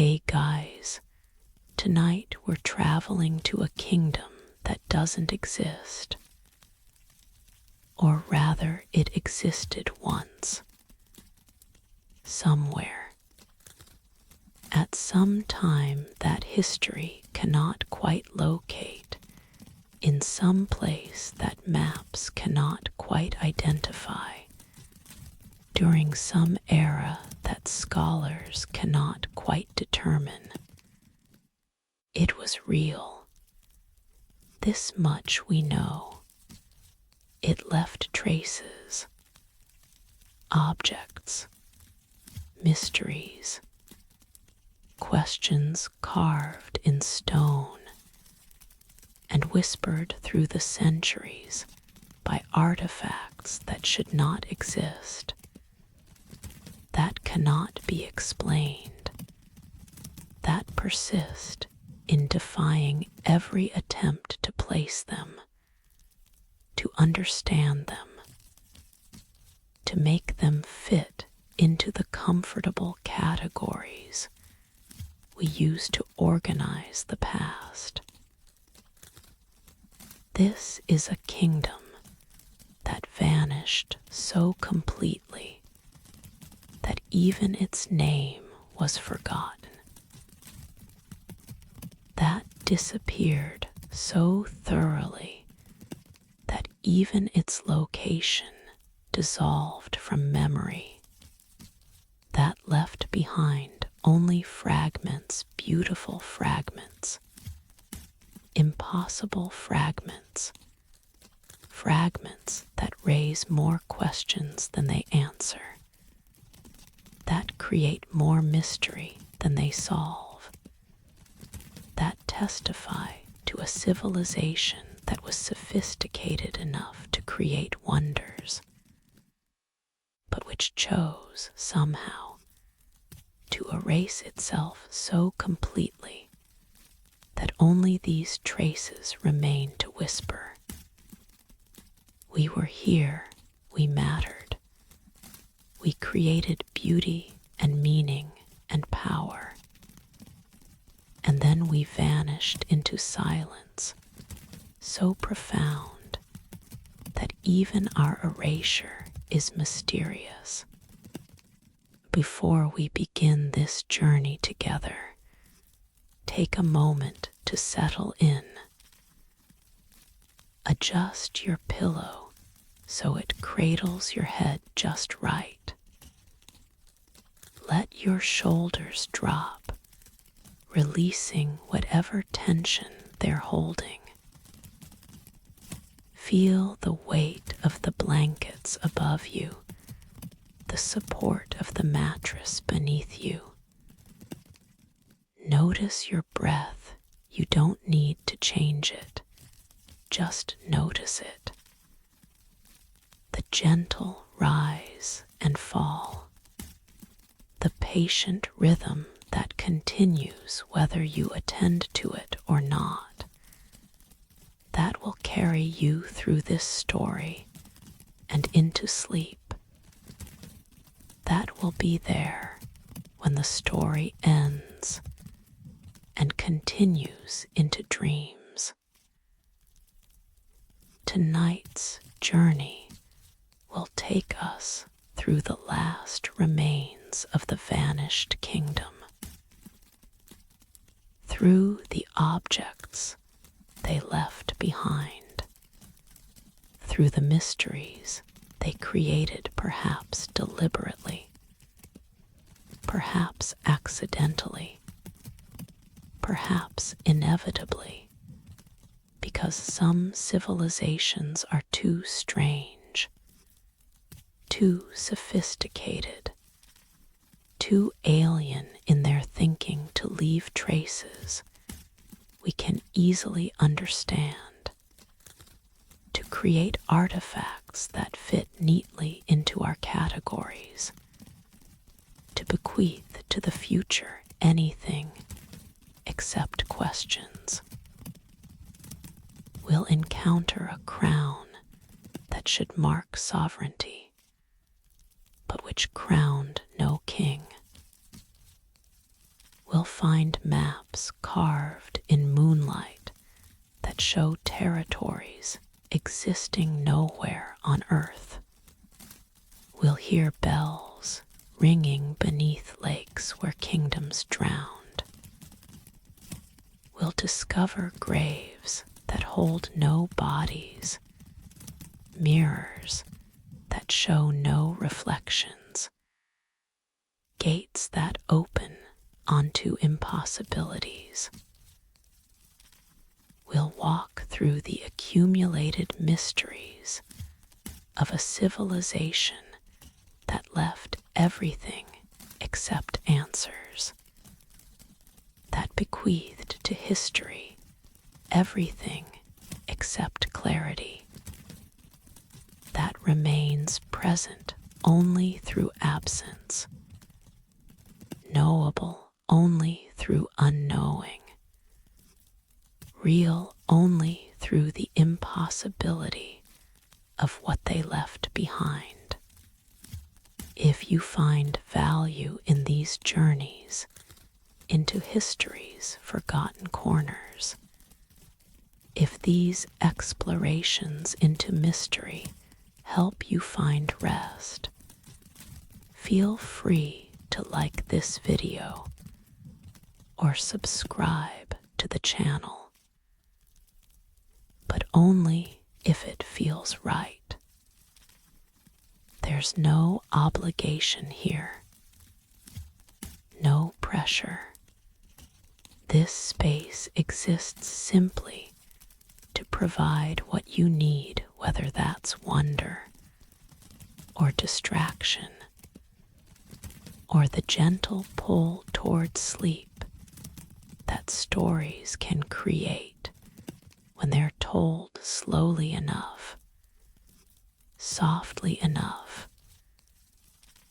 Hey guys, tonight we're traveling to a kingdom that doesn't exist. Or rather, it existed once. Somewhere. At some time that history cannot quite locate, in some place that maps cannot quite identify, during some era that scholars cannot quite determine. It was real. This much we know. It left traces, objects, mysteries, questions carved in stone and whispered through the centuries by artifacts that should not exist, that cannot be explained, that persist in defying every attempt to place them, to understand them, to make them fit into the comfortable categories we use to organize the past. This is a kingdom that vanished so completely that even its name was forgotten. That disappeared so thoroughly that even its location dissolved from memory. That left behind only fragments, beautiful fragments, impossible fragments, fragments that raise more questions than they answer, that create more mystery than they solve, that testify to a civilization that was sophisticated enough to create wonders, but which chose somehow to erase itself so completely that only these traces remain to whisper. We were here, we mattered. We created beauty and meaning and power. And then we vanished into silence, so profound that even our erasure is mysterious. Before we begin this journey together, take a moment to settle in. Adjust your pillow so it cradles your head just right. Let your shoulders drop, releasing whatever tension they're holding. Feel the weight of the blankets above you, the support of the mattress beneath you. Notice your breath. You don't need to change it. Just notice it. The gentle rise and fall. The patient rhythm that continues whether you attend to it or not. That will carry you through this story and into sleep. That will be there when the story ends and continues into dreams. Tonight's journey will take us through the last remains of the vanished kingdom, through the objects they left behind, through the mysteries they created perhaps deliberately, perhaps accidentally, perhaps inevitably, because some civilizations are too strange, too sophisticated, too alien in their thinking to leave traces we can easily understand, to create artifacts that fit neatly into our categories, to bequeath to the future anything except questions. We'll encounter a crown that should mark sovereignty, but which crowned no king. We'll We'll find maps carved in moonlight that show territories existing nowhere on Earth. We'll hear bells ringing beneath lakes where kingdoms drowned. We'll discover graves that hold no bodies, mirrors that show no reflections, gates that open onto impossibilities. We'll walk through the accumulated mysteries of a civilization that left everything except answers, that bequeathed to history everything except clarity, that remains present only through absence, knowable only through unknowing, real only through the impossibility of what they left behind. If you find value in these journeys into history's forgotten corners, if these explorations into mystery help you find rest, feel free to like this video or subscribe to the channel, but only if it feels right. There's no obligation here, no pressure. This space exists simply to provide what you need, whether that's wonder or distraction or the gentle pull toward sleep that stories can create when they're told slowly enough, softly enough,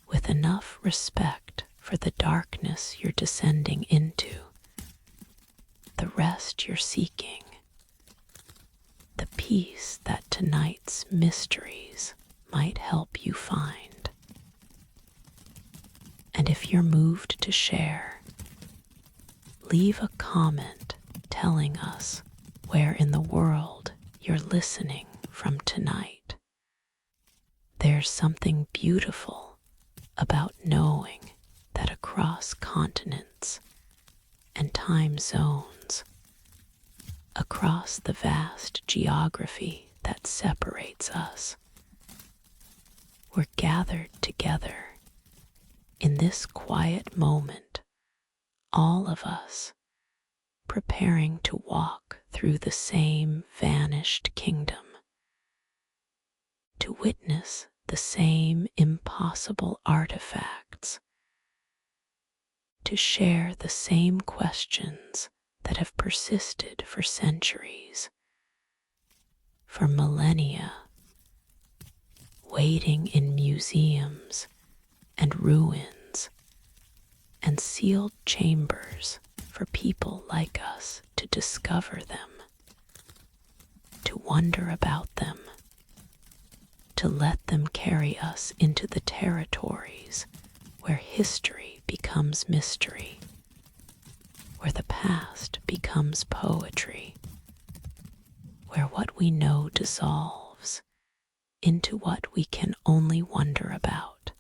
with enough respect for the darkness you're descending into, the rest you're seeking, the peace that tonight's mysteries might help you find. And if you're moved to share, leave a comment telling us where in the world you're listening from tonight. There's something beautiful about knowing that across continents and time zones, across the vast geography that separates us, we're gathered together in this quiet moment, all of us preparing to walk through the same vanished kingdom, to witness the same impossible artifacts, to share the same questions that have persisted for centuries, for millennia, waiting in museums and ruins and sealed chambers for people like us to discover them, to wonder about them, to let them carry us into the territories where history becomes mystery, where the past becomes poetry, where what we know dissolves into what we can only wonder about.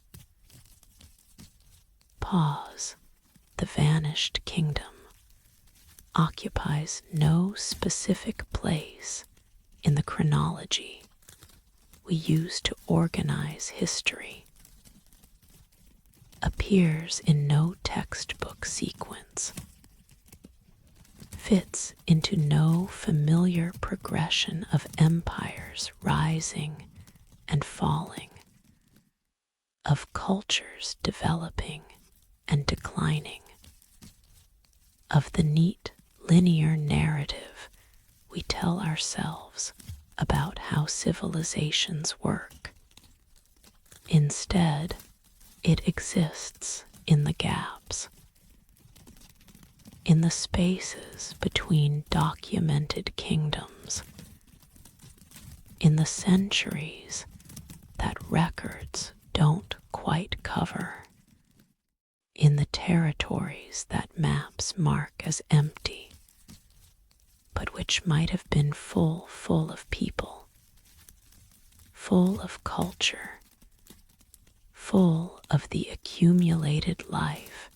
Pause. The vanished kingdom occupies no specific place in the chronology we use to organize history, appears in no textbook sequence, fits into no familiar progression of empires rising and falling, of cultures developing and declining, of the neat linear narrative we tell ourselves about how civilizations work. Instead, it exists in the gaps, in the spaces between documented kingdoms, in the centuries that records don't quite cover, in the territories that maps mark as empty, but which might have been full of people, full of culture, full of the accumulated life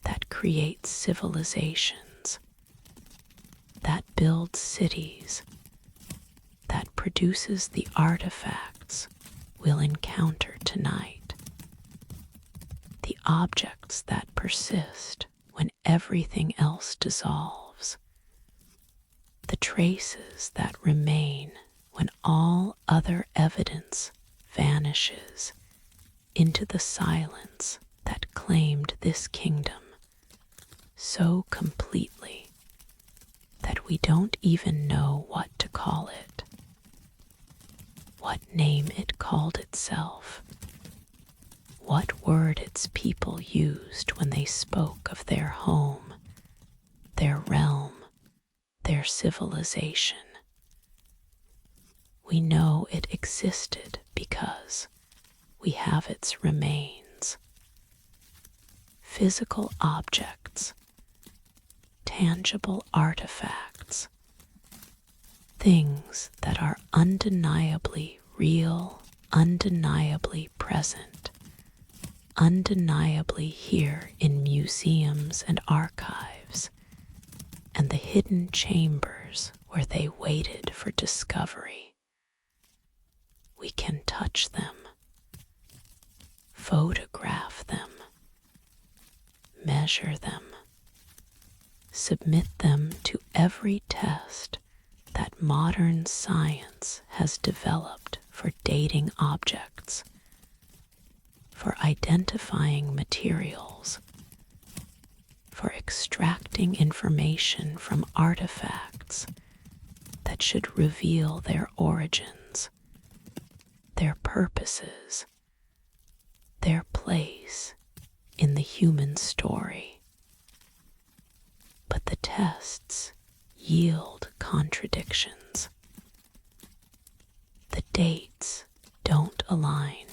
that creates civilizations, that builds cities, that produces the artifacts we'll encounter tonight, the objects that persist when everything else dissolves, the traces that remain when all other evidence vanishes into the silence that claimed this kingdom so completely that we don't even know what to call it, what name it called itself, what word its people used when they spoke of their home, their realm, their civilization. We know it existed because we have its remains, physical objects, tangible artifacts, things that are undeniably real, undeniably present, undeniably here in museums and archives, and the hidden chambers where they waited for discovery. We can touch them, photograph them, measure them, submit them to every test that modern science has developed for dating objects, for identifying materials, for extracting information from artifacts that should reveal their origins, their purposes, their place in the human story. But the tests yield contradictions. The dates don't align.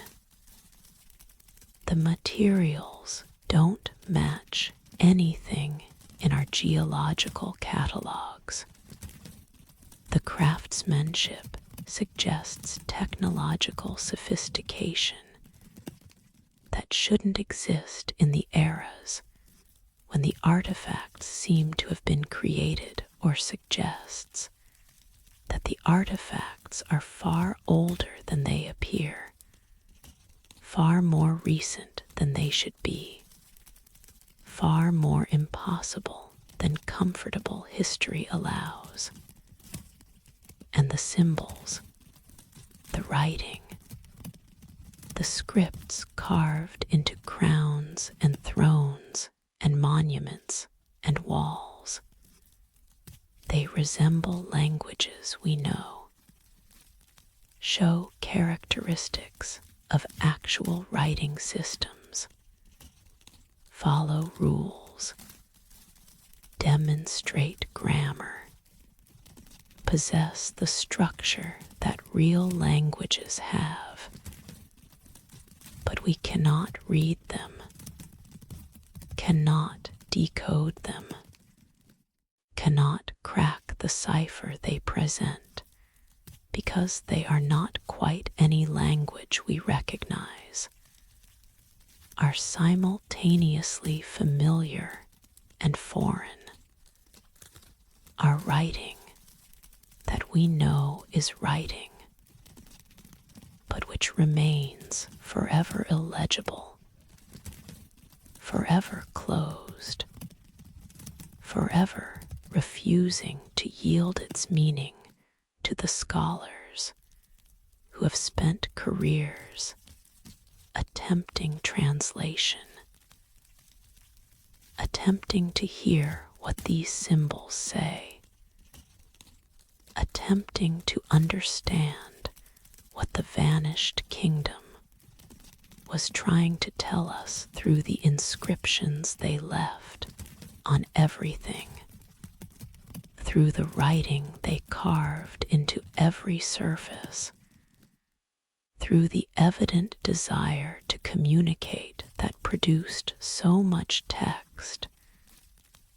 The materials don't match anything in our geological catalogs. The craftsmanship suggests technological sophistication that shouldn't exist in the eras when the artifacts seem to have been created, or suggests that the artifacts are far older than they appear, far more recent than they should be, far more impossible than comfortable history allows. And the symbols, the writing, the scripts carved into crowns and thrones and monuments and walls, they resemble languages we know, show characteristics of actual writing systems, follow rules, demonstrate grammar, possess the structure that real languages have. But we cannot read them, cannot decode them, cannot crack the cipher they present, because they are not quite any language we recognize, are simultaneously familiar and foreign, are writing that we know is writing, but which remains forever illegible, forever closed, forever refusing to yield its meaning to the scholars who have spent careers attempting translation, attempting to hear what these symbols say, attempting to understand what the vanished kingdom was trying to tell us through the inscriptions they left on everything, through the writing they carved into every surface, through through the evident desire to communicate that produced so much text,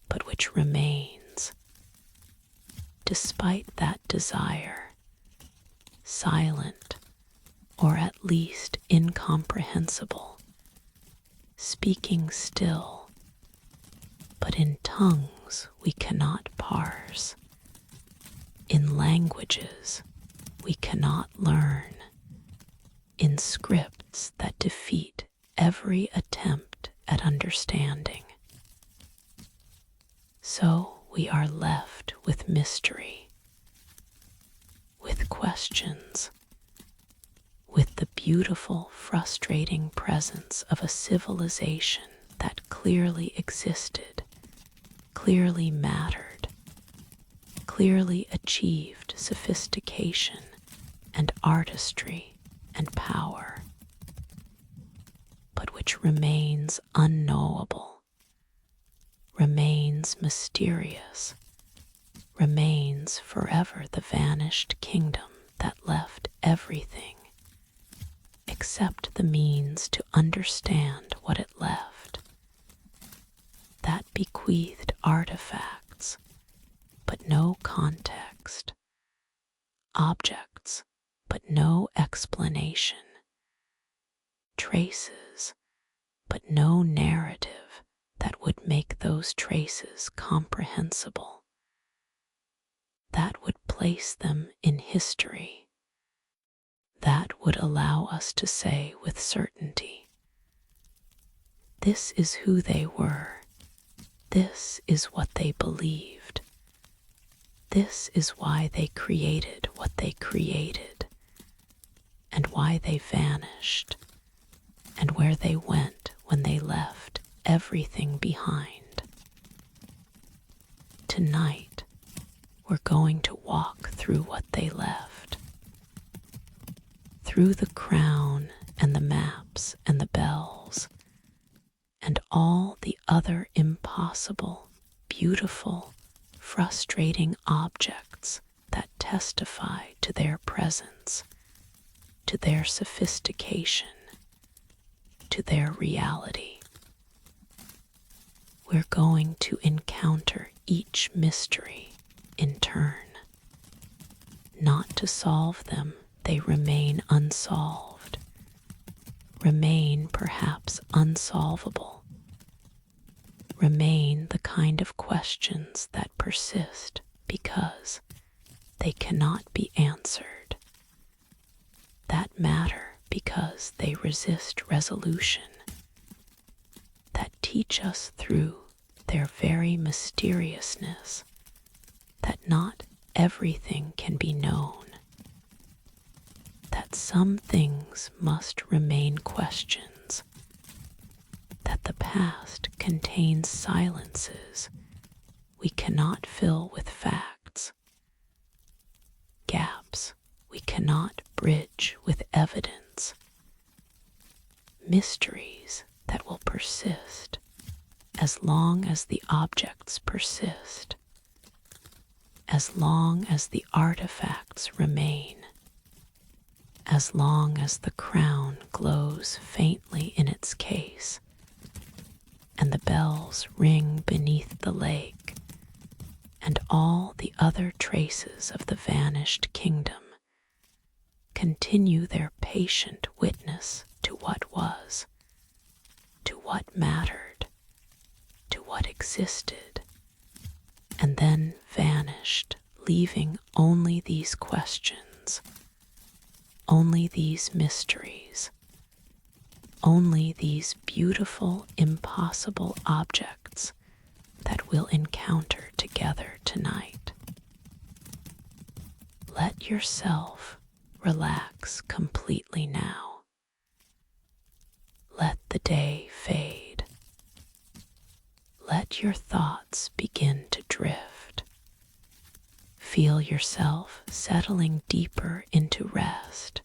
but which remains, despite that desire, silent or at least incomprehensible, speaking still, but in tongues we cannot parse, in languages we cannot learn, in scripts that defeat every attempt at understanding. So we are left with mystery, with questions, with the beautiful, frustrating presence of a civilization that clearly existed, clearly mattered, clearly achieved sophistication and artistry and power, but which remains unknowable, remains mysterious, remains forever the vanished kingdom that left everything except the means to understand what it left, that bequeathed artifacts, but no context, objects, but no explanation, traces, but no narrative that would make those traces comprehensible, that would place them in history, that would allow us to say with certainty, this is who they were, this is what they believed, this is why they created what they created, and why they vanished, and where they went when they left everything behind. Tonight, we're going to walk through what they left, through the crown and the maps and the bells, and all the other impossible, beautiful, frustrating objects that testify to their presence, to their sophistication, to their reality. We're going to encounter each mystery in turn. Not to solve them, they remain unsolved, remain perhaps unsolvable, remain the kind of questions that persist because they cannot be answered, that matter because they resist resolution, that teach us through their very mysteriousness that not everything can be known, that some things must remain questions, that the past contains silences we cannot fill with facts, gaps we cannot bridge with evidence, mysteries that will persist as long as the objects persist, as long as the artifacts remain, as long as the crown glows faintly in its case, and the bells ring beneath the lake, and all the other traces of the vanished kingdom continue their patient witness to what was, to what mattered, to what existed, and then vanished, leaving only these questions, only these mysteries, only these beautiful, impossible objects that we'll encounter together tonight. Let yourself relax completely now. Let the day fade. Let your thoughts begin to drift. Feel yourself settling deeper into rest,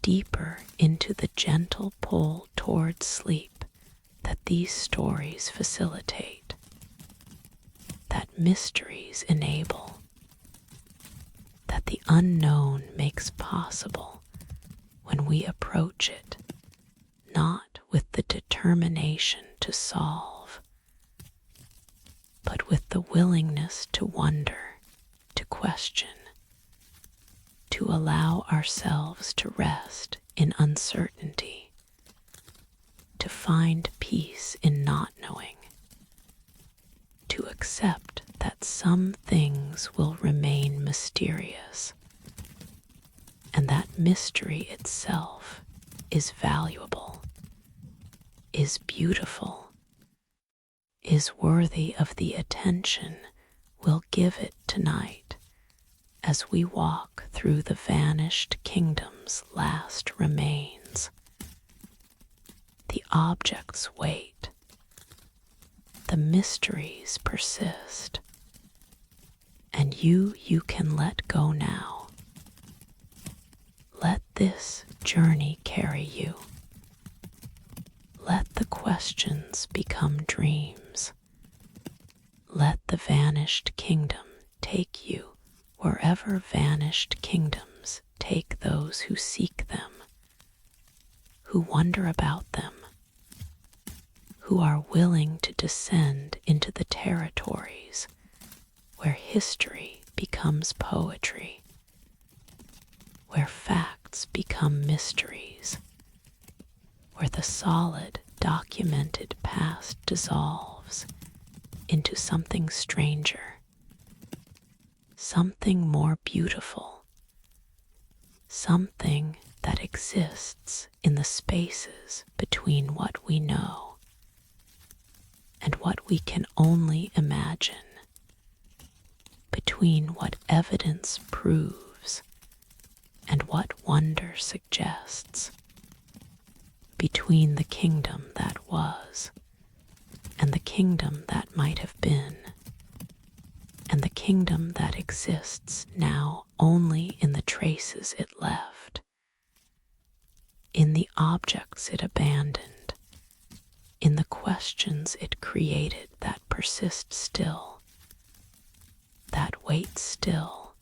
deeper into the gentle pull toward sleep that these stories facilitate, that mysteries enable, that the unknown makes possible, when we approach it not with the determination to solve, but with the willingness to wonder, to question, to allow ourselves to rest in uncertainty, to find peace in not knowing, to accept that some things will remain mysterious, and that mystery itself is valuable, is beautiful, is worthy of the attention we'll give it tonight as we walk through the vanished kingdom's last remains. The objects wait, the mysteries persist, and you can let go now. Let this journey carry you. Let the questions become dreams. Let the vanished kingdom take you wherever vanished kingdoms take those who seek them, who wonder about them, who are willing to descend into the territories where history becomes poetry, where facts become mysteries, where the solid, documented past dissolves into something stranger, something more beautiful, something that exists in the spaces between what we know and what we can only imagine, between what evidence proves and what wonder suggests, between the kingdom that was and the kingdom that might have been, and the kingdom that exists now only in the traces it left, in the objects it abandoned, in the questions it created that persist still, that wait still,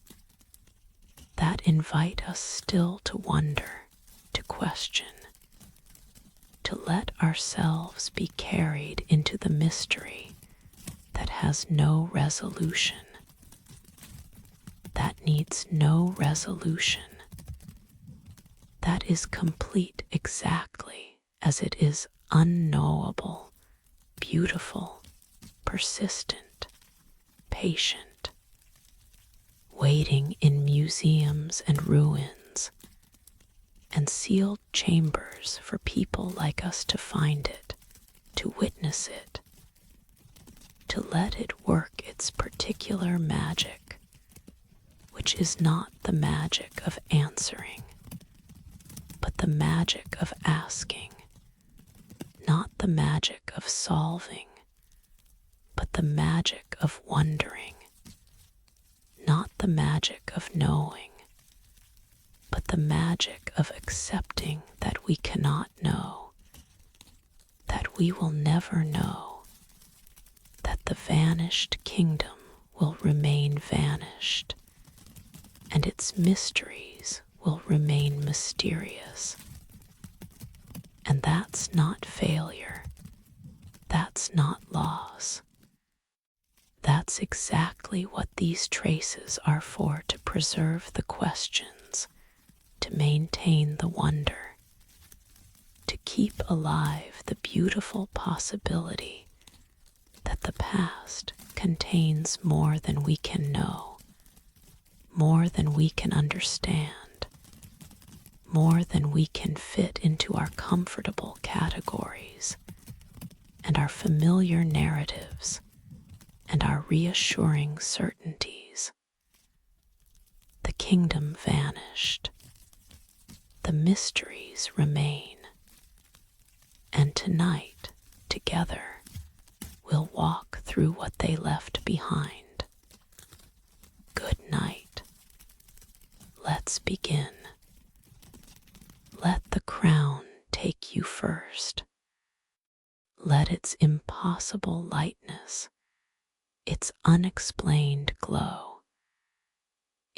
that invite us still to wonder, to question, to let ourselves be carried into the mystery that has no resolution, that needs no resolution, that is complete exactly as it is unknowable, beautiful, persistent, patient, waiting in museums and ruins and sealed chambers for people like us to find it, to witness it, to let it work its particular magic, which is not the magic of answering, but the magic of asking, not the magic of solving, but the magic of wondering, not the magic of knowing, but the magic of accepting that we cannot know, that we will never know, that the vanished kingdom will remain vanished, and its mysteries will remain mysterious. And that's not failure. That's not loss. That's exactly what these traces are for, to preserve the questions, to maintain the wonder, to keep alive the beautiful possibility that the past contains more than we can know, more than we can understand, more than we can fit into our comfortable categories and our familiar narratives and our reassuring certainties. The kingdom vanished. The mysteries remain. And tonight, together, we'll walk through what they left behind. Good night. Let's begin. Let the crown take you first. Let its impossible lightness, its unexplained glow,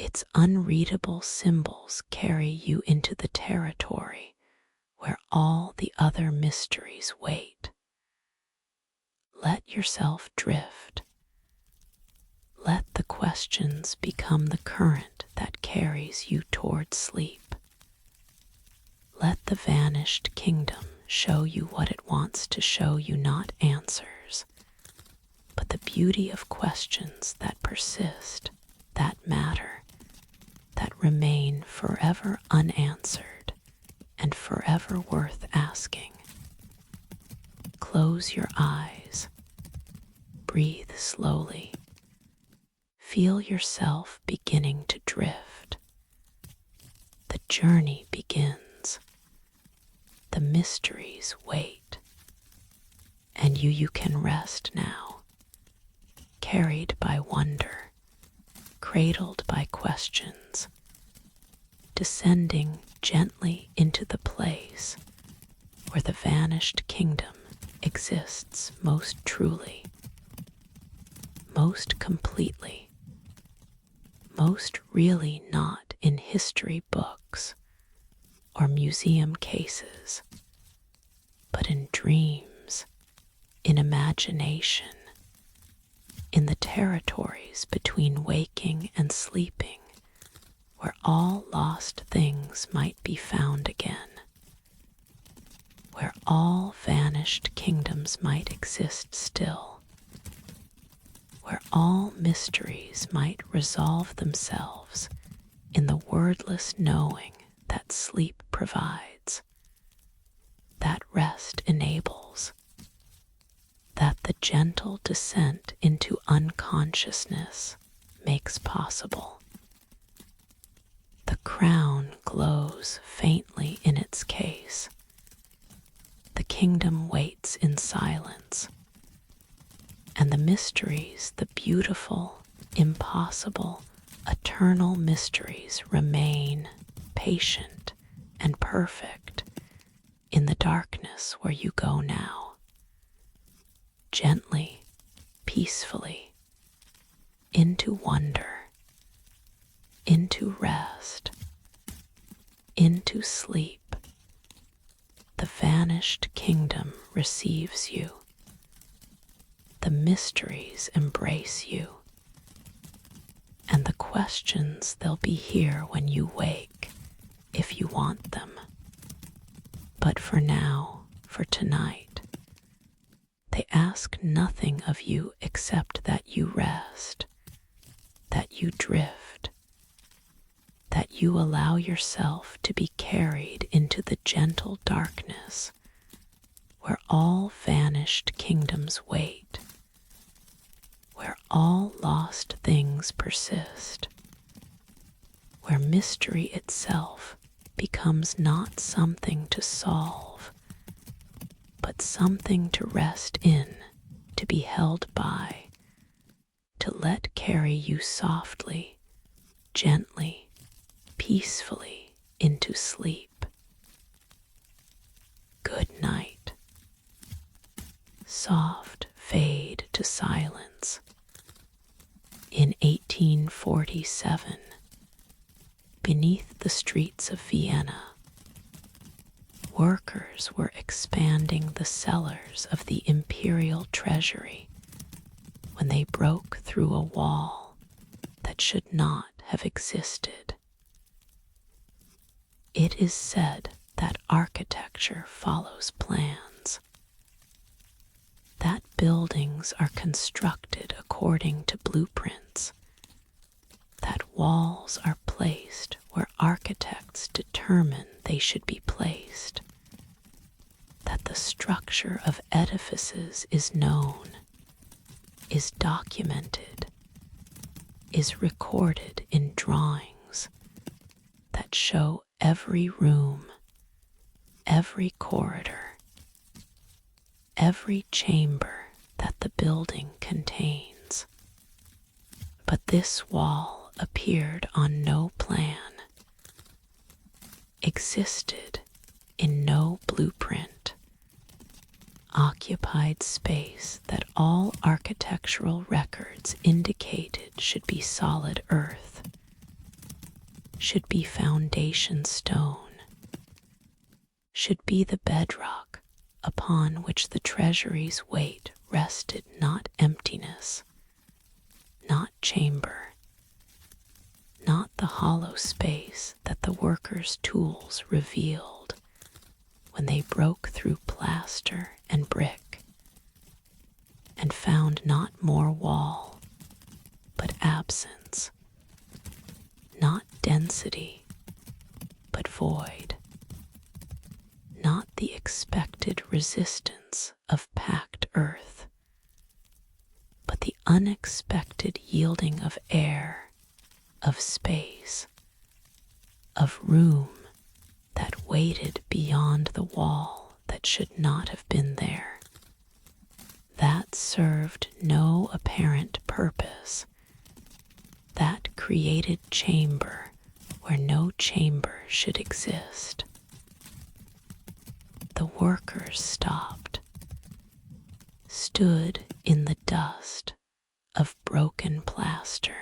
Its unreadable symbols carry you into the territory where all the other mysteries wait. Let yourself drift. Let the questions become the current that carries you toward sleep. Let the vanished kingdom show you what it wants to show you, not answers, but the beauty of questions that persist, that matter, that remain forever unanswered and forever worth asking. Close your eyes. Breathe slowly. Feel yourself beginning to drift. The journey begins. The mysteries wait. And you can rest now, carried by wonder, cradled by questions, descending gently into the place where the vanished kingdom exists most truly, most completely, most really, not in history books or museum cases, but in dreams, in imagination, in the territories between waking and sleeping, where all lost things might be found again, where all vanished kingdoms might exist still, where all mysteries might resolve themselves in the wordless knowing that sleep provides, that rest enables, that the gentle descent into unconsciousness makes possible. The crown glows faintly in its case. The kingdom waits in silence, and the mysteries, the beautiful, impossible, eternal mysteries remain patient and perfect in the darkness where you go now. Gently, peacefully, into wonder, into rest, into sleep. The vanished kingdom receives you. The mysteries embrace you. And the questions, they'll be here when you wake, if you want them. But for now, for tonight, they ask nothing of you except that you rest, that you drift, that you allow yourself to be carried into the gentle darkness where all vanished kingdoms wait, where all lost things persist, where mystery itself becomes not something to solve, but something to rest in, to be held by, to let carry you softly, gently, peacefully into sleep. Good night. Soft fade to silence. In 1847, beneath the streets of Vienna, workers were expanding the cellars of the imperial treasury when they broke through a wall that should not have existed. It is said that architecture follows plans, that buildings are constructed according to blueprints, that walls are placed where architects determine they should be placed, that the structure of edifices is known, is documented, is recorded in drawings that show every room, every corridor, every chamber that the building contains. But this wall appeared on no plan, existed in no blueprint, occupied space that all architectural records indicated should be solid earth, should be foundation stone, should be the bedrock upon which the treasury's weight rested, not emptiness, not chamber, not the hollow space that the workers' tools revealed when they broke through plaster and brick and found not more wall, but absence, not density, but void, not the expected resistance of packed earth, but the unexpected yielding of air, of space, of room that waited beyond the wall that should not have been there, that served no apparent purpose, that created chamber where no chamber should exist. The workers stopped, stood in the dust of broken plaster,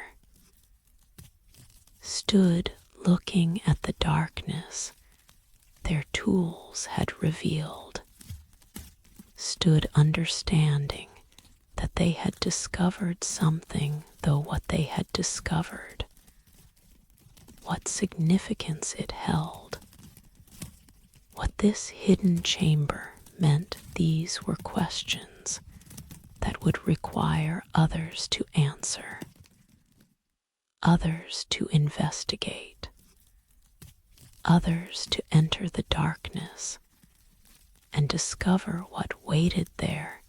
stood looking at the darkness their tools had revealed, stood understanding that they had discovered something, though what they had discovered, what significance it held, what this hidden chamber meant, these were questions that would require others to answer, others to investigate, others to enter the darkness and discover what waited there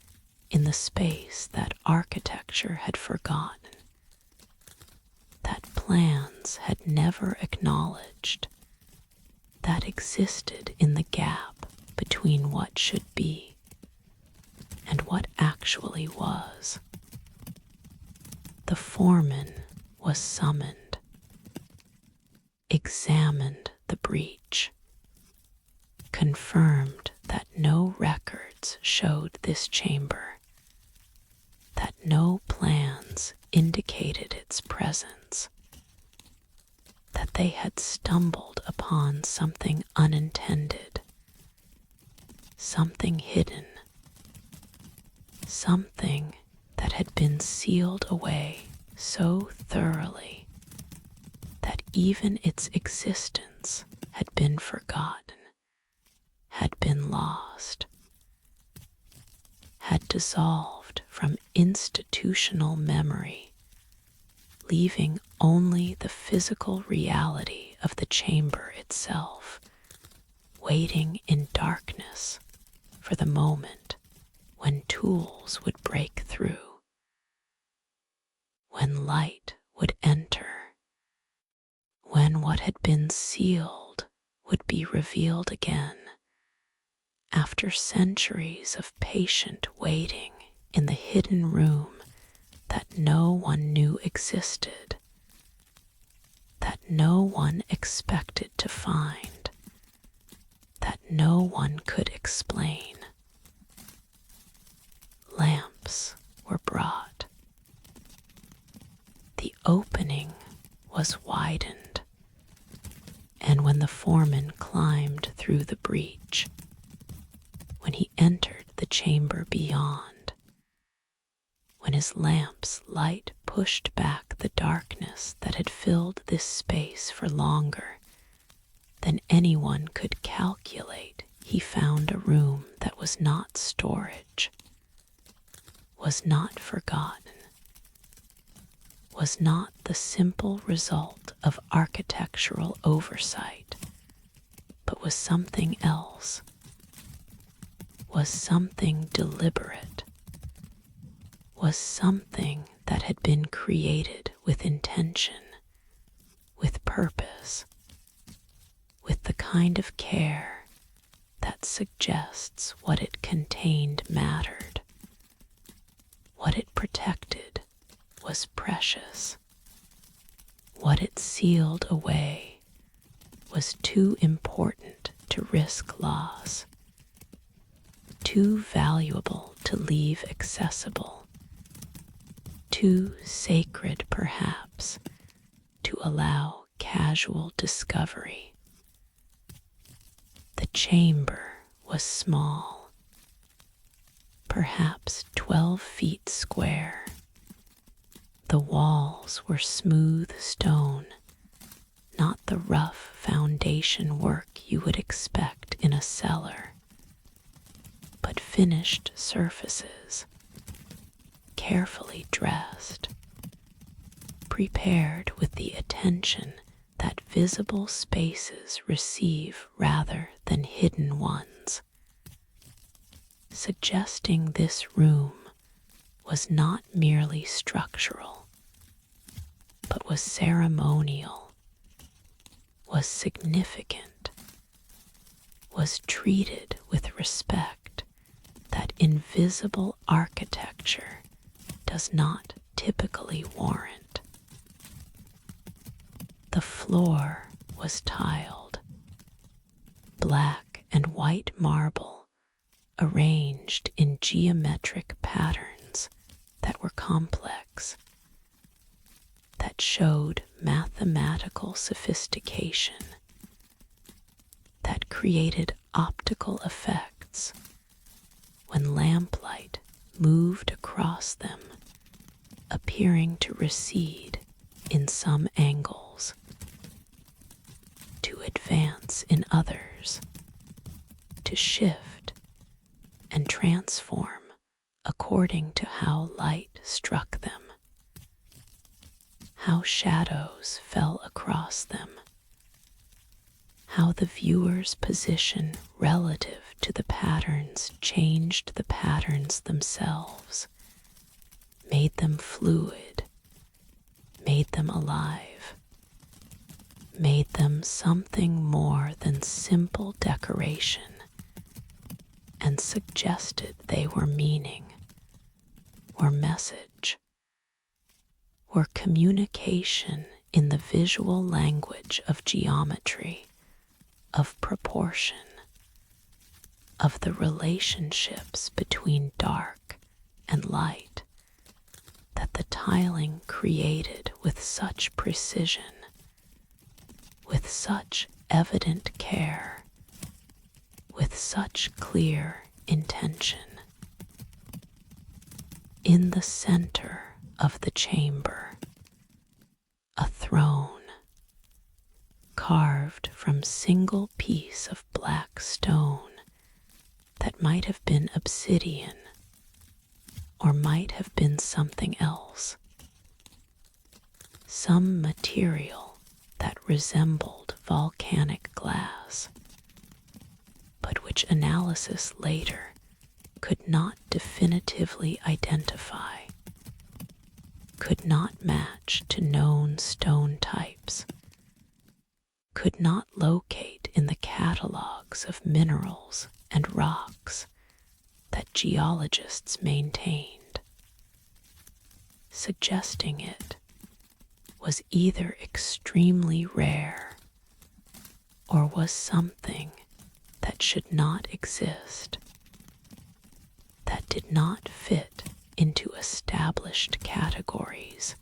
in the space that architecture had forgotten, that plans had never acknowledged, that existed in the gap between what should be and what actually was. The foreman was summoned, examined the breach, confirmed that no records showed this chamber, that no plans indicated its presence, that they had stumbled upon something unintended, something hidden, something that had been sealed away so thoroughly that even its existence had been forgotten, had been lost, had dissolved from institutional memory, leaving only the physical reality of the chamber itself, waiting in darkness for the moment when tools would break through, when light would enter, when what had been sealed would be revealed again, after centuries of patient waiting in the hidden room that no one knew existed, that no one expected to find, that no one could explain. Lamps were brought. The opening was widened, and when the foreman climbed through the breach, when he entered the chamber beyond, when his lamp's light pushed back the darkness that had filled this space for longer than anyone could calculate, he found a room that was not storage, was not forgotten, was not the simple result of architectural oversight, but was something else, was something deliberate, was something that had been created with intention, with purpose, with the kind of care that suggests what it contained mattered, what it protected was precious, what it sealed away was too important to risk loss, too valuable to leave accessible, too sacred perhaps to allow casual discovery. The chamber was small, perhaps 12 feet square. The walls were smooth stone, not the rough foundation work you would expect in a cellar, but finished surfaces, carefully dressed, prepared with the attention that visible spaces receive rather than hidden ones, suggesting this room was not merely structural, but was ceremonial, was significant, was treated with respect that invisible architecture does not typically warrant. The floor was tiled, black and white marble arranged in geometric patterns that were complex, that showed mathematical sophistication, that created optical effects when lamplight moved across them, appearing to recede in some angles, to advance in others, to shift and transform according to how light struck them, how shadows fell across them, how the viewer's position relative to the patterns changed the patterns themselves, made them fluid, made them alive, made them something more than simple decoration, and suggested they were meaning, were message, were communication in the visual language of geometry, of proportion, of the relationships between dark and light that the tiling created with such precision, with such evident care, with such clear intention. In the center of the chamber, a throne, carved from single piece of black stone that might have been obsidian or might have been something else, some material that resembled volcanic glass, but which analysis later could not definitively identify, could not match to known stone types, could not locate in the catalogs of minerals and rocks that geologists maintained, suggesting it was either extremely rare or was something that should not exist, that did not fit into established categories,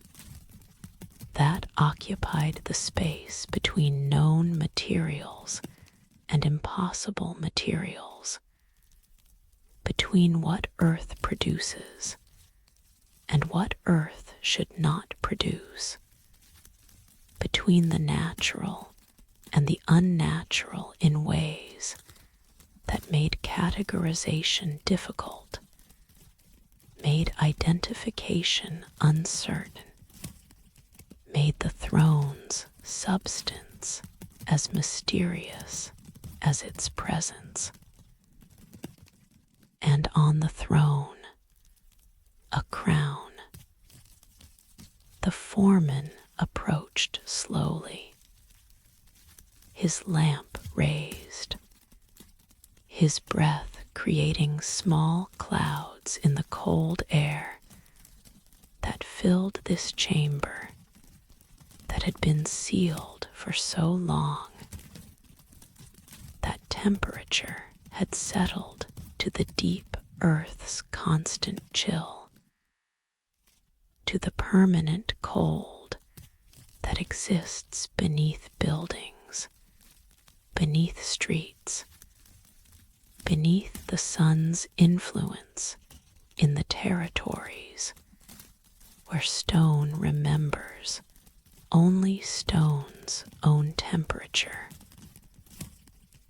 that occupied the space between known materials and impossible materials, between what Earth produces and what Earth should not produce, between the natural and the unnatural in ways that made categorization difficult, made identification uncertain, made the throne's substance as mysterious as its presence. And on the throne, a crown. The foreman approached slowly, his lamp raised, his breath creating small clouds in the cold air that filled this chamber that had been sealed for so long, that temperature had settled to the deep earth's constant chill, to the permanent cold that that exists beneath buildings, beneath streets, beneath the sun's influence in the territories where stone remembers only stone's own temperature,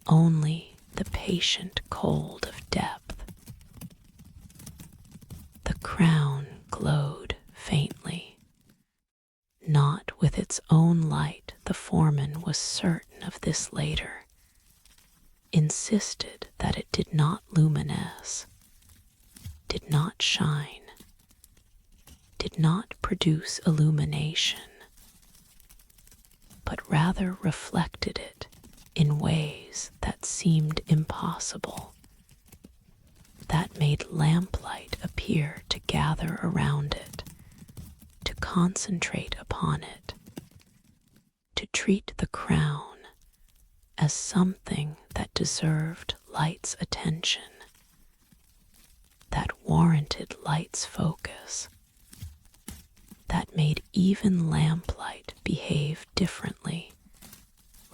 only the patient cold of depth. The crown glowed faintly. Not with its own light, the foreman was certain of this later, insisted that it did not luminesce, did not shine, did not produce illumination, but rather reflected it in ways that seemed impossible, that made lamplight appear to gather around it, to concentrate upon it, to treat the crown as something that deserved light's attention, that warranted light's focus, that made even lamplight behave differently,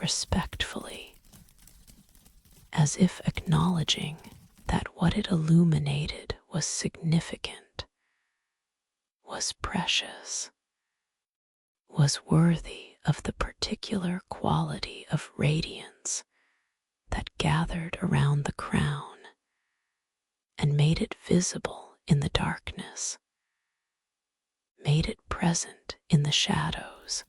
respectfully, as if acknowledging that what it illuminated was significant, was precious, was worthy of the particular quality of radiance that gathered around the crown and made it visible in the darkness, made it present in the shadows,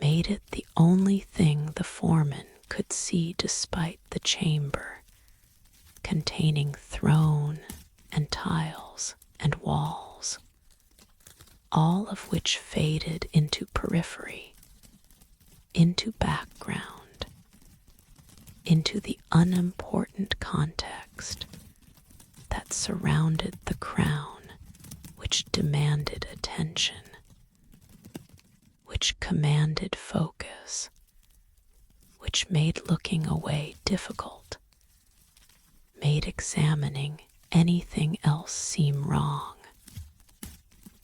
made it the only thing the foreman could see despite the chamber containing throne and tiles and walls, all of which faded into periphery, into background, into the unimportant context that surrounded the crown, which demanded attention, which commanded focus, which made looking away difficult, made examining anything else seem wrong,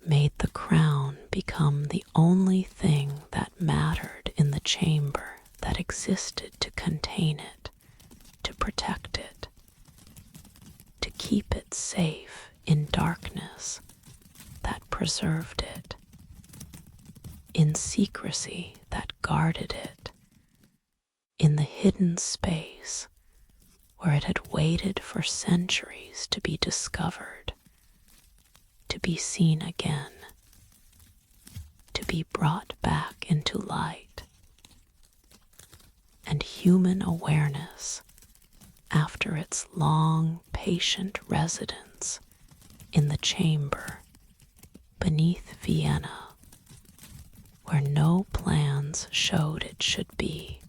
made the crown become the only thing that mattered in the chamber that existed to contain it, to protect it, to keep it safe in darkness that preserved it, in secrecy that guarded it, in the hidden space where it had waited for centuries to be discovered, to be seen again, to be brought back into light. And human awareness, after its long, patient residence in the chamber beneath Vienna, where no plans showed it should be,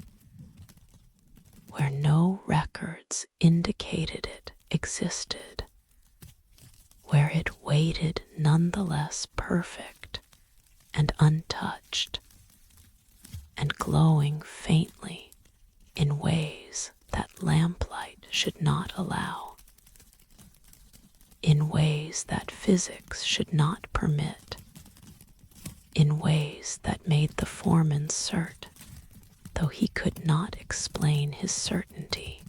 where no records indicated it existed, where it waited nonetheless perfect and untouched, and glowing faintly in ways that lamplight should not allow, in ways that physics should not permit, in ways that made the foreman cert, though he could not explain his certainty,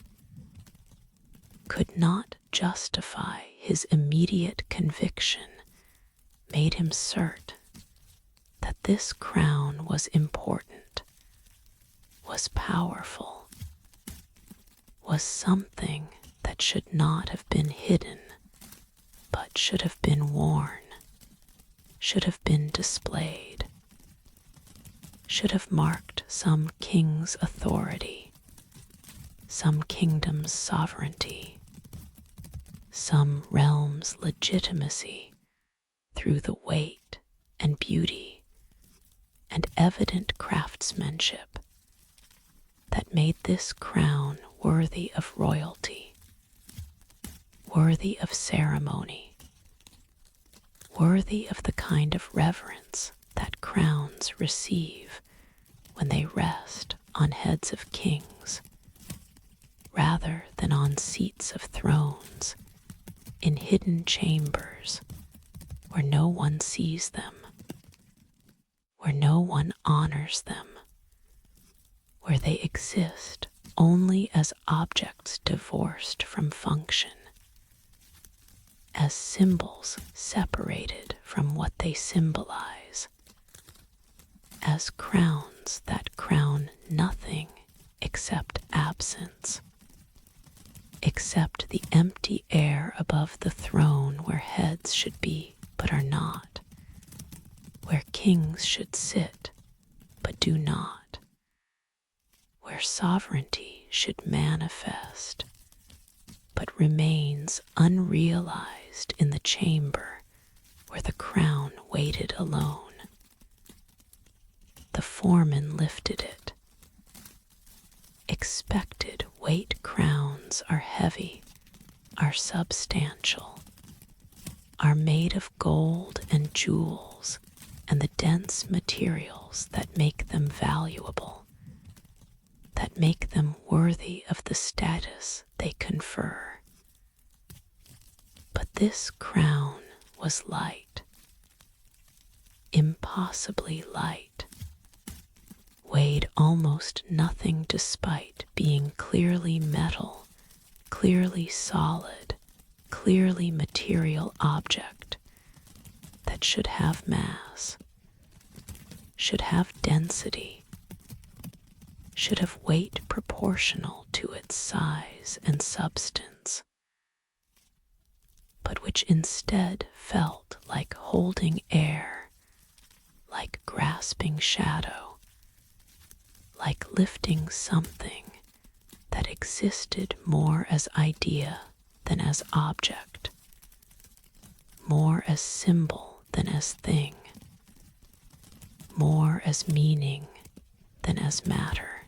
could not justify his immediate conviction, made him cert that this crown was important, was powerful, was something that should not have been hidden, but should have been worn, should have been displayed, should have marked some king's authority, some kingdom's sovereignty, some realm's legitimacy through the weight and beauty and evident craftsmanship that made this crown worthy of royalty, worthy of ceremony, worthy of the kind of reverence that crowns receive when they rest on heads of kings, rather than on seats of thrones in hidden chambers where no one sees them, where no one honors them, where they exist only as objects divorced from function, as symbols separated from what they symbolize, as crowns that crown nothing except absence, except the empty air above the throne where heads should be but are not, where kings should sit but do not, where sovereignty should manifest but remains unrealized in the chamber where the crown waited alone. The foreman lifted it. Expected weight crowns are heavy, are substantial, are made of gold and jewels and the dense materials that make them valuable, that make them worthy of the status they confer. But this crown was light, impossibly light, weighed almost nothing despite being clearly metal, clearly solid, clearly material object that should have mass, should have density, should have weight proportional to its size and substance, but which instead felt like holding air, like grasping shadow, like lifting something that existed more as idea than as object, more as symbol than as thing, more as meaning than as matter.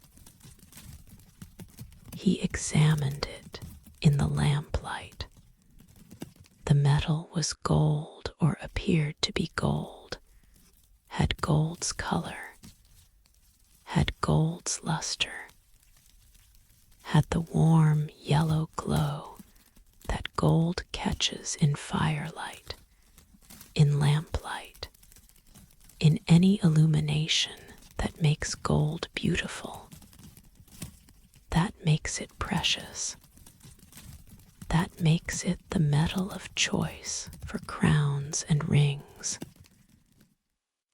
He examined it in the lamplight. The metal was gold, or appeared to be gold, had gold's color, had gold's luster, had the warm yellow glow that gold catches in firelight, in lamplight, in any illumination that makes gold beautiful. That makes it precious. That makes it the metal of choice for crowns and rings,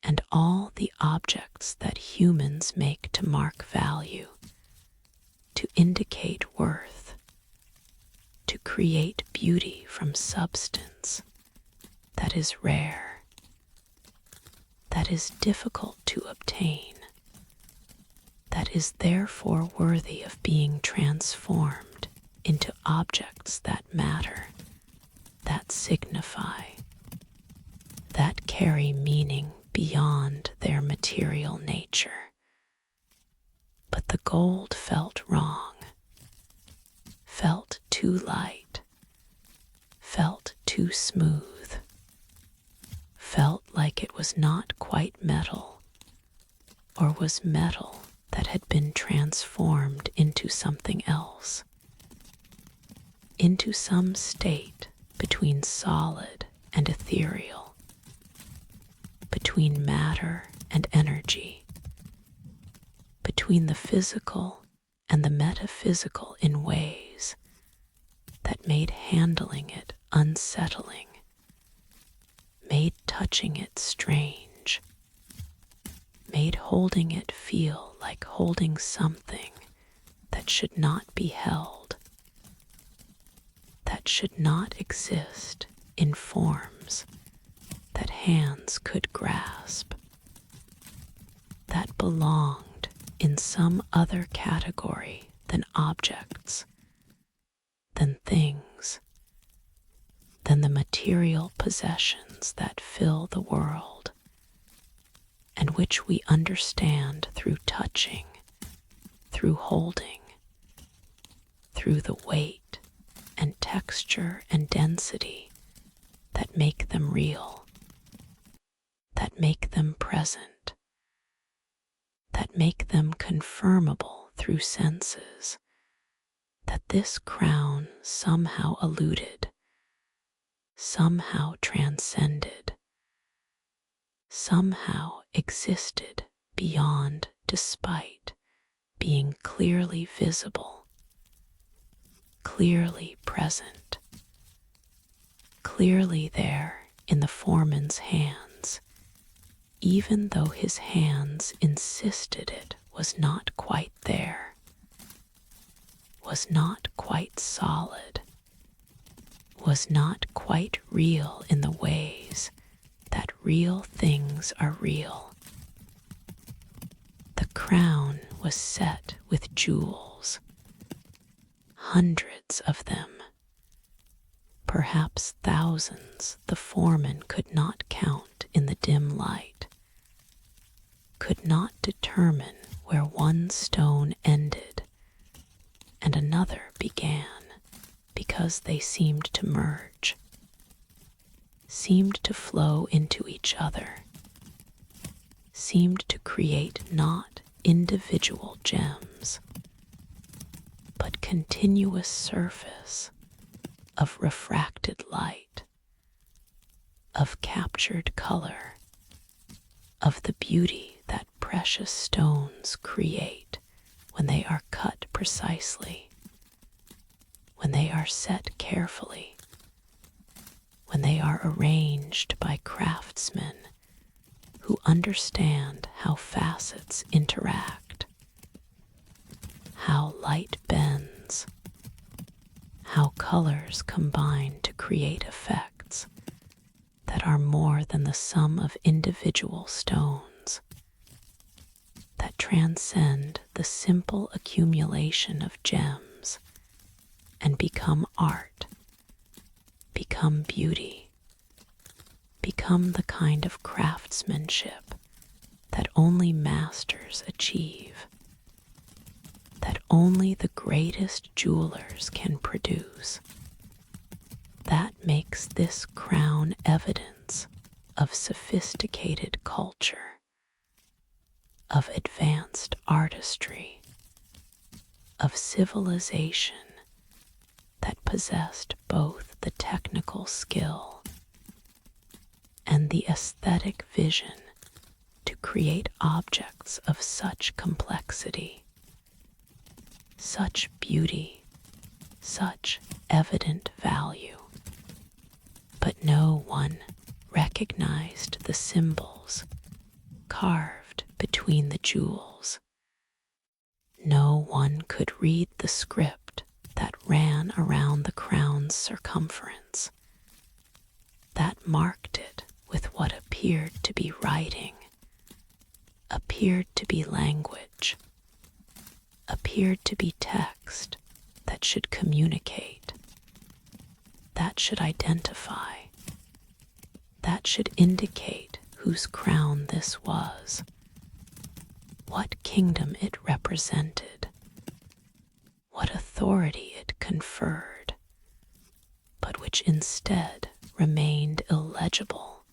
and all the objects that humans make to mark value, to indicate worth, to create beauty from substance that is rare, that is difficult to obtain, that is therefore worthy of being transformed into objects that matter, that signify, that carry meaning beyond their material nature. But the gold felt wrong, felt too light, felt too smooth, felt like it was not quite metal, or was metal that had been transformed into something else, into some state between solid and ethereal, between matter and energy, between the physical and the metaphysical in ways that made handling it unsettling, made touching it strange, made holding it feel like holding something that should not be held, that should not exist in forms that hands could grasp, that belonged in some other category than objects, than things, than the material possessions that fill the world, and which we understand through touching, through holding, through the weight and texture and density that make them real, that make them present, that make them confirmable through senses, that this crown somehow eluded, somehow transcended, somehow existed beyond despite being clearly visible, clearly present, clearly there in the foreman's hands, even though his hands insisted it was not quite there, was not quite solid, was not quite real in the ways that real things are real. The crown was set with jewels, hundreds of them, perhaps thousands the foreman could not count in the dim light, could not determine where one stone ended and another began, because they seemed to merge, seemed to flow into each other, seemed to create not individual gems, but continuous surface of refracted light, of captured color, of the beauty that precious stones create when they are cut precisely, when they are set carefully, when they are arranged by craftsmen who understand how facets interact, how light bends, how colors combine to create effects that are more than the sum of individual stones, that transcend the simple accumulation of gems and become art, become beauty, become the kind of craftsmanship that only masters achieve, that only the greatest jewelers can produce. That makes this crown evidence of sophisticated culture, of advanced artistry, of civilization that possessed both the technical skill and the aesthetic vision to create objects of such complexity, such beauty, such evident value. But no one recognized the symbols carved between the jewels. No one could read the script that ran around the crown's circumference, that marked it with what appeared to be writing, appeared to be language, appeared to be text that should communicate, that should identify, that should indicate whose crown this was, what kingdom it represented, what authority it conferred, but which instead remained illegible,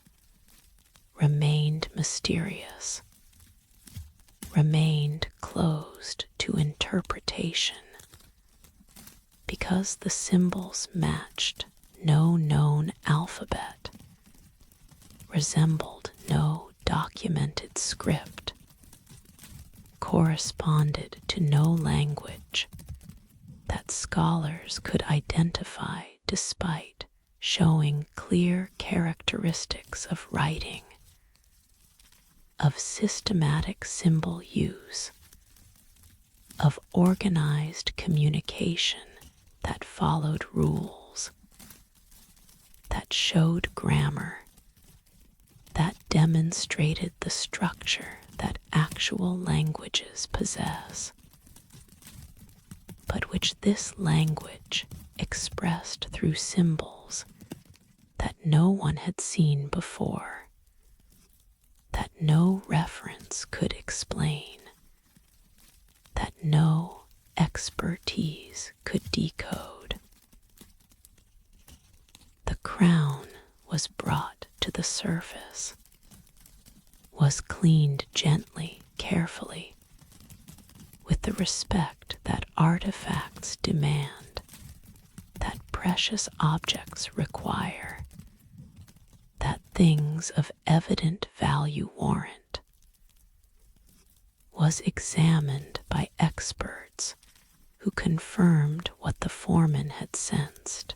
remained mysterious, remained closed to interpretation, because the symbols matched no known alphabet, resembled no documented script, corresponded to no language that scholars could identify despite showing clear characteristics of writing, of systematic symbol use, of organized communication that followed rules, that showed grammar, that demonstrated the structure that actual languages possess, but which this language expressed through symbols that no one had seen before, that no reference could explain, that no expertise could decode. The crown was brought to the surface, was cleaned gently, carefully, with the respect that artifacts demand, that precious objects require, that things of evident value warrant. was examined by experts who confirmed what the foreman had sensed.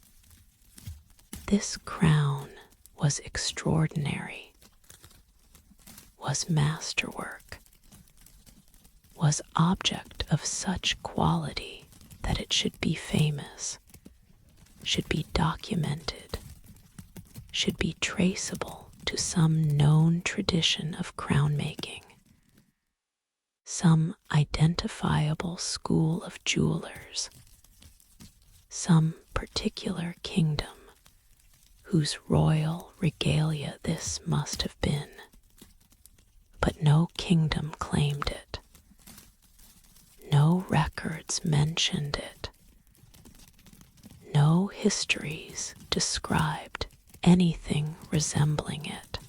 This crown was extraordinary, was masterwork, was object of such quality that it should be famous, should be documented, should be traceable to some known tradition of crown making, some identifiable school of jewelers, some particular kingdom whose royal regalia this must have been. But no kingdom claimed it. No records mentioned it. No histories described anything resembling it.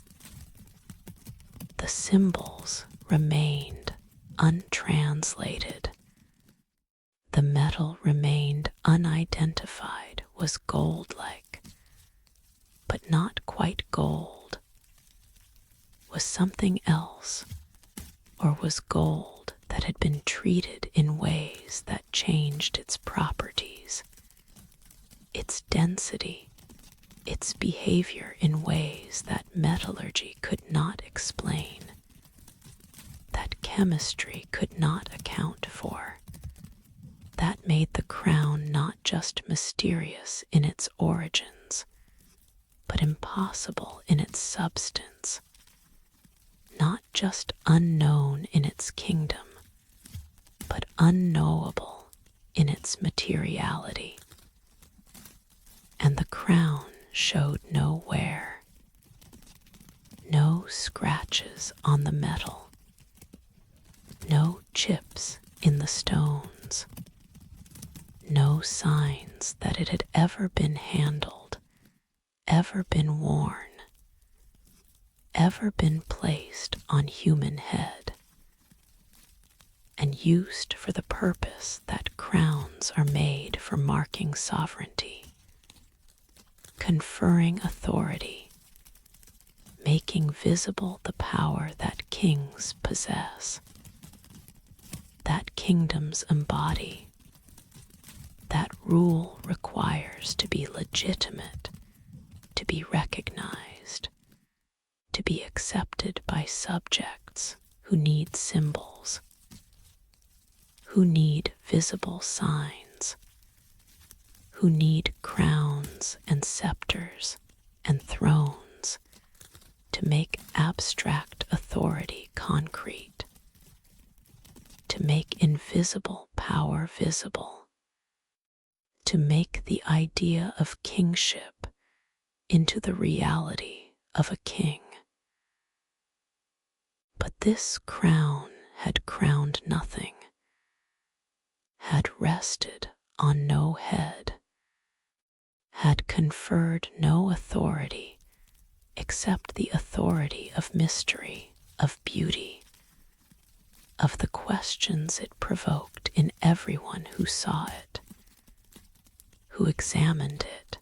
The symbols remained untranslated. The metal remained unidentified, was gold-like, but not quite gold. Was something else, or was gold that had been treated in ways that changed its properties, its density, its behavior in ways that metallurgy could not explain, that chemistry could not account for, that made the crown not just mysterious in its origins, but impossible in its substance, not just unknown in its kingdom, but unknowable in its materiality. And the crown showed no wear, no scratches on the metal, no chips in the stones, no signs that it had ever been handled, ever been worn, ever been placed on human head, and used for the purpose that crowns are made for marking sovereignty, conferring authority, making visible the power that kings possess, that kingdoms embody, that rule requires to be legitimate, to be recognized, to be accepted by subjects who need symbols, who need visible signs, who need crowns and scepters and thrones to make abstract authority concrete, to make invisible power visible, to make the idea of kingship into the reality of a king. But this crown had crowned nothing, had rested on no head, had conferred no authority except the authority of mystery, of beauty, of the questions it provoked in everyone who saw it, who examined it,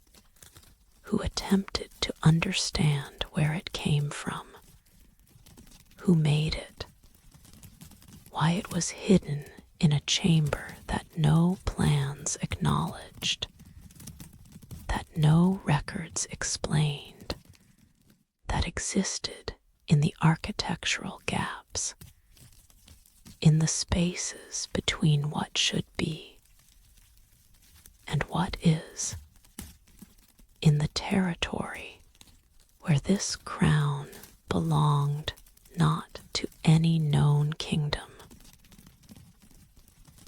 who attempted to understand where it came from, who made it, why it was hidden in a chamber that no plans acknowledged, that no records explained, that existed in the architectural gaps, in the spaces between what should be and what is, in the territory where this crown belonged not to any known kingdom,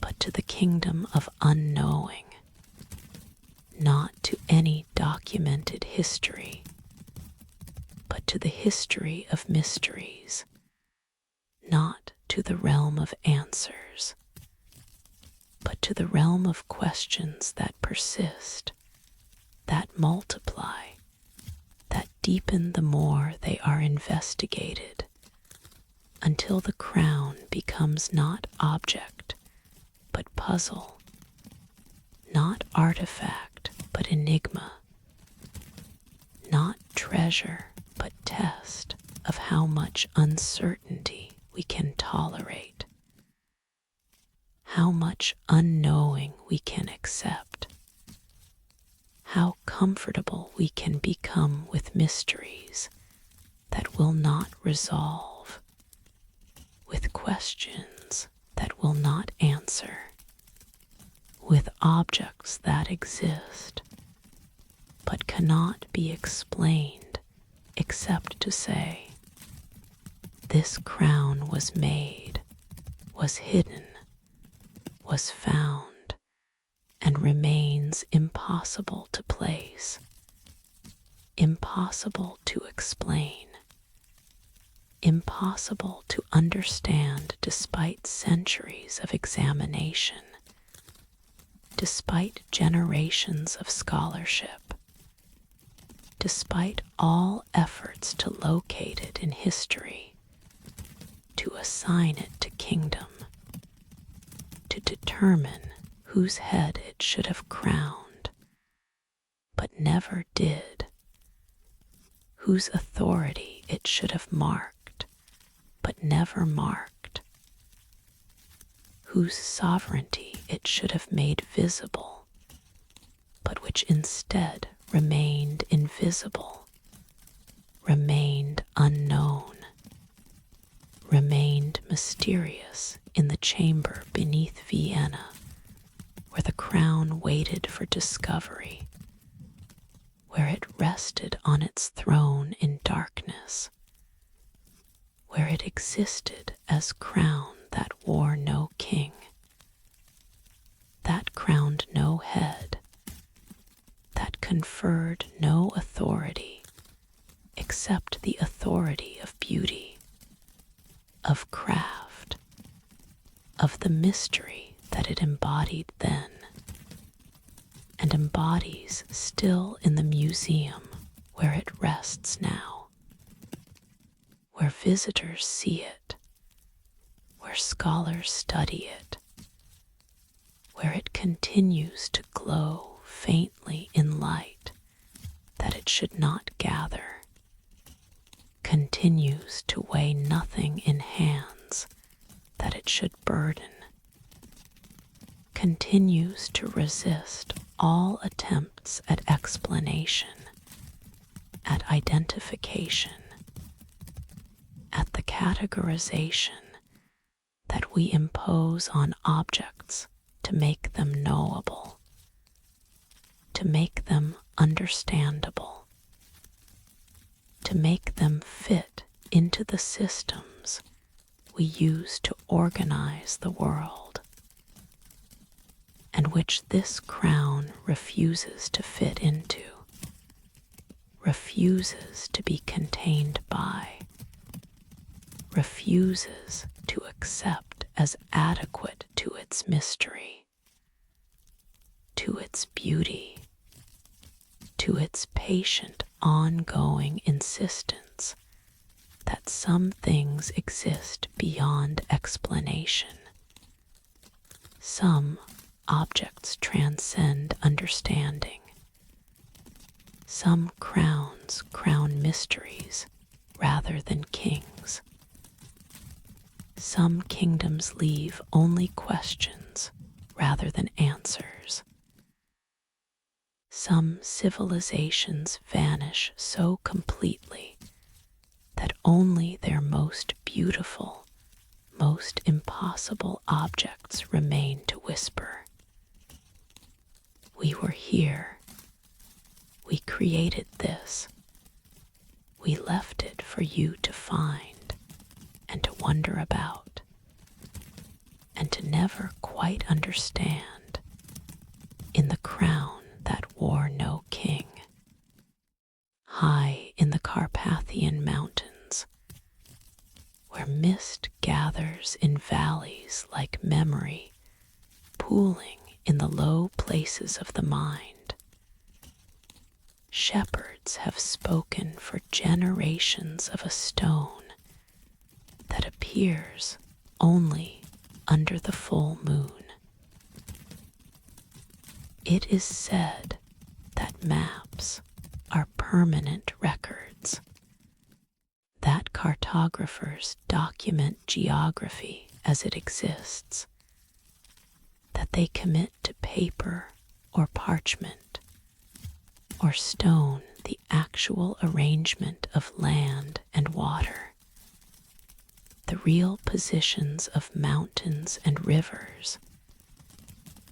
but to the kingdom of unknowing, not to any documented history, but to the history of mysteries, not to the realm of answers, but to the realm of questions that persist, that multiply, that deepen the more they are investigated, until the crown becomes not object, but puzzle, not artifact, but enigma, not treasure, but test of how much uncertainty we can tolerate, how much unknowing we can accept, how comfortable we can become with mysteries that will not resolve, with questions that will not answer, with objects that exist but cannot be explained except to say, this crown was made, was hidden, was found, and remains impossible to place, impossible to explain, impossible to understand despite centuries of examination, despite generations of scholarship, despite all efforts to locate it in history, to assign it to kingdom, to determine whose head it should have crowned, but never did, whose authority it should have marked, but never marked, whose sovereignty it should have made visible, but which instead remained invisible, remained unknown, remained mysterious in the chamber beneath Vienna, where the crown waited for discovery, where it rested on its throne in darkness, where it existed as crown that wore no king, that crowned no head, that conferred no authority except the authority of beauty, of craft, of the mystery that it embodied then, and embodies still in the museum where it rests now, where visitors see it, where scholars study it, where it continues to glow faintly in light that it should not gather, continues to weigh nothing in hands that it should burden, continues to resist all attempts at explanation, at identification, at the categorization that we impose on objects to make them knowable, to make them understandable, to make them fit into the systems we use to organize the world, and which this crown refuses to fit into, refuses to be contained by, refuses to accept as adequate to its mystery, to its beauty, to its patient, ongoing insistence that some things exist beyond explanation. Some objects transcend understanding. Some crowns crown mysteries rather than kings. Some kingdoms leave only questions rather than answers. Some civilizations vanish so completely that only their most beautiful, most impossible objects remain to whisper. We were here. We created this. We left it for you to find and to wonder about, and to never quite understand in the crown that wore no king. High in the Carpathian Mountains, where mist gathers in valleys like memory, pooling in the low places of the mind, shepherds have spoken for generations of a stone that appears only under the full moon. It is said that maps are permanent records, that cartographers document geography as it exists, that they commit to paper or parchment, or stone the actual arrangement of land and water, the real positions of mountains and rivers,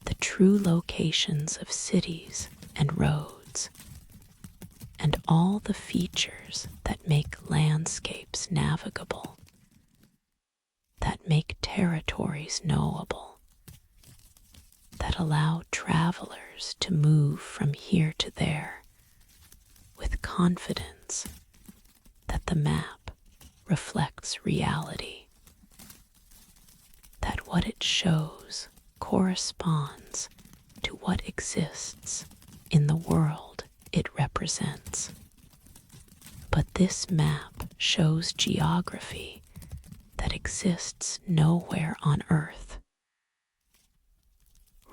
the true locations of cities and roads, and all the features that make landscapes navigable, that make territories knowable, that allow travelers to move from here to there with confidence that the map reflects reality, that what it shows corresponds to what exists in the world it represents. But this map shows geography that exists nowhere on Earth.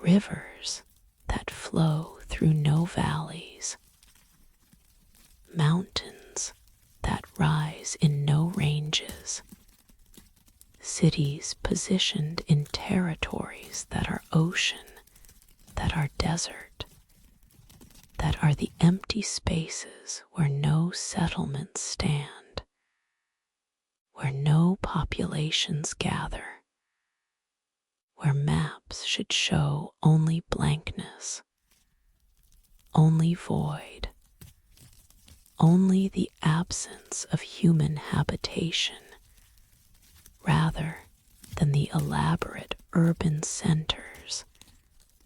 Rivers that flow through no valleys, mountains that rise in no ranges, cities positioned in territories that are ocean, that are desert, that are the empty spaces where no settlements stand, where no populations gather, where maps should show only blankness, only void, only the absence of human habitation, rather than the elaborate urban centers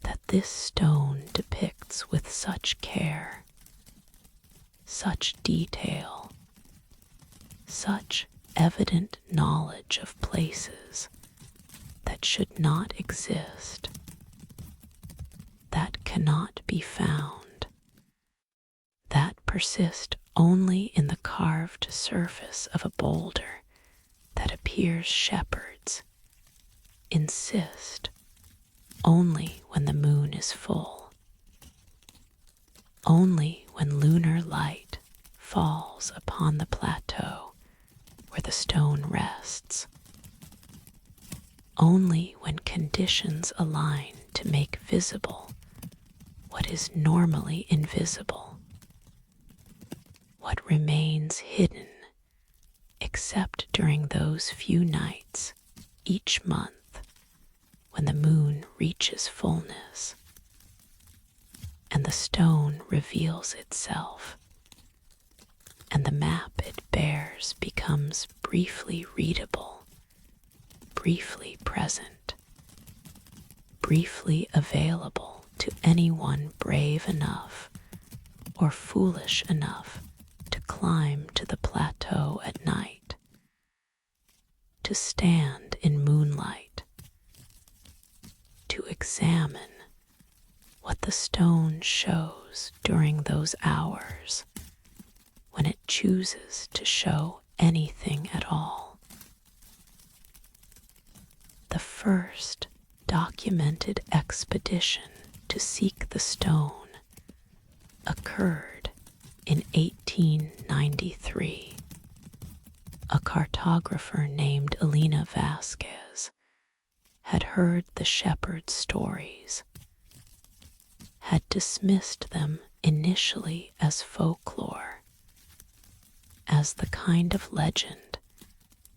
that this stone depicts with such care, such detail, such evident knowledge of places that should not exist, that cannot be found, that persist only in the carved surface of a boulder that appears shepherds, insist only when the moon is full, only when lunar light falls upon the plateau where the stone rests, only when conditions align to make visible what is normally invisible, what remains hidden except during those few nights each month when the moon reaches fullness and the stone reveals itself and the map it bears becomes briefly readable, briefly present, briefly available to anyone brave enough or foolish enough to climb to the plateau at night, to stand in moonlight, to examine what the stone shows during those hours when it chooses to show anything at all. The first documented expedition to seek the stone occurred in 1893. A cartographer named Elena Vasquez had heard the shepherd's stories, had dismissed them initially as folklore, as the kind of legend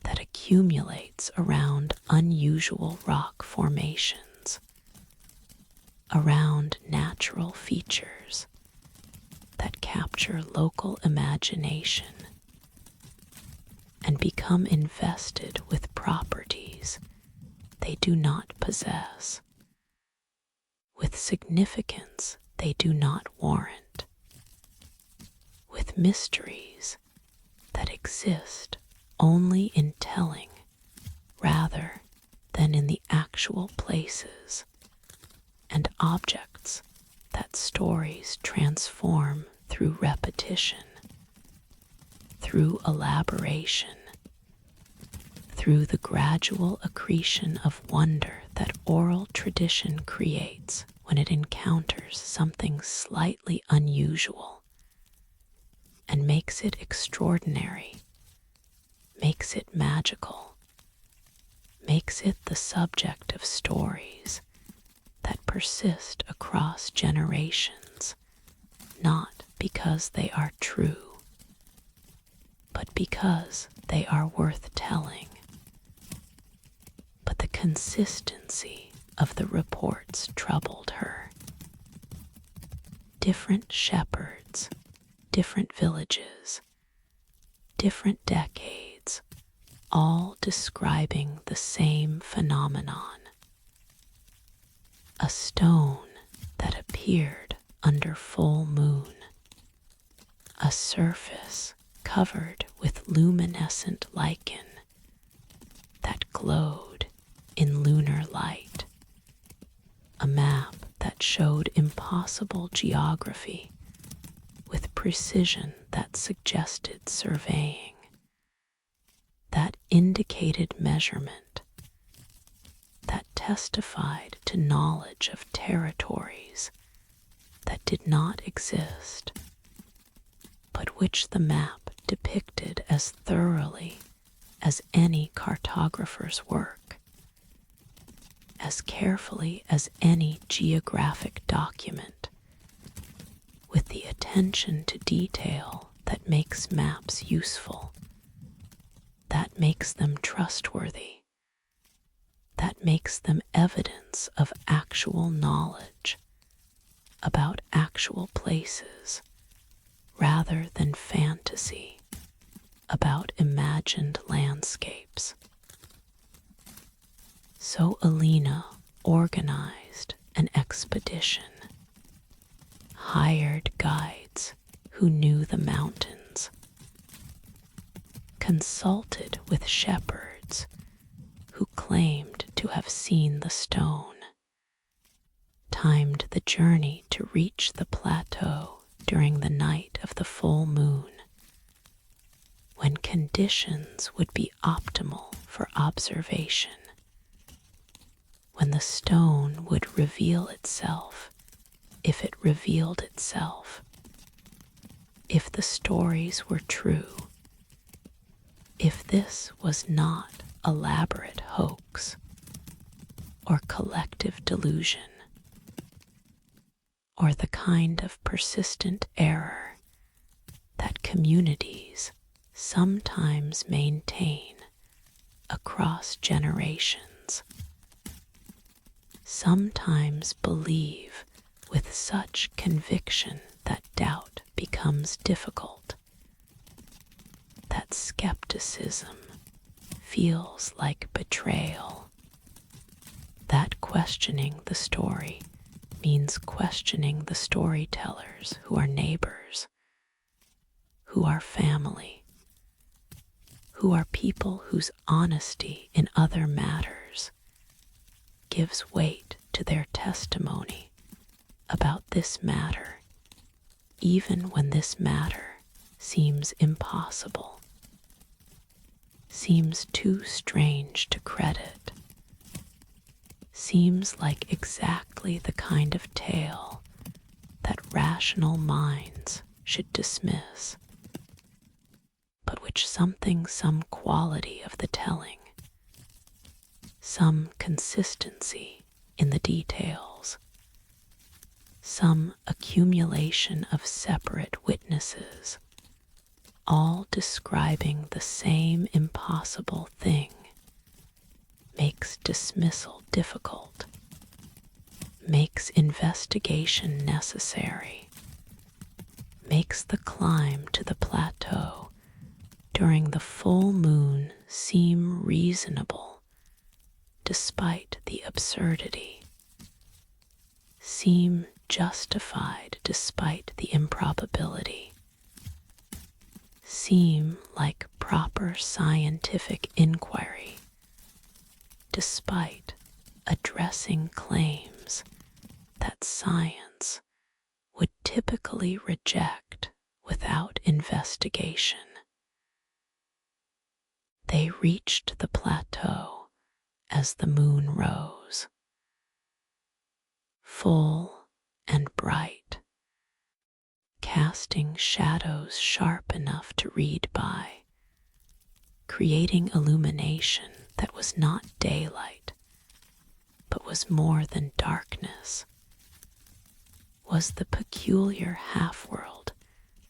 that accumulates around unusual rock formations, around natural features that capture local imagination and become invested with properties they do not possess, with significance they do not warrant, with mysteries that exist only in telling rather than in the actual places and objects that stories transform through repetition, through elaboration, through the gradual accretion of wonder that oral tradition creates when it encounters something slightly unusual and makes it extraordinary, makes it magical, makes it the subject of stories that persist across generations, not because they are true, but because they are worth telling. But the consistency of the reports troubled her. Different shepherds, different villages, different decades, all describing the same phenomenon. A stone that appeared under full moon, a surface covered with luminescent lichen that glowed in lunar light, a map that showed impossible geography with precision that suggested surveying, that indicated measurement, that testified to knowledge of territories that did not exist, but which the map depicted as thoroughly as any cartographer's work, as carefully as any geographic document, with the attention to detail that makes maps useful, that makes them trustworthy, that makes them evidence of actual knowledge about actual places rather than fantasy about imagined landscapes. So Alina organized an expedition, hired guides who knew the mountains, consulted with shepherds who claimed to have seen the stone, timed the journey to reach the plateau during the night of the full moon, when conditions would be optimal for observation, when the stone would reveal itself if it revealed itself, if the stories were true, if this was not elaborate hoax or collective delusion, or the kind of persistent error that communities sometimes maintain across generations, sometimes believe with such conviction that doubt becomes difficult, that skepticism feels like betrayal, that questioning the story means questioning the storytellers who are neighbors, who are family, who are people whose honesty in other matters gives weight to their testimony about this matter, even when this matter seems impossible, seems too strange to credit, seems like exactly the kind of tale that rational minds should dismiss, but which some quality of the telling, some consistency in the details, some accumulation of separate witnesses, all describing the same impossible thing, makes dismissal difficult, makes investigation necessary, makes the climb to the plateau during the full moon seem reasonable despite the absurdity, seem justified despite the improbability, seem like proper scientific inquiry despite addressing claims that science would typically reject without investigation. They reached the plateau as the moon rose, full and bright, casting shadows sharp enough to read by, creating illumination that was not daylight, but was more than darkness, was the peculiar half-world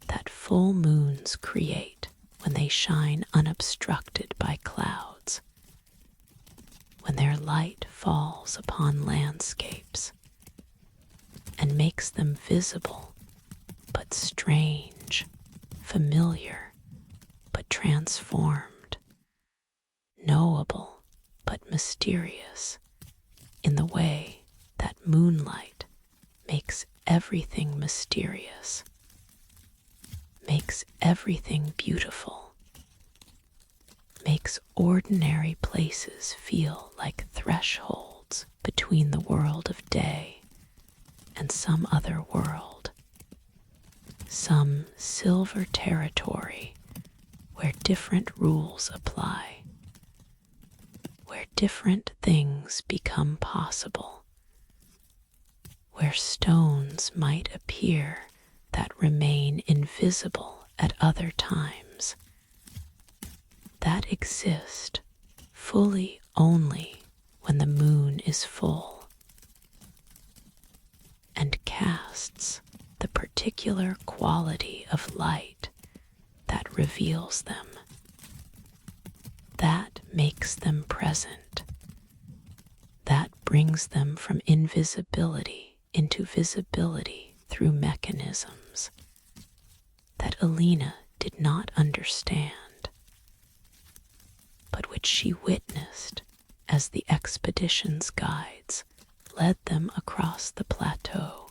that full moons create when they shine unobstructed by clouds, when their light falls upon landscapes and makes them visible but strange, familiar but transformed, knowable but mysterious, in the way that moonlight makes everything mysterious, makes everything beautiful, makes ordinary places feel like thresholds between the world of day and some other world, some silver territory where different rules apply, where different things become possible, where stones might appear that remain invisible at other times, that exist fully only when the moon is full, and casts the particular quality of light that reveals them, that makes them present, that brings them from invisibility into visibility through mechanisms that Alina did not understand, but which she witnessed as the expedition's guides led them across the plateau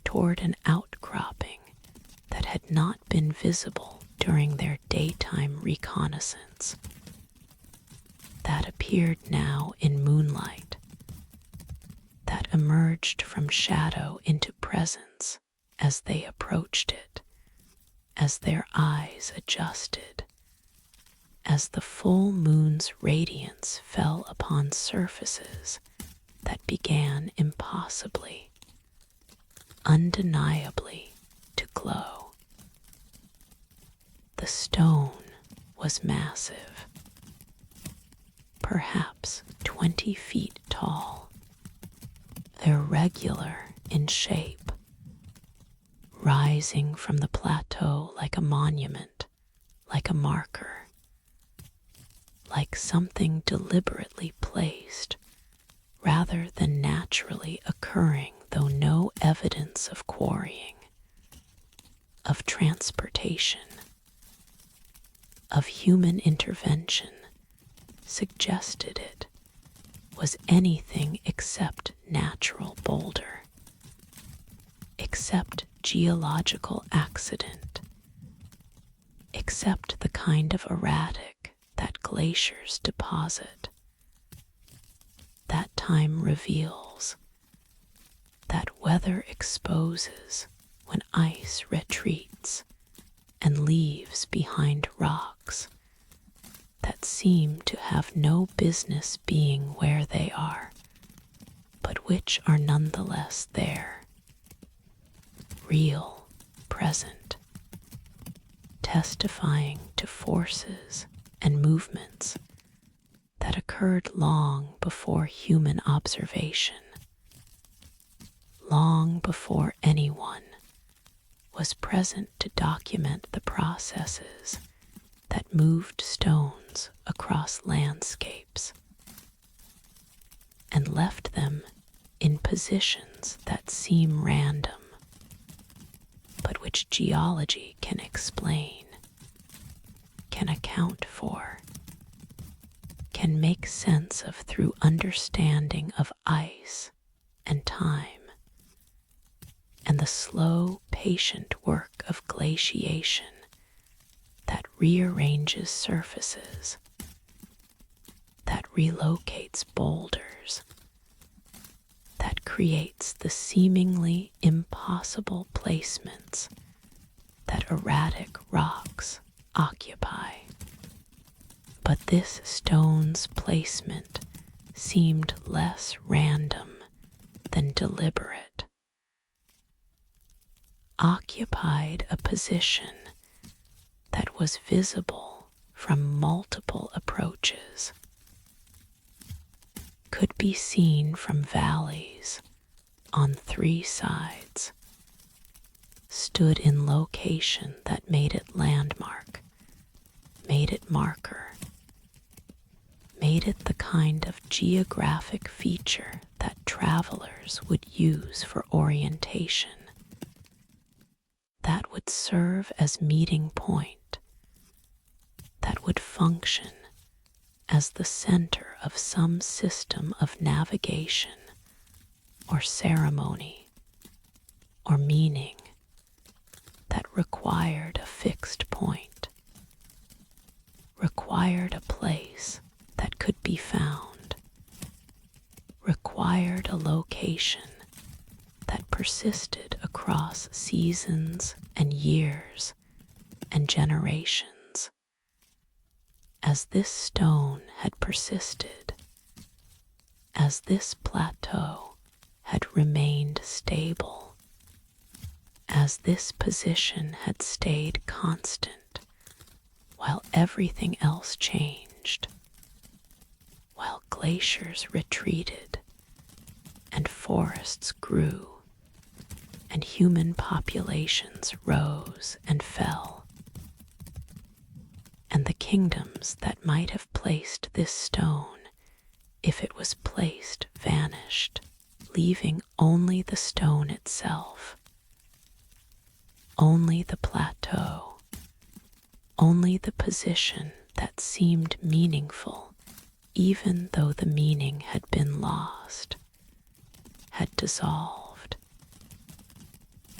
toward an outcropping that had not been visible during their daytime reconnaissance, that appeared now in moonlight, that emerged from shadow into presence as they approached it, as their eyes adjusted, as the full moon's radiance fell upon surfaces that began impossibly, undeniably to glow. The stone was massive, perhaps 20 feet tall, irregular in shape, rising from the plateau like a monument, like a marker, like something deliberately placed rather than naturally occurring, though no evidence of quarrying, of transportation, of human intervention suggested it was anything except natural boulder, except geological accident, except the kind of erratic that glaciers deposit, that time reveals, that weather exposes when ice retreats and leaves behind rocks that seem to have no business being where they are, but which are nonetheless there, real, present, testifying to forces and movements that occurred long before human observation, long before anyone was present to document the processes that moved stones across landscapes and left them in positions that seem random, but which geology can explain, can account for, can make sense of through understanding of ice and time, and the slow, patient work of glaciation that rearranges surfaces, that relocates boulders, that creates the seemingly impossible placements that erratic rocks occupy. But this stone's placement seemed less random than deliberate, occupied a position that was visible from multiple approaches, could be seen from valleys on three sides, stood in location that made it landmark, made it marker, made it the kind of geographic feature that travelers would use for orientation, that would serve as meeting point, that would function as the center of some system of navigation or ceremony or meaning that required a fixed point, required a place that could be found, required a location that persisted across seasons and years and generations. As this stone had persisted, as this plateau had remained stable, as this position had stayed constant while everything else changed, while glaciers retreated and forests grew and human populations rose and fell, and the kingdoms that might have placed this stone, if it was placed, vanished, leaving only the stone itself, only the plateau, only the position that seemed meaningful, even though the meaning had been lost, had dissolved,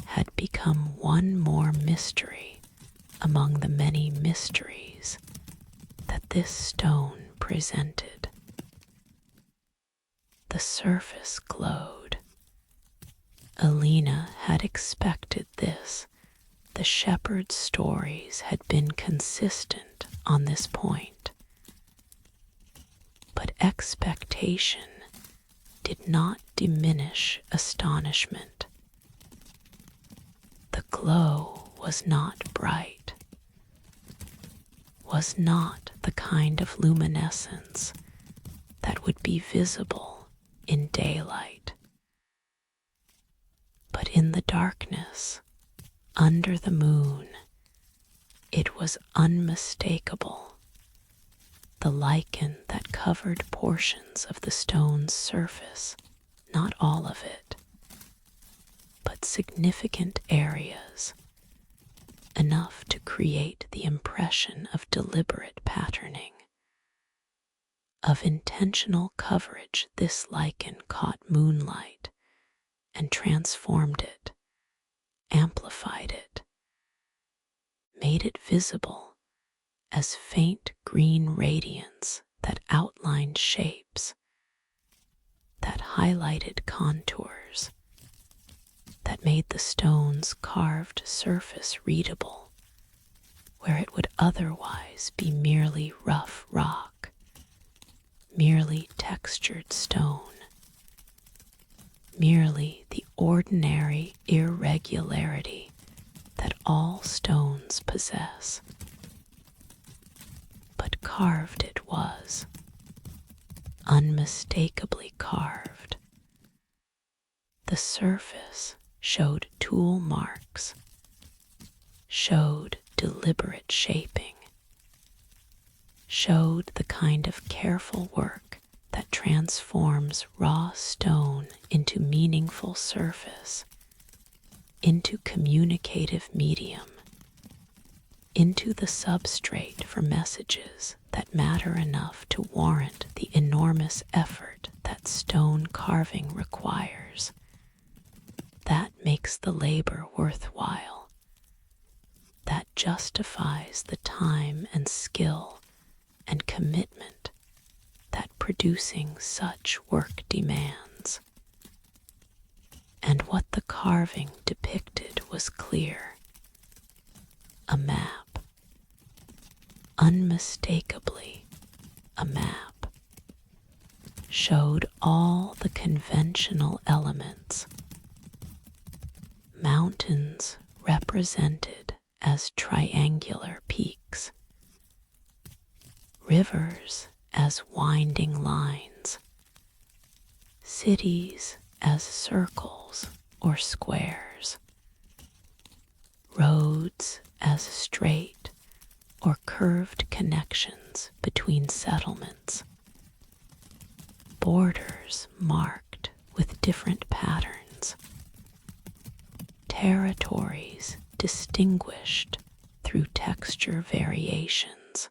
had become one more mystery among the many mysteries that this stone presented. The surface glowed. Alina had expected this. The shepherd's stories had been consistent on this point. But expectation did not diminish astonishment. The glow was not bright, was not the kind of luminescence that would be visible in daylight. But in the darkness, under the moon, it was unmistakable. The lichen that covered portions of the stone's surface, not all of it, but significant areas, enough to create the impression of deliberate patterning, of intentional coverage. This lichen caught moonlight and transformed it, amplified it, made it visible as faint green radiance that outlined shapes, that highlighted contours, that made the stone's carved surface readable, where it would otherwise be merely rough rock, merely textured stone, merely the ordinary irregularity that all stones possess. But carved it was, unmistakably carved. The surface showed tool marks, showed deliberate shaping, showed the kind of careful work that transforms raw stone into meaningful surface, into communicative medium, into the substrate for messages that matter enough to warrant the enormous effort that stone carving requires. That makes the labor worthwhile. That justifies the time and skill and commitment that producing such work demands. And what the carving depicted was clear. A map. Unmistakably a map. Showed all the conventional elements. Mountains represented as triangular peaks. Rivers as winding lines. cities as circles or squares, roads as straight or curved connections between settlements, borders marked with different patterns, territories distinguished through texture variations,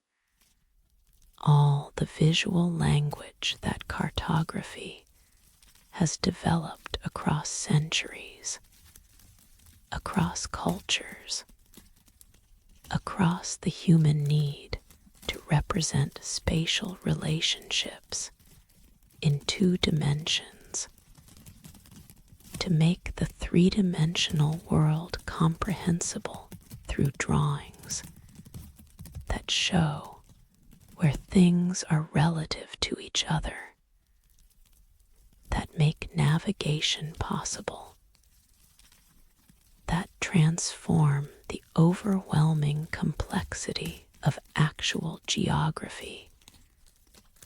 all the visual language that cartography has developed across centuries, across cultures, across the human need to represent spatial relationships in 2 dimensions, to make the 3-dimensional world comprehensible through drawings that show where things are relative to each other, that make navigation possible, that transform the overwhelming complexity of actual geography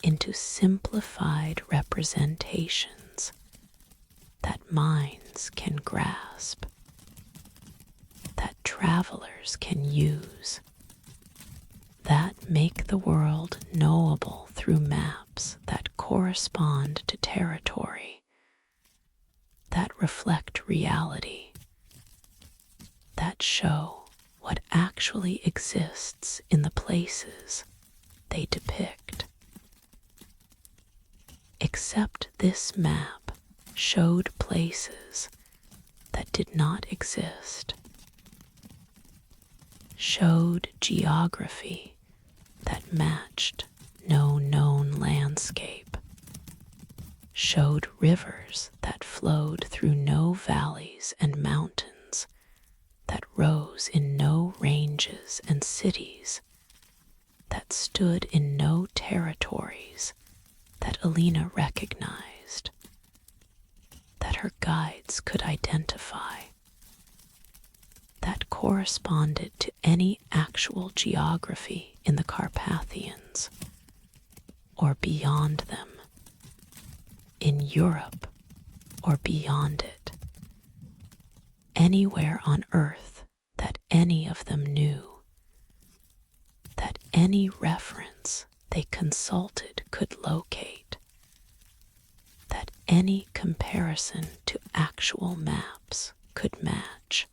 into simplified representations that minds can grasp, that travelers can use, that make the world knowable through maps that correspond to territory, that reflect reality, that show what actually exists in the places they depict. Except this map showed places that did not exist, showed geography that matched no known landscape, showed rivers that flowed through no valleys and mountains, that rose in no ranges and cities, that stood in no territories that Alina recognized, that her guides could identify, that corresponded to any actual geography in the Carpathians, or beyond them, in Europe or beyond it, anywhere on earth that any of them knew, that any reference they consulted could locate, that any comparison to actual maps could match.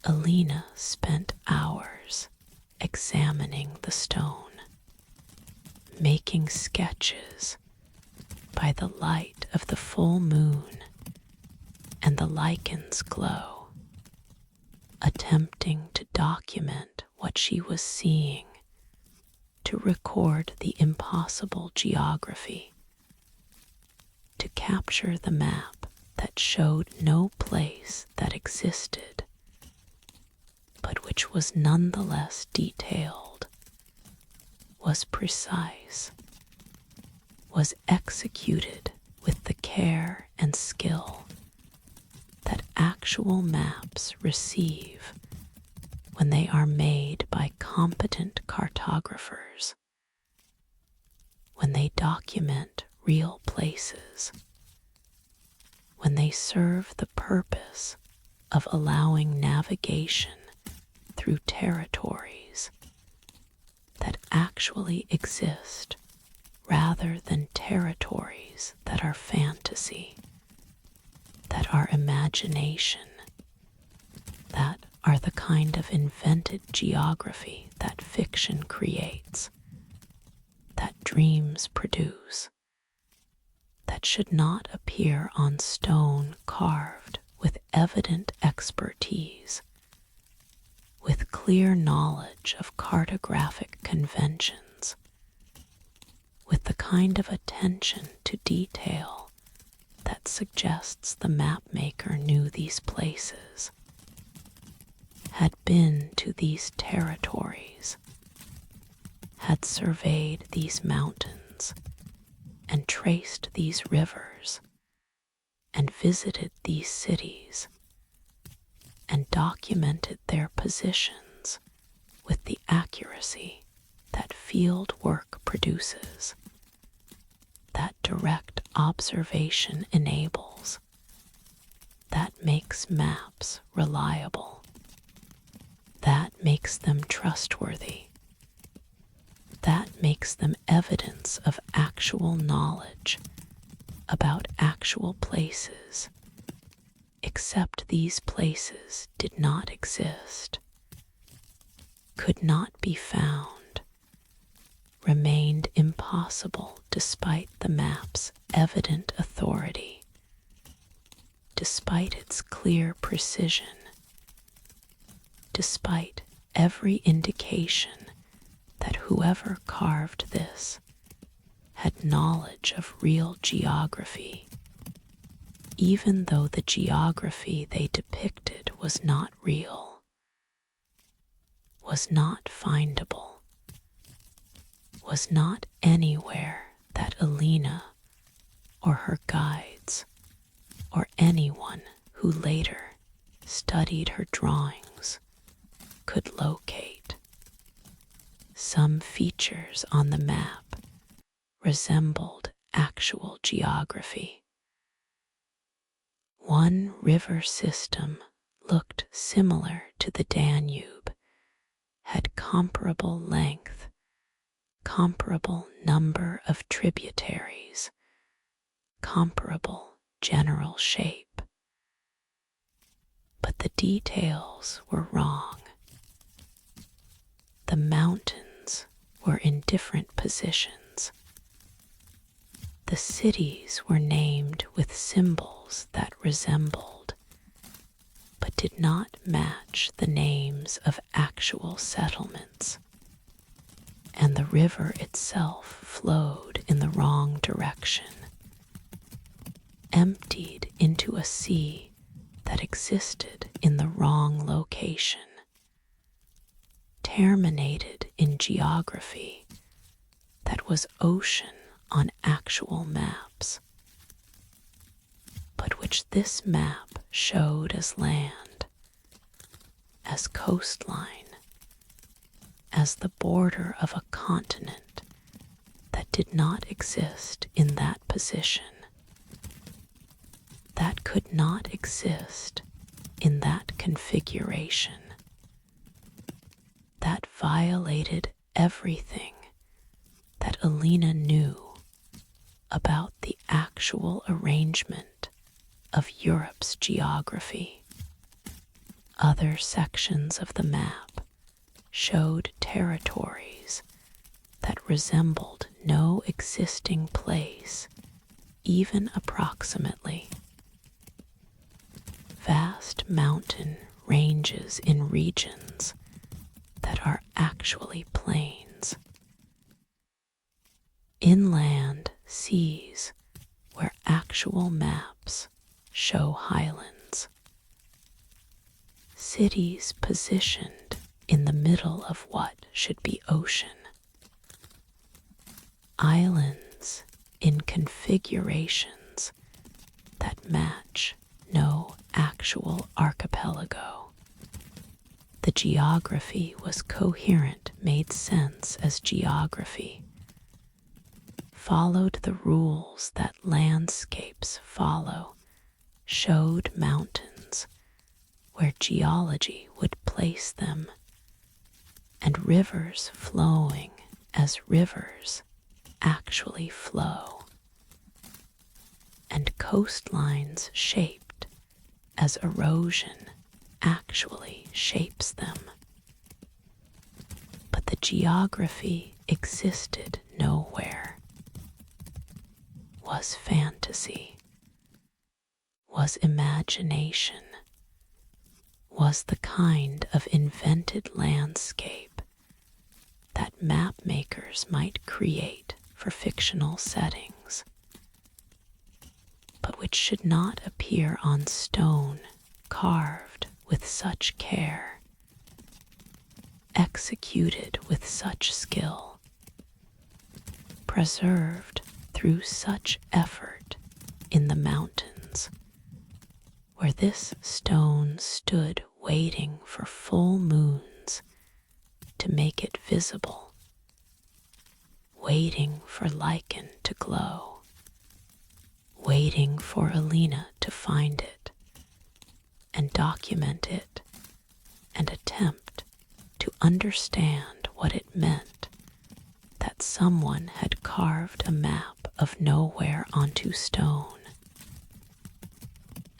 Alina spent hours examining the stone, making sketches by the light of the full moon and the lichen's glow, attempting to document what she was seeing, to record the impossible geography, to capture the map that showed no place that existed, but which was nonetheless detailed, was precise, was executed with the care and skill that actual maps receive when they are made by competent cartographers, when they document real places, when they serve the purpose of allowing navigation through territories that actually exist rather than territories that are fantasy, that are imagination, that are the kind of invented geography that fiction creates, that dreams produce, that should not appear on stone carved with evident expertise, with clear knowledge of cartographic conventions, with the kind of attention to detail that suggests the mapmaker knew these places, had been to these territories, had surveyed these mountains, and traced these rivers, and visited these cities, and documented their positions with the accuracy that field work produces, that direct observation enables, that makes maps reliable, that makes them trustworthy, that makes them evidence of actual knowledge about actual places, except these places did not exist, could not be found, remained impossible despite the map's evident authority, despite its clear precision, despite every indication that whoever carved this had knowledge of real geography, even though the geography they depicted was not real, was not findable, was not anywhere that Alina or her guides or anyone who later studied her drawings could locate. Some features on the map resembled actual geography. One river system looked similar to the Danube, had comparable length, comparable number of tributaries, comparable general shape. But the details were wrong. The mountains were in different positions. The cities were named with symbols that resembled, but did not match the names of actual settlements. And the river itself flowed in the wrong direction, emptied into a sea that existed in the wrong location, terminated in geography that was ocean on actual maps, but which this map showed as land, as coastline, as the border of a continent that did not exist in that position, that could not exist in that configuration, that violated everything that Alina knew about the actual arrangement of Europe's geography. Other sections of the map showed territories that resembled no existing place, even approximately. Vast mountain ranges in regions that are actually plains. Inland seas where actual maps show highlands. Cities positioned in the middle of what should be ocean. Islands in configurations that match no actual archipelago. The geography was coherent, made sense as geography, followed the rules that landscapes follow, showed mountains where geology would place them, and rivers flowing as rivers actually flow, and coastlines shaped as erosion actually shapes them. But the geography existed nowhere, was fantasy, was imagination, was the kind of invented landscape that map makers might create for fictional settings, but which should not appear on stone carved with such care, executed with such skill, preserved through such effort in the mountains, where this stone stood waiting for full moons to make it visible, waiting for lichen to glow, waiting for Alina to find it and document it and attempt to understand what it meant that someone had carved a map of nowhere onto stone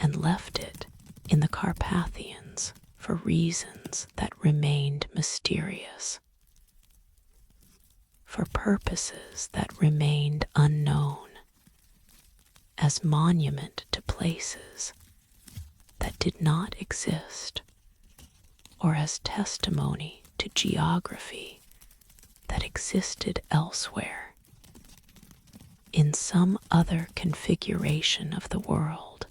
and left it in the Carpathians for reasons that remained mysterious, for purposes that remained unknown, as monument to places that did not exist, or as testimony to geography that existed elsewhere, in some other configuration of the world,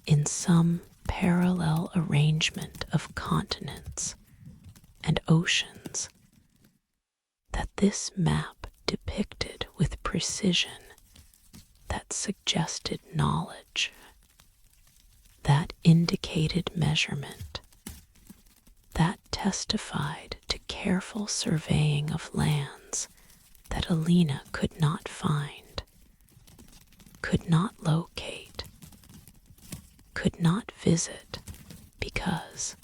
in some parallel arrangement of continents and oceans that this map depicted with precision that suggested knowledge, that indicated measurement, that testified to careful surveying of lands that Alina could not find, could not locate, could not visit because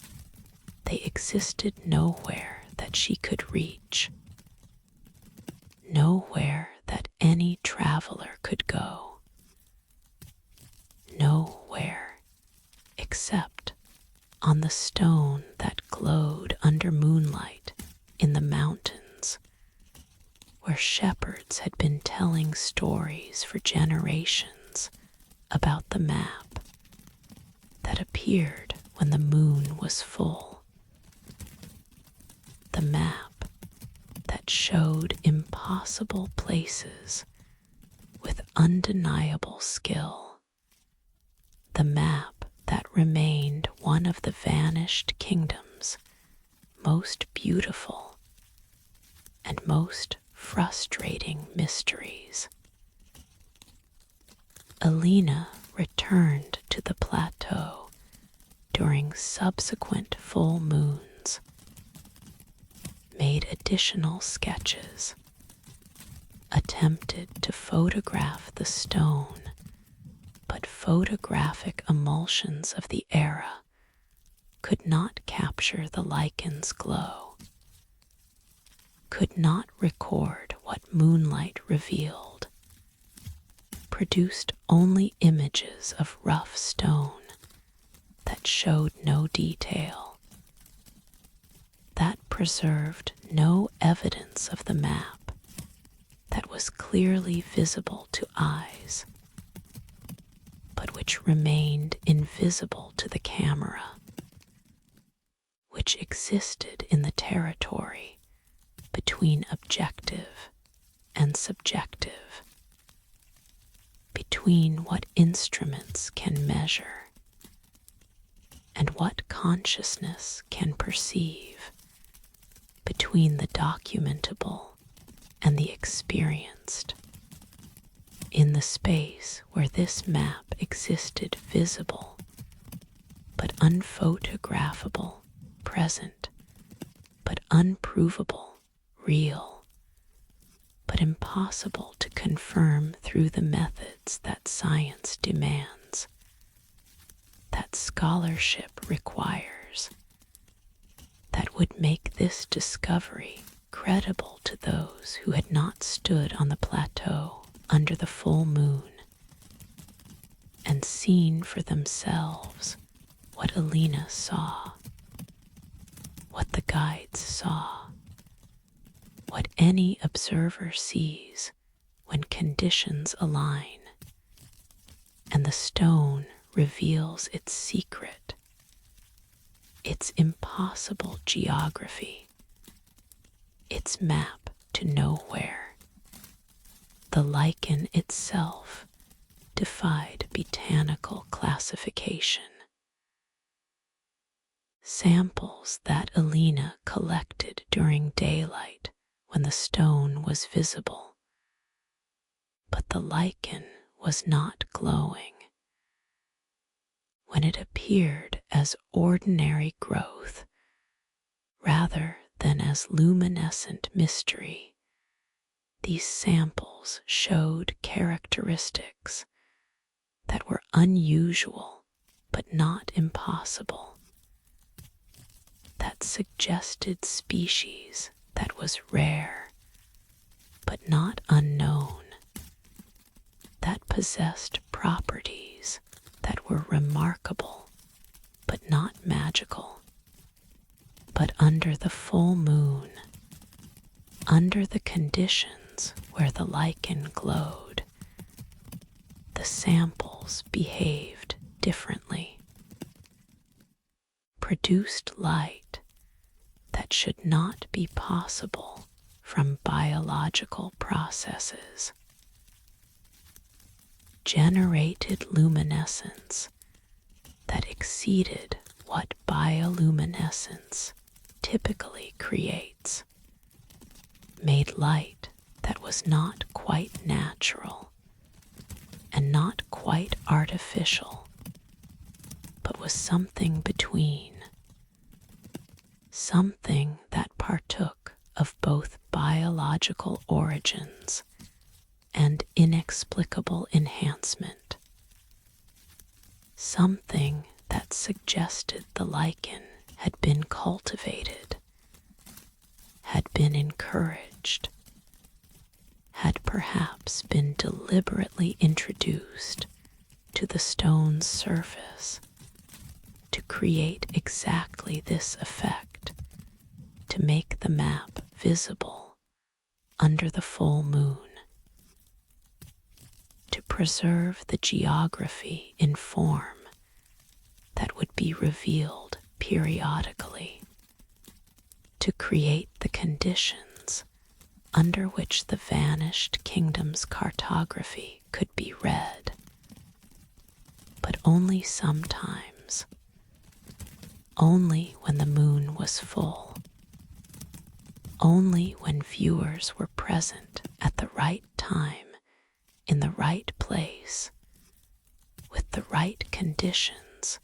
they existed nowhere that she could reach, nowhere that any traveler could go, nowhere except on the stone that glowed under moonlight in the mountains, where shepherds had been telling stories for generations about the map that appeared when the moon was full, the map that showed impossible places with undeniable skill, the map that remained one of the vanished kingdom's most beautiful and most frustrating mysteries. Alina returned to the plateau during subsequent full moons, made additional sketches, attempted to photograph the stone, but photographic emulsions of the era could not capture the lichen's glow, could not record what moonlight revealed, produced only images of rough stone that showed no detail, that preserved no evidence of the map that was clearly visible to eyes, but which remained invisible to the camera, which existed in the territory between objective and subjective, between what instruments can measure and what consciousness can perceive, between the documentable and the experienced, in the space where this map existed visible but unphotographable, present but unprovable, real but impossible to confirm through the methods that science demands, that scholarship requires, that would make this discovery credible to those who had not stood on the plateau under the full moon and seen for themselves what Alina saw, what the guides saw, what any observer sees when conditions align and the stone reveals its secret, its impossible geography, its map to nowhere. The lichen itself defied botanical classification. Samples that Alina collected during daylight when the stone was visible, but the lichen was not glowing. When it appeared as ordinary growth rather than as luminescent mystery, these samples showed characteristics that were unusual but not impossible, that suggested species that was rare but not unknown, that possessed properties that were remarkable but not magical. But under the full moon, under the conditions where the lichen glowed, the samples behaved differently, produced light that should not be possible from biological processes, generated luminescence that exceeded what bioluminescence typically creates, made light that was not quite natural and not quite artificial, but was something between, something that partook of both biological origins and inexplicable enhancement, something that suggested the lichen had been cultivated, had been encouraged, had perhaps been deliberately introduced to the stone's surface to create exactly this effect, to make the map visible under the full moon, to preserve the geography in form that would be revealed periodically, to create the conditions under which the vanished kingdom's cartography could be read, but only sometimes, only when the moon was full, only when viewers were present at the right time, in the right place, with the right conditions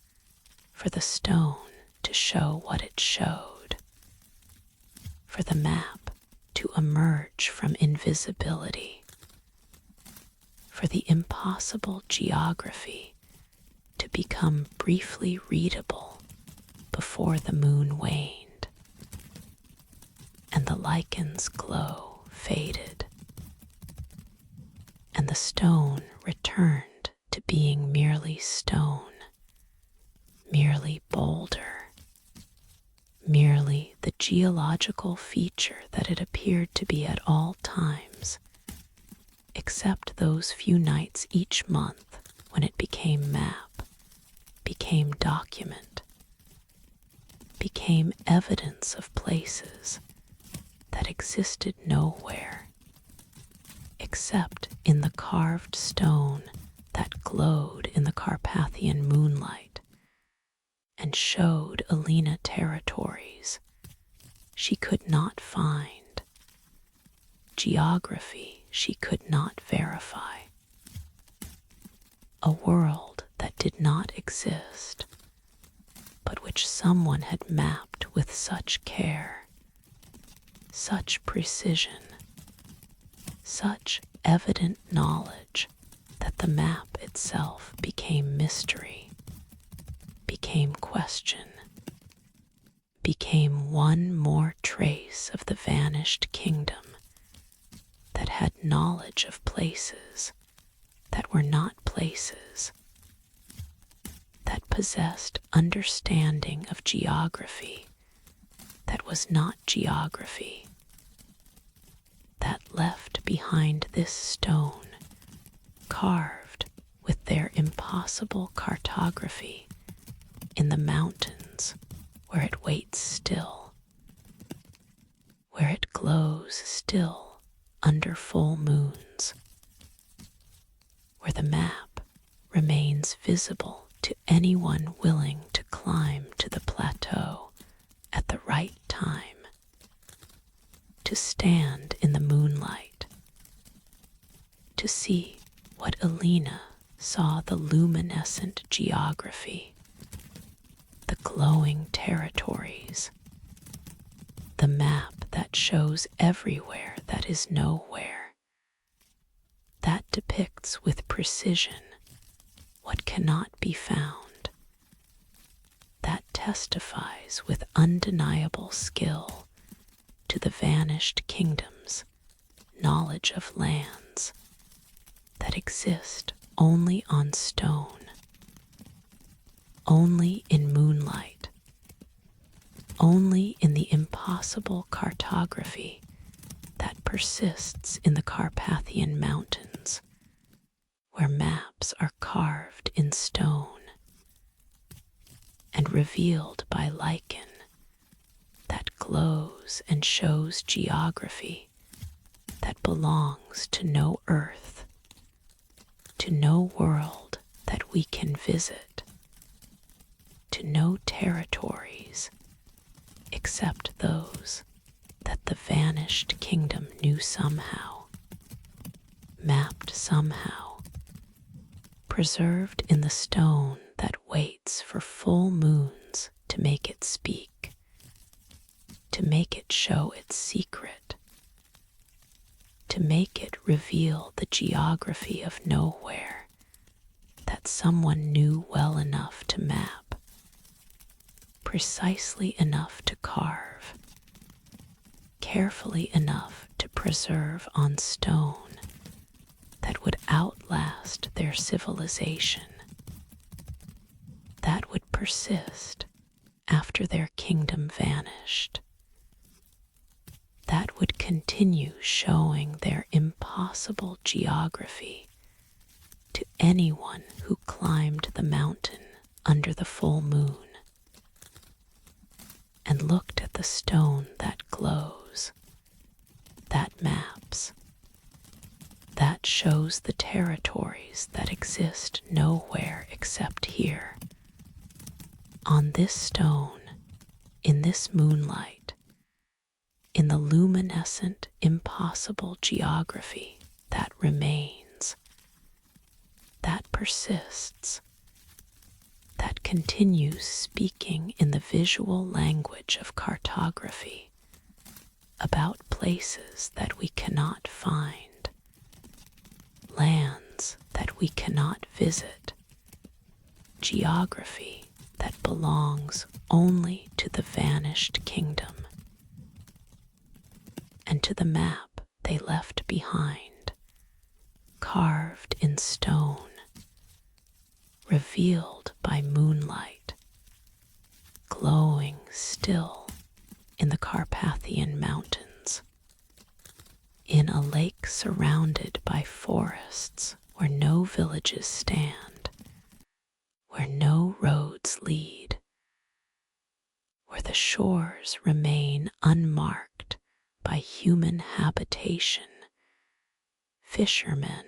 for the stone to show what it showed, for the map to emerge from invisibility, for the impossible geography to become briefly readable before the moon waned and the lichen's glow faded, and the stone returned to being merely stone, merely boulder, merely the geological feature that it appeared to be at all times, except those few nights each month when it became map, became document, became evidence of places that existed nowhere except in the carved stone that glowed in the Carpathian moonlight and showed Alina territories she could not find, geography she could not verify, a world that did not exist, but which someone had mapped with such care, such precision, such evident knowledge that the map itself became mystery, became question, became one more trace of the vanished kingdom that had knowledge of places that were not places, that possessed understanding of geography that was not geography, that left behind this stone, carved with their impossible cartography in the mountains where it waits still, where it glows still under full moons, where the map remains visible to anyone willing to climb to the plateau at the right time, to stand in the moonlight, to see what Alina saw, the luminescent geography, the glowing territories, the map that shows everywhere that is nowhere, that depicts with precision what cannot be found, that testifies with undeniable skill to the vanished kingdom's knowledge of lands that exist only on stone, only in moonlight, only in the impossible cartography that persists in the Carpathian Mountains, where maps are carved in stone and revealed by lichen that glows and shows geography that belongs to no earth, to no world that we can visit, to no territories except those that the vanished kingdom knew somehow, mapped somehow, preserved in the stone that waits for full moons to make it speak, to make it show its secret, to make it reveal the geography of nowhere that someone knew well enough to map, precisely enough to carve, carefully enough to preserve on stone that would outlast their civilization, that would persist after their kingdom vanished, that would continue showing their impossible geography to anyone who climbed the mountain under the full moon and looked at the stone that glows, that maps, that shows the territories that exist nowhere except here. On this stone, in this moonlight, in the luminescent, impossible geography that remains, that persists, that continues speaking in the visual language of cartography about places that we cannot find, lands that we cannot visit, geography that belongs only to the vanished kingdom and to the map they left behind, carved in stone, revealed by moonlight, glowing still in the Carpathian Mountains, in a lake surrounded by forests where no villages stand, where no roads lead, where the shores remain unmarked by human habitation. Fishermen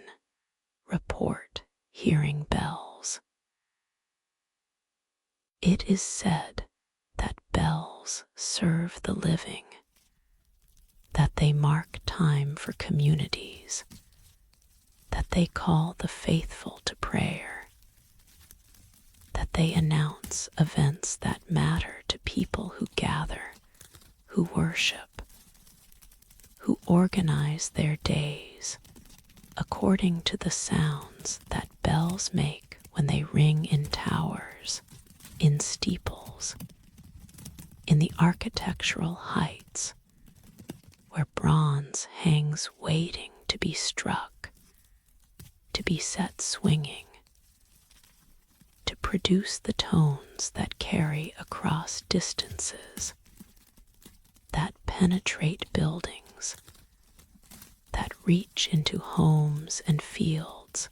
report hearing bells. It is said that bells serve the living, that they mark time for communities, that they call the faithful to prayer, that they announce events that matter to people who gather, who worship, who organize their days according to the sounds that bells make when they ring in towers, in steeples, in the architectural heights, where bronze hangs waiting to be struck, to be set swinging, to produce the tones that carry across distances, that penetrate buildings, that reach into homes and fields,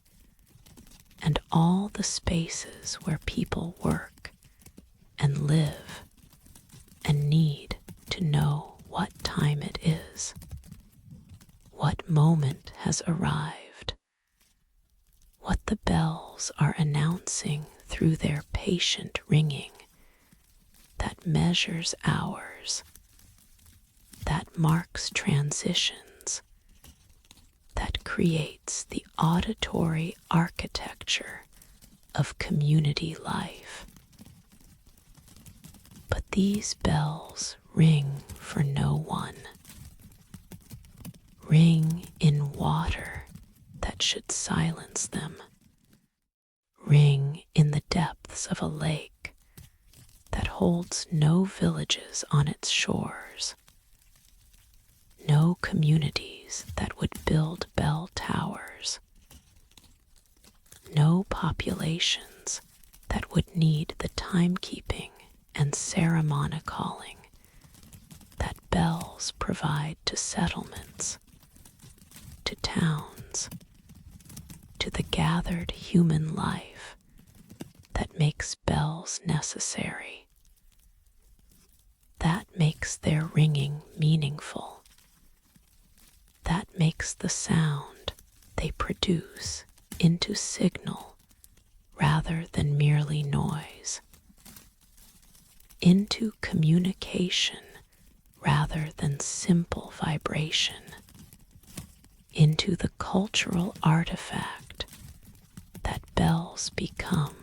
and all the spaces where people work and live and need to know what time it is, what moment has arrived, what the bells are announcing through their patient ringing that measures hours, that marks transitions, that creates the auditory architecture of community life. But these bells ring for no one, ring in water that should silence them, ring in the depths of a lake that holds no villages on its shores, no communities that would build bell towers, no populations that would need the timekeeping and ceremony calling that bells provide to settlements, to towns, to the gathered human life that makes bells necessary, that makes their ringing meaningful, that makes the sound they produce into signal rather than merely noise, into communication rather than simple vibration, into the cultural artifact that bells become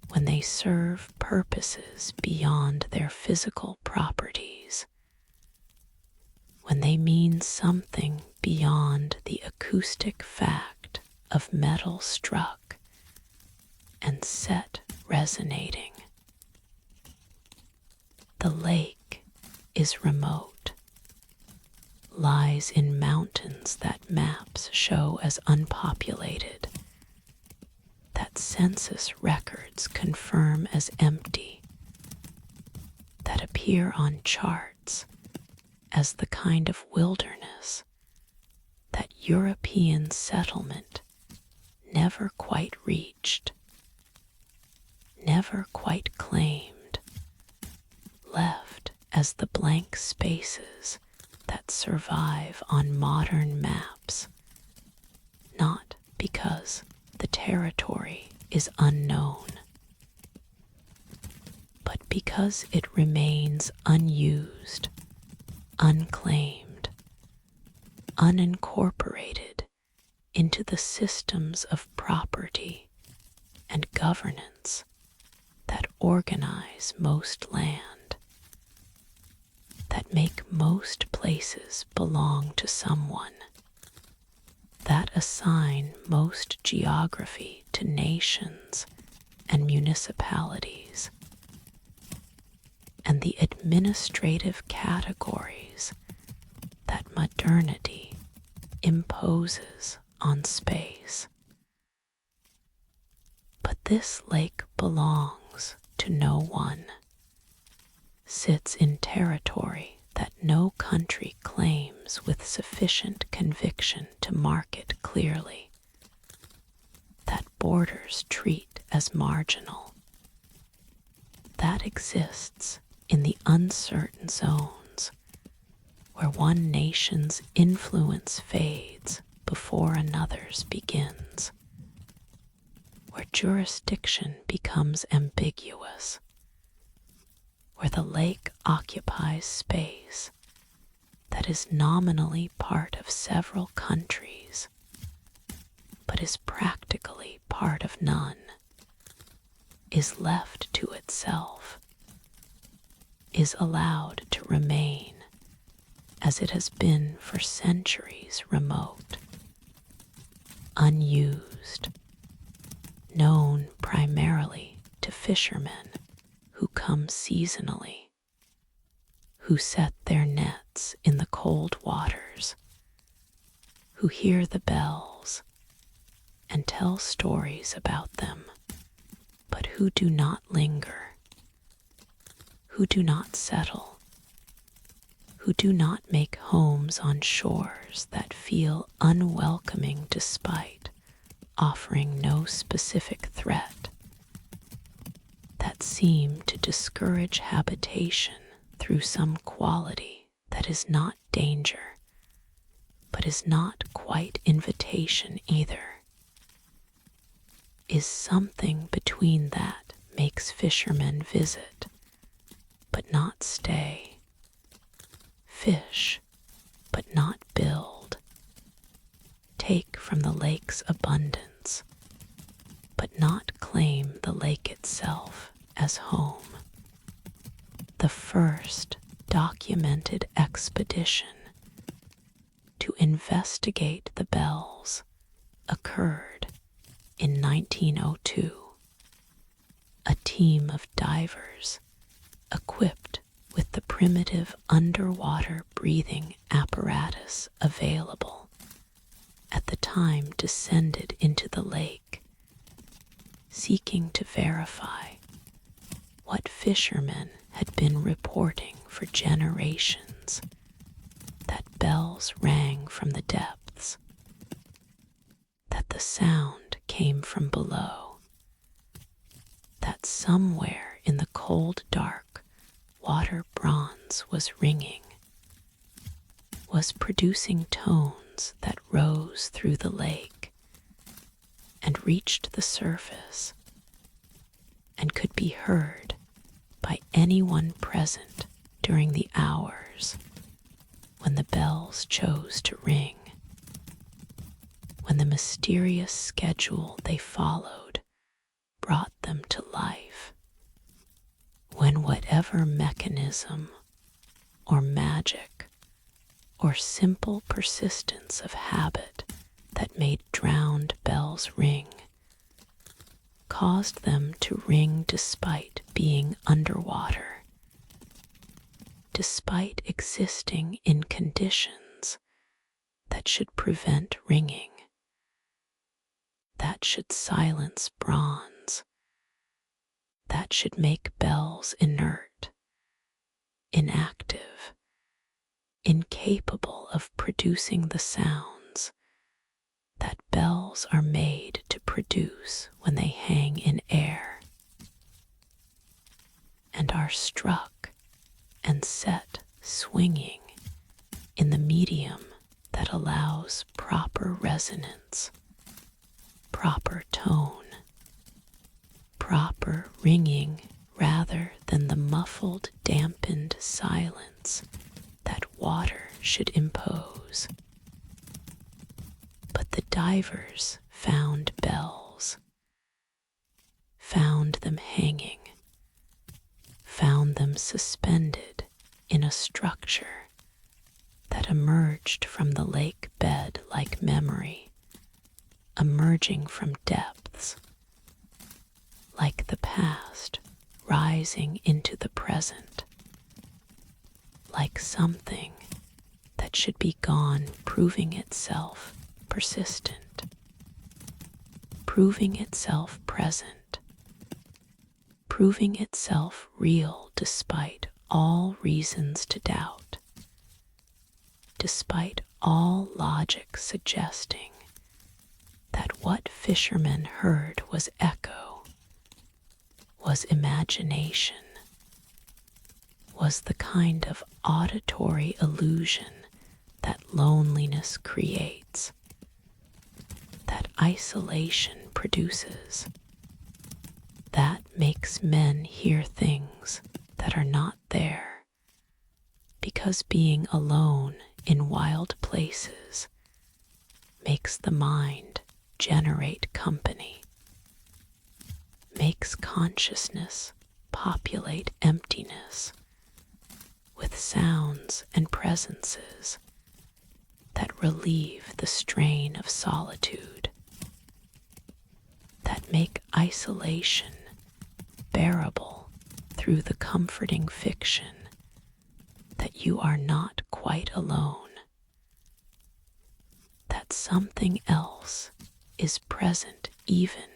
when they serve purposes beyond their physical properties, when they mean something beyond the acoustic fact of metal struck and set resonating. The lake is remote, lies in mountains that maps show as unpopulated, that census records confirm as empty, that appear on charts as the kind of wilderness that European settlement never quite reached, never quite claimed, left as the blank spaces that survive on modern maps, not because the territory is unknown, but because it remains unused, unclaimed, unincorporated into the systems of property and governance that organize most land, that make most places belong to someone, that assign most geography to nations and municipalities, and the administrative categories that modernity imposes on space. But this lake belongs to no one, sits in territory that no country claims with sufficient conviction to mark it clearly, that borders treat as marginal, that exists in the uncertain zones where one nation's influence fades before another's begins, where jurisdiction becomes ambiguous, where the lake occupies space that is nominally part of several countries, but is practically part of none, is left to itself, is allowed to remain as it has been for centuries remote, unused, known primarily to fishermen who come seasonally, who set their nets in the cold waters, who hear the bells and tell stories about them, but who do not linger, who do not settle, who do not make homes on shores that feel unwelcoming despite offering no specific threat, that seem to discourage habitation through some quality that is not danger, but is not quite invitation either, is something between that makes fishermen visit, but not stay, fish, but not build, take from the lake's abundance, but not claim the lake itself as home. The first documented expedition to investigate the bells occurred in 1902. A team of divers, equipped with the primitive underwater breathing apparatus available at the time, descended into the lake, seeking to verify what fishermen had been reporting for generations, that bells rang from the depths, that the sound came from below, that somewhere in the cold dark water bronze was ringing, was producing tones that rose through the lake and reached the surface and could be heard by anyone present during the hours when the bells chose to ring, when the mysterious schedule they followed brought them to life, when whatever mechanism or magic or simple persistence of habit that made drowned bells ring caused them to ring despite being underwater, despite existing in conditions that should prevent ringing, that should silence bronze, that should make bells inert, inactive, incapable of producing the sounds that bells are made to produce when they hang in air and are struck and set swinging in the medium that allows proper resonance, proper tone, proper ringing rather than the muffled, dampened silence that water should impose. But the divers found bells, found them hanging, found them suspended in a structure that emerged from the lake bed like memory, emerging from depths, like the past rising into the present, like something that should be gone, proving itself persistent, proving itself present, proving itself real despite all reasons to doubt, despite all logic suggesting that what fishermen heard was echo, was imagination, was the kind of auditory illusion that loneliness creates, that isolation produces, that makes men hear things that are not there, because being alone in wild places makes the mind generate company, makes consciousness populate emptiness with sounds and presences that relieve the strain of solitude, that make isolation bearable through the comforting fiction that you are not quite alone, that something else is present even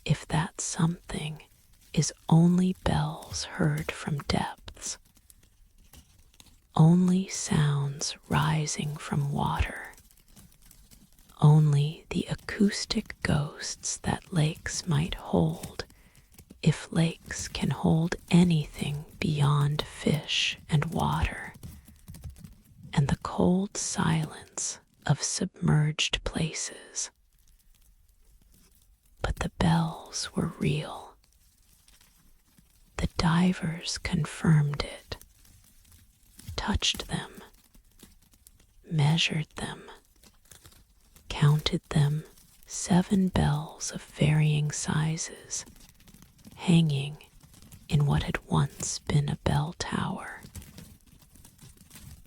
if that something is only bells heard from depths, only sounds rising from water, only the acoustic ghosts that lakes might hold, if lakes can hold anything beyond fish and water, and the cold silence of submerged places. But the bells were real. The divers confirmed it, touched them, measured them, counted them, 7 bells of varying sizes, hanging in what had once been a bell tower,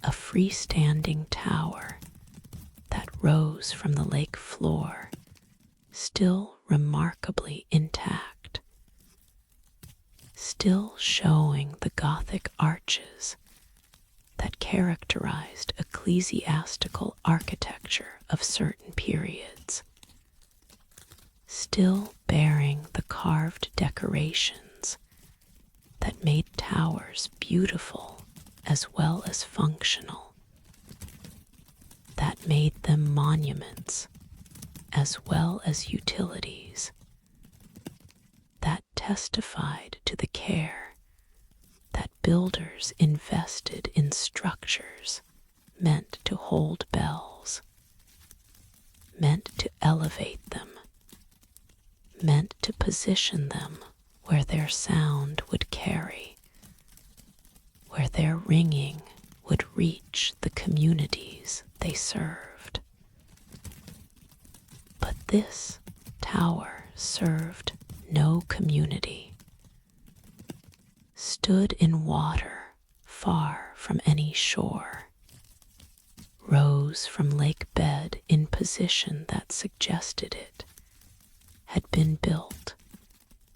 a freestanding tower that rose from the lake floor, still remarkably intact, still showing the Gothic arches that characterized ecclesiastical architecture of certain periods, still bearing the carved decorations that made towers beautiful as well as functional, that made them monuments as well as utilities, that testified to the care that builders invested in structures meant to hold bells, meant to elevate them, meant to position them where their sound would carry, where their ringing would reach the communities they served. But this tower served no community, stood in water far from any shore, rose from lake bed in position that suggested it had been built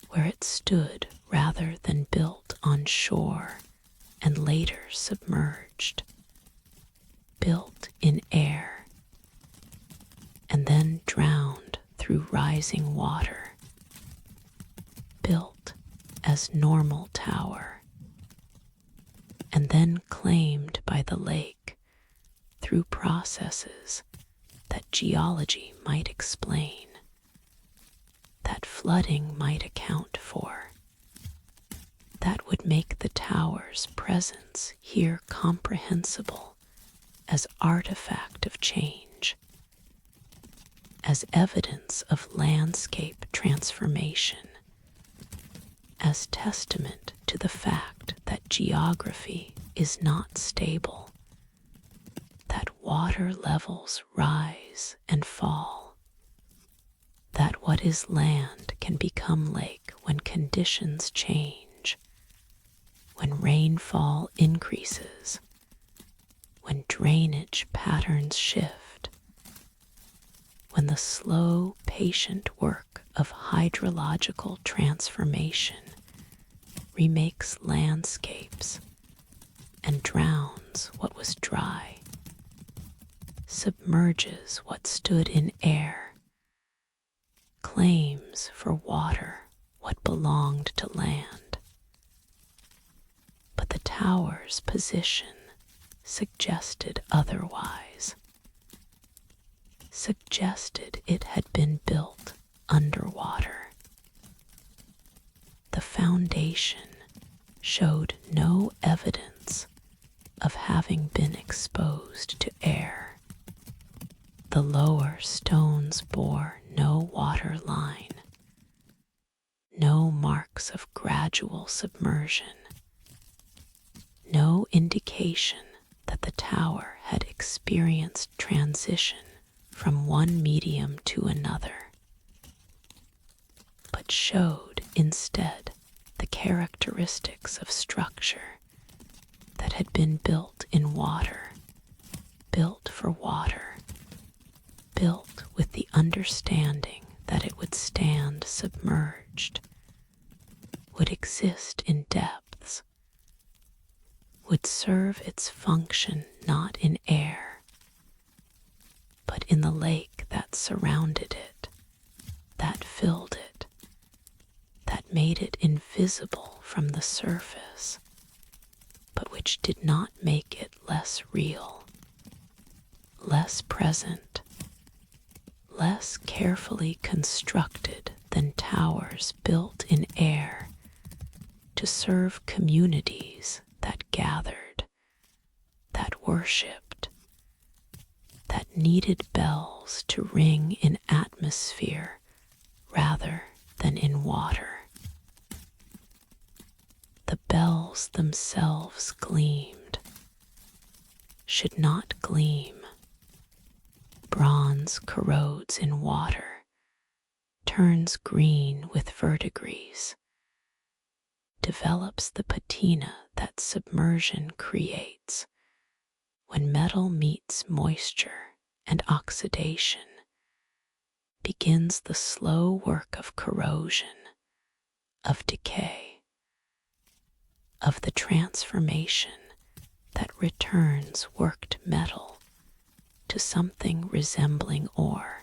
where it stood rather than built on shore and later submerged, built in air and then drowned through rising water, built as normal tower and then claimed by the lake through processes that geology might explain, that flooding might account for, that would make the tower's presence here comprehensible as artifact of change, as evidence of landscape transformation, as testament to the fact that geography is not stable, that water levels rise and fall, that what is land can become lake when conditions change, when rainfall increases, when drainage patterns shift, when the slow, patient work of hydrological transformation remakes landscapes and drowns what was dry, submerges what stood in air, claims for water what belonged to land. But the tower's position suggested otherwise, suggested it had been built underwater. The foundation showed no evidence of having been exposed to air. The lower stones bore no water line, no marks of gradual submersion, no indication that the tower had experienced transition from one medium to another, but showed instead the characteristics of structure that had been built in water, built for water, built with the understanding that it would stand submerged, would exist in depths, would serve its function not in air, but in the lake that surrounded it, that filled it, that made it invisible from the surface, but which did not make it less real, less present, less carefully constructed than towers built in air to serve communities that gathered, that worshipped, that needed bells to ring in atmosphere rather than in water. The bells themselves gleamed, should not gleam. Bronze corrodes in water, turns green with verdigris, develops the patina that submersion creates when metal meets moisture and oxidation, begins the slow work of corrosion, of decay. of the transformation that returns worked metal to something resembling ore,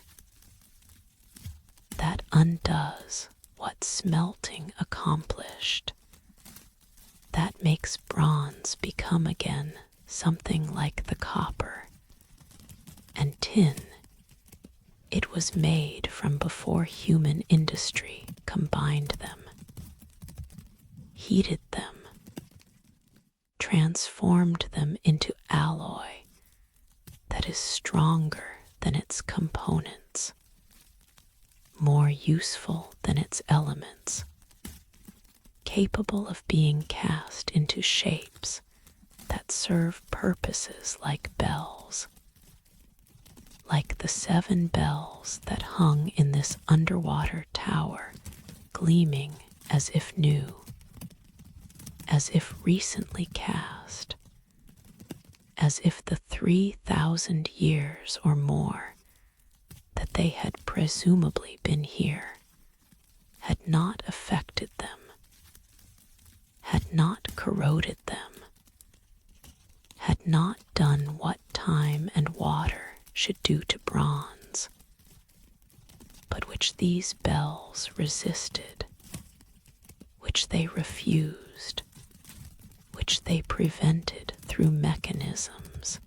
that undoes what smelting accomplished, that makes bronze become again something like the copper and tin it was made from before human industry combined them, heated them, transformed them into alloy that is stronger than its components, more useful than its elements, capable of being cast into shapes that serve purposes like bells, like the 7 bells that hung in this underwater tower, gleaming as if new, as if recently cast, as if the 3,000 years or more that they had presumably been here had not affected them, had not corroded them, had not done what time and water should do to bronze, but which these bells resisted, which they refused, which they prevented through mechanisms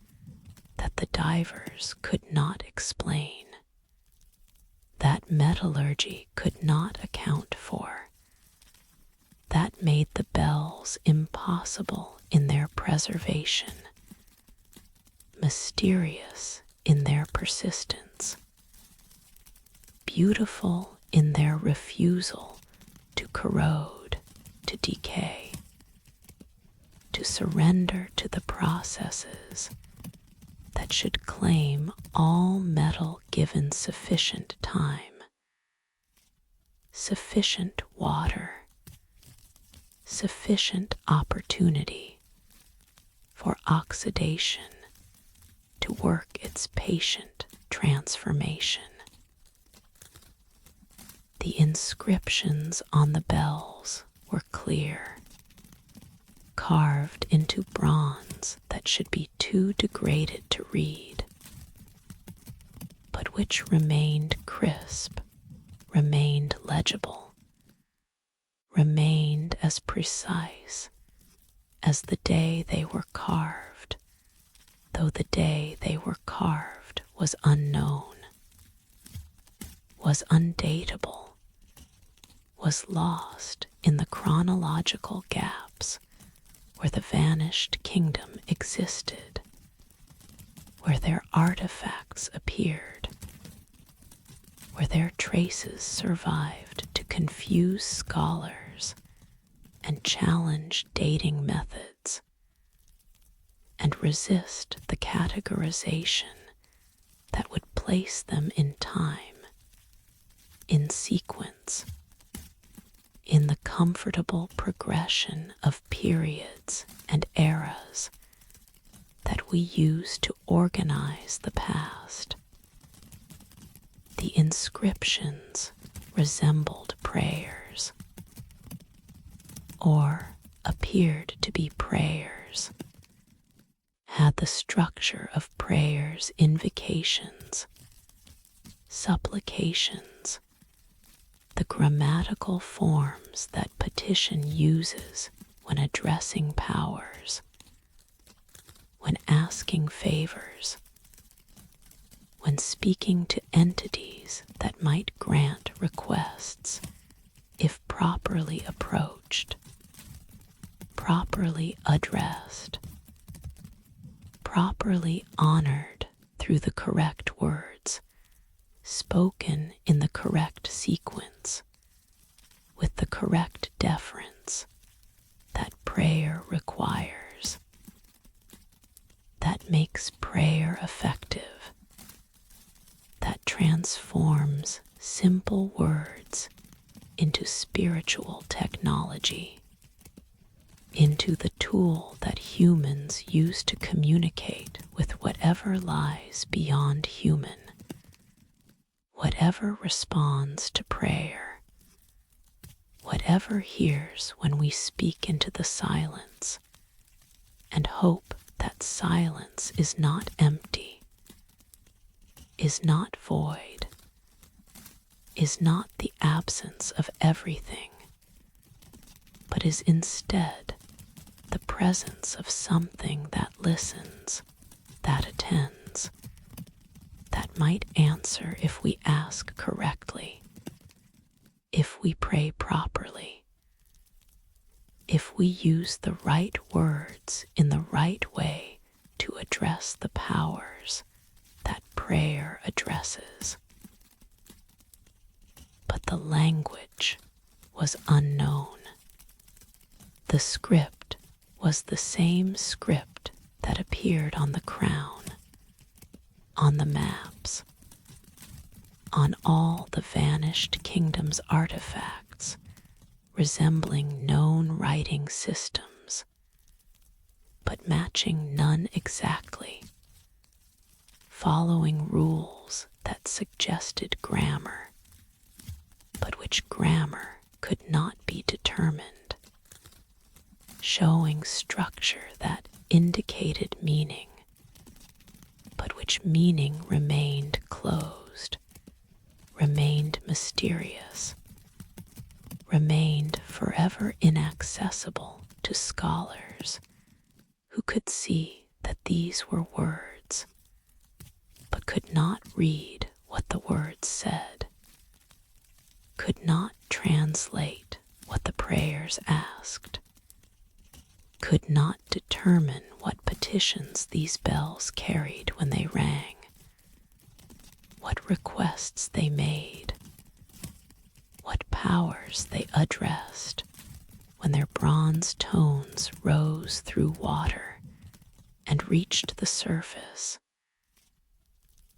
that the divers could not explain, that metallurgy could not account for, that made the bells impossible in their preservation, mysterious in their persistence, beautiful in their refusal to corrode, to decay, to surrender to the processes that should claim all metal given sufficient time, sufficient water, sufficient opportunity for oxidation to work its patient transformation. The inscriptions on the bells were clear, carved into bronze that should be too degraded to read, but which remained crisp, remained legible, remained as precise as the day they were carved, though the day they were carved was unknown, was undatable, was lost in the chronological gaps where the vanished kingdom existed, where their artifacts appeared, where their traces survived to confuse scholars and challenge dating methods, and resist the categorization that would place them in time, in sequence, in the comfortable progression of periods and eras that we use to organize the past. The inscriptions resembled prayers, or appeared to be prayers, had the structure of prayers, invocations, supplications, the grammatical forms that petition uses when addressing powers, when asking favors, when speaking to entities that might grant requests if properly approached, properly addressed, properly honored through the correct words, spoken in the correct sequence, with the correct deference that prayer requires, that makes prayer effective, that transforms simple words into spiritual technology, into the tool that humans use to communicate with whatever lies beyond human, whatever responds to prayer, whatever hears when we speak into the silence, and hope that silence is not empty, is not void, is not the absence of everything, but is instead the presence of something that listens, that attends, that might answer if we ask correctly, if we pray properly, if we use the right words in the right way to address the powers that prayer addresses. But the language was unknown. The script was the same script that appeared on the crown, on the maps, on all the vanished kingdom's artifacts, resembling known writing systems, but matching none exactly, following rules that suggested grammar, but which grammar could not be determined, showing structure that indicated meaning, but which meaning remained closed, remained mysterious, remained forever inaccessible to scholars who could see that these were words, but could not read what the words said, could not translate what the prayers asked, could not determine what petitions these bells carried when they rang, what requests they made, what powers they addressed when their bronze tones rose through water and reached the surface,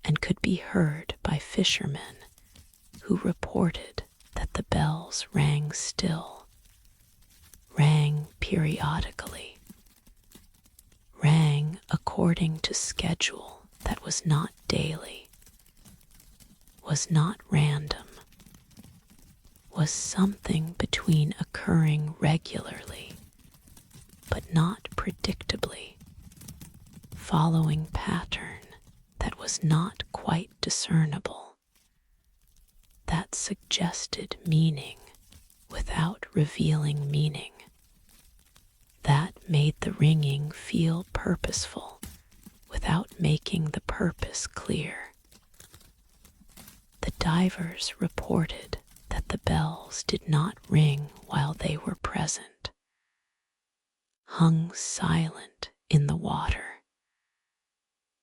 and could be heard by fishermen who reported that the bells rang still, rang periodically, rang according to schedule that was not daily, was not random, was something between occurring regularly but not predictably, following pattern that was not quite discernible, that suggested meaning without revealing meaning, that made the ringing feel purposeful without making the purpose clear. The divers reported that the bells did not ring while they were present, hung silent in the water,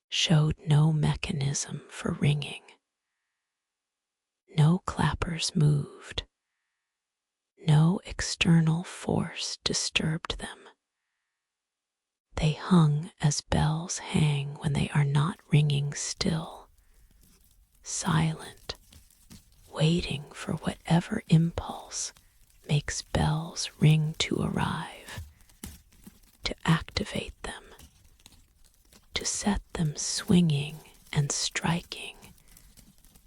showed no mechanism for ringing. No clappers moved. No external force disturbed them. They hung as bells hang when they are not ringing still, silent, waiting for whatever impulse makes bells ring to arrive, to activate them, to set them swinging and striking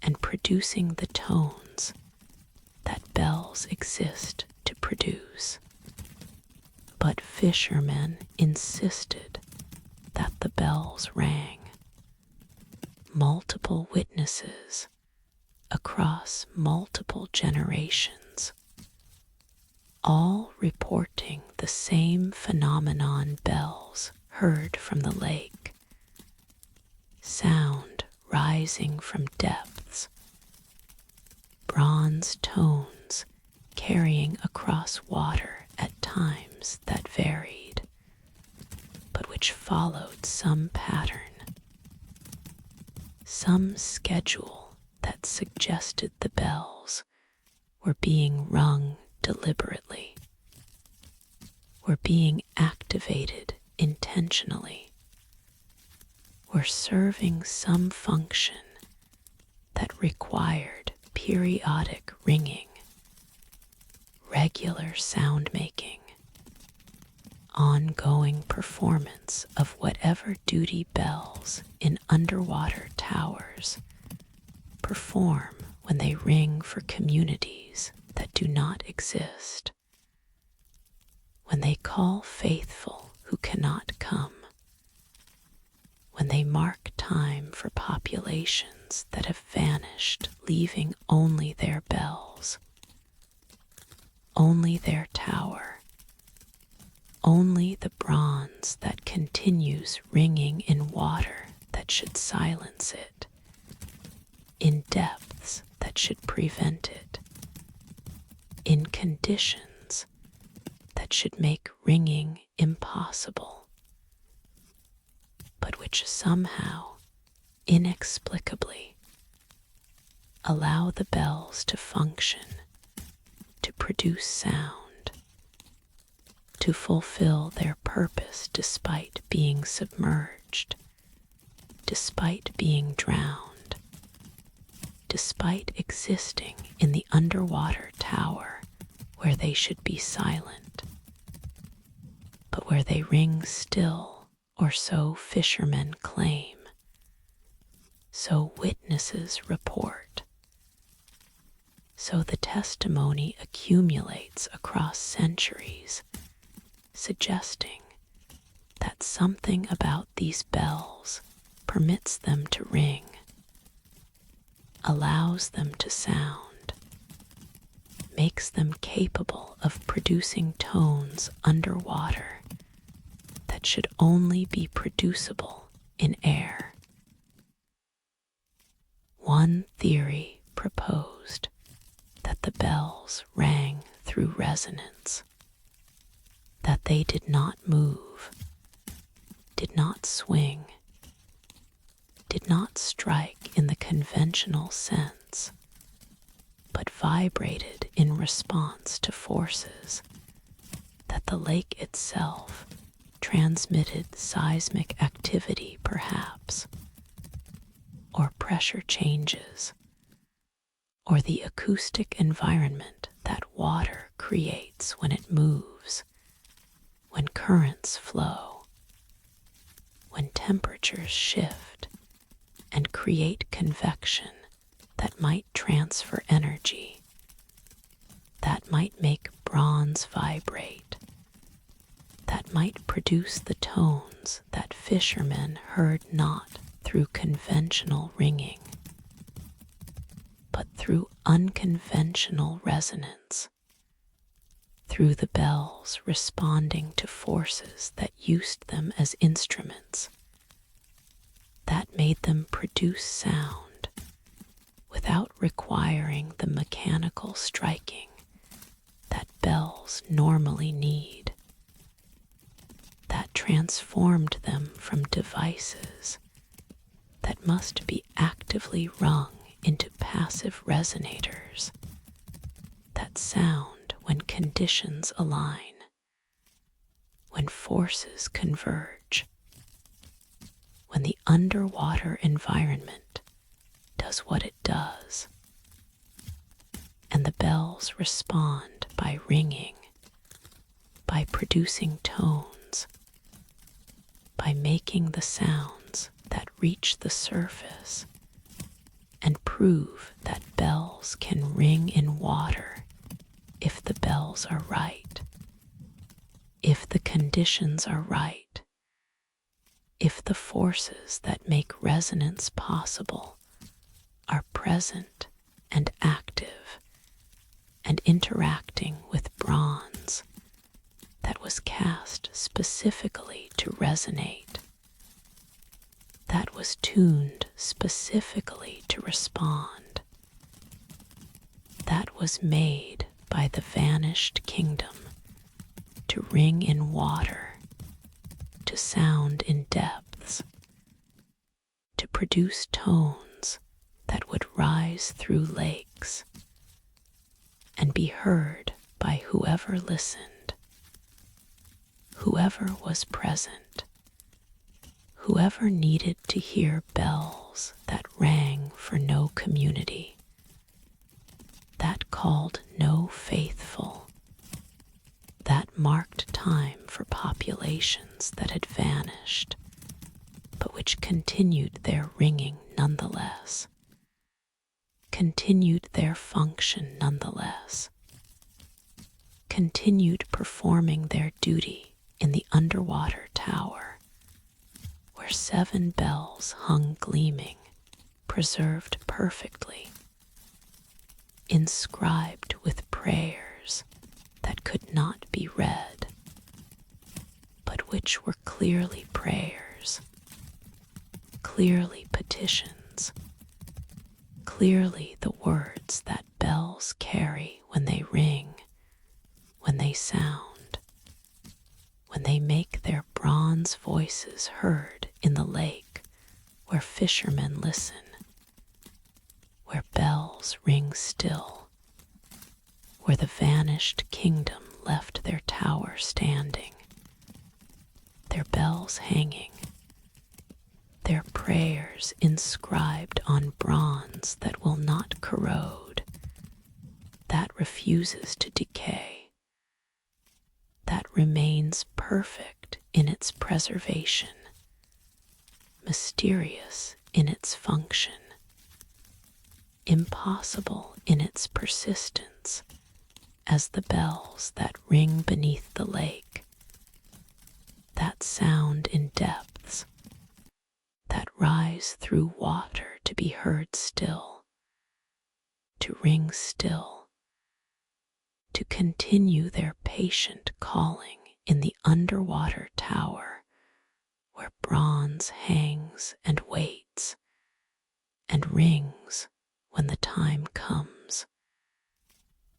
and producing the tones that bells exist to produce. But fishermen insisted that the bells rang. Multiple witnesses across multiple generations, all reporting the same phenomenon bells heard from the lake, sound rising from depths, bronze tones carrying across water at times that varied, but which followed some pattern, some schedule that suggested the bells were being rung deliberately, were being activated intentionally, were serving some function that required periodic ringing, regular sound making, ongoing performance of whatever duty bells in underwater towers perform when they ring for communities that do not exist, when they call faithful who cannot come, when they mark time for populations that have vanished, leaving only their bells, only their tower, only the bronze that continues ringing in water that should silence it, in depths that should prevent it, in conditions that should make ringing impossible, but which somehow, inexplicably, allow the bells to function, to produce sound, to fulfill their purpose despite being submerged, despite being drowned, despite existing in the underwater tower where they should be silent, but where they ring still, or so fishermen claim, so witnesses report. So the testimony accumulates across centuries, suggesting that something about these bells permits them to ring, allows them to sound, makes them capable of producing tones underwater that should only be producible in air. One theory proposed that the bells rang through resonance, that they did not move, did not swing, did not strike in the conventional sense, but vibrated in response to forces, that the lake itself transmitted seismic activity perhaps, or pressure changes, or the acoustic environment that water creates when it moves, when currents flow, when temperatures shift and create convection that might transfer energy, that might make bronze vibrate, that might produce the tones that fishermen heard not through conventional ringing, but through unconventional resonance, through the bells responding to forces that used them as instruments, that made them produce sound without requiring the mechanical striking that bells normally need, that transformed them from devices that must be actively rung into passive resonators that sound when conditions align, when forces converge, when the underwater environment does what it does, and the bells respond by ringing, by producing tones, by making the sounds that reach the surface and prove that bells can ring in water if the bells are right, if the conditions are right, if the forces that make resonance possible are present and active and interacting with bronze that was cast specifically to resonate, that was tuned specifically to respond, that was made by the vanished kingdom to ring in water, to sound in depths, to produce tones that would rise through lakes and be heard by whoever listened, whoever was present, whoever needed to hear bells that rang for no community, that called no faithful, that marked time for populations that had vanished, but which continued their ringing nonetheless, continued their function nonetheless, continued performing their duty in the underwater tower, where 7 bells hung gleaming, preserved perfectly, inscribed with prayers that could not be read, but which were clearly prayers, clearly petitions, clearly the words that bells carry when they ring, when they sound, when they make their bronze voices heard in the lake where fishermen listen, where bells ring still, where the vanished kingdom left their tower standing, their bells hanging, their prayers inscribed on bronze that will not corrode, that refuses to decay, that remains perfect in its preservation, mysterious in its function, impossible in its persistence, as the bells that ring beneath the lake, that sound in depths, that rise through water to be heard still, to ring still, to continue their patient calling in the underwater tower where bronze hangs and waits and rings when the time comes,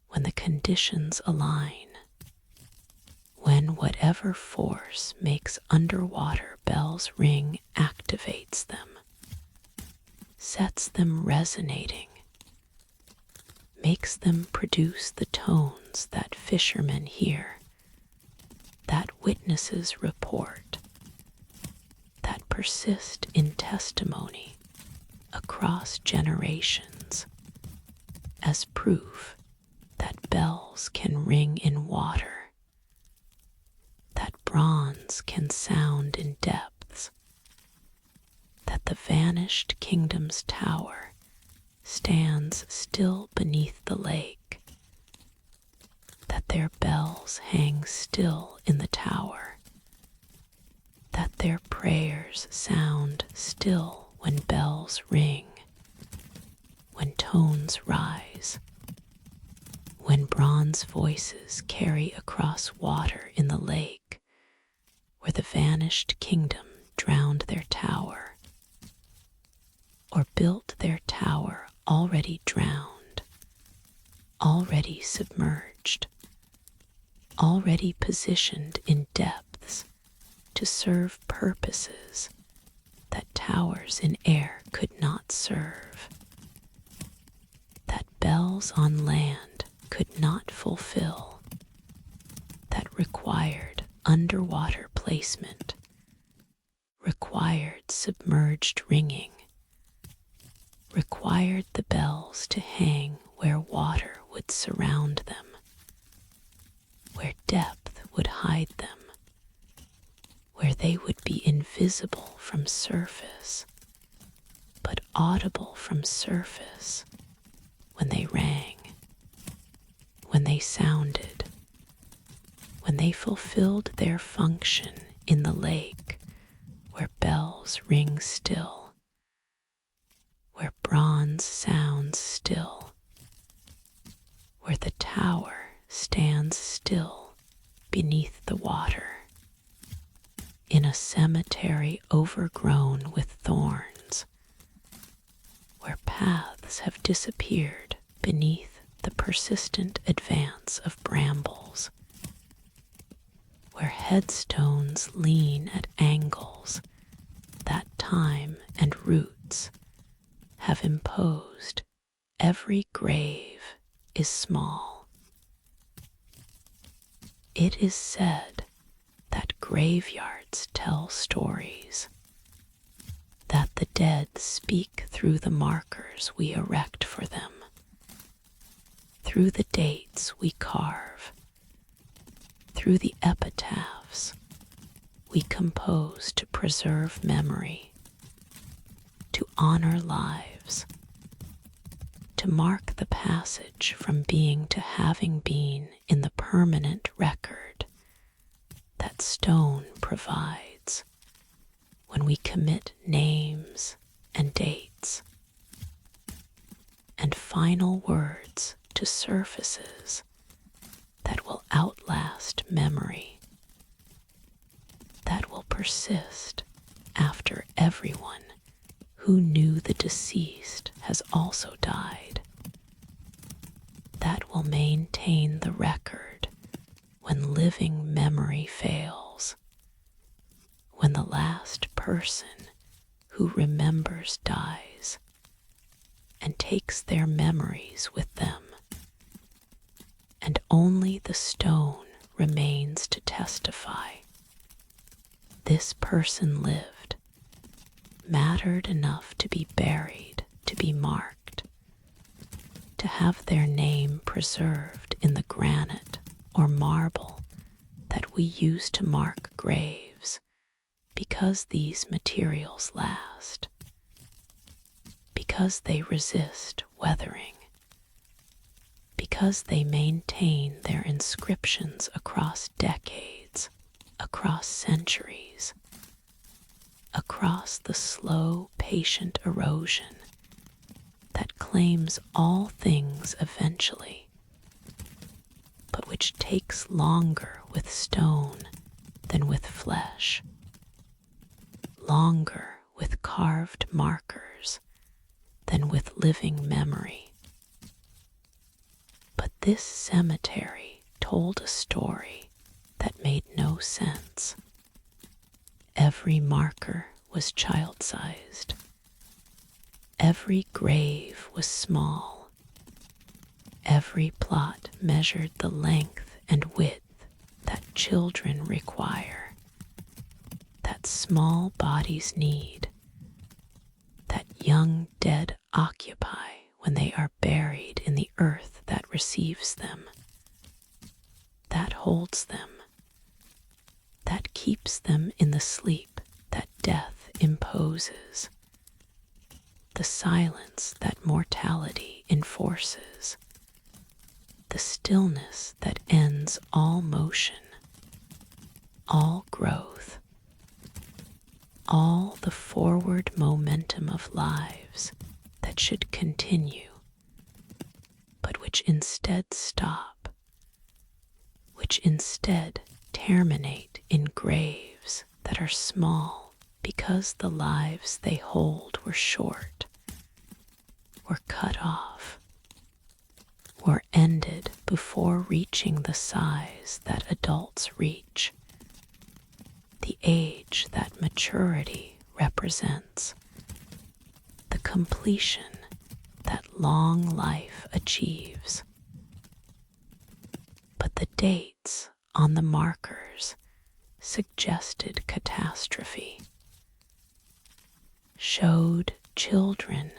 when the conditions align, when whatever force makes underwater bells ring activates them, sets them resonating, makes them produce the tones that fishermen hear, that witnesses report, that persist in testimony across generations, as proof that bells can ring in water, that bronze can sound in depths, that the vanished kingdom's tower stands still beneath the lake, that their bells hang still in the tower, that their prayers sound still when bells ring, when tones rise, when bronze voices carry across water in the lake where the vanished kingdom drowned their tower, or built their tower already drowned, already submerged, already positioned in depths to serve purposes that towers in air could not serve, that bells on land could not fulfill, that required underwater placement, required submerged ringing, required the bells to hang where water would surround them, where depth would hide them, where they would be invisible from surface, but audible from surface when they rang, when they sounded, when they fulfilled their function in the lake where bells ring still, where bronze sounds still, where the tower stands still beneath the water, in a cemetery overgrown with thorns, where paths have disappeared beneath the persistent advance of brambles, where headstones lean at angles that time and roots have imposed. Every grave is small. It is said that graveyards tell stories, that the dead speak through the markers we erect for them, through the dates we carve, through the epitaphs we compose to preserve memory, to honor lives, to mark the past passage from being to having been in the permanent record that stone provides when we commit names and dates and final words to surfaces that will outlast memory, that will persist after everyone who knew the deceased has also died, that will maintain the record when living memory fails, when the last person who remembers dies and takes their memories with them, and only the stone remains to testify. This person lived, mattered enough to be buried, to be marked, to have their name preserved in the granite or marble that we use to mark graves, because these materials last, because they resist weathering, because they maintain their inscriptions across decades, across centuries, across the slow, patient erosion that claims all things eventually, but which takes longer with stone than with flesh, longer with carved markers than with living memory. But this cemetery told a story that made no sense. Every marker was child-sized. Every grave was small. Every plot measured the length and width that children require, that small bodies need, that young dead occupy when they are buried in the earth that receives them, that holds them, that keeps them in the sleep that death imposes, the silence that mortality enforces, the stillness that ends all motion, all growth, all the forward momentum of lives that should continue, but which instead stop, which instead terminate in graves that are small because the lives they hold were short, were cut off, were ended before reaching the size that adults reach, the age that maturity represents, the completion that long life achieves. But the dates on the markers suggested catastrophe, showed children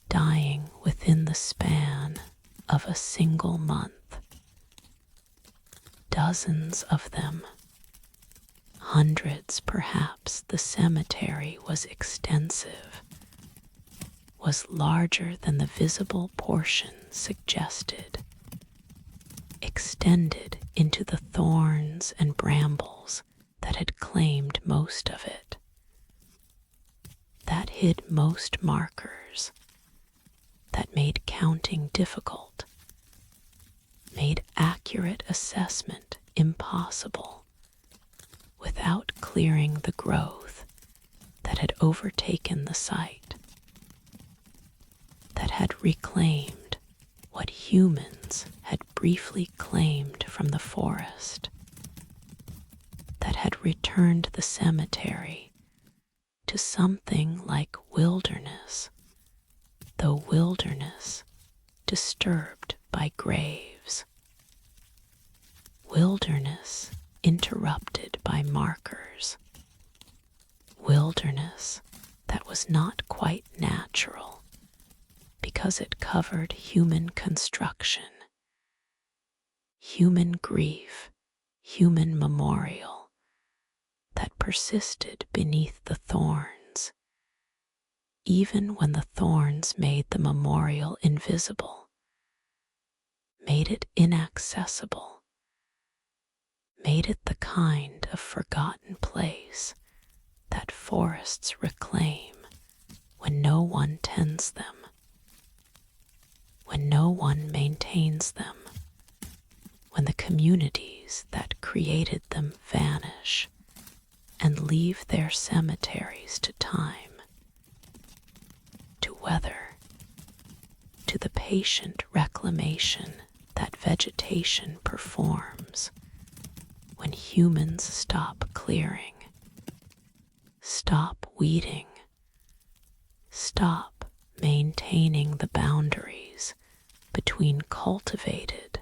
dying within the span of a single month. Dozens of them, hundreds perhaps. The cemetery was extensive, was larger than the visible portion suggested, extended into the thorns and brambles that had claimed most of it, that hid most markers, that made counting difficult, made accurate assessment impossible, without clearing the growth that had overtaken the site, that had reclaimed what humans had briefly claimed from the forest, that had returned the cemetery to something like wilderness, though wilderness disturbed by graves, wilderness interrupted by markers, wilderness that was not quite natural because it covered human construction, human grief, human memorial that persisted beneath the thorns, even when the thorns made the memorial invisible, made it inaccessible, made it the kind of forgotten place that forests reclaim when no one tends them, when no one maintains them, when the communities that created them vanish and leave their cemeteries to time, to weather, to the patient reclamation that vegetation performs when humans stop clearing, stop weeding, stop maintaining the boundaries between cultivated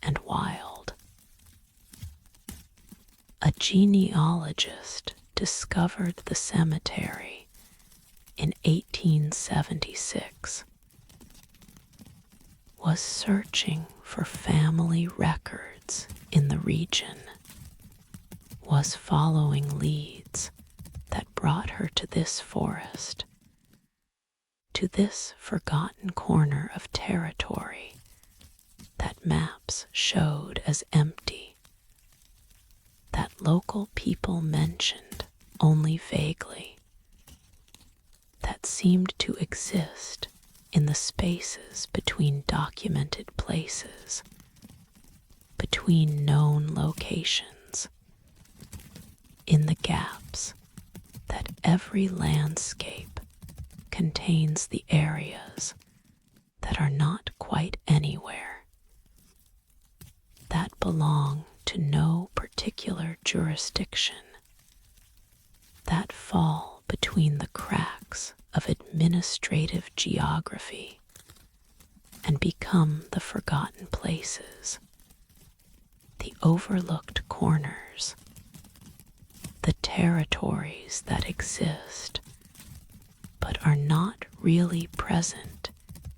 and wild. A genealogist discovered the cemetery in 1876, was searching for family records in the region, was following leads that brought her to this forest, to this forgotten corner of territory that maps showed as empty, that local people mentioned only vaguely, that seemed to exist in the spaces between documented places, between known locations, in the gaps that every landscape contains the areas that are not quite anywhere, that belong to no particular jurisdiction, that fall between the cracks of administrative geography and become the forgotten places, the overlooked corners, the territories that exist but are not really present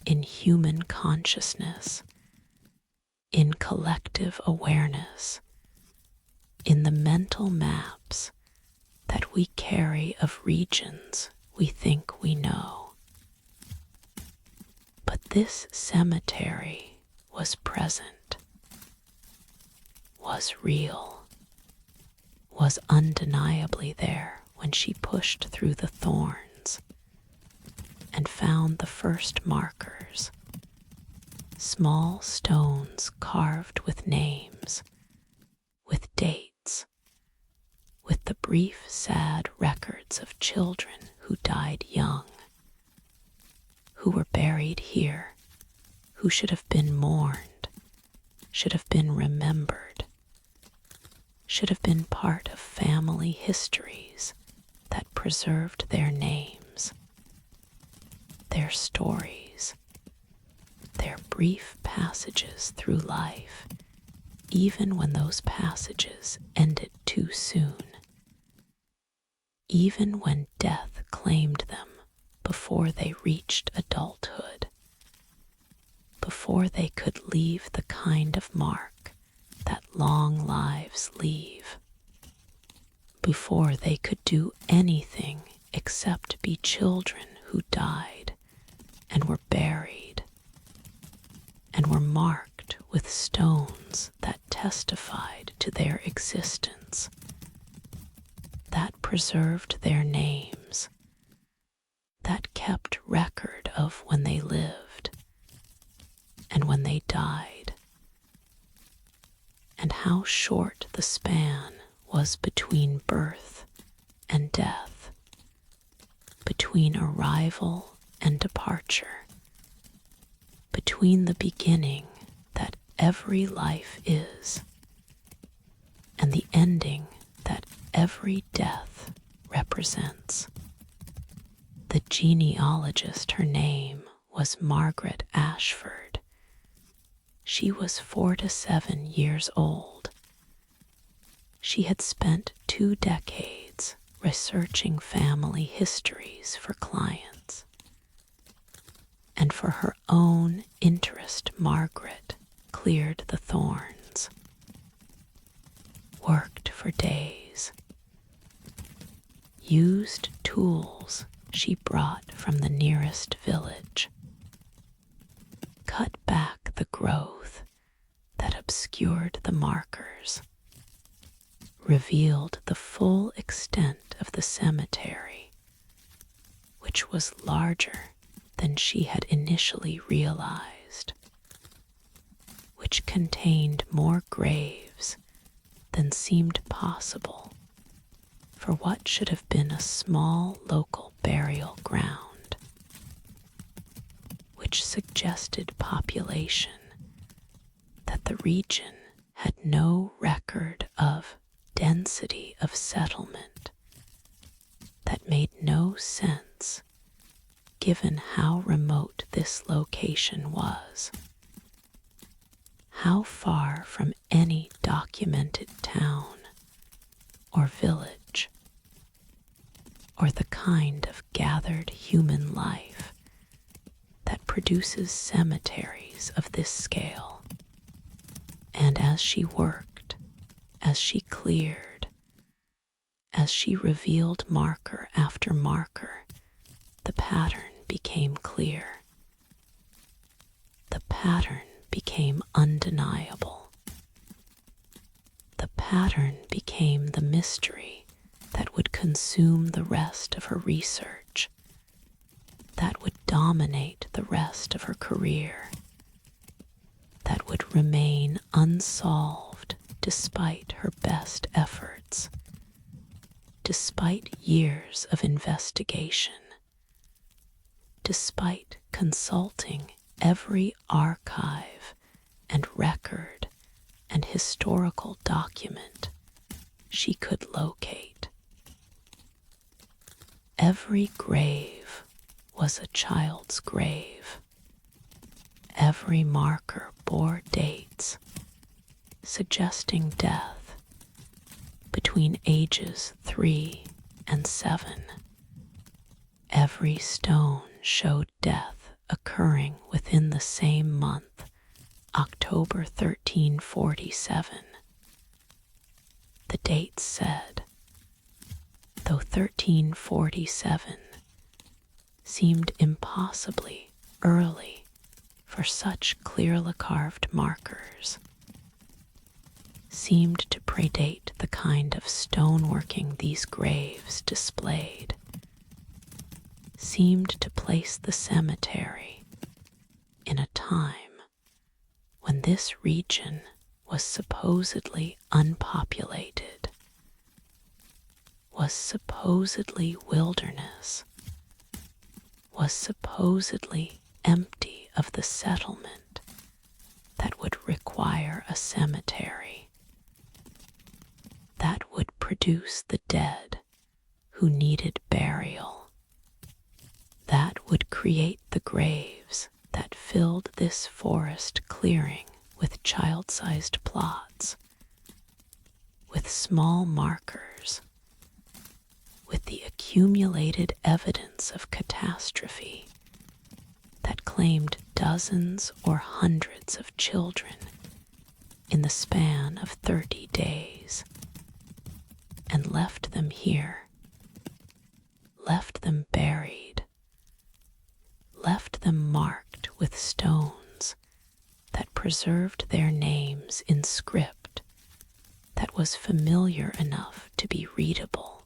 in human consciousness, in collective awareness, in the mental maps that we carry of regions we think we know. But this cemetery was present, was real, was undeniably there when she pushed through the thorns and found the first markers, small stones carved with names, with dates, with the brief, sad records of children who died young, who were buried here, who should have been mourned, should have been remembered, should have been part of family histories that preserved their names, their stories, their brief passages through life, even when those passages ended too soon, even when death claimed them before they reached adulthood, before they could leave the kind of mark that long lives leave, before they could do anything except be children who died and were buried and were marked with stones that testified to their existence, that preserved their names, that kept record of when they lived and when they died, and how short the span was between birth and death, between arrival and departure, between the beginning that every life is and the ending that every death represents. The genealogist, her name was Margaret Ashford. She was 4 to 7 years old. She had spent 2 decades researching family histories for clients. And for her own interest, Margaret cleared the thorns, worked for days, used tools she brought from the nearest village, cut back the growth obscured the markers, revealed the full extent of the cemetery, which was larger than she had initially realized, which contained more graves than seemed possible for what should have been a small local burial ground, which suggested population that the region had no record of density of settlement, that made no sense given how remote this location was, how far from any documented town or village, or the kind of gathered human life that produces cemeteries of this scale. And as she worked, as she cleared, as she revealed marker after marker, the pattern became clear. The pattern became undeniable. The pattern became the mystery that would consume the rest of her research, that would dominate the rest of her career, that would remain unsolved despite her best efforts, despite years of investigation, despite consulting every archive and record and historical document she could locate. Every grave was a child's grave. Every marker bore dates suggesting death between ages 3 and 7. Every stone showed death occurring within the same month, October 1347. The dates said, though 1347 seemed impossibly early for such clearly carved markers, seemed to predate the kind of stoneworking these graves displayed, seemed to place the cemetery in a time when this region was supposedly unpopulated, was supposedly wilderness, was supposedly empty of the settlement that would require a cemetery, that would produce the dead who needed burial, that would create the graves that filled this forest clearing with child-sized plots, with small markers, with the accumulated evidence of catastrophe that claimed dozens or hundreds of children in the span of 30 days, and left them here, left them buried, left them marked with stones that preserved their names in script that was familiar enough to be readable,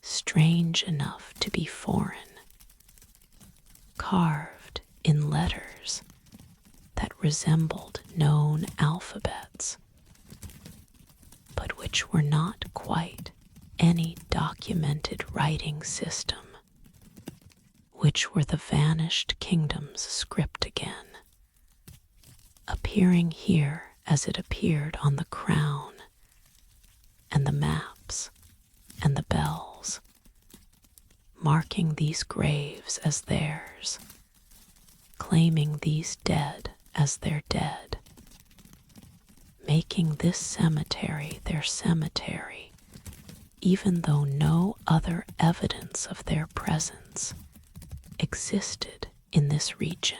strange enough to be foreign, carved in letters that resembled known alphabets, but which were not quite any documented writing system, which were the vanished kingdom's script again, appearing here as it appeared on the crown and the maps and the bells, marking these graves as theirs, claiming these dead as their dead, making this cemetery their cemetery, even though no other evidence of their presence existed in this region,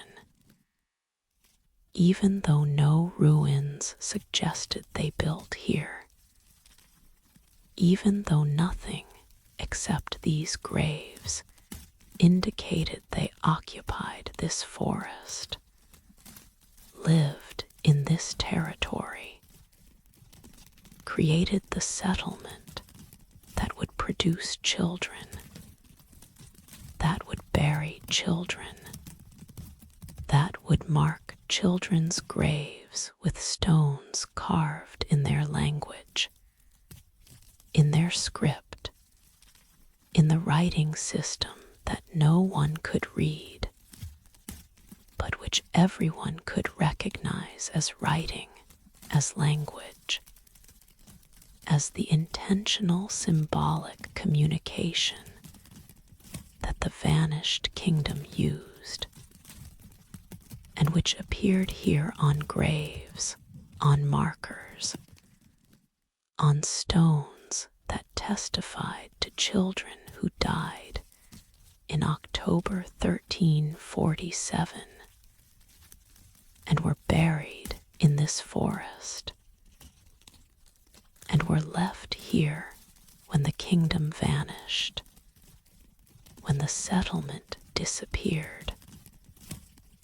even though no ruins suggested they built here, even though nothing except these graves indicated they occupied this forest, lived in this territory, created the settlement that would produce children, that would bury children, that would mark children's graves with stones carved in their language, in their script, in the writing system that no one could read, but which everyone could recognize as writing, as language, as the intentional symbolic communication that the vanished kingdom used, and which appeared here on graves, on markers, on stones that testified to children who died in October 1347 and were buried in this forest, and were left here when the kingdom vanished, when the settlement disappeared,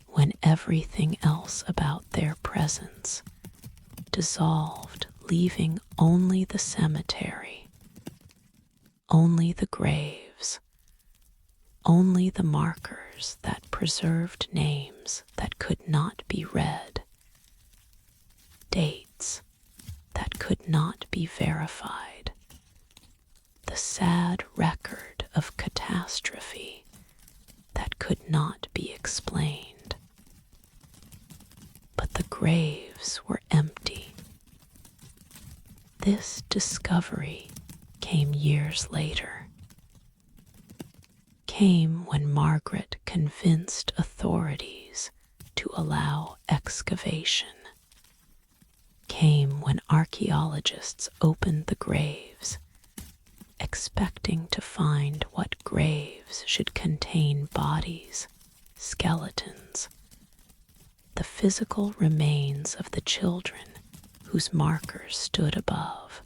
when everything else about their presence dissolved, leaving only the cemetery, only the graves, only the markers that preserved names that could not be read, dates that could not be verified, the sad record of catastrophe that could not be explained. But the graves were empty. This discovery came years later, came when Margaret convinced authorities to allow excavation, came when archaeologists opened the graves, expecting to find what graves should contain bodies, skeletons, the physical remains of the children whose markers stood above,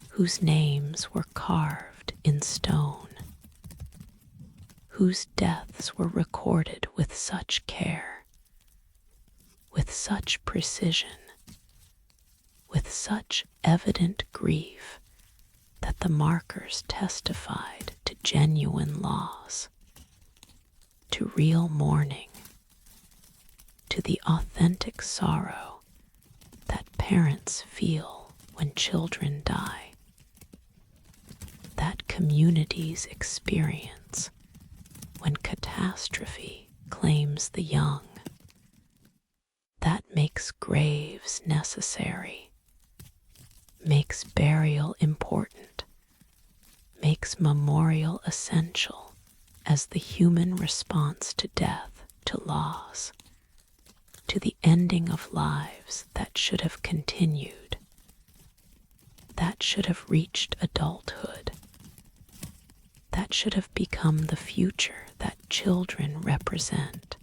whose names were carved in stone, whose deaths were recorded with such care, with such precision, with such evident grief that the markers testified to genuine loss, to real mourning, to the authentic sorrow that parents feel when children die, that communities experience when catastrophe claims the young. That makes graves necessary, makes burial important, makes memorial essential as the human response to death, to loss, to the ending of lives that should have continued, that should have reached adulthood, that should have become the future that children represent,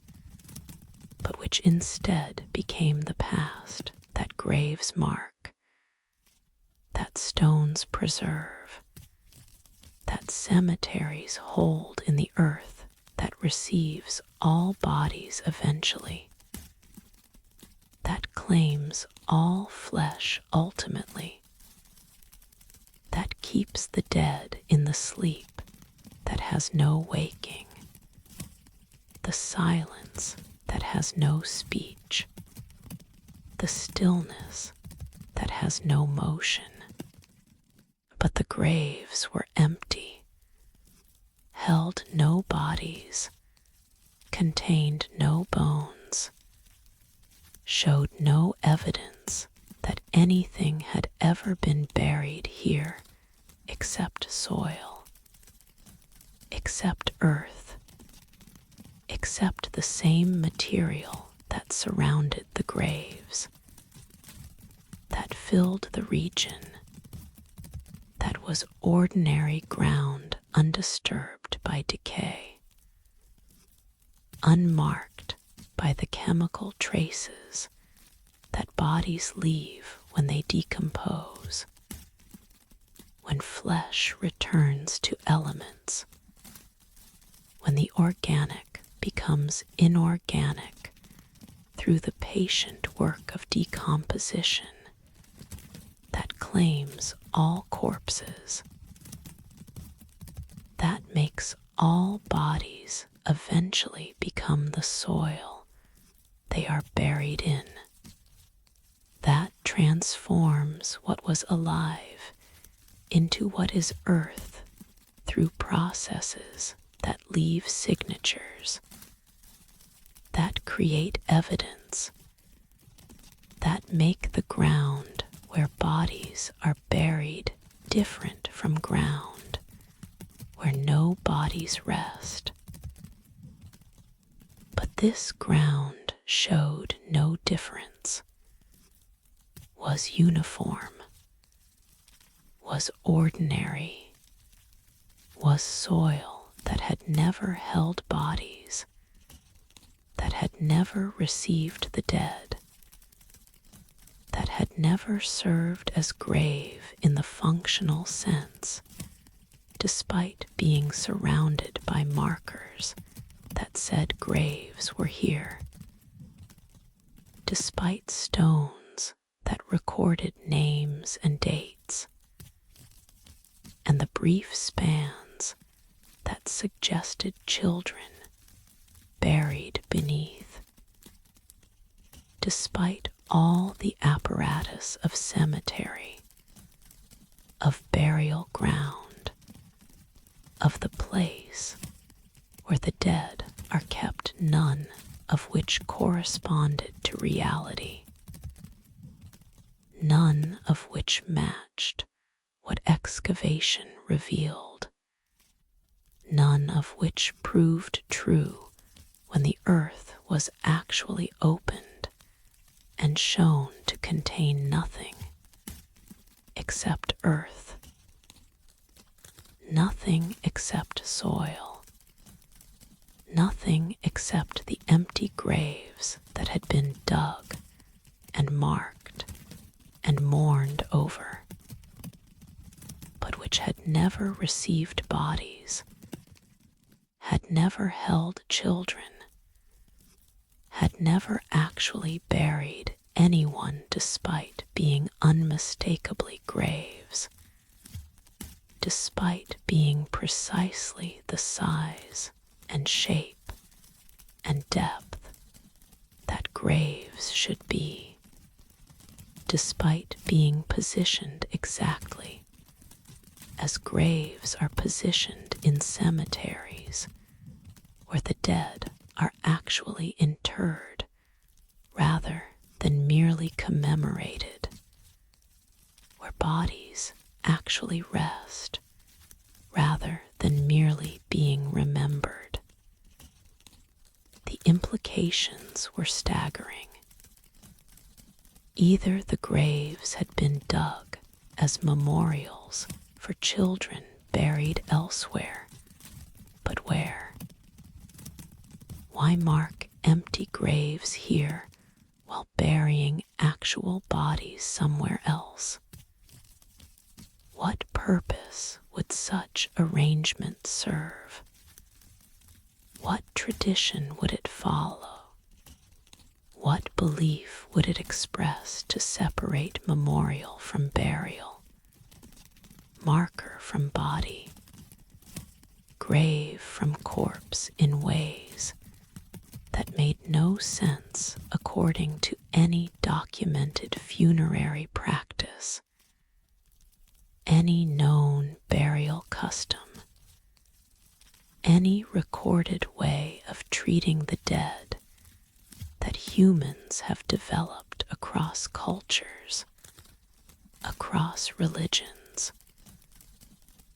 but which instead became the past that graves mark, that stones preserve, that cemeteries hold in the earth that receives all bodies eventually, that claims all flesh ultimately, that keeps the dead in the sleep that has no waking, the silence that has no speech, the stillness that has no motion. But the graves were empty, held no bodies, contained no bones, showed no evidence that anything had ever been buried here except soil, except earth, except the same material that surrounded the graves, that filled the region, that was ordinary ground undisturbed by decay, unmarked by the chemical traces that bodies leave when they decompose, when flesh returns to elements, when the organic becomes inorganic through the patient work of decomposition that claims all corpses, that makes all bodies eventually become the soil they are buried in, that transforms what was alive into what is earth through processes that leave signatures, that create evidence, that make the ground where bodies are buried different from ground where no bodies rest. But this ground showed no difference, was uniform, was ordinary, was soil that had never held bodies, that had never received the dead, that had never served as grave in the functional sense, despite being surrounded by markers that said graves were here, despite stones that recorded names and dates, and the brief spans that suggested children buried beneath, despite all the apparatus of cemetery, of burial ground, of the place where the dead are kept, none of which corresponded to reality, none of which matched what excavation revealed, none of which proved true when the earth was actually opened and shown to contain nothing except earth, nothing except soil, nothing except the empty graves that had been dug and marked and mourned over, but which had never received bodies, had never held children, had never actually buried anyone despite being unmistakably graves, despite being precisely the size and shape and depth that graves should be, despite being positioned exactly as graves are positioned in cemeteries where the dead are actually interred rather than merely commemorated, where bodies actually rest rather than merely being remembered. The implications were staggering. Either the graves had been dug as memorials for children buried elsewhere, but where? Why mark empty graves here while burying actual bodies somewhere else? What purpose would such arrangement serve? What tradition would it follow? What belief would it express to separate memorial from burial, marker from body, grave from corpse in ways that made no sense according to any documented funerary practice, any known burial custom, any recorded way of treating the dead that humans have developed across cultures, across religions,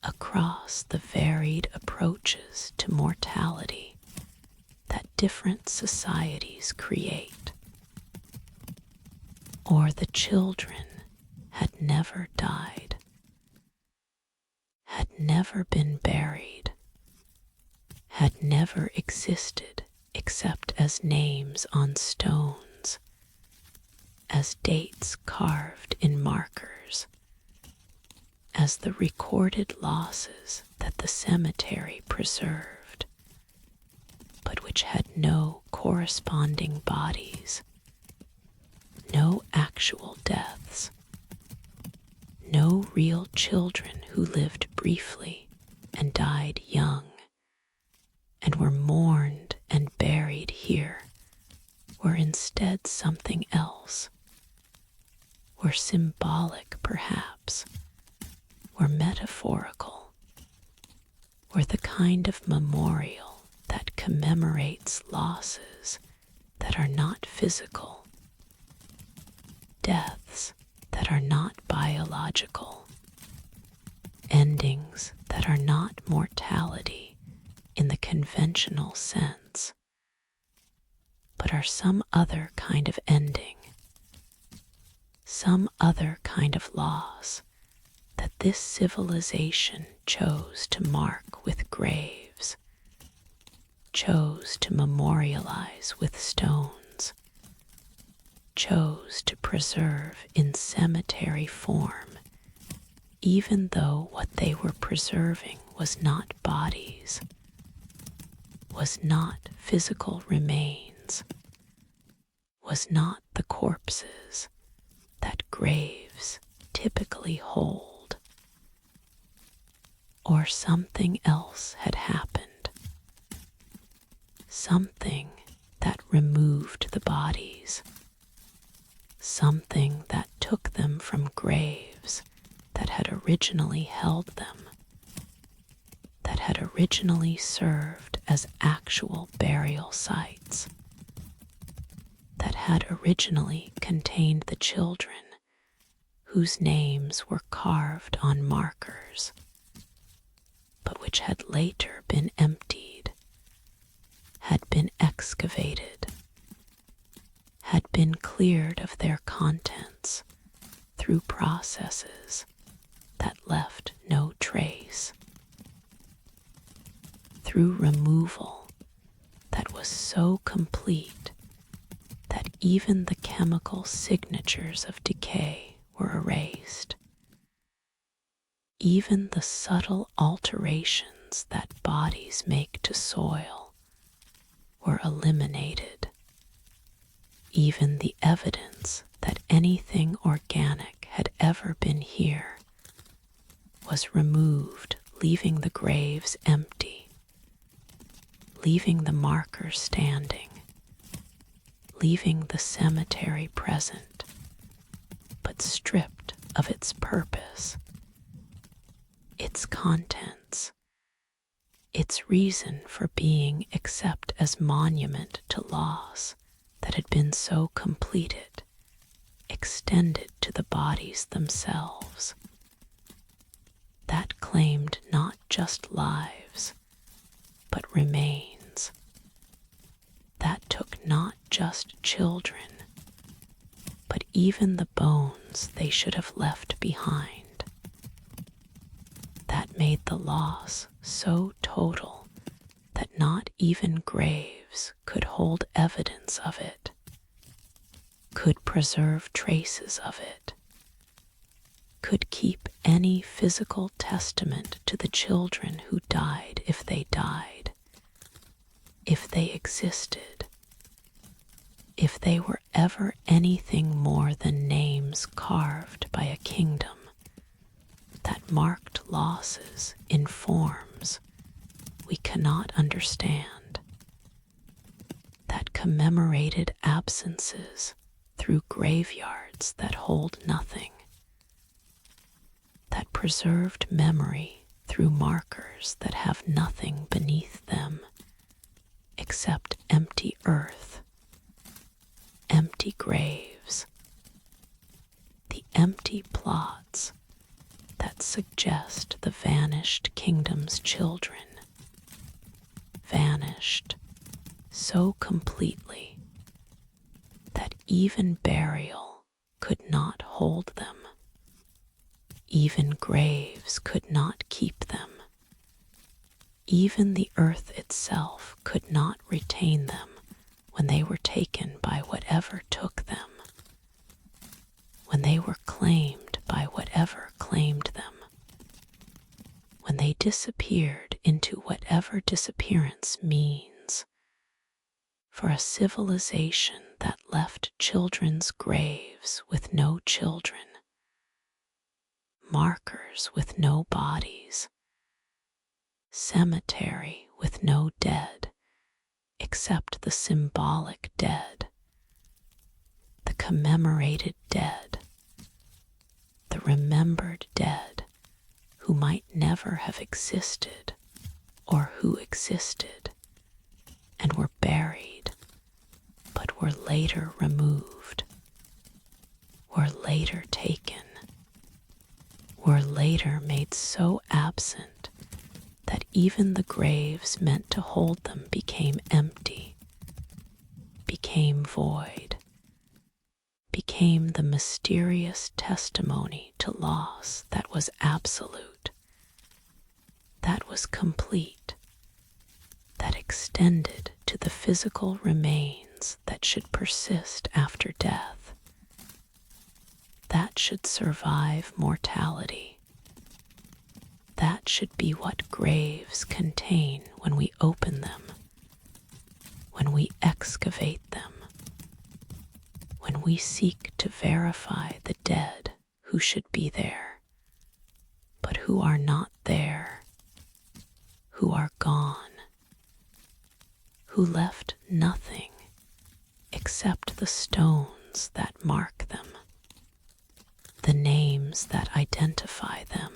across the varied approaches to mortality that different societies create. Or the children had never died, had never been buried, had never existed except as names on stones, as dates carved in markers, as the recorded losses that the cemetery preserved, but which had no corresponding bodies no actual deaths, no real children who lived briefly and died young and were mourned and buried here, were instead something else, were symbolic perhaps, were metaphorical, were the kind of memorial that commemorates losses that are not physical, deaths that are not biological, endings that are not mortality in the conventional sense, but are some other kind of ending, some other kind of loss that this civilization chose to mark with graves, chose to memorialize with stones, chose to preserve in cemetery form, even though what they were preserving was not bodies, was not physical remains, was not the corpses that graves typically hold, or something else had happened, something that removed the bodies, something that took them from graves that had originally held them, that had originally served as actual burial sites, that had originally contained the children whose names were carved on markers, but which had later been emptied, had been excavated, had been cleared of their contents through processes that left no trace, through removal that was so complete that even the chemical signatures of decay were erased. Even the subtle alterations that bodies make to soil were eliminated. Even the evidence that anything organic had ever been here was removed, leaving the graves empty, leaving the markers standing, leaving the cemetery present, but stripped of its purpose, its contents, its reason for being except as monument to loss that had been so completed, extended to the bodies themselves, that claimed not just lives, but remains, that took not just children, but even the bones they should have left behind, that made the loss so total that not even graves could hold evidence of it, could preserve traces of it, could keep any physical testament to the children who died if they died, if they existed, if they were ever anything more than names carved by a kingdom that marked losses in forms we cannot understand, that commemorated absences through graveyards that hold nothing, that preserved memory through markers that have nothing beneath them except empty earth, empty graves, the empty plots that suggest the vanished kingdom's children, vanished so completely that even burial could not hold them, even graves could not keep them, even the earth itself could not retain them when they were taken by whatever took them, when they were claimed by whatever claimed them, when they disappeared into whatever disappearance means, for a civilization that left children's graves with no children, markers with no bodies, cemetery with no dead except the symbolic dead, the commemorated dead, the remembered dead who might never have existed or who existed and were buried but were later removed, were later taken, were later made so absent that even the graves meant to hold them became empty, became void, became the mysterious testimony to loss that was absolute, that was complete, that extended to the physical remains that should persist after death, that should survive mortality. That should be what graves contain when we open them, when we excavate them, when we seek to verify the dead who should be there, but who are not there, who are gone, who left nothing except the stones that mark them, the names that identify them,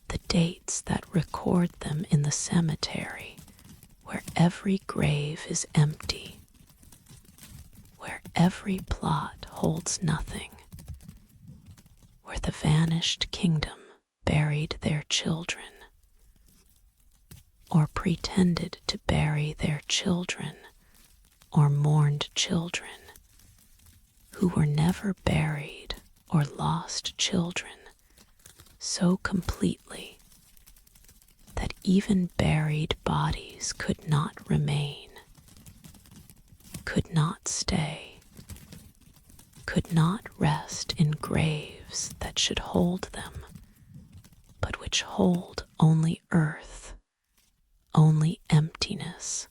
the dates that record them in the cemetery where every grave is empty, where every plot holds nothing, where the vanished kingdom buried their children, or pretended to bury their children, or mourned children, who were never buried or lost children so completely that even buried bodies could not remain, could not stay, could not rest in graves that should hold them, but which hold only earth, only emptiness,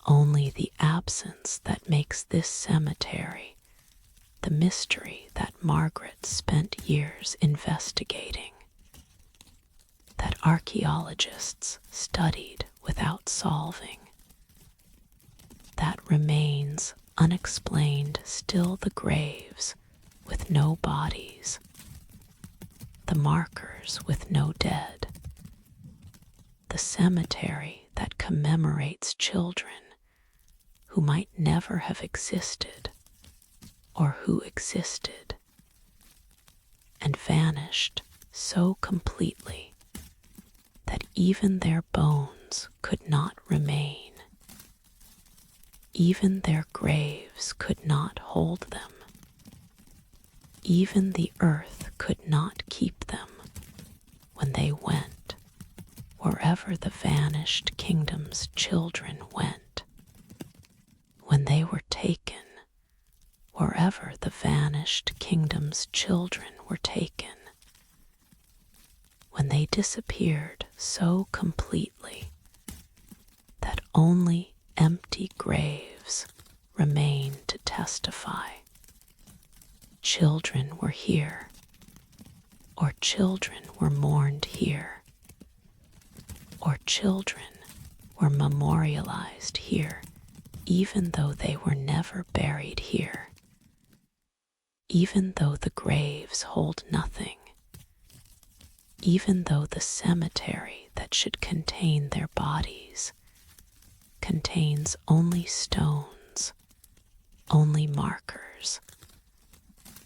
only the absence that makes this cemetery the mystery that Margaret spent years investigating, that archaeologists studied without solving, that remains unexplained still the graves with no bodies, the markers with no dead, the cemetery that commemorates children who might never have existed or who existed and vanished so completely that even their bones could not remain, even their graves could not hold them, even the earth could not keep them when they went wherever the vanished kingdom's children went, when they were taken wherever the vanished kingdom's children were taken, when they disappeared so completely that only empty graves remain to testify. Children were here, or children were mourned here, or children were memorialized here, even though they were never buried here, even though the graves hold nothing, even though the cemetery that should contain their bodies contains only stones, only markers,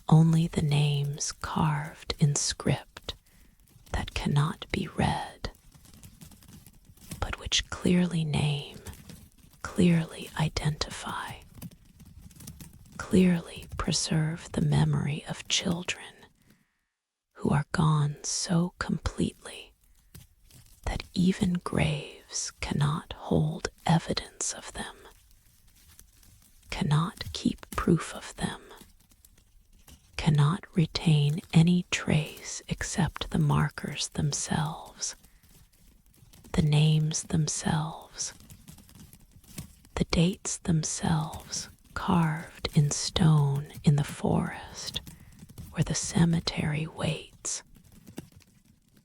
only the names carved in script that cannot be read, but which clearly name, clearly identify, clearly preserve the memory of children who are gone so completely that even graves cannot hold evidence of them, cannot keep proof of them, cannot retain any trace except the markers themselves, the names themselves, the dates themselves carved in stone in the forest where the cemetery waits,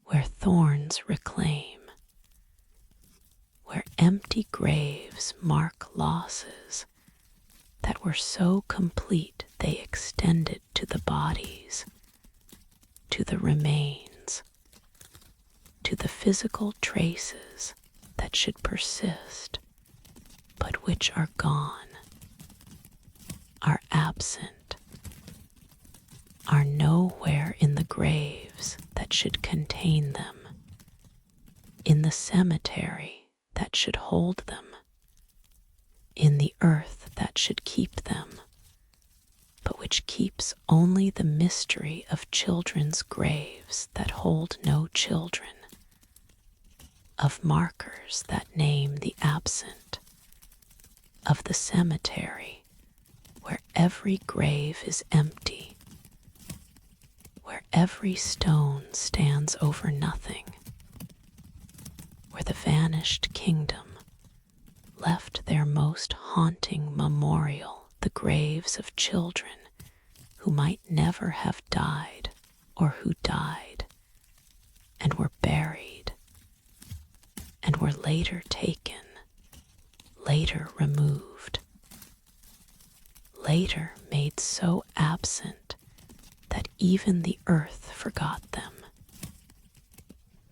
where thorns reclaim, where empty graves mark losses that were so complete they extended to the bodies, to the remains, to the physical traces that should persist, but which are gone, are absent, are nowhere in the graves that should contain them, in the cemetery that should hold them, in the earth that should keep them, but which keeps only the mystery of children's graves that hold no children, of markers that name the absent, of the cemetery where every grave is empty, where every stone stands over nothing, where the vanished kingdom left their most haunting memorial, the graves of children who might never have died or who died and were buried and were later taken, later removed, later made so absent that even the earth forgot them.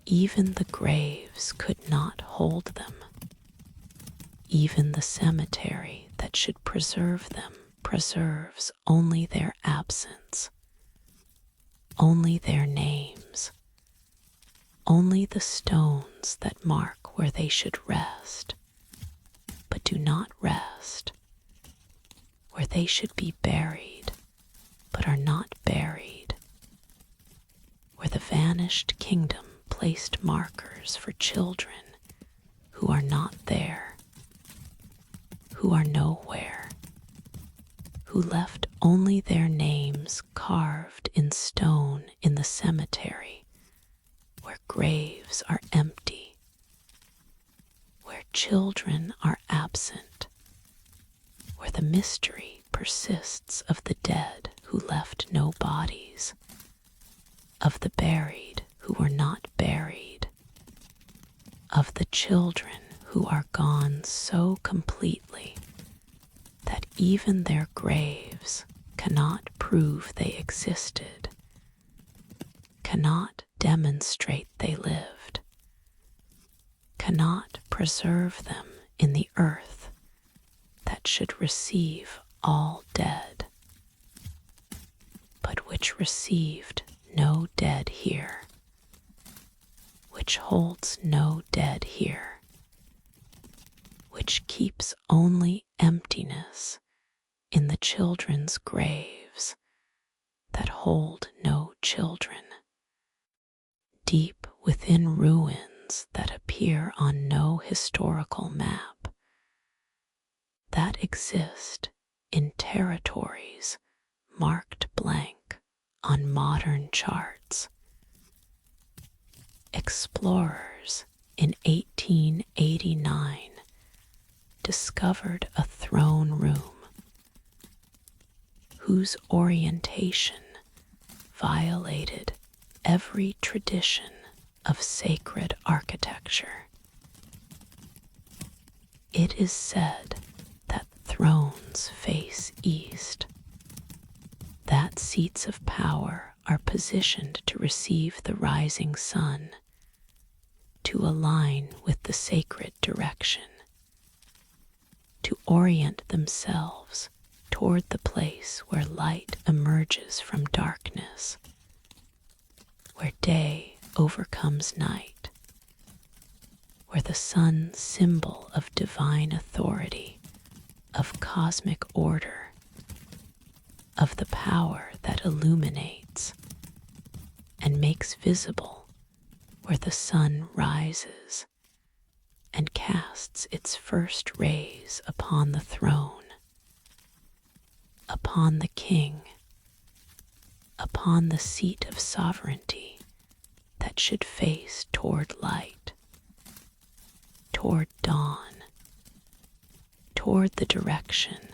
Even the graves could not hold them. Even the cemetery that should preserve them preserves only their absence, only their names, only the stones that mark where they should rest, but do not rest, where they should be buried, but are not buried, where the vanished kingdom placed markers for children who are not there, who are nowhere, who left only their names carved in stone in the cemetery, where graves are empty, where children are absent, where the mystery persists of the dead who left no bodies, of the buried who were not buried, of the children who are gone so completely that even their graves cannot prove they existed, cannot demonstrate they lived, cannot preserve them in the earth that should receive all dead, but which received no dead here, which holds no dead here, which keeps only emptiness in the children's graves that hold no children, deep within ruins that appear on no historical map, that exist in territories marked blank on modern charts. Explorers in 1889 discovered a throne room whose orientation violated every tradition of sacred architecture. It is said that thrones face east, that seats of power are positioned to receive the rising sun, to align with the sacred direction, to orient themselves toward the place where light emerges from darkness, where day overcomes night, where the sun, symbol of divine authority, of cosmic order, of the power that illuminates and makes visible where the sun rises and casts its first rays upon the throne, upon the king, upon the seat of sovereignty that should face toward light, toward dawn, toward toward the direction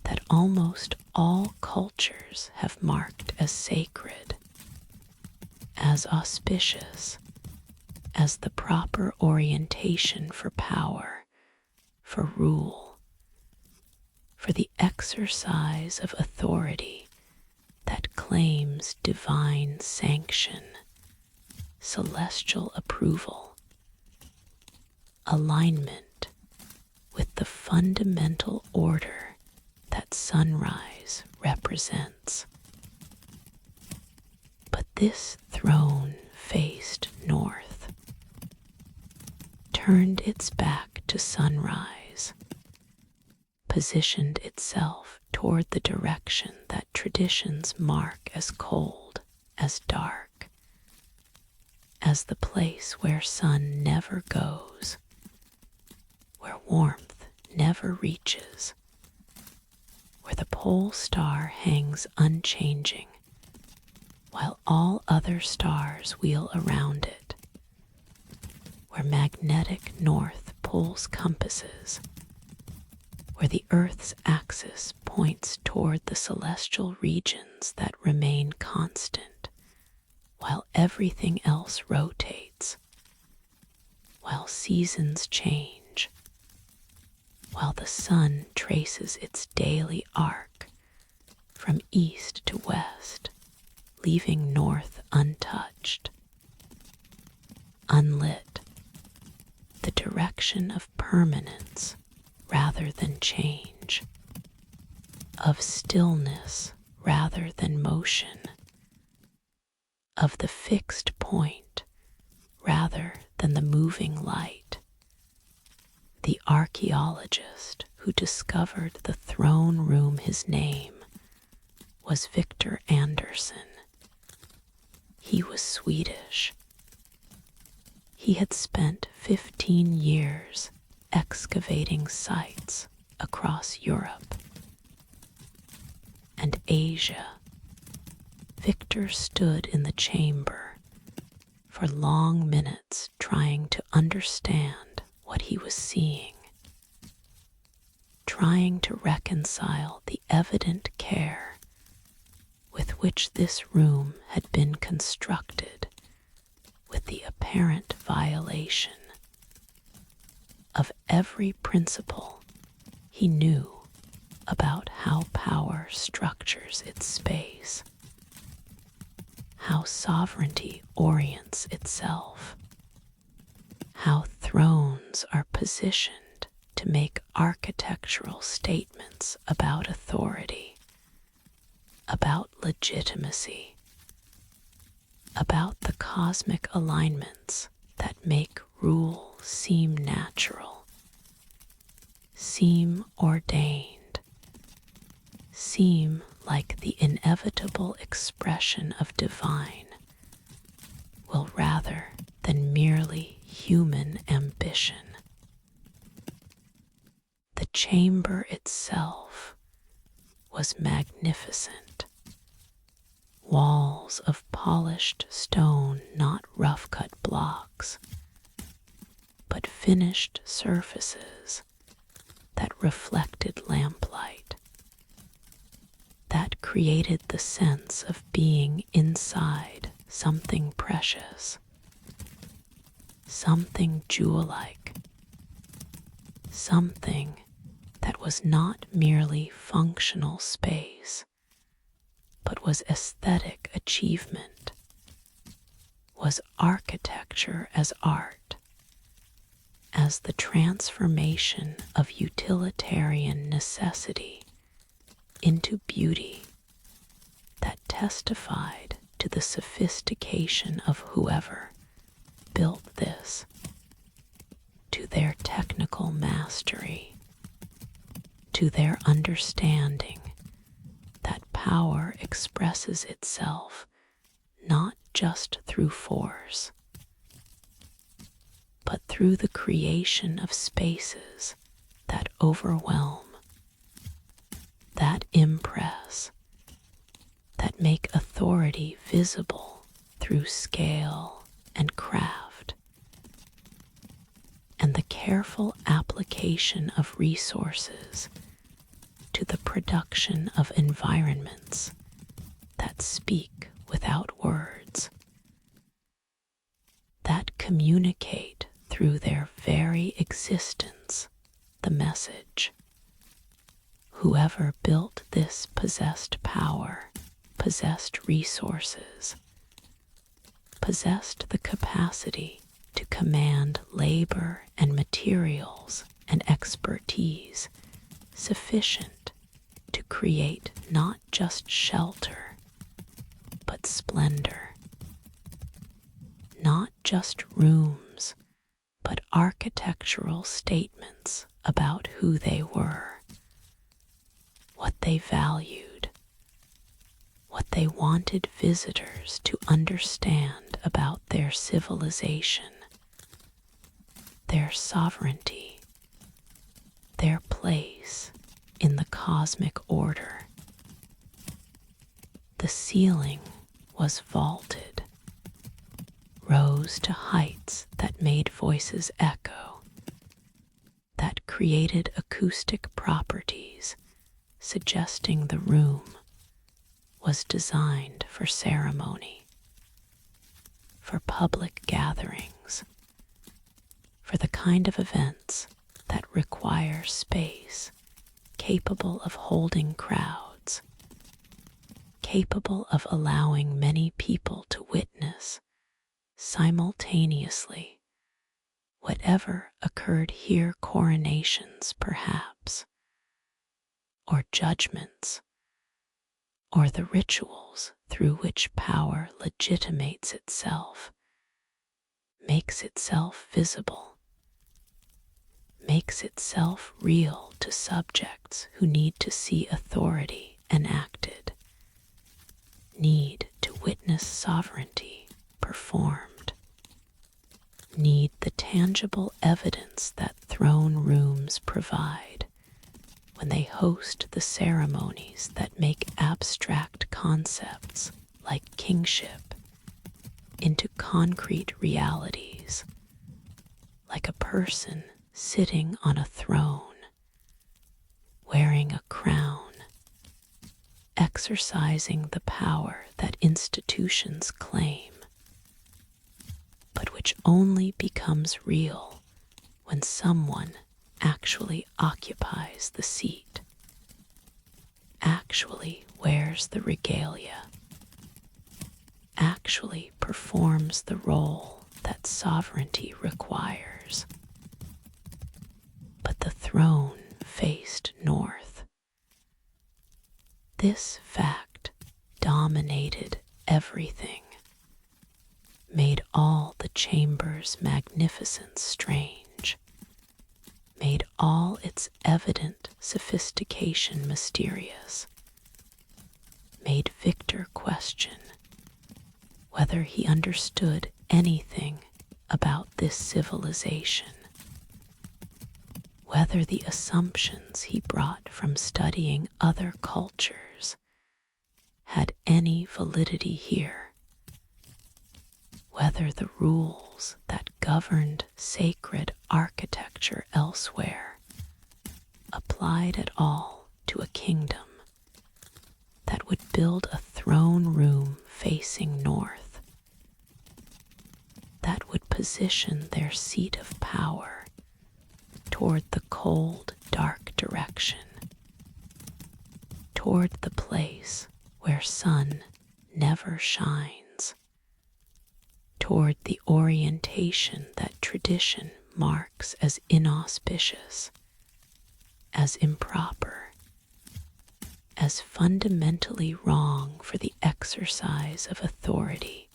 that almost all cultures have marked as sacred, as auspicious, as the proper orientation for power, for rule, for the exercise of authority that claims divine sanction, celestial approval, alignment with the fundamental order that sunrise represents. But this throne faced north, turned its back to sunrise, positioned itself toward the direction that traditions mark as cold, as dark, as the place where sun never goes, where warmth never reaches, where the pole star hangs unchanging, while all other stars wheel around it, where magnetic north pulls compasses, where the Earth's axis points toward the celestial regions that remain constant, while everything else rotates, while seasons change, while the sun traces its daily arc from east to west, leaving north untouched, unlit, the direction of permanence rather than change, of stillness rather than motion, of the fixed point rather than the moving light. The archaeologist who discovered the throne room, his name was Victor Anderson. He was Swedish. He had spent 15 years excavating sites across Europe and Asia. Victor stood in the chamber for long minutes trying to understand what he was seeing, trying to reconcile the evident care with which this room had been constructed with the apparent violation of every principle he knew about how power structures its space, how sovereignty orients itself, how thrones are positioned to make architectural statements about authority, about legitimacy, about the cosmic alignments that make rule seem natural, seem ordained, seem like the inevitable expression of divine, will rather than merely human ambition. The chamber itself was magnificent. Walls of polished stone, not rough-cut blocks, but finished surfaces that reflected lamplight, that created the sense of being inside something precious, something jewel-like, something that was not merely functional space, but was aesthetic achievement, was architecture as art, as the transformation of utilitarian necessity into beauty that testified to the sophistication of whoever built this, to their technical mastery, to their understanding that power expresses itself not just through force, but through the creation of spaces that overwhelm, that impress, that make authority visible through scale and craft. And the careful application of resources to the production of environments that speak without words, that communicate through their very existence the message. Whoever built this possessed power, possessed resources, possessed the capacity to command labor and materials and expertise sufficient to create not just shelter, but splendor. Not just rooms, but architectural statements about who they were, what they valued, what they wanted visitors to understand about their civilization, their sovereignty, their place in the cosmic order. The ceiling was vaulted, rose to heights that made voices echo, that created acoustic properties suggesting the room was designed for ceremony, for public gatherings, for the kind of events that require space capable of holding crowds, capable of allowing many people to witness simultaneously whatever occurred here, coronations perhaps, or judgments, or the rituals through which power legitimates itself, makes itself visible, makes itself real to subjects who need to see authority enacted, need to witness sovereignty performed, need the tangible evidence that throne rooms provide when they host the ceremonies that make abstract concepts like kingship into concrete realities, like a person sitting on a throne, wearing a crown, exercising the power that institutions claim, but which only becomes real when someone actually occupies the seat, actually wears the regalia, actually performs the role that sovereignty requires. But the throne faced north. This fact dominated everything, made all the chamber's magnificence strange, made all its evident sophistication mysterious, made Victor question whether he understood anything about this civilization, whether the assumptions he brought from studying other cultures had any validity here, whether the rules that governed sacred architecture elsewhere applied at all to a kingdom that would build a throne room facing north, that would position their seat of power toward the cold, dark direction, toward the place where sun never shines, toward the orientation that tradition marks as inauspicious, as improper, as fundamentally wrong for the exercise of authority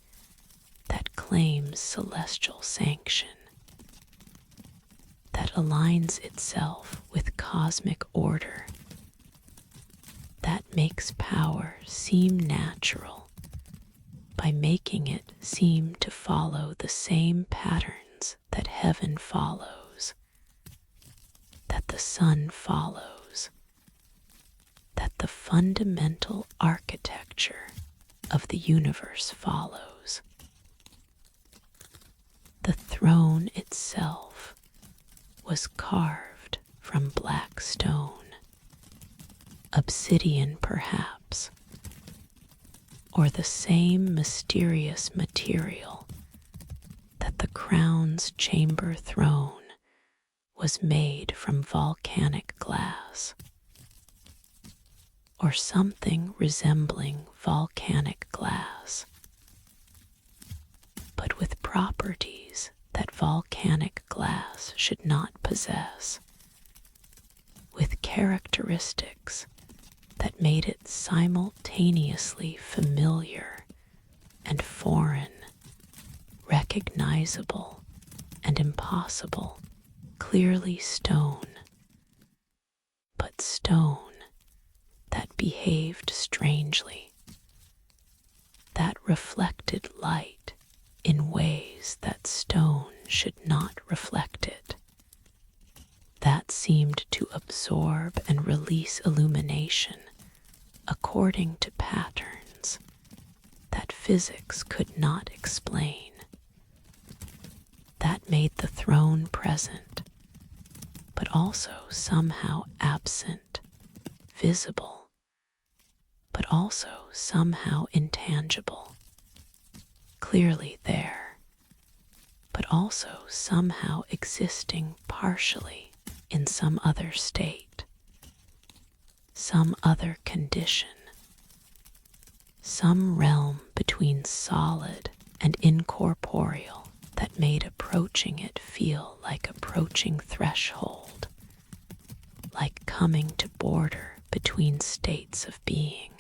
that claims celestial sanction, that aligns itself with cosmic order, that makes power seem natural by making it seem to follow the same patterns that heaven follows, that the sun follows, that the fundamental architecture of the universe follows. The throne itself was carved from black stone, obsidian perhaps, or the same mysterious material that the crown's chamber throne was made from volcanic glass, or something resembling volcanic glass, but with properties that volcanic glass should not possess, with characteristics that made it simultaneously familiar and foreign, recognizable and impossible, clearly stone, but stone that behaved strangely, that reflected light in ways that stone should not reflect it, that seemed to absorb and release illumination according to patterns that physics could not explain, that made the throne present, but also somehow absent, visible, but also somehow intangible, clearly there, but also somehow existing partially in some other state, some other condition, some realm between solid and incorporeal that made approaching it feel like approaching threshold, like coming to border between states of being,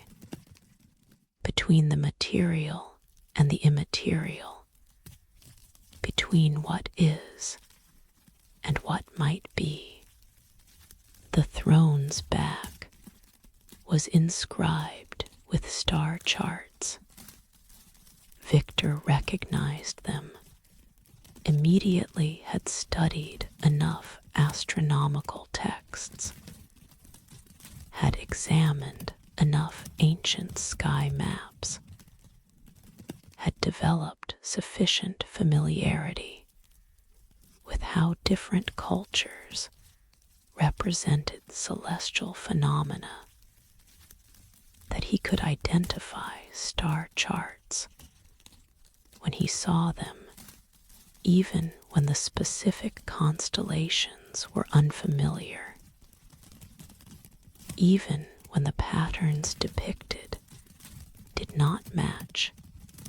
between the material and the immaterial, between what is and what might be. The throne's back was inscribed with star charts. Victor recognized them, immediately had studied enough astronomical texts, had examined enough ancient sky maps, had developed sufficient familiarity with how different cultures represented celestial phenomena that he could identify star charts when he saw them, even when the specific constellations were unfamiliar, even when the patterns depicted did not match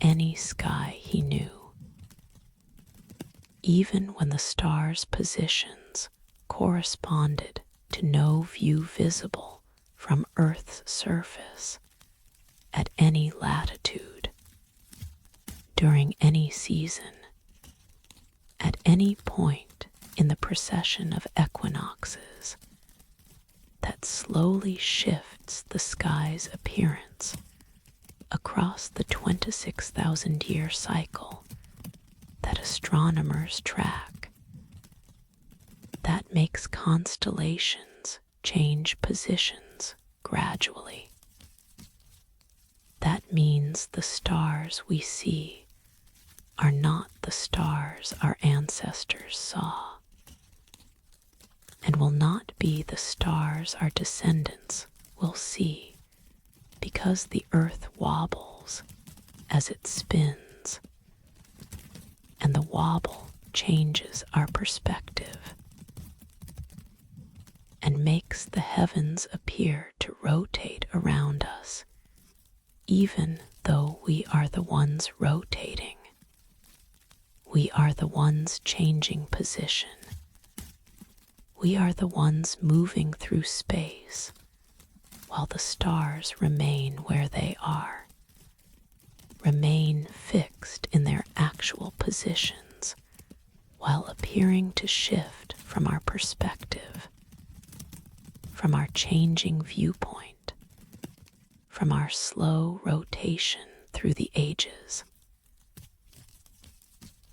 any sky he knew, even when the stars' positions corresponded to no view visible from Earth's surface at any latitude, during any season, at any point in the procession of equinoxes that slowly shifts the sky's appearance across the 26,000-year cycle that astronomers track, that makes constellations change positions gradually. That means the stars we see are not the stars our ancestors saw, and will not be the stars our descendants will see, because the earth wobbles as it spins, and the wobble changes our perspective and makes the heavens appear to rotate around us, even though we are the ones rotating. We are the ones changing position. We are the ones moving through space, while the stars remain where they are, remain fixed in their actual positions, while appearing to shift from our perspective, from our changing viewpoint, from our slow rotation through the ages.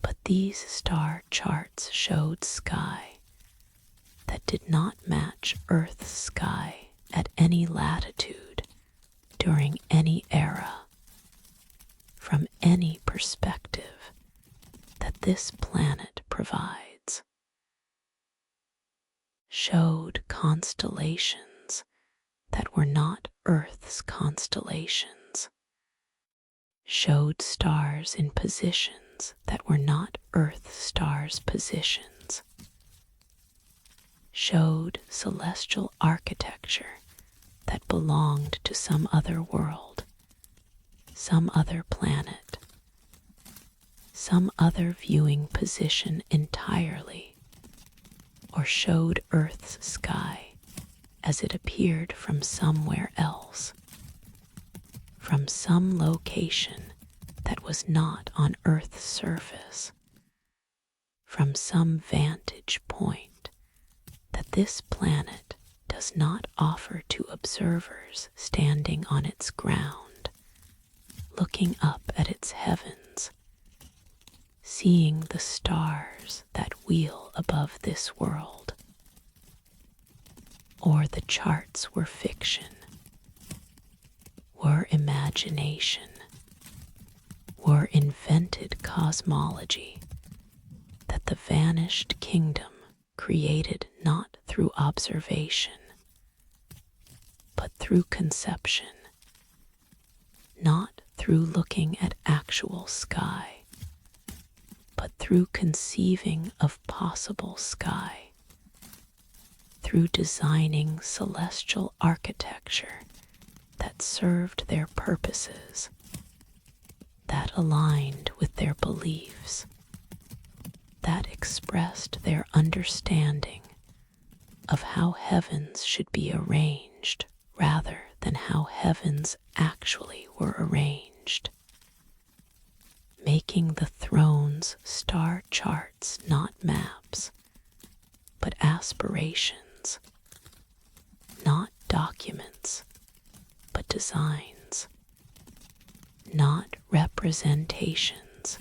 But these star charts showed sky that did not match Earth's sky at any latitude, during any era, from any perspective that this planet provides. showed constellations that were not Earth's constellations, showed stars in positions that were not Earth's stars' positions, showed celestial architecture that belonged to some other world, some other planet, some other viewing position entirely, or showed Earth's sky as it appeared from somewhere else, from some location that was not on Earth's surface, from some vantage point that this planet does not offer to observers standing on its ground, looking up at its heavens, seeing the stars that wheel above this world. Or the charts were fiction, were imagination, were invented cosmology that the vanished kingdom created not through observation, but through conception, not through looking at actual sky, but through conceiving of possible sky, through designing celestial architecture that served their purposes, that aligned with their beliefs, that expressed their understanding of how heavens should be arranged rather than how heavens actually were arranged, making the thrones star charts not maps, but aspirations, not documents, but designs, not representations,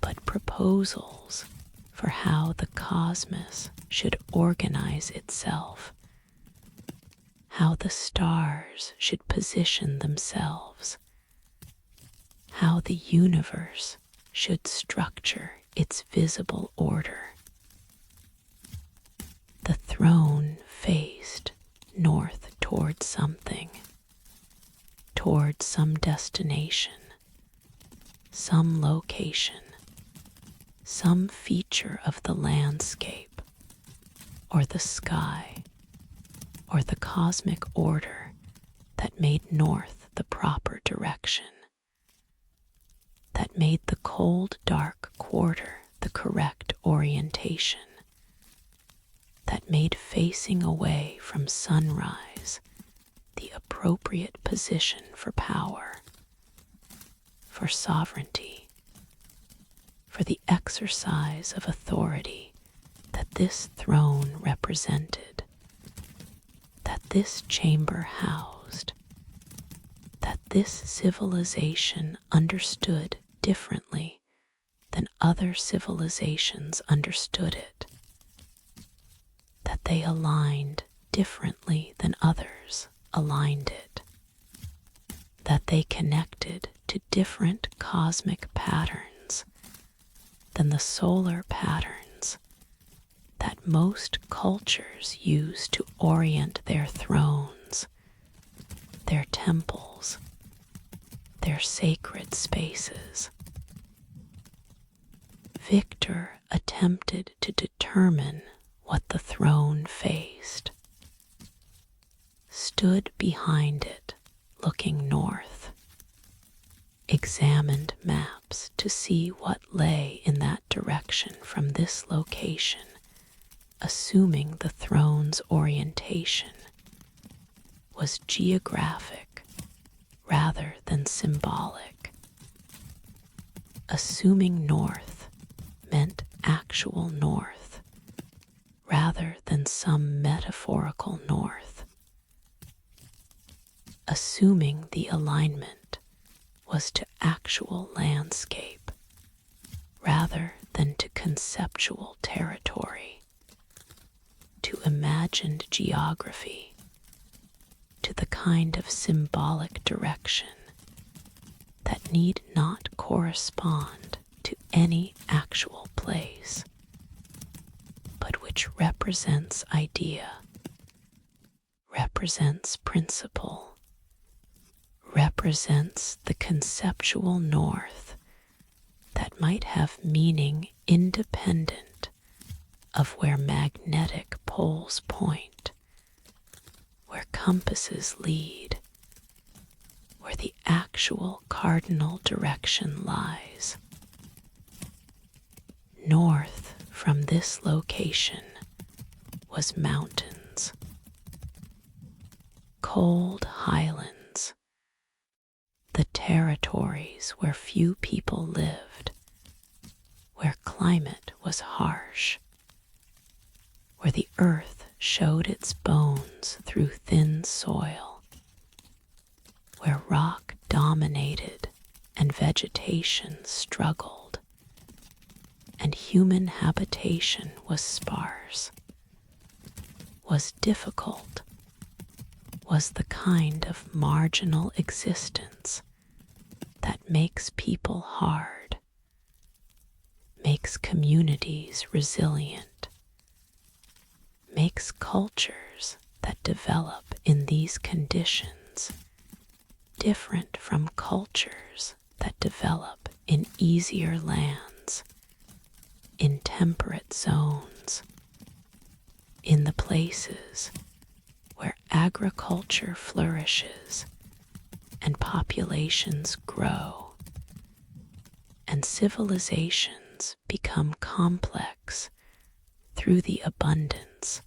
but proposals for how the cosmos should organize itself, how the stars should position themselves, how the universe should structure its visible order. The throne faced north toward something, toward some destination, some location, some feature of the landscape, or the sky, or the cosmic order that made north the proper direction, that made the cold, dark quarter the correct orientation, that made facing away from sunrise the appropriate position for power, for sovereignty, for the exercise of authority that this throne represented, that this chamber housed, that this civilization understood differently than other civilizations understood it, that they aligned differently than others aligned it, that they connected to different cosmic patterns than the solar patterns that most cultures use to orient their thrones, their temples, their sacred spaces. Victor attempted to determine what the throne faced, stood behind it looking north, examined maps to see what lay in that direction from this location, assuming the throne's orientation was geographic rather than symbolic, assuming north meant actual north rather than some metaphorical north, assuming the alignment was to actual landscape rather than to conceptual territory, to imagined geography, to the kind of symbolic direction that need not correspond to any actual place, but which which represents idea, represents principle, represents the conceptual north that might have meaning independent of where magnetic poles point, where compasses lead, where the actual cardinal direction lies. North from this location was mountains, cold highlands, the territories where few people lived, where climate was harsh, where the earth showed its bones through thin soil, where rock dominated and vegetation struggled, and human habitation was sparse, was difficult, was the kind of marginal existence that makes people hard, makes communities resilient, makes cultures that develop in these conditions different from cultures that develop in easier lands, in temperate zones, in the places where agriculture flourishes and populations grow and civilizations become complex through the abundance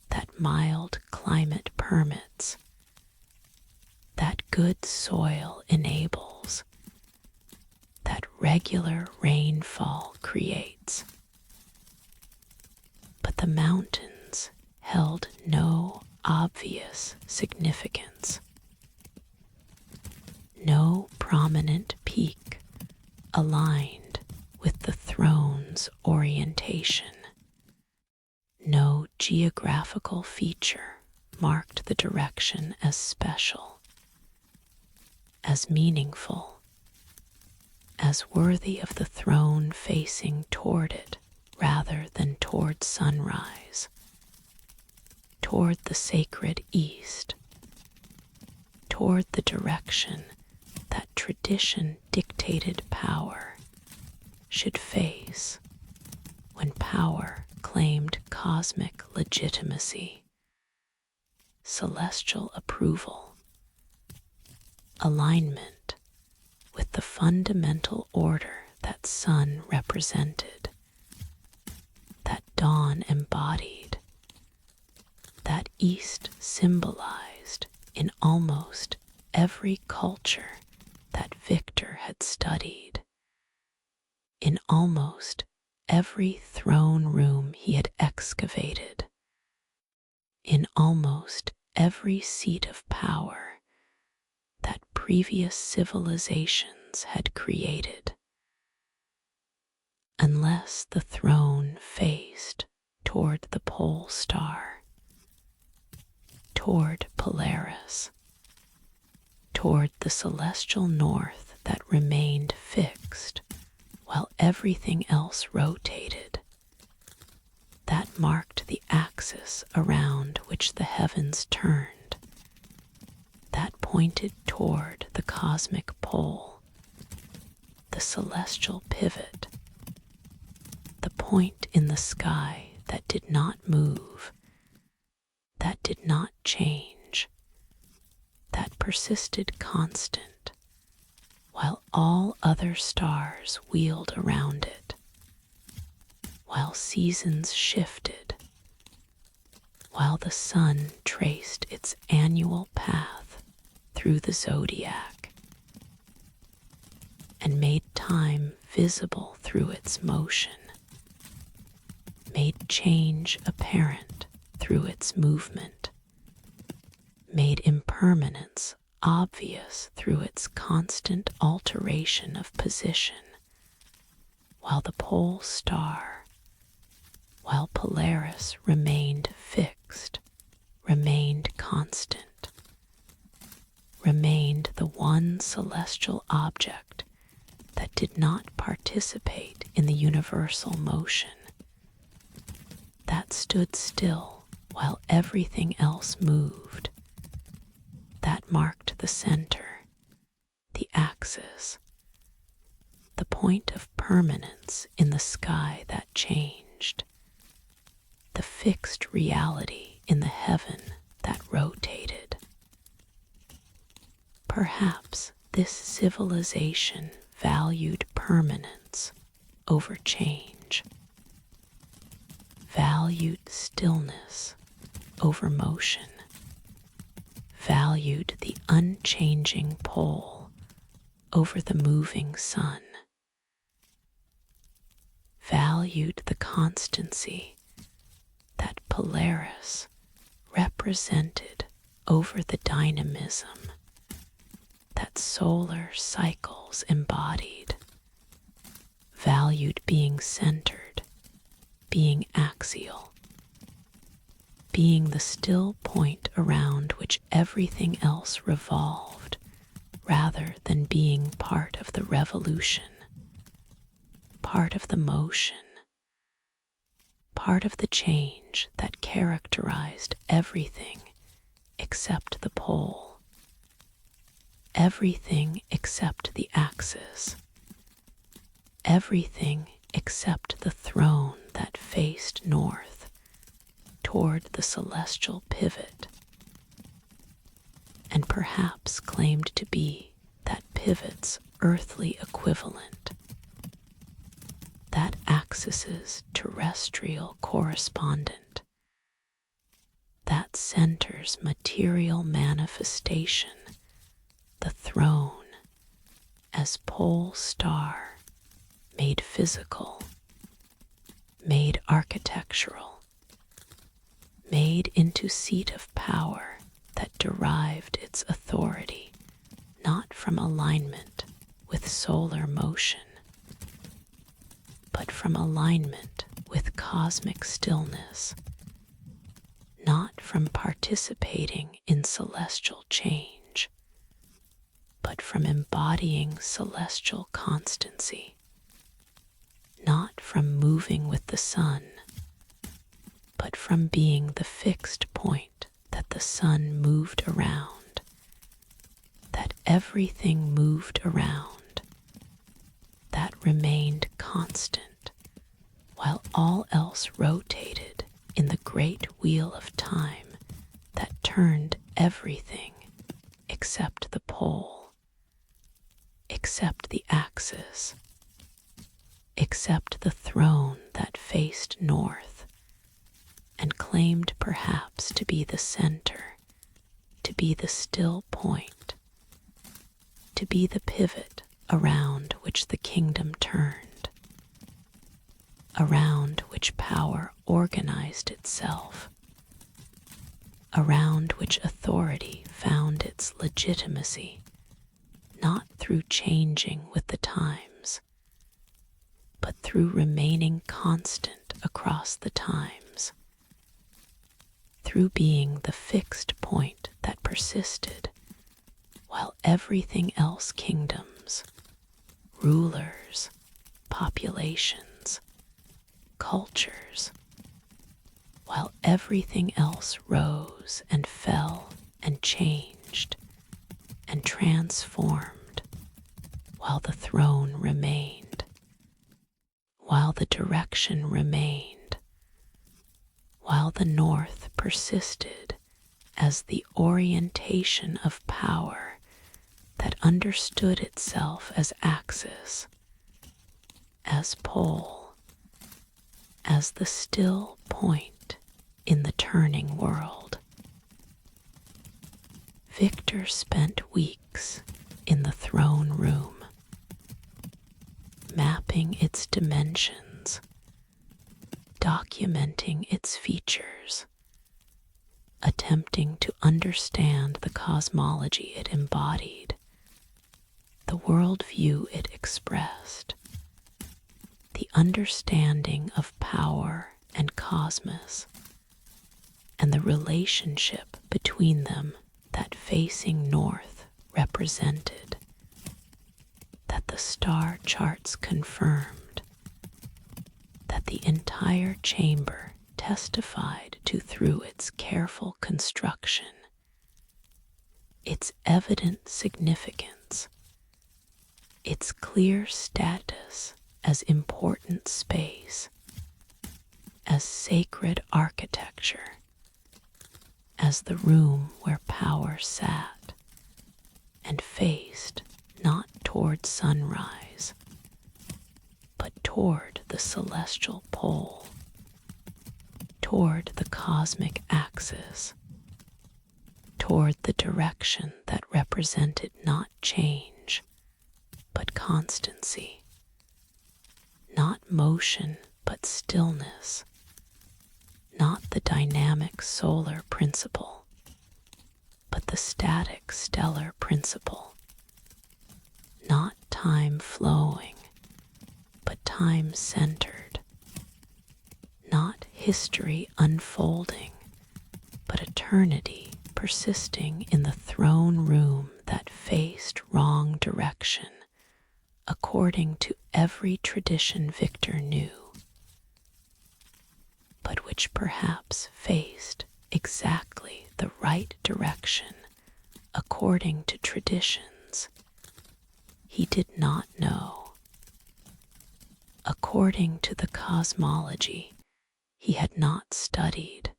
that mild climate permits, that good soil enables, that regular rainfall creates. But the mountains held no obvious significance, no prominent peak aligned with the throne's orientation. No geographical feature marked the direction as special, as meaningful, as worthy of the throne facing toward it rather than toward sunrise, toward the sacred east, toward the direction that tradition dictated power should face when power claimed cosmic legitimacy, celestial approval, alignment with the fundamental order that sun represented, that dawn embodied, that east symbolized in almost every culture that Victor had studied, in almost every throne room he had excavated, in almost every seat of power that previous civilizations had created. Unless the throne faced toward the pole star, toward Polaris, toward the celestial north that remained fixed while everything else rotated, that marked the axis around which the heavens turned, that pointed toward the cosmic pole, the celestial pivot, the point in the sky that did not move, that did not change, that persisted constant, while all other stars wheeled around it, while seasons shifted, while the sun traced its annual path through the zodiac and made time visible through its motion, made change apparent through its movement, made impermanence obvious through its constant alteration of position, while the pole star, while Polaris remained fixed, remained constant, remained the one celestial object that did not participate in the universal motion, that that stood still while everything else moved, that marked the center, the axis, the point of permanence in the sky that changed, the fixed reality in the heaven that rotated. Perhaps this civilization valued permanence over change, valued stillness over motion, valued the unchanging pole over the moving sun, valued the constancy that Polaris represented over the dynamism that solar cycles embodied, valued being centered, being axial, being the still point around which everything else revolved, rather than being part of the revolution, part of the motion, part of the change that characterized everything except the pole, everything except the axis, everything except the throne that faced north toward the celestial pivot, and perhaps claimed to be that pivot's earthly equivalent, that axis's terrestrial correspondent, that center's material manifestation, the throne, as pole star, made physical, made architectural, made into seat of power that derived its authority not from alignment with solar motion, but from alignment with cosmic stillness, not from participating in celestial change, but from embodying celestial constancy, not from moving with the sun, but from being the fixed point that the sun moved around, that everything moved around, that remained constant while all else rotated in the great wheel of time that turned everything except the pole, except the axis, except the throne that faced north and claimed perhaps to be the center, to be the still point, to be the pivot around which the kingdom turned, around which power organized itself, around which authority found its legitimacy, not through changing with the times, but through remaining constant across the times, through being the fixed point that persisted while everything else kingdoms, rulers, populations, cultures, while everything else rose and fell and changed and transformed, while the throne remained, while the direction remained, while the north persisted as the orientation of power that understood itself as axis, as pole, as the still point in the turning world. Victor spent weeks in the throne room, mapping its dimensions, documenting its features, attempting to understand the cosmology it embodied, the worldview it expressed, the understanding of power and cosmos, and the relationship between them that facing north represented, that the star charts confirmed, that the entire chamber testified to through its careful construction, its evident significance, its clear status as important space, as sacred architecture, as the room where power sat and faced not toward sunrise, but toward the celestial pole, toward the cosmic axis, toward the direction that represented not change, but constancy, not motion, but stillness, not the dynamic solar principle, but the static stellar principle, not time flowing, but time centered, not history unfolding, but eternity persisting in the throne room that faced wrong direction, according to every tradition Victor knew, but which perhaps faced exactly the right direction according to traditions he did not know, according to the cosmology he had not studied,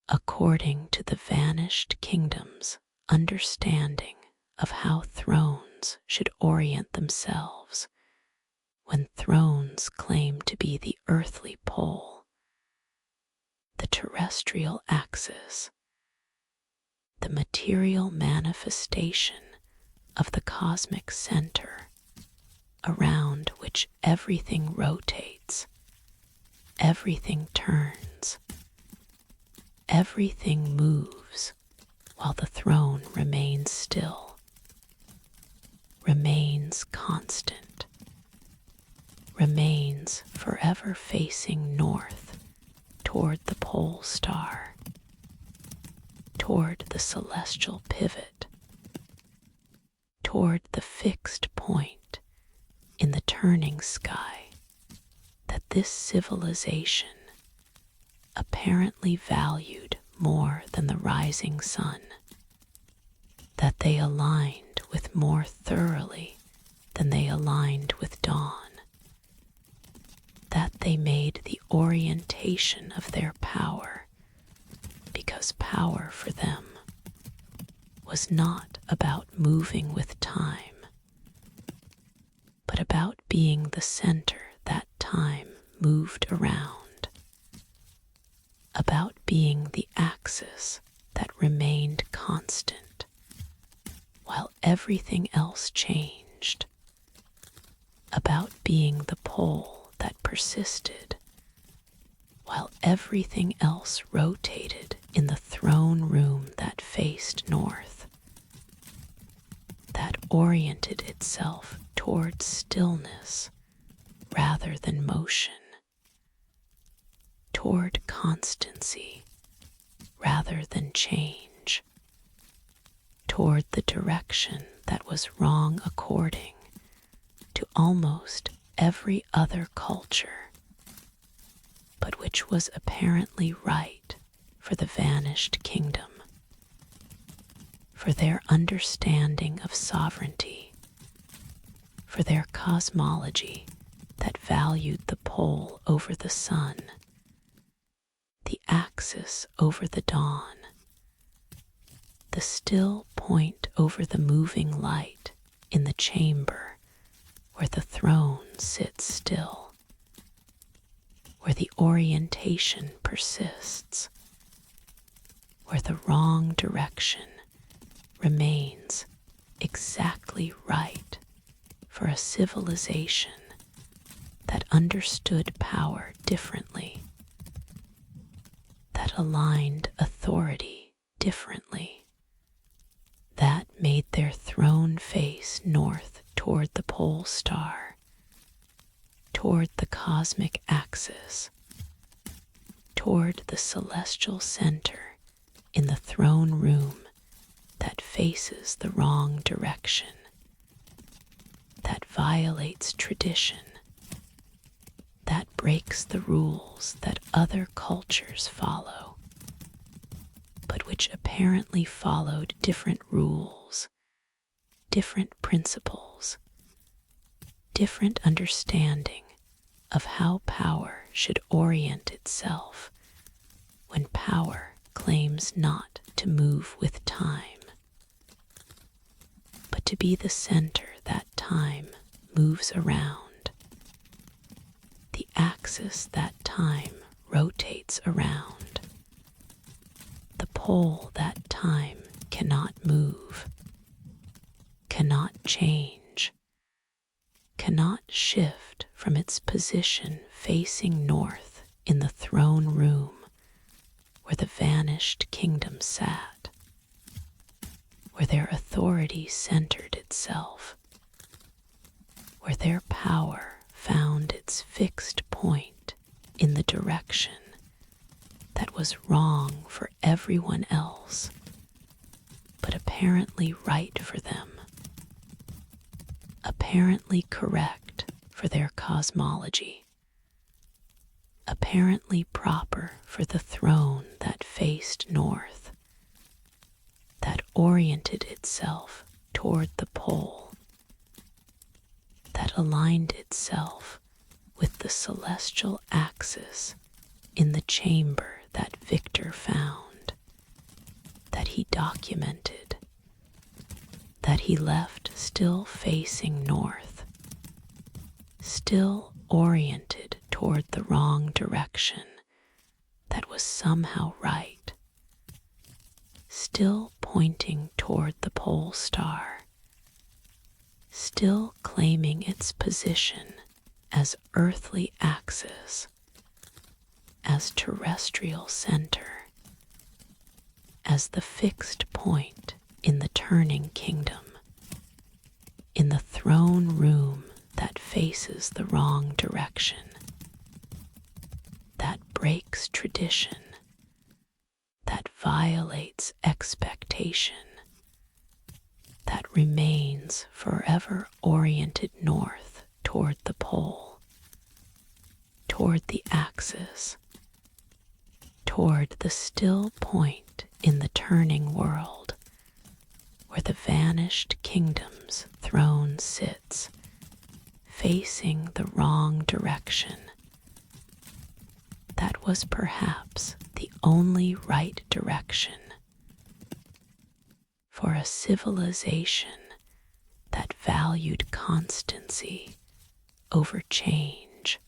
according to the vanished kingdom's understanding of how thrones should orient themselves when thrones claim to be the earthly pole, the terrestrial axis, the material manifestation of the cosmic center around which everything rotates, everything turns, everything moves, while the throne remains still, remains constant, remains forever facing north toward the pole star, toward the celestial pivot, toward the fixed point in the turning sky that this civilization apparently valued more than the rising sun, that they aligned with more thoroughly than they aligned with dawn, that they made the orientation of their power, because power for them was not about moving with time, but about being the center that time moved around, about being the axis that remained constant while everything else changed, about being the pole that persisted while everything else rotated in the throne room that faced north, that oriented itself toward stillness rather than motion, toward constancy rather than change, toward the direction that was wrong according to almost every other culture, but which was apparently right for the vanished kingdom, for their understanding of sovereignty, for their cosmology that valued the pole over the sun, the axis over the dawn, the still point over the moving light in the chamber where the throne sits still, where the orientation persists, where the wrong direction remains exactly right for a civilization that understood power differently, that aligned authority differently, that made their throne face north toward the pole star, toward the cosmic axis, toward the celestial center in the throne room that faces the wrong direction, that violates tradition, that breaks the rules that other cultures follow, but which apparently followed different rules, different principles, different understanding of how power should orient itself when power claims not to move with time, but to be the center that time moves around, the axis that time rotates around, the pole that time cannot move, cannot change, cannot shift from its position facing north in the throne room where the vanished kingdom sat, where their authority centered itself, where their power found its fixed point in the direction that was wrong for everyone else, but apparently right for them, apparently correct for their cosmology, apparently proper for the throne that faced north, that oriented itself toward the pole, that aligned itself with the celestial axis in the chamber that Victor found, that he documented, that he left still facing north, still oriented toward the wrong direction that was somehow right, still pointing toward the pole star, still claiming its position as earthly axis, as terrestrial center, as the fixed point in the turning kingdom, in the throne room that faces the wrong direction, that breaks tradition, that violates expectation, that remains forever oriented north toward the pole, toward the axis, toward the still point in the turning world where the vanished kingdom's throne sits, facing the wrong direction. That was perhaps the only right direction for a civilization that valued constancy over change,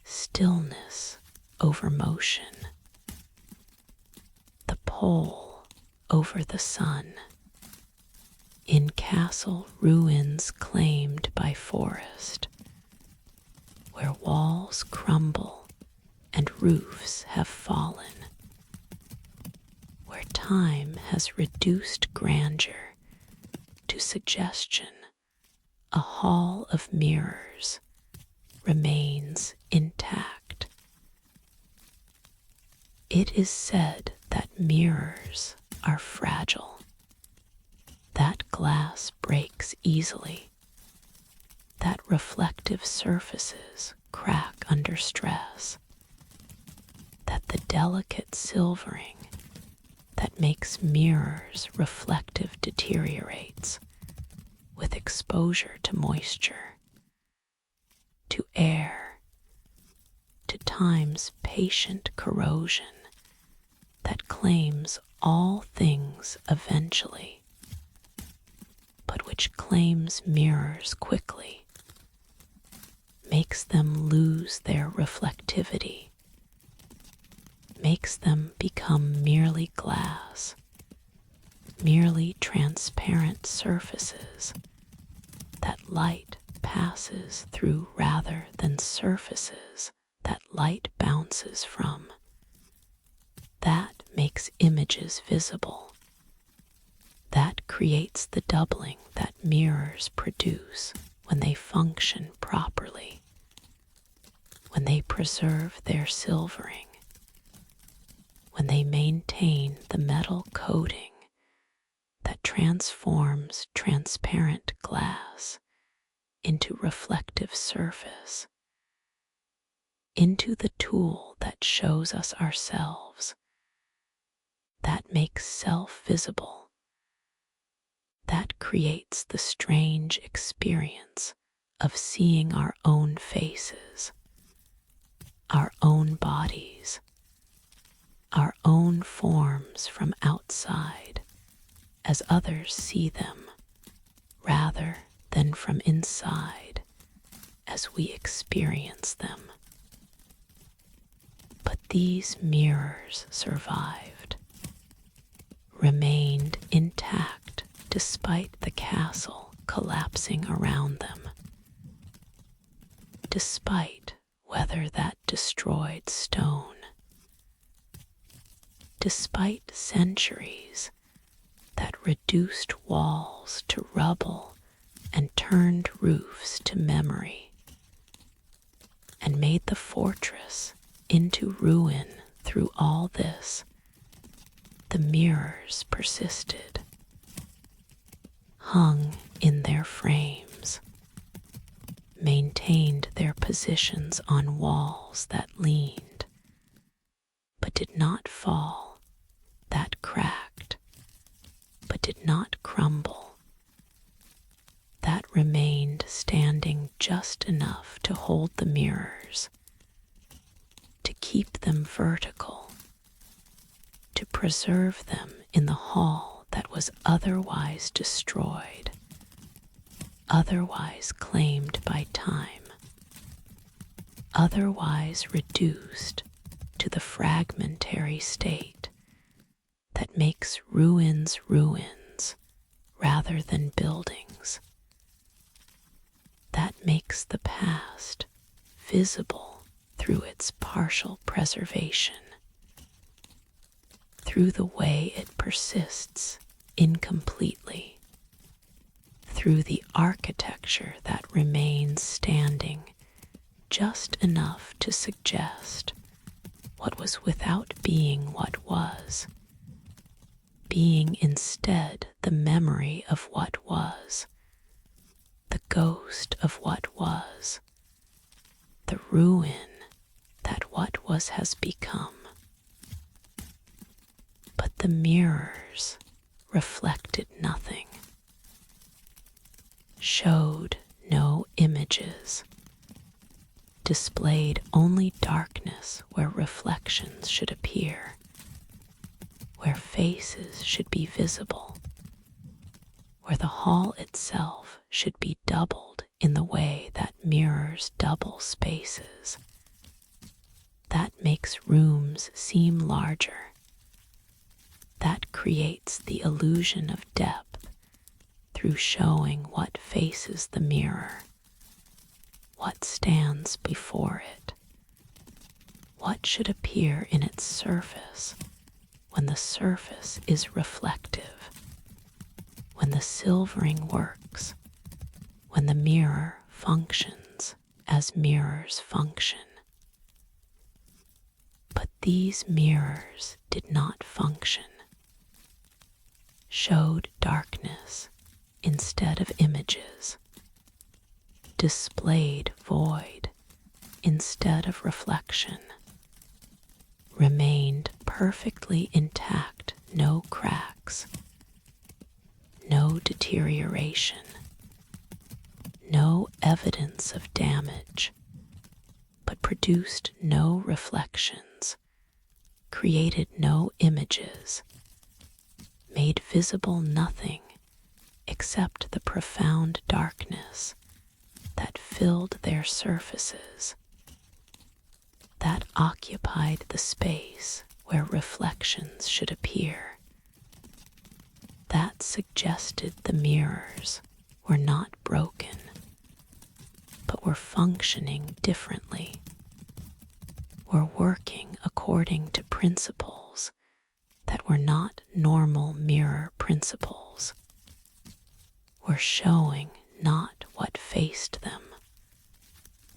stillness over motion, the pole over the sun, in castle ruins claimed by forest, where walls crumble and roofs have fallen, where time has reduced grandeur to suggestion, a hall of mirrors remains intact. It is said that mirrors are fragile, that glass breaks easily, that reflective surfaces crack under stress, that the delicate silvering that makes mirrors reflective deteriorates with exposure to moisture, to air, to time's patient corrosion that claims all things eventually, but which claims mirrors quickly, makes them lose their reflectivity, makes them become merely glass, merely transparent surfaces that light passes through rather than surfaces that light bounces from. That makes images visible. That creates the doubling that mirrors produce when they function properly, when they preserve their silvering, when they maintain the metal coating that transforms transparent glass into reflective surface, into the tool that shows us ourselves, that makes self visible, that creates the strange experience of seeing our own faces, our own bodies, our own forms from outside as others see them, rather than from inside as we experience them. But these mirrors survived, remained intact despite the castle collapsing around them, despite weather that destroyed stone, despite centuries that reduced walls to rubble and turned roofs to memory, and made the fortress into ruin. Through all this, the mirrors persisted, hung in their frames, maintained their positions on walls that leaned, but did not fall, that cracked, but did not crumble, that remained standing just enough to hold the mirrors, to keep them vertical, to preserve them in the hall that was otherwise destroyed, otherwise claimed by time, otherwise reduced to the fragmentary state that makes ruins ruins rather than buildings, that makes the past visible through its partial preservation, through the way it persists incompletely, through the architecture that remains standing just enough to suggest what was without being what was, being instead the memory of what was, the ghost of what was, the ruin that what was has become. But the mirrors reflected nothing, showed no images, displayed only darkness where reflections should appear, where faces should be visible, where the hall itself should be doubled in the way that mirrors double spaces, that makes rooms seem larger, that creates the illusion of depth through showing what faces the mirror, what stands before it, what should appear in its surface when the surface is reflective, when the silvering works, when the mirror functions as mirrors function. But these mirrors did not function, showed darkness instead of images, displayed void instead of reflection, remained perfectly intact, no cracks, no deterioration, no evidence of damage, but produced no reflections, created no images, made visible nothing except the profound darkness that filled their surfaces, that occupied the space where reflections should appear, that suggested the mirrors were not broken, but were functioning differently, were working according to principles that were not normal mirror principles, were showing not what faced them,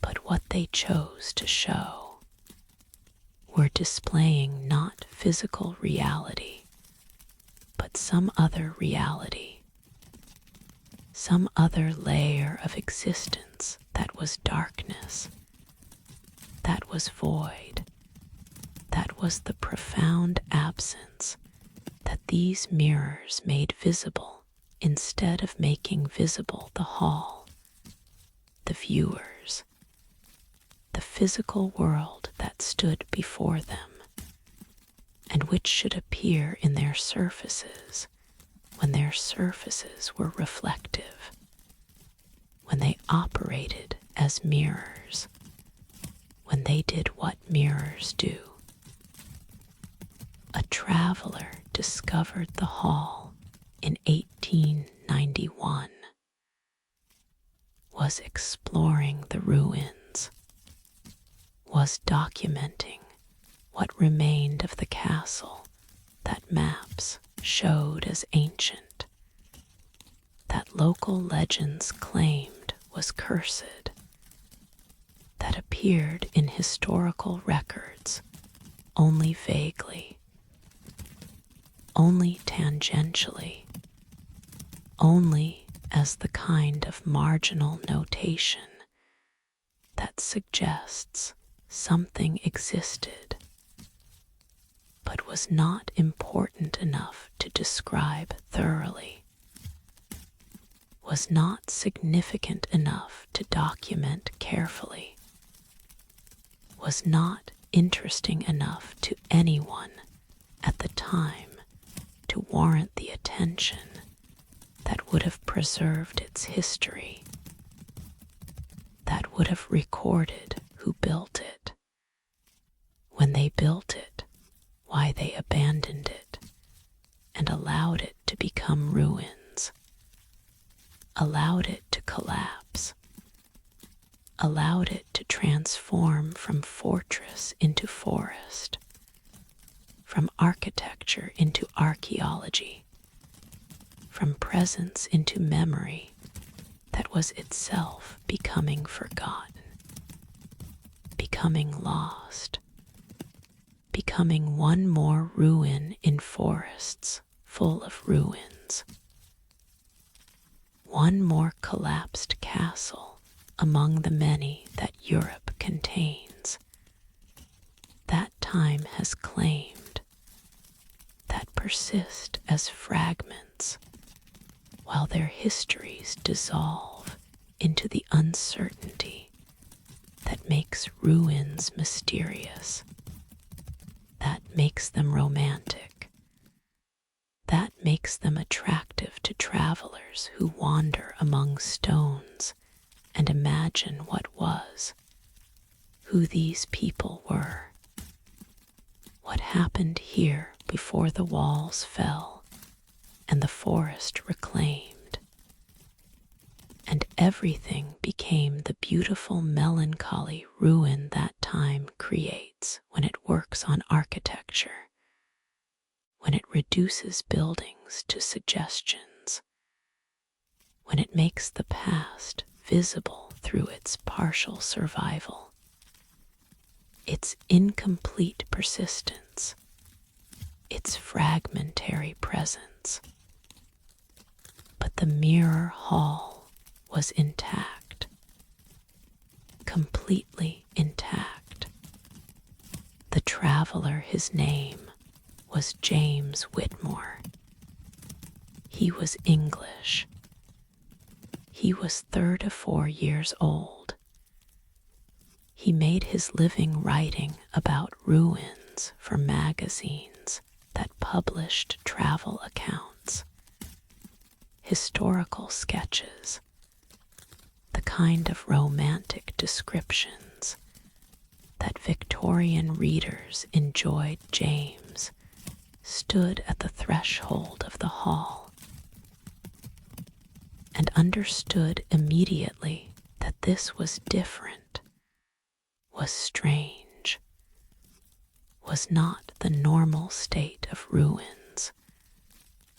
but what they chose to show, were displaying not physical reality, but some other reality, some other layer of existence that was darkness, that was void, that was the profound absence that these mirrors made visible instead of making visible the hall, the viewers, the physical world that stood before them, and which should appear in their surfaces when their surfaces were reflective, when they operated as mirrors, when they did what mirrors do. A traveler discovered the hall in 1891, was exploring the ruins, was documenting what remained of the castle that maps showed as ancient, that local legends claimed was cursed, that appeared in historical records only vaguely, only tangentially, only as the kind of marginal notation that suggests something existed, but was not important enough to describe thoroughly, was not significant enough to document carefully, was not interesting enough to anyone at the time to warrant the attention that would have preserved its history, that would have recorded who built it, when they built it, why they abandoned it, and allowed it to become ruins, allowed it to collapse, allowed it to transform from fortress into forest, from architecture into archaeology, from presence into memory that was itself becoming forgotten, becoming lost, becoming one more ruin in forests full of ruins, one more collapsed castle among the many that Europe contains, that time has claimed, that persist as fragments while their histories dissolve into the uncertainty that makes ruins mysterious, that makes them romantic, that makes them attractive to travelers who wander among stones and imagine what was, who these people were, what happened here before the walls fell and the forest reclaimed, and everything became the beautiful melancholy ruin that time creates when it works on architecture, when it reduces buildings to suggestions, when it makes the past visible through its partial survival, its incomplete persistence, its fragmentary presence. But the mirror hall was intact, completely intact. The traveler, his name was James Whitmore. He was English. He was 34 years old. He made his living writing about ruins for magazines that published travel accounts, historical sketches, the kind of romantic descriptions that Victorian readers enjoyed. James stood at the threshold of the hall and understood immediately that this was different, was strange, was not the normal state of ruins,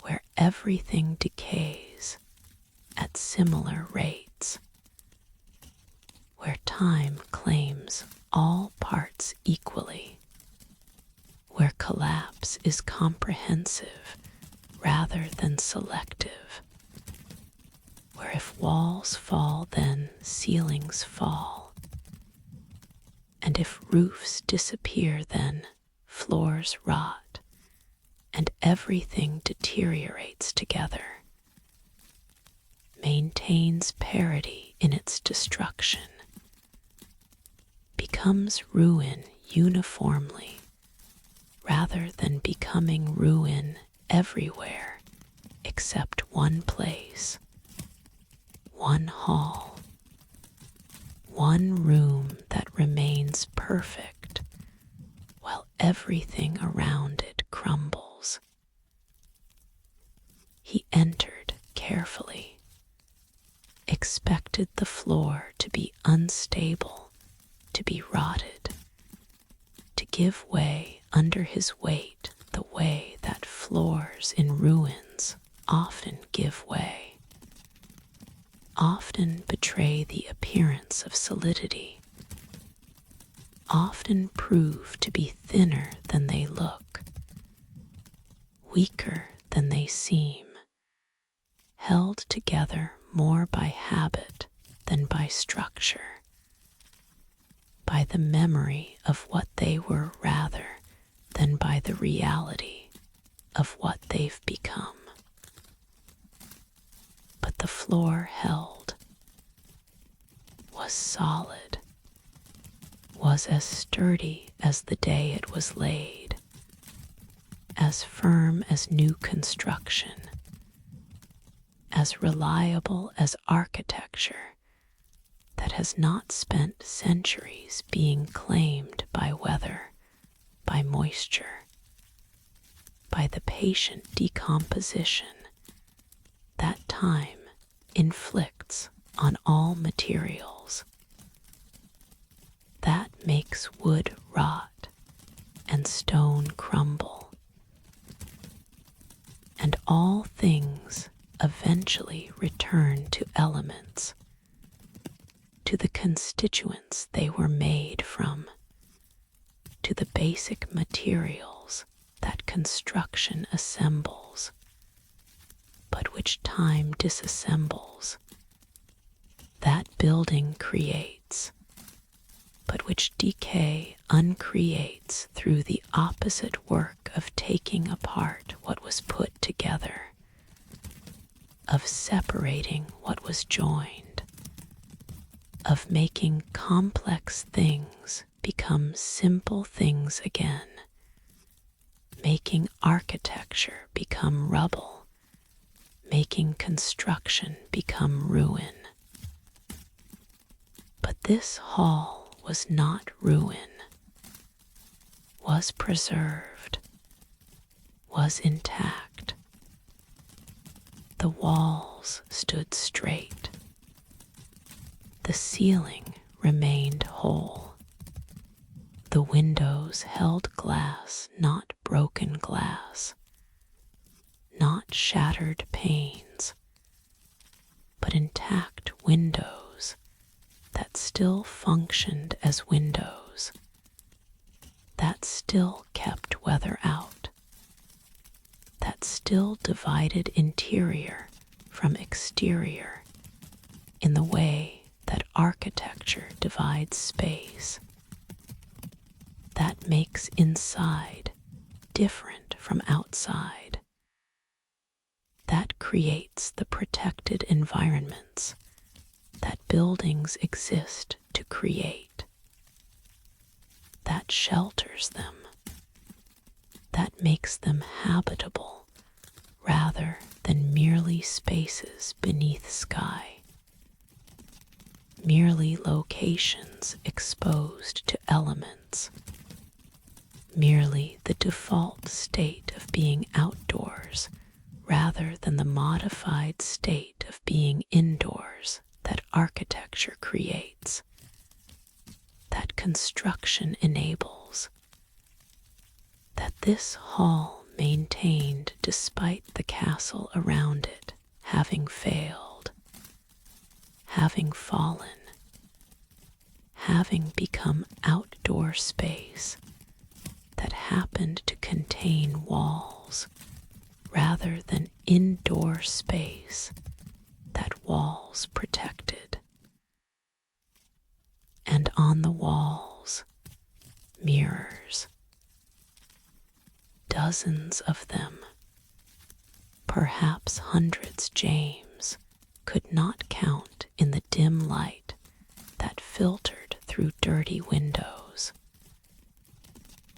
where everything decays at similar rates, where time claims all parts equally, where collapse is comprehensive rather than selective, where if walls fall then ceilings fall, And if roofs disappear, then floors rot, and everything deteriorates together, maintains parity in its destruction, becomes ruin uniformly rather than becoming ruin everywhere except one place, one hall, one room that remains perfect while everything around it crumbles. He entered carefully, expected the floor to be unstable, to be rotted, to give way under his weight the way that floors in ruins often give way, often betray the appearance of solidity, often prove to be thinner than they look, weaker than they seem, held together more by habit than by structure, by the memory of what they were rather than by the reality of what they've become. But the floor held, was solid, was as sturdy as the day it was laid, as firm as new construction, as reliable as architecture that has not spent centuries being claimed by weather, by moisture, by the patient decomposition that time inflicts on all materials. That makes wood rot and stone crumble, and all things eventually return to elements, to the constituents they were made from, to the basic materials that construction assembles, but which time disassembles, that building creates, but which decay uncreates through the opposite work of taking apart what was put together, of separating what was joined, of making complex things become simple things again, making architecture become rubble, making construction become ruin. But this hall was not ruin, was preserved, was intact. The walls stood straight. The ceiling remained whole. The windows held glass, not broken glass, not shattered panes, but intact windows that still functioned as windows, that still kept weather out, that still divided interior from exterior in the way that architecture divides space, that makes inside different from outside, that creates the protected environments that buildings exist to create, that shelters them, that makes them habitable rather than merely spaces beneath sky, merely locations exposed to elements, merely the default state of being outdoors rather than the modified state of being indoors that architecture creates, that construction enables, that this hall maintained despite the castle around it having failed, having fallen, having become outdoor space that happened to contain walls rather than indoor space that walls protected. And on the walls mirrors, dozens of them, perhaps hundreds James could not count in the dim light that filtered through dirty windows,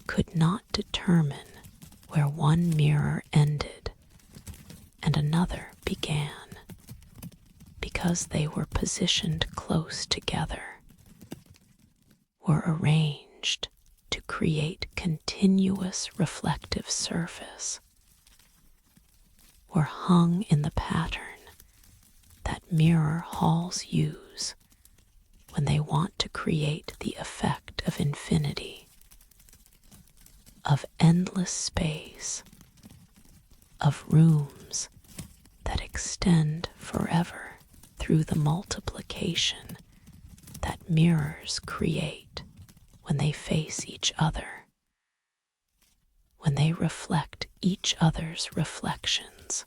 could not determine where one mirror ended and another began, because they were positioned close together, were arranged to create continuous reflective surface, were hung in the pattern that mirror halls use when they want to create the effect of infinity, of endless space, of rooms that extend forever through the multiplication that mirrors create when they face each other, when they reflect each other's reflections,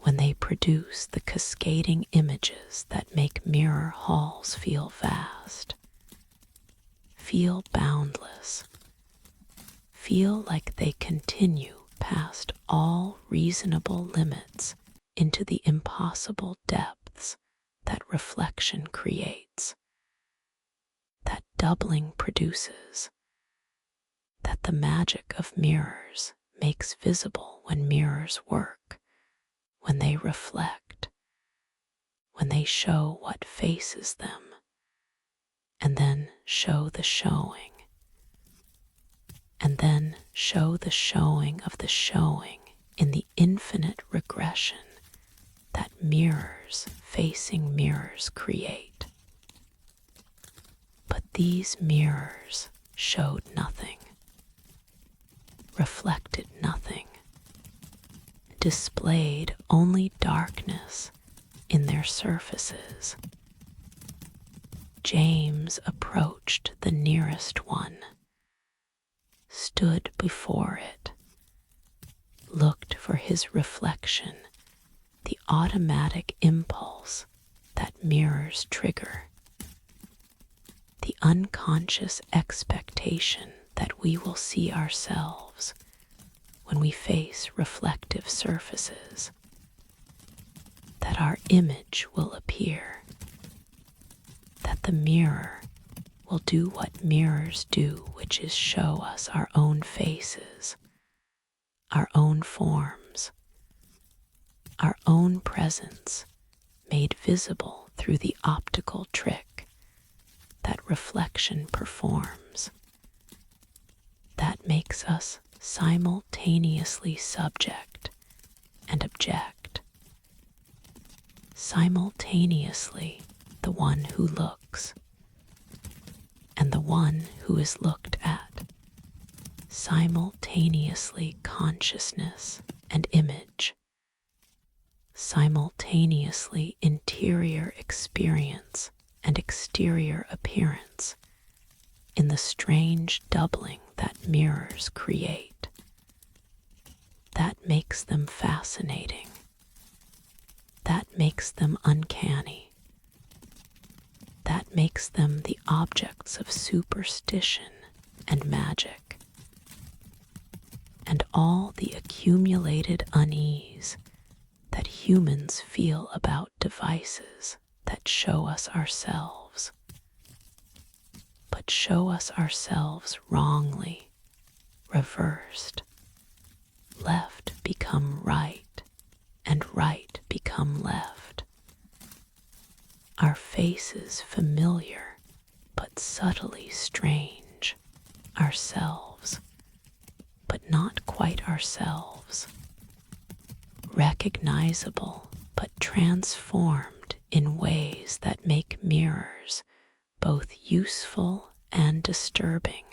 when they produce the cascading images that make mirror halls feel vast, feel boundless, feel like they continue past all reasonable limits into the impossible depths that reflection creates, that doubling produces, that the magic of mirrors makes visible when mirrors work, when they reflect, when they show what faces them, and then show the showing, and then show the showing of the showing in the infinite regression that mirrors facing mirrors create. But these mirrors showed nothing, reflected nothing, displayed only darkness in their surfaces. James approached the nearest one, stood before it, looked for his reflection, the automatic impulse that mirrors trigger, the unconscious expectation that we will see ourselves when we face reflective surfaces, that our image will appear, that the mirror will do what mirrors do, which is show us our own faces, our own forms, our own presence made visible through the optical trick that reflection performs, that makes us simultaneously subject and object, simultaneously the one who looks and the one who is looked at, simultaneously consciousness and image, simultaneously interior experience and exterior appearance, in the strange doubling that mirrors create. That makes them fascinating. That makes them uncanny. That makes them the objects of superstition and magic. And all the accumulated unease that humans feel about devices that show us ourselves, but show us ourselves wrongly, reversed, left become right, and right become left. Our faces familiar, but subtly strange, ourselves, but not quite ourselves, recognizable, but transformed in ways that make mirrors both useful and disturbing,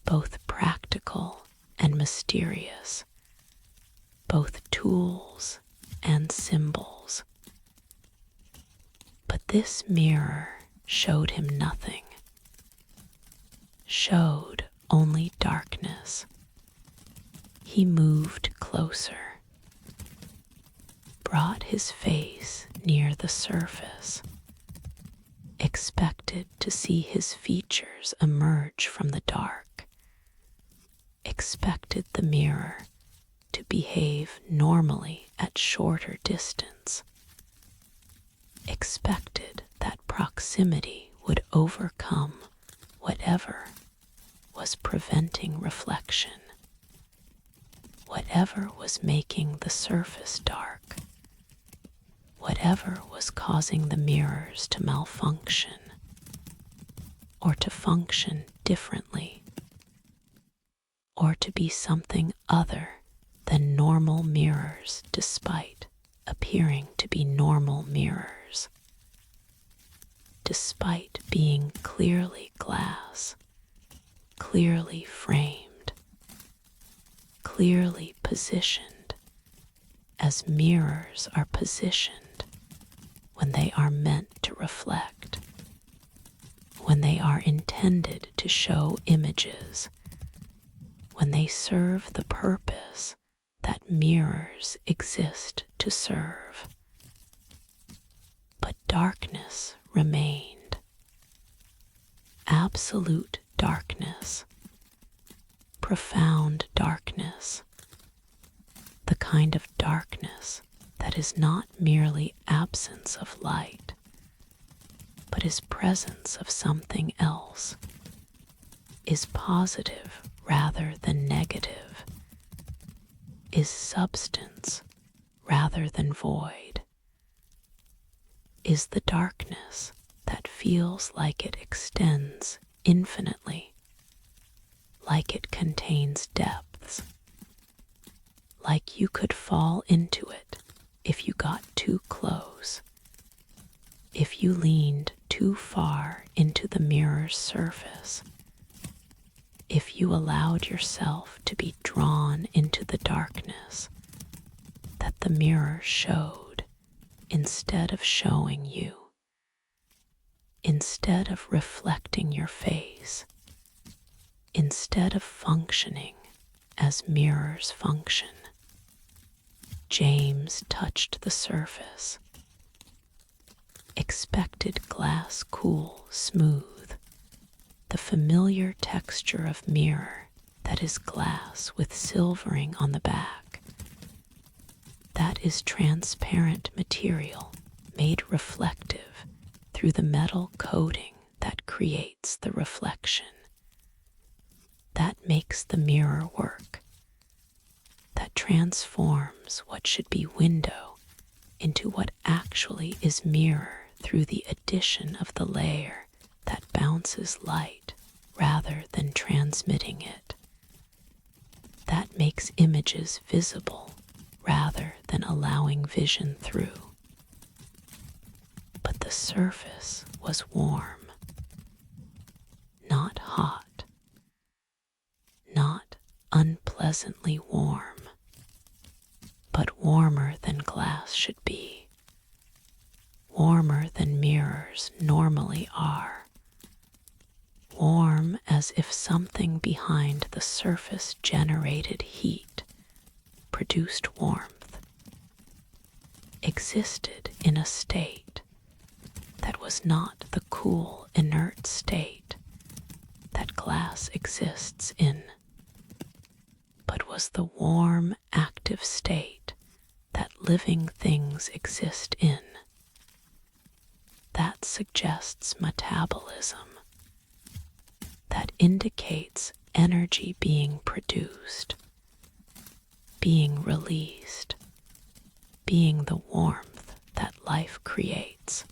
both practical and mysterious, both tools and symbols. But this mirror showed him nothing, showed only darkness. He moved closer, brought his face near the surface, expected to see his features emerge from the dark, expected the mirror to behave normally at shorter distance, expected that proximity would overcome whatever was preventing reflection, whatever was making the surface dark, whatever was causing the mirrors to malfunction or to function differently, or to be something other than normal mirrors despite appearing to be normal mirrors, despite being clearly glass, clearly framed, clearly positioned as mirrors are positioned when they are meant to reflect, when they are intended to show images, when they serve the purpose that mirrors exist to serve. But darkness remained. Absolute darkness. Profound darkness. The kind of darkness that is not merely absence of light, but is presence of something else, is positive rather than negative, is substance rather than void, is the darkness that feels like it extends infinitely, like it contains depths, like you could fall into it if you got too close, if you leaned too far into the mirror's surface, if you allowed yourself to be drawn into the darkness that the mirror showed instead of showing you, instead of reflecting your face, instead of functioning as mirrors function. James touched the surface, expected glass cool, smooth, the familiar texture of mirror that is glass with silvering on the back. That is transparent material made reflective through the metal coating that creates the reflection. That makes the mirror work. That transforms what should be window into what actually is mirror through the addition of the layer that bounces light rather than transmitting it. That makes images visible rather than allowing vision through. But the surface was warm, not hot, not unpleasantly warm, but warmer than glass should be, warmer than mirrors normally are, warm as if something behind the surface generated heat, produced warmth, existed in a state that was not the cool, inert state that glass exists in, but was the warm, active state that living things exist in. That suggests metabolism. That indicates energy being produced, being released, being the warmth that life creates,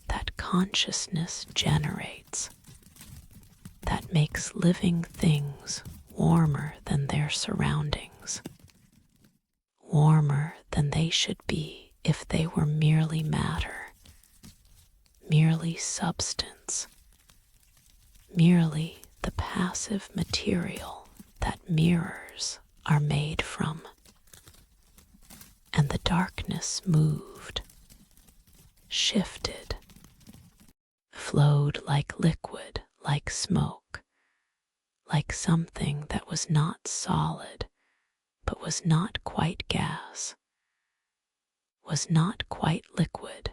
that consciousness generates, that makes living things warmer than their surroundings, warmer than they should be if they were merely matter, merely substance, merely the passive material that mirrors are made from. And the darkness moved, shifted, flowed like liquid, like smoke, like something that was not solid, but was not quite gas, was not quite liquid,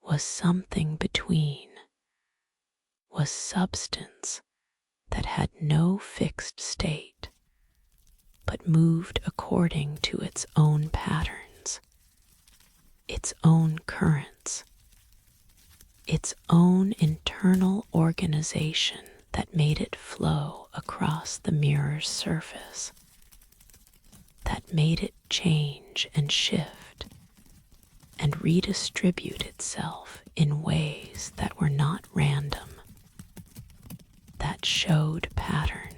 was something between, was substance that had no fixed state, but moved according to its own patterns, its own currents, its own internal organization that made it flow across the mirror's surface, that made it change and shift and redistribute itself in ways that were not random, that showed pattern,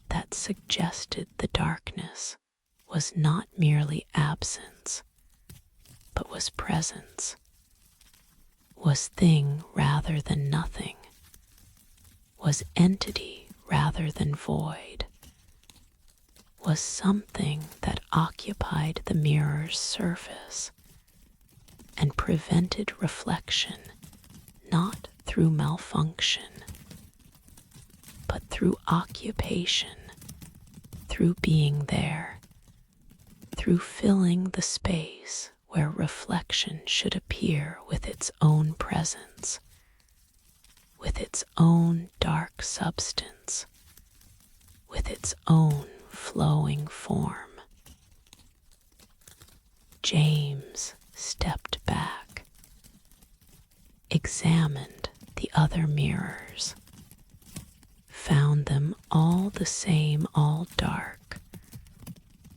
that suggested the darkness was not merely absence, but was presence, was thing rather than nothing, was entity rather than void, was something that occupied the mirror's surface and prevented reflection not through malfunction, but through occupation, through being there, through filling the space where reflection should appear with its own presence, with its own dark substance, with its own flowing form. James stepped back, examined the other mirrors, found them all the same, all dark,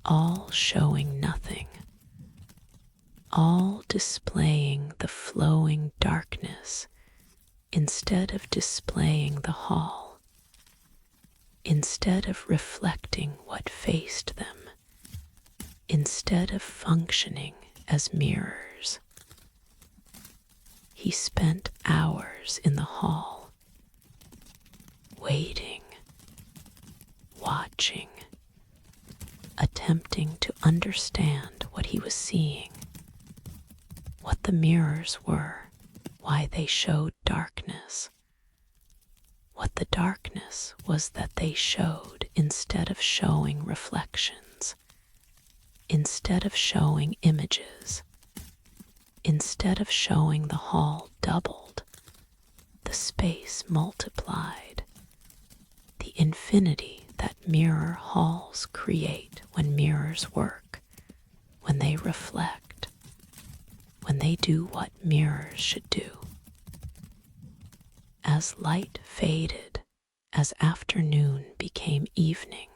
all showing nothing, all displaying the flowing darkness instead of displaying the hall, instead of reflecting what faced them, instead of functioning as mirrors. He spent hours in the hall, waiting, watching, attempting to understand what he was seeing, what the mirrors were, why they showed darkness. What the darkness was that they showed instead of showing reflections, instead of showing images, instead of showing the hall doubled, the space multiplied, the infinity that mirror halls create when mirrors work, when they reflect, when they do what mirrors should do. As light faded, as afternoon became evening,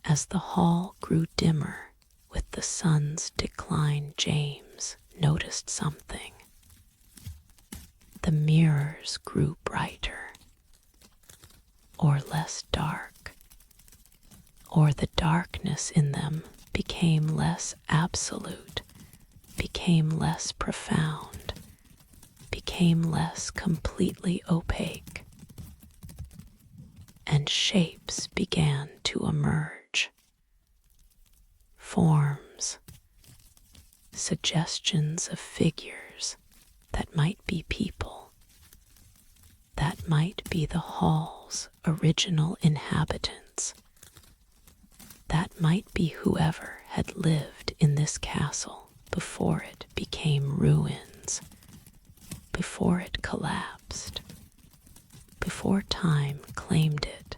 as the hall grew dimmer with the sun's decline, James noticed something. The mirrors grew brighter, or less dark, or the darkness in them became less absolute, became less profound, became less completely opaque, and shapes began to emerge. Forms, suggestions of figures that might be people, that might be the hall's original inhabitants, that might be whoever had lived in this castle before it became ruins, before it collapsed, before time claimed it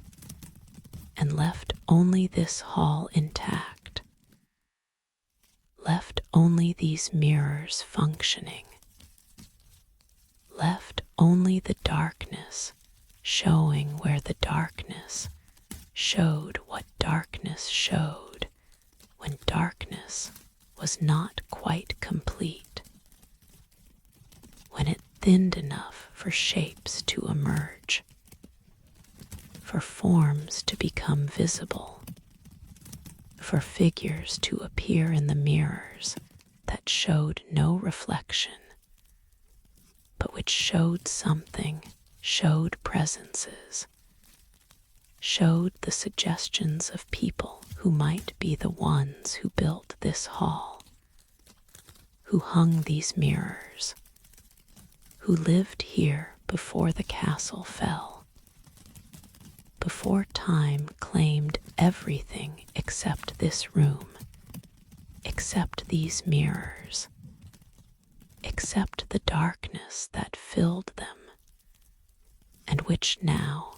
and left only this hall intact, left only these mirrors functioning, left only the darkness showing where the darkness showed what darkness showed when darkness was not quite complete, when it thinned enough for shapes to emerge, for forms to become visible, for figures to appear in the mirrors that showed no reflection, but which showed something, showed presences, showed the suggestions of people who might be the ones who built this hall, who hung these mirrors, who lived here before the castle fell, before time claimed everything except this room, except these mirrors, except the darkness that filled them, and which now,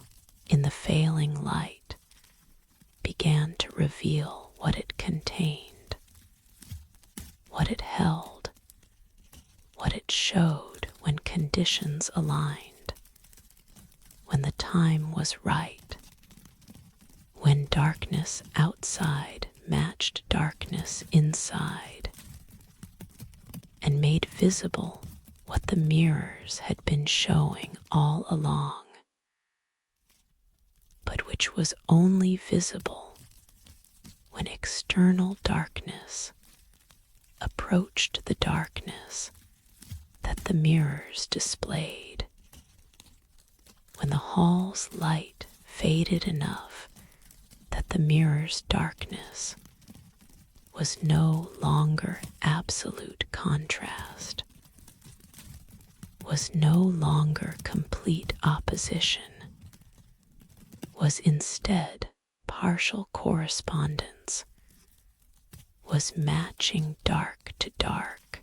in the failing light, began to reveal what it contained, what it held, what it showed when conditions aligned, when the time was right, when darkness outside matched darkness inside, and made visible what the mirrors had been showing all along, but which was only visible when external darkness approached the darkness that the mirrors displayed, when the hall's light faded enough that the mirror's darkness was no longer absolute contrast, was no longer complete opposition, was instead partial correspondence, was matching dark to dark,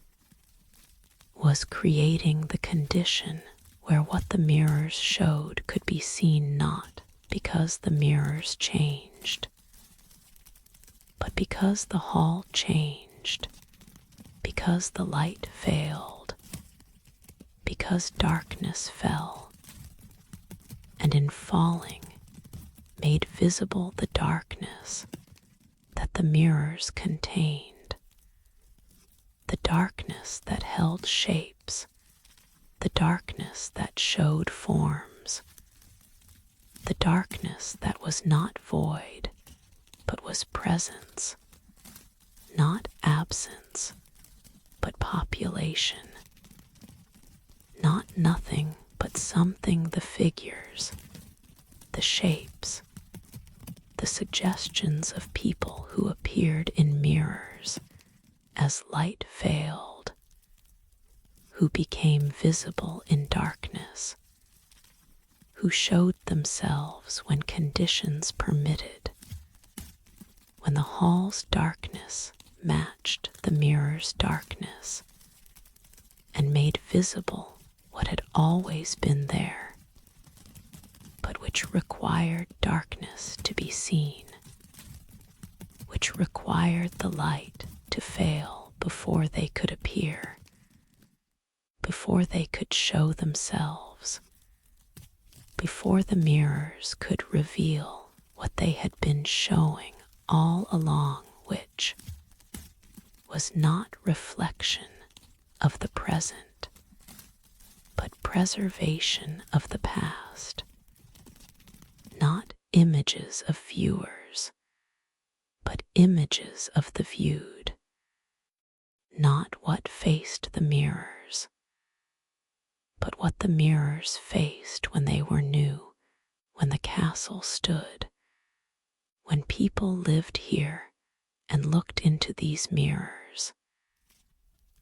was creating the condition where what the mirrors showed could be seen not because the mirrors changed, but because the hall changed, because the light failed, because darkness fell, and in falling made visible the darkness that the mirrors contained, the darkness that held shapes, the darkness that showed forms, the darkness that was not void, but was presence, not absence, but population, not nothing, but something, the figures, the shapes, the suggestions of people who appeared in mirrors as light failed, who became visible in darkness, who showed themselves when conditions permitted, when the hall's darkness matched the mirror's darkness and made visible what had always been there, but which required darkness to be seen, which required the light to fail before they could appear, before they could show themselves, before the mirrors could reveal what they had been showing all along, which was not reflection of the present, but preservation of the past, not images of viewers, but images of the viewed, not what faced the mirrors, but what the mirrors faced when they were new, when the castle stood, when people lived here and looked into these mirrors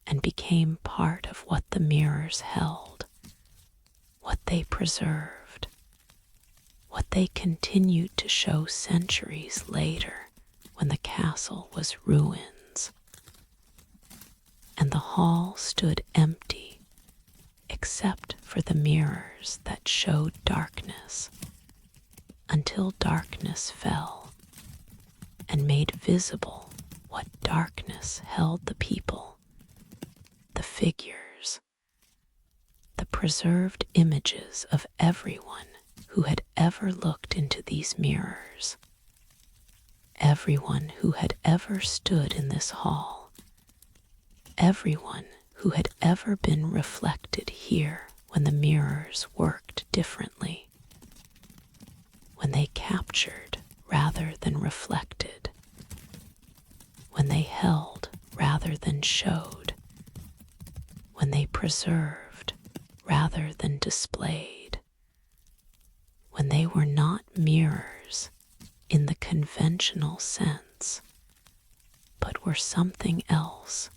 and became part of what the mirrors held, what they preserved, what they continued to show centuries later when the castle was ruins, and the hall stood empty except for the mirrors that showed darkness, until darkness fell and made visible what darkness held: the people, the figures, the preserved images of everyone who had ever looked into these mirrors, everyone who had ever stood in this hall, everyone who had ever been reflected here when the mirrors worked differently, when they captured rather than reflected, when they held rather than showed, when they preserved rather than displayed, when they were not mirrors in the conventional sense, but were something else,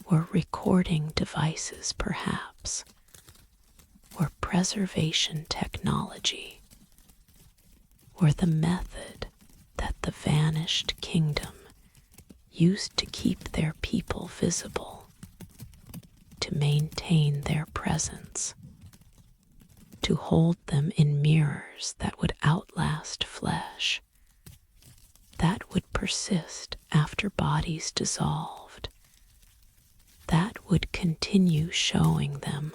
were recording devices perhaps, were preservation technology, were the method that the vanished kingdom used to keep their people visible, to maintain their presence, to hold them in mirrors that would outlast flesh, that would persist after bodies dissolved, that would continue showing them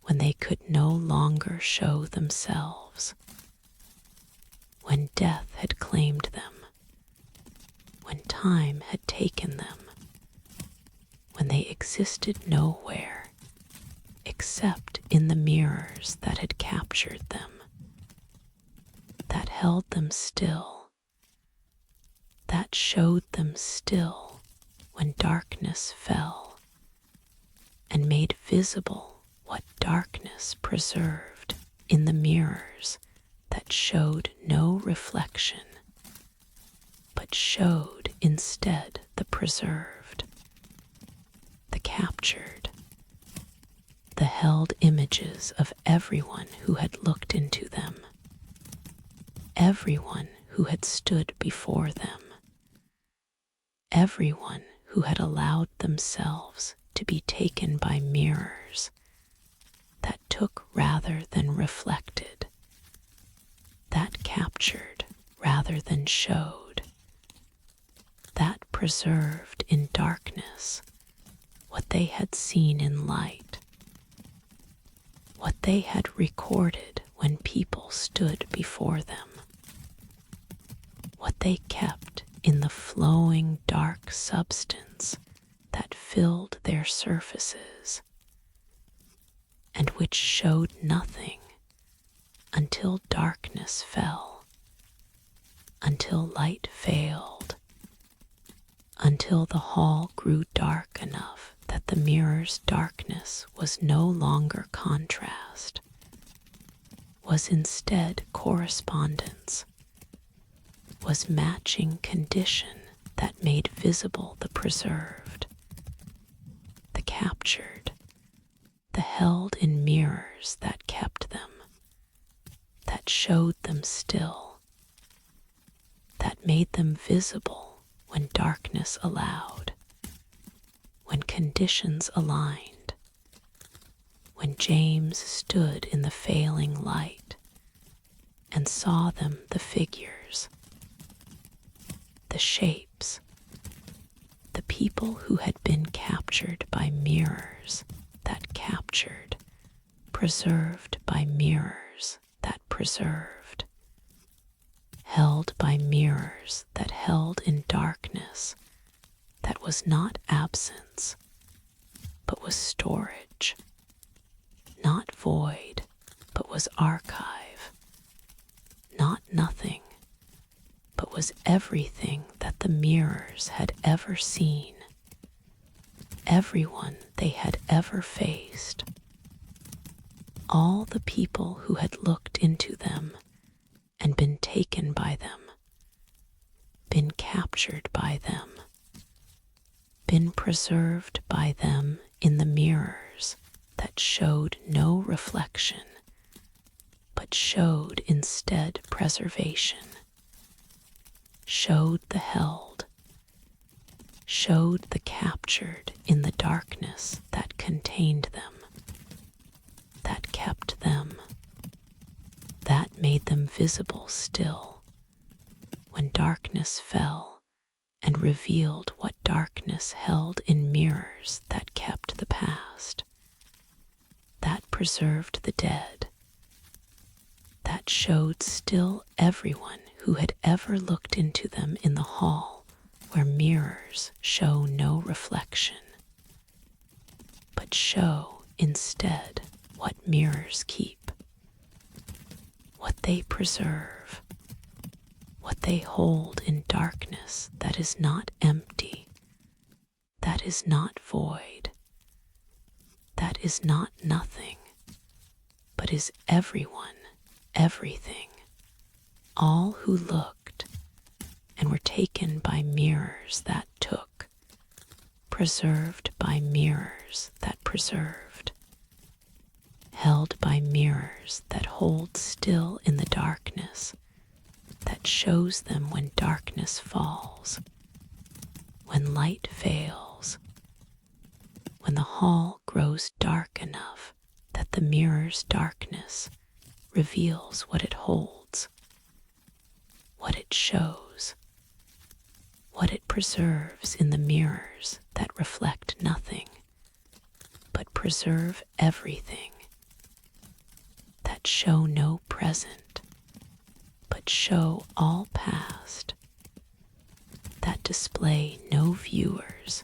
when they could no longer show themselves, when death had claimed them, when time had taken them, when they existed nowhere except in the mirrors that had captured them, that held them still, that showed them still when darkness fell, and made visible what darkness preserved in the mirrors that showed no reflection, but showed instead the preserved, the captured, the held images of everyone who had looked into them, everyone who had stood before them, everyone who had allowed themselves to be taken by mirrors that took rather than reflected, that captured rather than showed, that preserved in darkness what they had seen in light, what they had recorded when people stood before them, what they kept in the flowing dark substance that filled their surfaces, and which showed nothing until darkness fell, until light failed, until the hall grew dark enough that the mirror's darkness was no longer contrast, was instead correspondence, was matching condition that made visible the preserved, the captured, the held in mirrors that kept them, that showed them still, that made them visible when darkness allowed, when conditions aligned, when James stood in the failing light and saw them, the figures, the shapes, the people who had been captured by mirrors that captured, preserved by mirrors that preserved, held by mirrors that held in darkness that was not absence, but was storage, not void, but was archive, not nothing, but was everything that the mirrors had ever seen, everyone they had ever faced, all the people who had looked into them and been taken by them, been captured by them, been preserved by them in the mirrors that showed no reflection, but showed instead preservation, showed the held, showed the captured in the darkness that contained them, that kept them, that made them visible still, when darkness fell and revealed what darkness held in mirrors that kept the past, that preserved the dead, that showed still everyone who had ever looked into them in the hall where mirrors show no reflection, but show instead what mirrors keep, what they preserve, what they hold in darkness that is not empty, that is not void, that is not nothing, but is everyone, everything, all who looked and were taken by mirrors that took, preserved by mirrors that preserved, held by mirrors that hold still in the darkness, that shows them when darkness falls, when light fails, when the hall grows dark enough that the mirror's darkness reveals what it holds, what it shows, what it preserves in the mirrors that reflect nothing, but preserve everything, that show no present, but show all past, that display no viewers,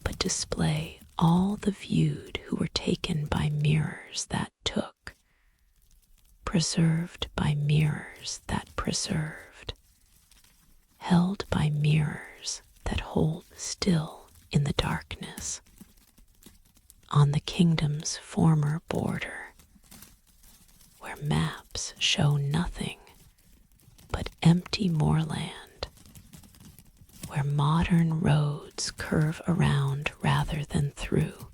but display all the viewed who were taken by mirrors that took, preserved by mirrors that preserved, held by mirrors that hold still in the darkness. On the kingdom's former border, where maps show nothing but empty moorland, where modern roads curve around rather than through,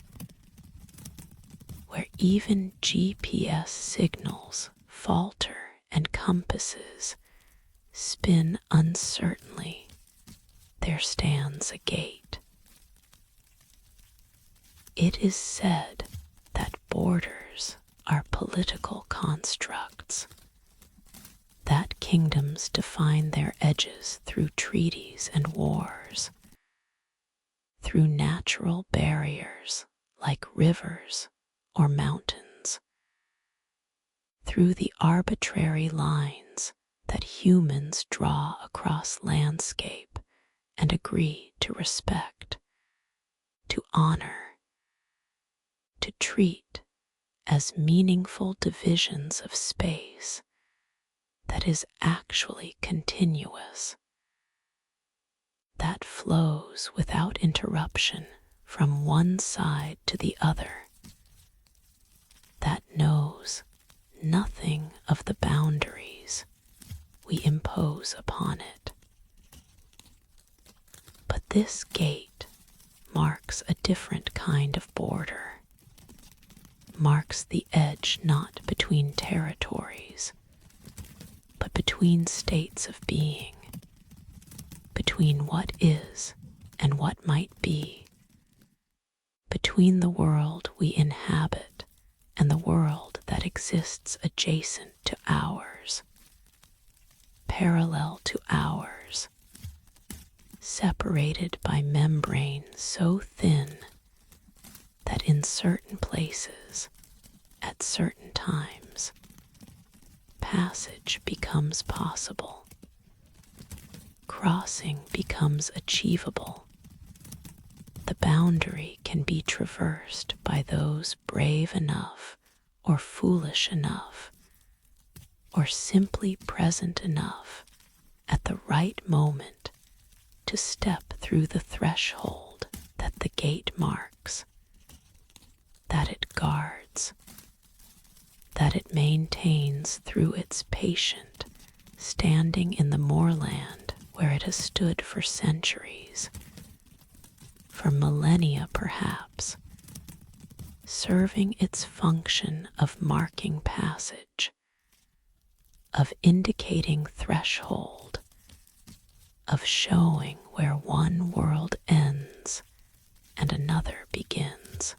where even GPS signals falter and compasses spin uncertainly, there stands a gate. It is said that borders are political constructs, that kingdoms define their edges through treaties and wars, through natural barriers like rivers or mountains, through the arbitrary lines that humans draw across landscape and agree to respect, to honor, to treat as meaningful divisions of space that is actually continuous, that flows without interruption from one side to the other, that knows nothing of the boundaries we impose upon it. But this gate marks a different kind of border, marks the edge not between territories, but between states of being, between what is and what might be, between the world we inhabit and the world that exists adjacent to ours, parallel to ours, separated by membranes so thin that in certain places, at certain times, passage becomes possible, crossing becomes achievable. The boundary can be traversed by those brave enough or foolish enough, or simply present enough at the right moment to step through the threshold that the gate marks, that it guards, that it maintains through its patient standing in the moorland where it has stood for centuries, for millennia perhaps, serving its function of marking passage, of indicating threshold, of showing where one world ends and another begins.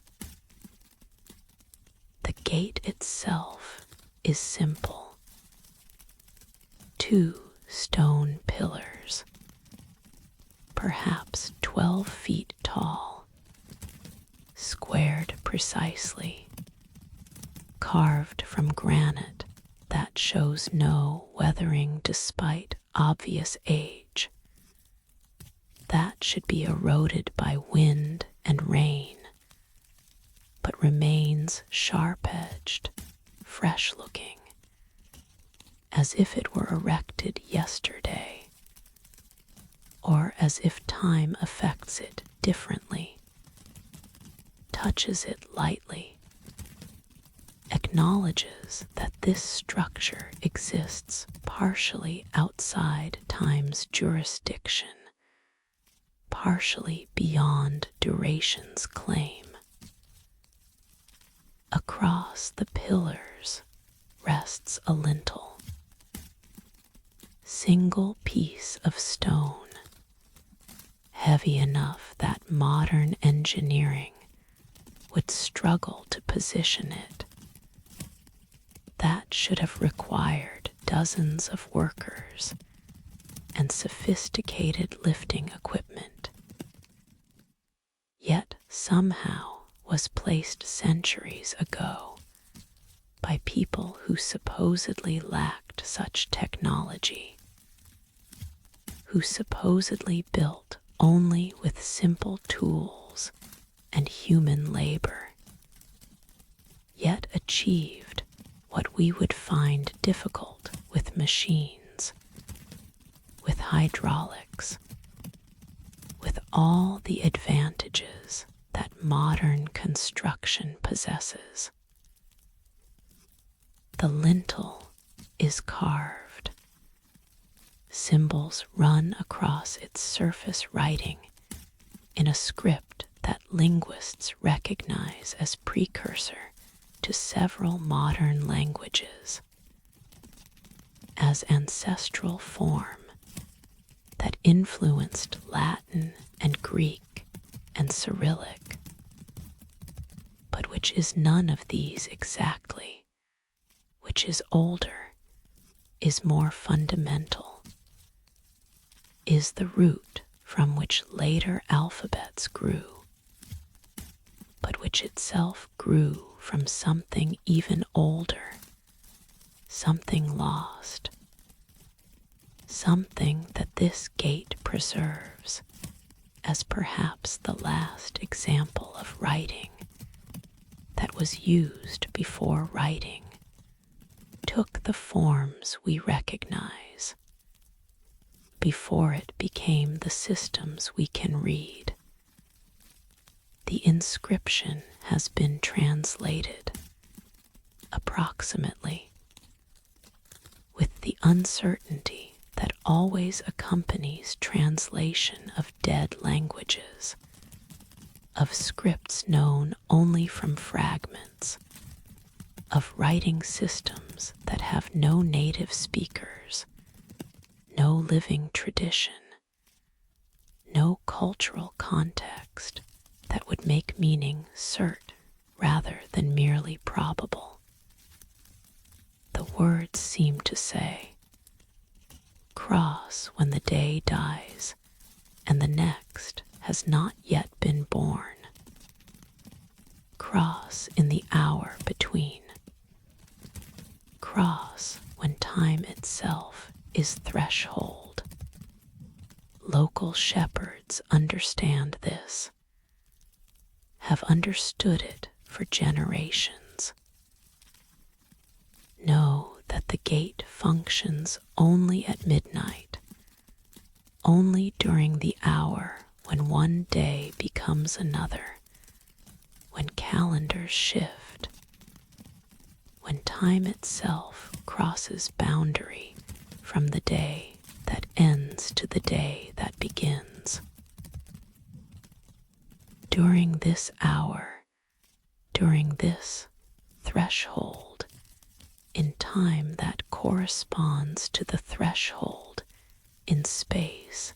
The gate itself is simple. 2 stone pillars, perhaps 12 feet tall, squared precisely, carved from granite that shows no weathering despite obvious age, that should be eroded by wind and rain, but remains sharp-edged, fresh-looking, as if it were erected yesterday, or as if time affects it differently, touches it lightly, acknowledges that this structure exists partially outside time's jurisdiction, partially beyond duration's claim. Across the pillars rests a lintel, single piece of stone, heavy enough that modern engineering would struggle to position it. That should have required dozens of workers and sophisticated lifting equipment, yet somehow was placed centuries ago by people who supposedly lacked such technology, who supposedly built only with simple tools and human labor, yet achieved what we would find difficult with machines, with hydraulics, with all the advantages that modern construction possesses. The lintel is carved. Symbols run across its surface writing in a script that linguists recognize as precursor to several modern languages, as ancestral form that influenced Latin and Greek and Cyrillic, but which is none of these exactly, which is older, is more fundamental, is the root from which later alphabets grew, but which itself grew from something even older, something lost, something that this gate preserves as perhaps the last example of writing that was used before writing took the forms we recognize, before it became the systems we can read. The inscription has been translated, approximately, with the uncertainty that always accompanies translation of dead languages, of scripts known only from fragments, of writing systems that have no native speakers, no living tradition, no cultural context that would make meaning cert rather than merely probable. The words seem to say, cross when the day dies and the next has not yet been born. Cross in the hour between. Cross when time itself is threshold. Local shepherds understand this, have understood it for generations. Know that the gate functions only at midnight, only during the hour when one day becomes another, when calendars shift, when time itself crosses boundary from the day that ends to the day that begins. During this hour, during this threshold, in time that corresponds to the threshold in space,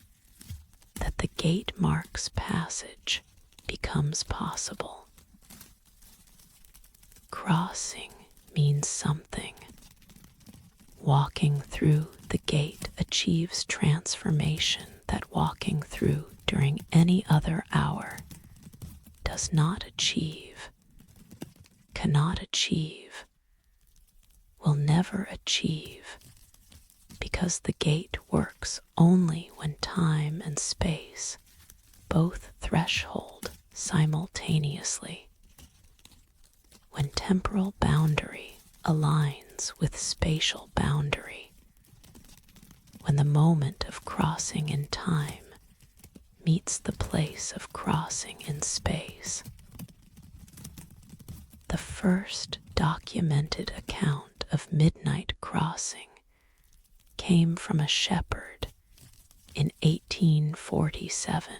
that the gate marks passage becomes possible. Crossing means something. Walking through the gate achieves transformation that walking through during any other hour does not achieve, cannot achieve, will never achieve, because the gate works only when time and space both threshold simultaneously, when temporal boundary aligns with spatial boundary, when the moment of crossing in time meets the place of crossing in space. The first documented account of midnight crossing came from a shepherd in 1847.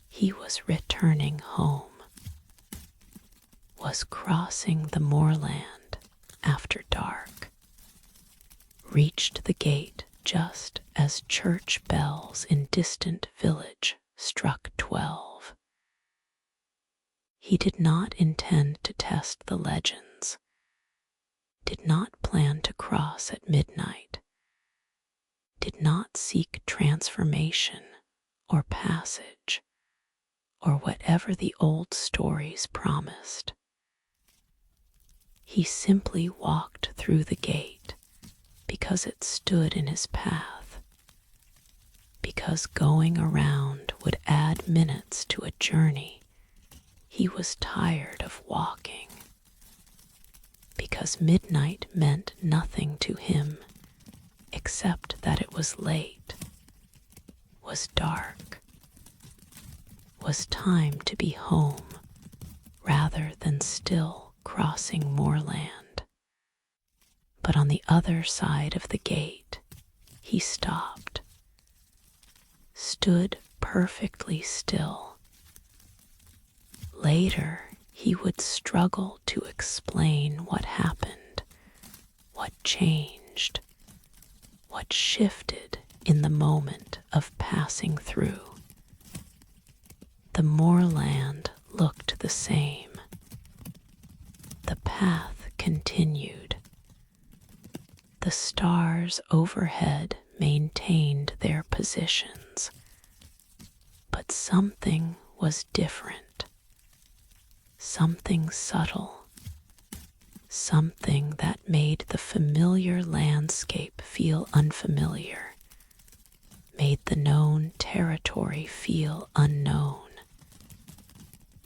He was returning home, was crossing the moorland after dark, reached the gate just as church bells in distant village struck 12. He did not intend to test the legends, did not plan to cross at midnight, did not seek transformation or passage or whatever the old stories promised. He simply walked through the gate because it stood in his path, because going around would add minutes to a journey he was tired of walking, because midnight meant nothing to him except that it was late, was dark, was time to be home rather than still crossing moorland. But on the other side of the gate, he stopped, stood perfectly still. Later, he would struggle to explain what happened, what changed, what shifted in the moment of passing through. The moorland looked the same. The path continued. The stars overhead maintained their positions, but something was different. Something subtle, something that made the familiar landscape feel unfamiliar, made the known territory feel unknown,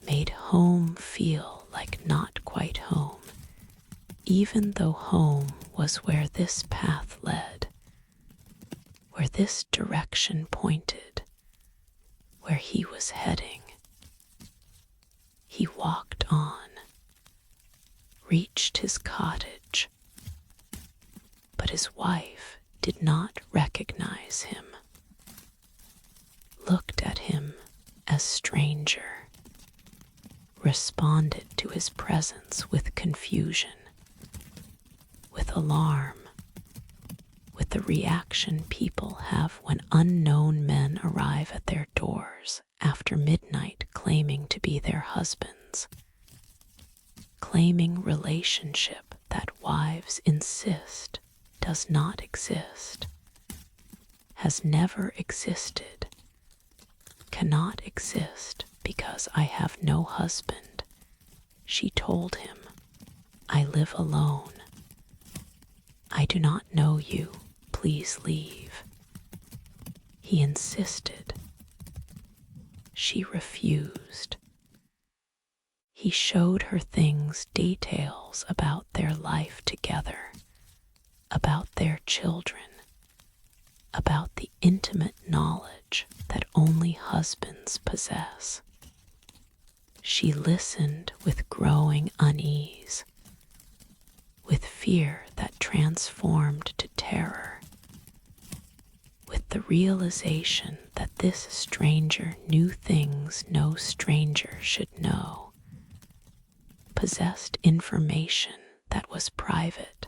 made home feel like not quite home, even though home was where this path led, where this direction pointed, where he was heading. He walked on, reached his cottage, but his wife did not recognize him, looked at him as stranger, responded to his presence with confusion, with alarm, with the reaction people have when unknown men arrive at their doors after midnight claiming to be their husbands, claiming relationship that wives insist does not exist, has never existed, cannot exist because I have no husband. She told him, I live alone. I do not know you. Please leave. He insisted. She refused. He showed her things, details about their life together, about their children, about the intimate knowledge that only husbands possess. She listened with growing unease, with fear that transformed to terror, with the realization that this stranger knew things no stranger should know, possessed information that was private,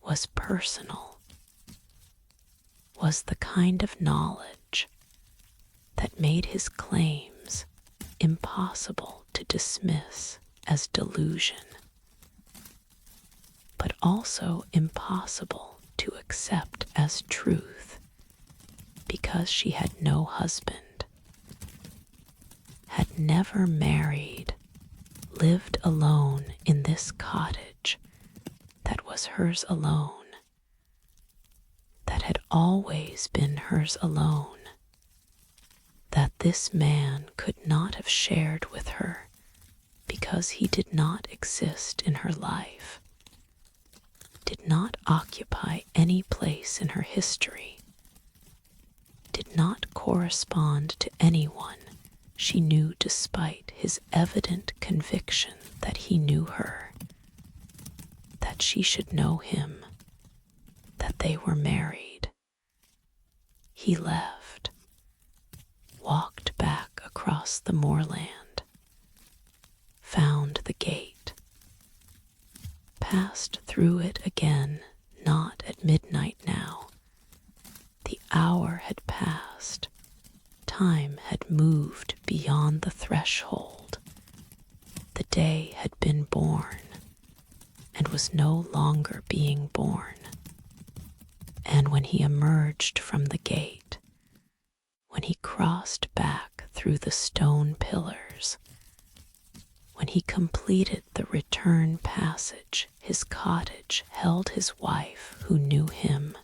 was personal, was the kind of knowledge that made his claims impossible to dismiss as delusion, but also impossible to accept as truth because she had no husband, had never married, lived alone in this cottage that was hers alone, that had always been hers alone, that this man could not have shared with her because he did not exist in her life, did not occupy any place in her history, did not correspond to anyone she knew despite his evident conviction that he knew her, that she should know him, that they were married. He left, walked back across the moorland, found the gate, passed through it again, not at midnight now. The hour had passed. Time had moved beyond the threshold, day had been born and was no longer being born. And when he emerged from the gate, when he crossed back through the stone pillars, when he completed the return passage, his cottage held his wife who knew him,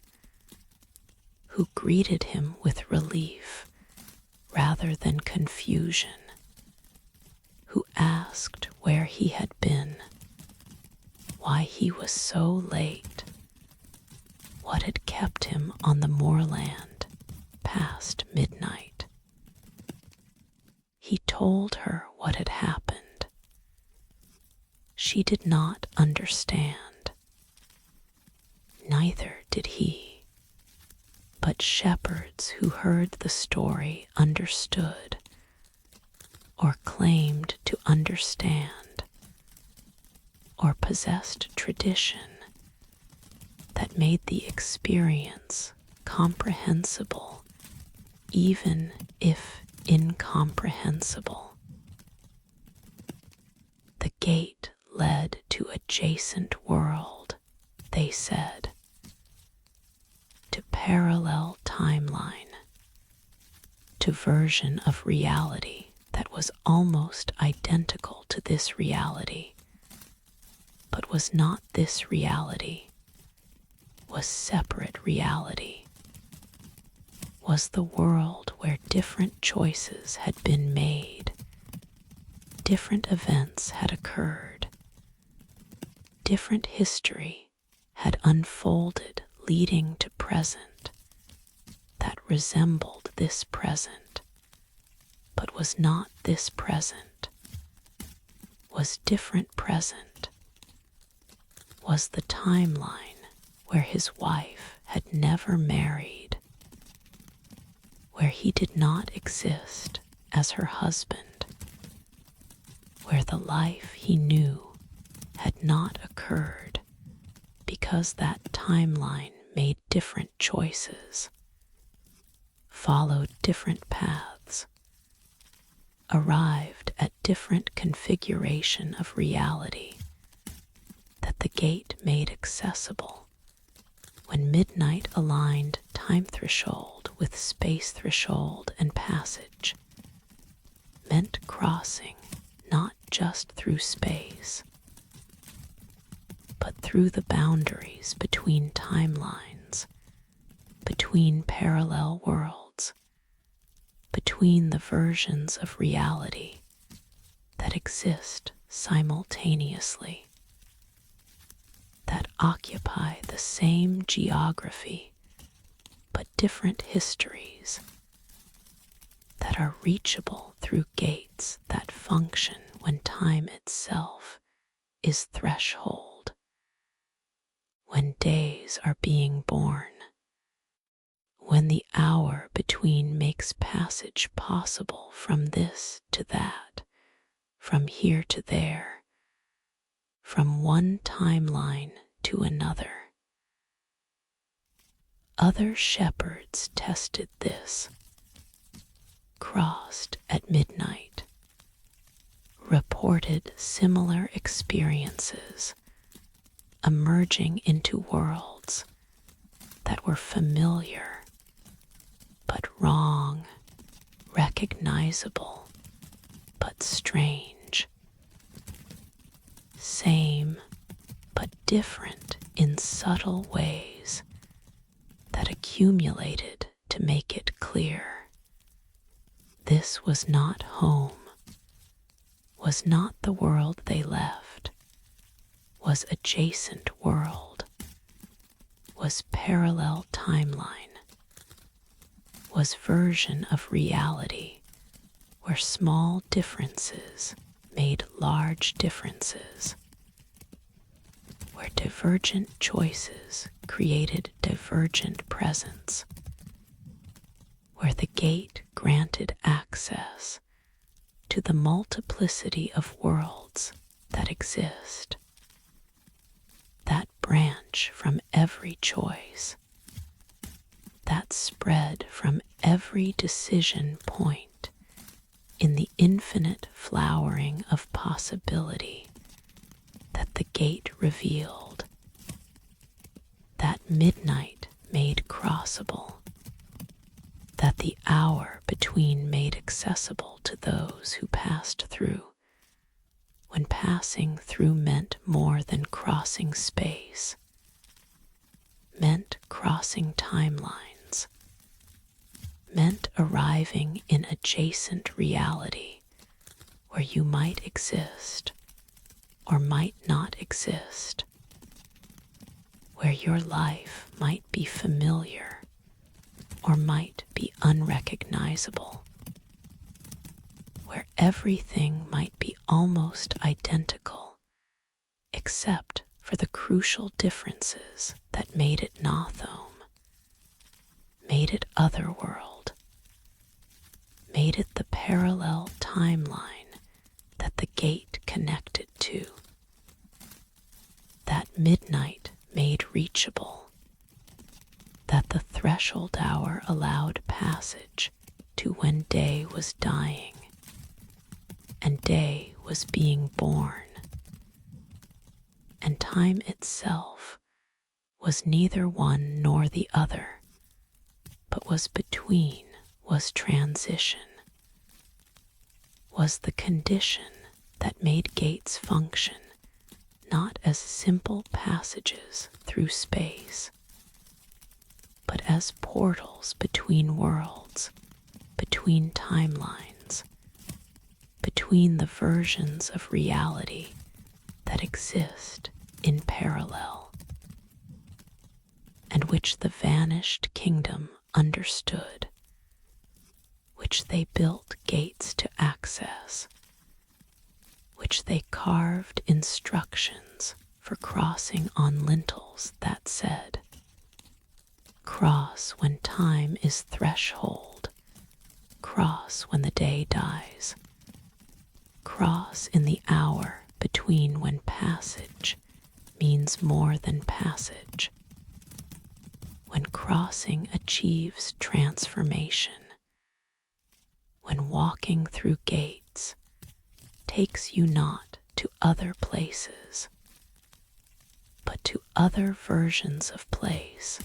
who greeted him with relief rather than confusion, who asked where he had been, why he was so late, what had kept him on the moorland past midnight. He told her what had happened. She did not understand. Neither did he. But shepherds who heard the story understood, or claimed to understand, or possessed tradition that made the experience comprehensible, even if incomprehensible. The gate led to adjacent world, they said, to parallel timeline, to version of reality that was almost identical to this reality, but was not this reality, was separate reality, was the world where different choices had been made, different events had occurred, different history had unfolded leading to present that resembled this present, but was not this present, was different present, was the timeline where his wife had never married, where he did not exist as her husband, where the life he knew had not occurred because that timeline made different choices, followed different paths, arrived at different configuration of reality that the gate made accessible when midnight aligned time threshold with space threshold and passage, meant crossing not just through space, but through the boundaries between timelines, between parallel worlds, between the versions of reality that exist simultaneously, that occupy the same geography but different histories, that are reachable through gates that function when time itself is threshold, when days are being born, when the hour between makes passage possible from this to that, from here to there, from one timeline to another. Other shepherds tested this, crossed at midnight, reported similar experiences, emerging into worlds that were familiar but wrong, recognizable but strange, same but different in subtle ways that accumulated to make it clear. This was not home, was not the world they left, was adjacent world, was parallel timeline, was version of reality where small differences made large differences, where divergent choices created divergent presence, where the gate granted access to the multiplicity of worlds that exist, that branch from every choice, that spread from every decision point in the infinite flowering of possibility. possibility that the gate revealed, that midnight made crossable, that the hour between made accessible to those who passed through, when passing through meant more than crossing space, meant crossing timelines, meant arriving in adjacent reality where you might exist or might not exist, where your life might be familiar or might be unrecognizable, where everything might be almost identical except for the crucial differences that made it Nothome, made it otherworld, made it the parallel timeline that the gate connected to, that midnight made reachable, that the threshold hour allowed passage to when day was dying and day was being born, and time itself was neither one nor the other, but was between, was transition, was the condition that made gates function not as simple passages through space, but as portals between worlds, between timelines, between the versions of reality that exist in parallel, and which the vanished kingdom understood, which they built gates to access, which they carved instructions for crossing on lintels that said, "Cross when time is threshold, cross when the day dies, cross in the hour between when passage means more than passage, when crossing achieves transformation, when walking through gates takes you not to other places, but to other versions of place,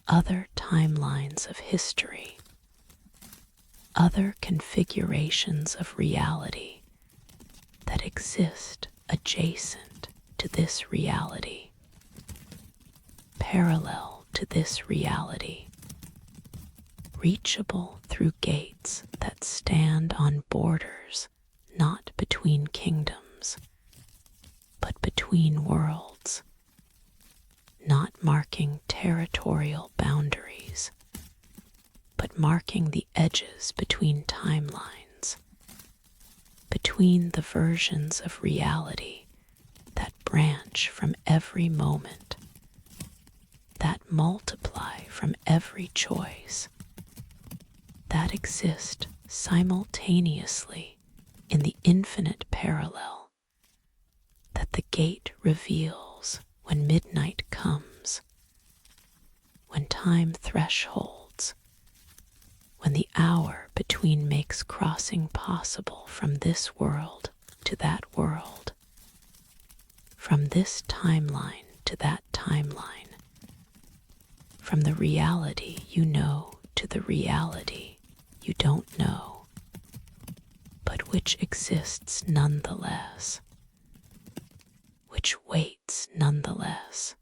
other timelines of history, other configurations of reality that exist adjacent to this reality, parallel to this reality, reachable through gates that stand on borders not between kingdoms, but between worlds, not marking territorial boundaries, but marking the edges between timelines, between the versions of reality that branch from every moment, that multiply from every choice, that exist simultaneously in the infinite parallel that the gate reveals when midnight comes, when time thresholds, when the hour between makes crossing possible from this world to that world, from this timeline to that timeline, from the reality you know to the reality you don't know, but which exists nonetheless, which waits nonetheless,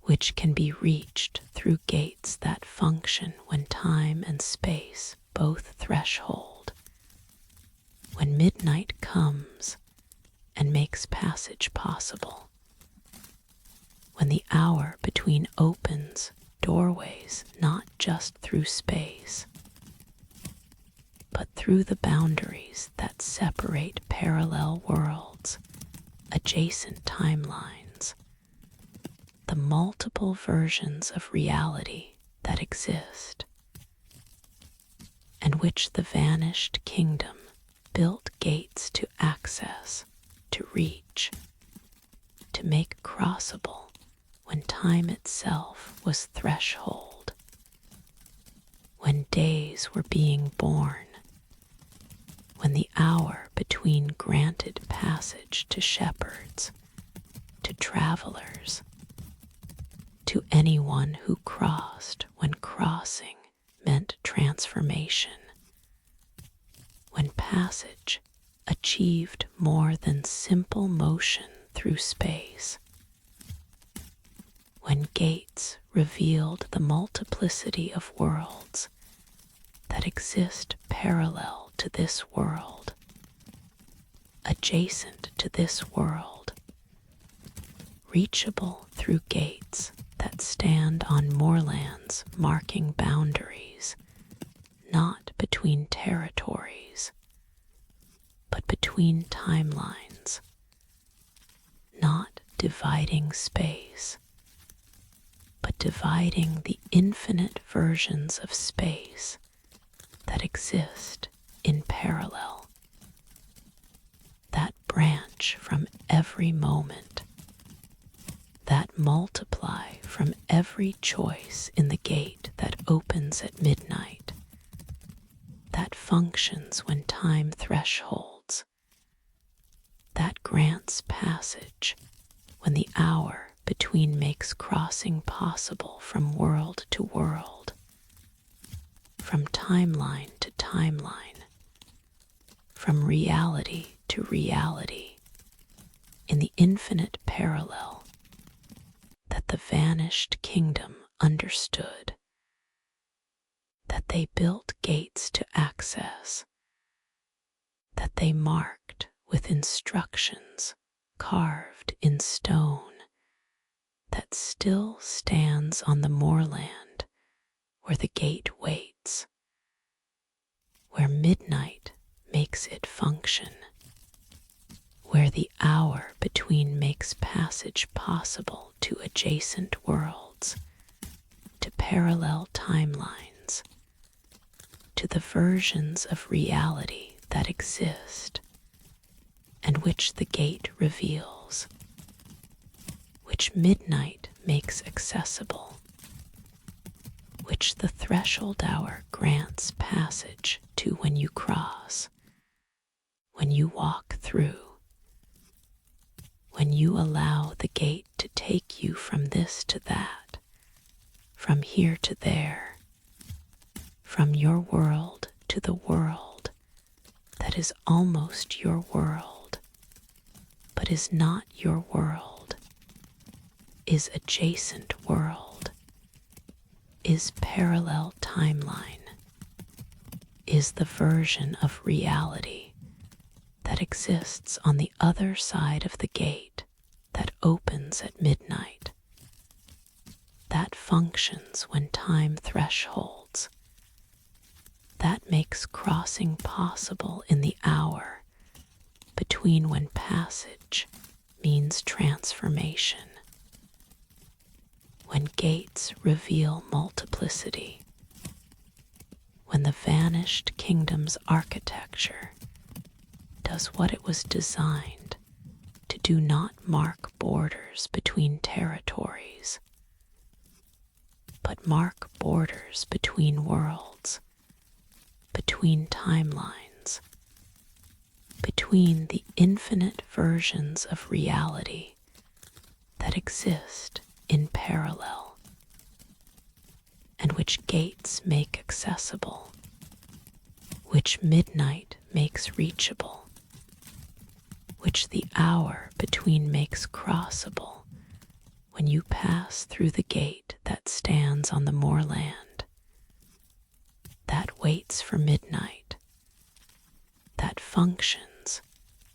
which can be reached through gates that function when time and space both threshold, when midnight comes and makes passage possible, when the hour between opens doorways not just through space, but through the boundaries that separate parallel worlds, adjacent timelines, the multiple versions of reality that exist, and which the vanished kingdom built gates to access, to reach, to make crossable when time itself was threshold, when days were being born, when the hour between between granted passage to shepherds, to travelers, to anyone who crossed when crossing meant transformation, when passage achieved more than simple motion through space, when gates revealed the multiplicity of worlds that exist parallel to this world, adjacent to this world, reachable through gates that stand on moorlands marking boundaries, not between territories, but between timelines, not dividing space, but dividing the infinite versions of space that exist in parallel, that branch from every moment, that multiply from every choice in the gate that opens at midnight, that functions when time thresholds, that grants passage when the hour between makes crossing possible from world to world, from timeline to timeline, from reality to reality, in the infinite parallel that the vanished kingdom understood, that they built gates to access, that they marked with instructions carved in stone, that still stands on the moorland where the gate waits, where midnight makes it function, where the hour between makes passage possible to adjacent worlds, to parallel timelines, to the versions of reality that exist and which the gate reveals, which midnight makes accessible, which the threshold hour grants passage to when you cross, when you walk through, when you allow the gate to take you from this to that, from here to there, from your world to the world that is almost your world, but is not your world, is adjacent world, is parallel timeline, is the version of reality that exists on the other side of the gate that opens at midnight, that functions when time thresholds, that makes crossing possible in the hour between when passage means transformation, when gates reveal multiplicity, when the vanished kingdom's architecture does what it was designed to do, not mark borders between territories, but mark borders between worlds, between timelines, between the infinite versions of reality that exist in parallel, and which gates make accessible, which midnight makes reachable, which the hour between makes crossable when you pass through the gate that stands on the moorland, that waits for midnight, that functions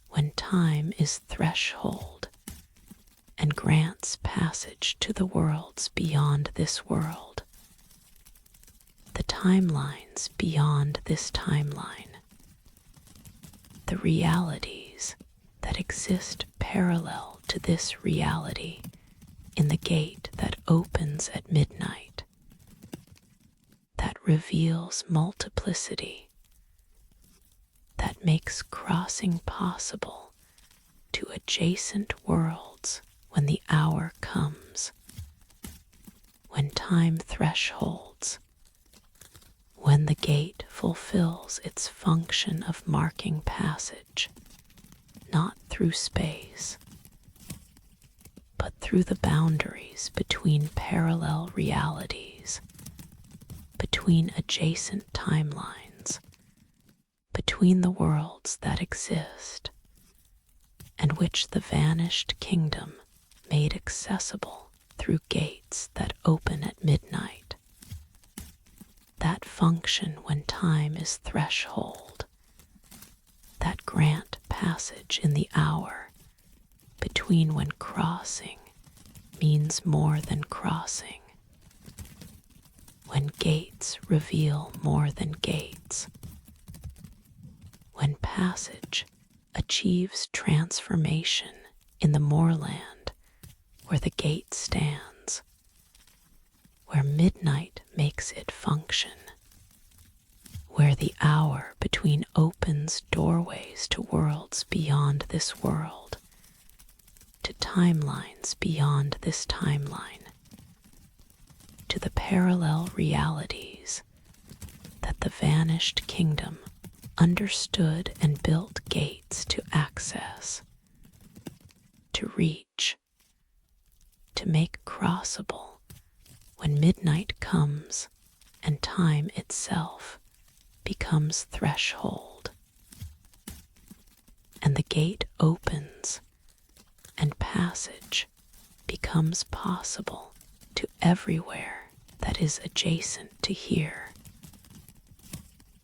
when time is threshold and grants passage to the worlds beyond this world, the timelines beyond this timeline, the realities that exist parallel to this reality in the gate that opens at midnight, that reveals multiplicity, that makes crossing possible to adjacent worlds when the hour comes, when time thresholds, when the gate fulfills its function of marking passage, not through space, but through the boundaries between parallel realities, between adjacent timelines, between the worlds that exist and which the vanished kingdom made accessible through gates that open at midnight, that function when time is threshold, that grant passage in the hour between when crossing means more than crossing, when gates reveal more than gates, when passage achieves transformation in the moorland where the gate stands, where midnight makes it function, where the hour between opens doorways to worlds beyond this world, to timelines beyond this timeline, to the parallel realities that the vanished kingdom understood and built gates to access, to reach, to make crossable when midnight comes and time itself becomes threshold, and the gate opens and passage becomes possible to everywhere that is adjacent to here,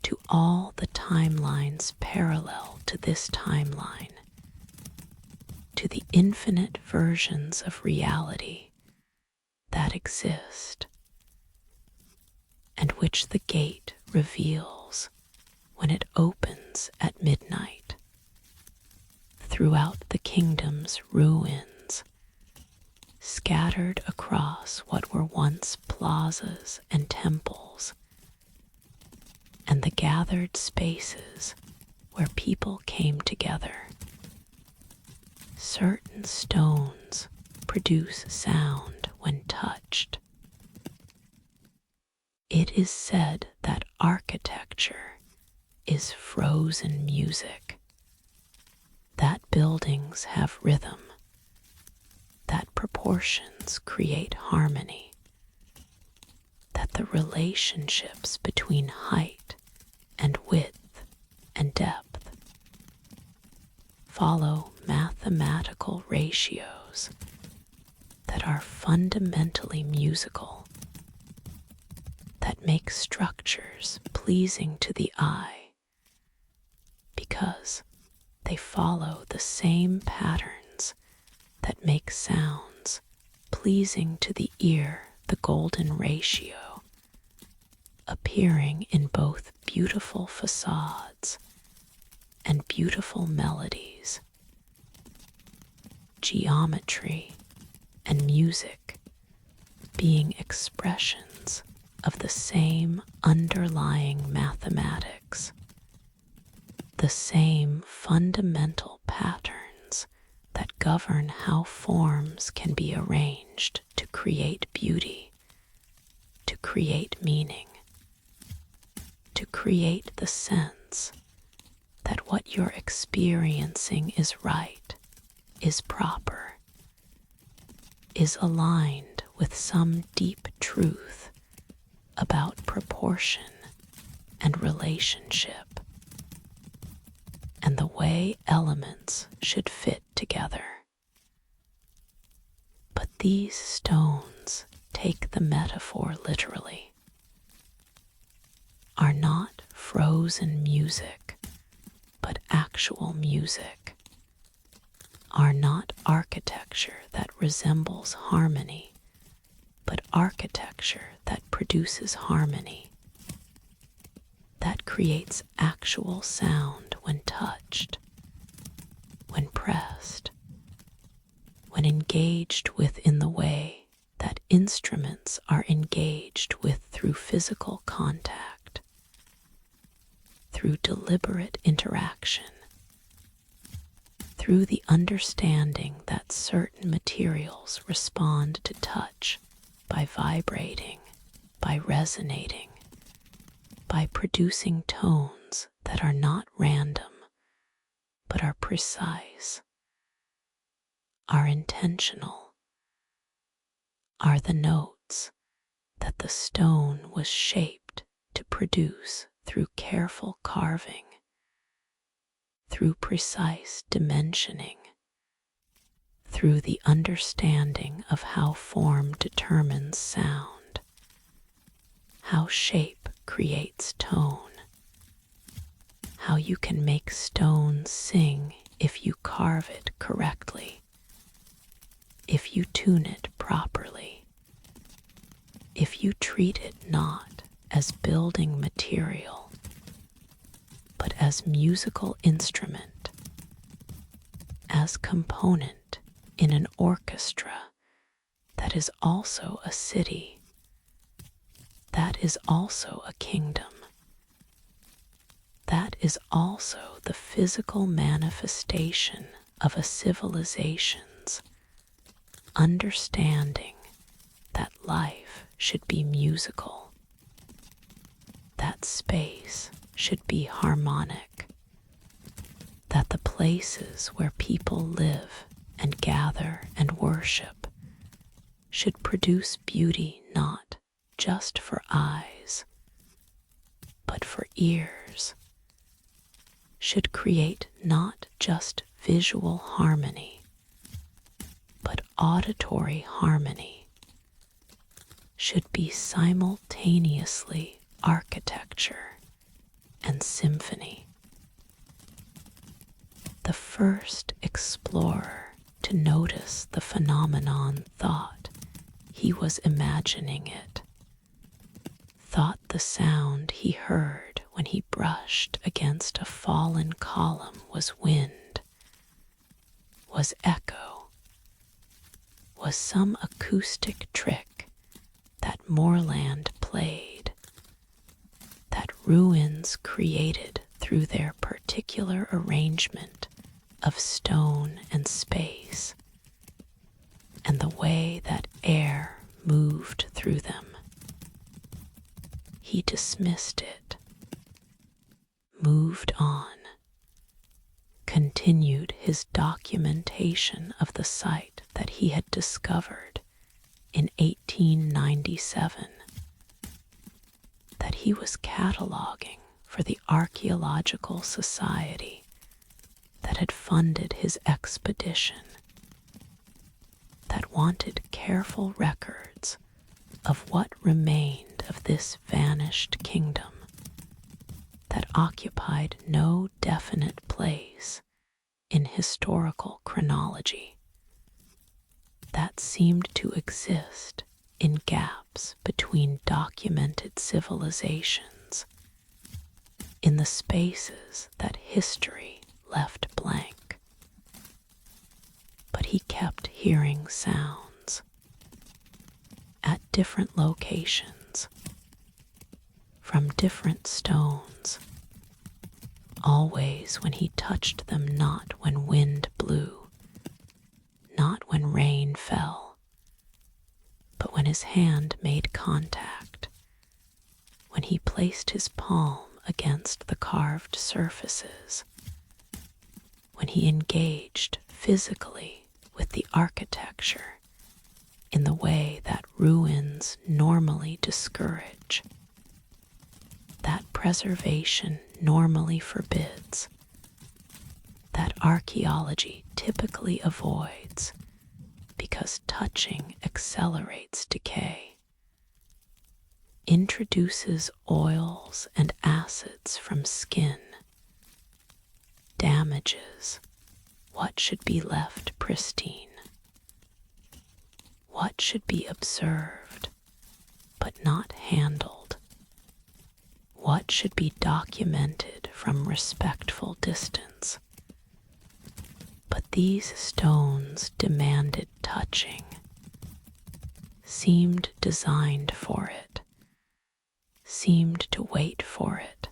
to all the timelines parallel to this timeline, to the infinite versions of reality that exist, and which the gate reveals when it opens at midnight, throughout the kingdom's ruins, scattered across what were once plazas and temples, and the gathered spaces where people came together. Certain stones produce sound when touched. It is said that architecture is frozen music, that buildings have rhythm, that proportions create harmony, that the relationships between height and width and depth follow mathematical ratios that are fundamentally musical, that make structures pleasing to the eye because they follow the same patterns that make sounds pleasing to the ear, the golden ratio, appearing in both beautiful facades and beautiful melodies, geometry and music being expressions of the same underlying mathematics, the same fundamental patterns that govern how forms can be arranged to create beauty, to create meaning, to create the sense that what you're experiencing is right, is proper, is aligned with some deep truth about proportion and relationship, and the way elements should fit together. But these stones take the metaphor literally, are not frozen music, but actual music, are not architecture that resembles harmony, but architecture that produces harmony, that creates actual sound when touched, when pressed, when engaged with in the way that instruments are engaged with through physical contact, through deliberate interaction, through the understanding that certain materials respond to touch by vibrating, by resonating, by producing tones that are not random, but are precise, are intentional, are the notes that the stone was shaped to produce through careful carving, through precise dimensioning, through the understanding of how form determines sound, how shape creates tone, how you can make stone sing if you carve it correctly, if you tune it properly, if you treat it not as building material, but as musical instrument, as component in an orchestra that is also a city, that is also a kingdom, that is also the physical manifestation of a civilization's understanding that life should be musical, that space should be harmonic, that the places where people live and gather and worship should produce beauty not just for eyes, but for ears, should create not just visual harmony, but auditory harmony, should be simultaneously architecture and symphony. The first explorer to notice the phenomenon thought he was imagining it, thought the sound he heard when he brushed against a fallen column was wind, was echo, was some acoustic trick that moorland played, that ruins created through their particular arrangement of stone and space, and the way that air moved through them. He dismissed it, moved on, continued his documentation of the site that he had discovered in 1897, that he was cataloging for the Archaeological Society that had funded his expedition, that wanted careful records of what remained of this vanished kingdom that occupied no definite place in historical chronology, that seemed to exist in gaps between documented civilizations, in the spaces that history left blank. But he kept hearing sounds at different locations, from different stones, always when he touched them, not when wind blew, not when rain fell, but when his hand made contact, when he placed his palm against the carved surfaces, when he engaged physically with the architecture in the way that ruins normally discourage, that preservation normally forbids, that archaeology typically avoids because touching accelerates decay, introduces oils and acids from skin, damages what should be left pristine, what should be observed but not handled, what should be documented from respectful distance. But these stones demanded touching, seemed designed for it, seemed to wait for it,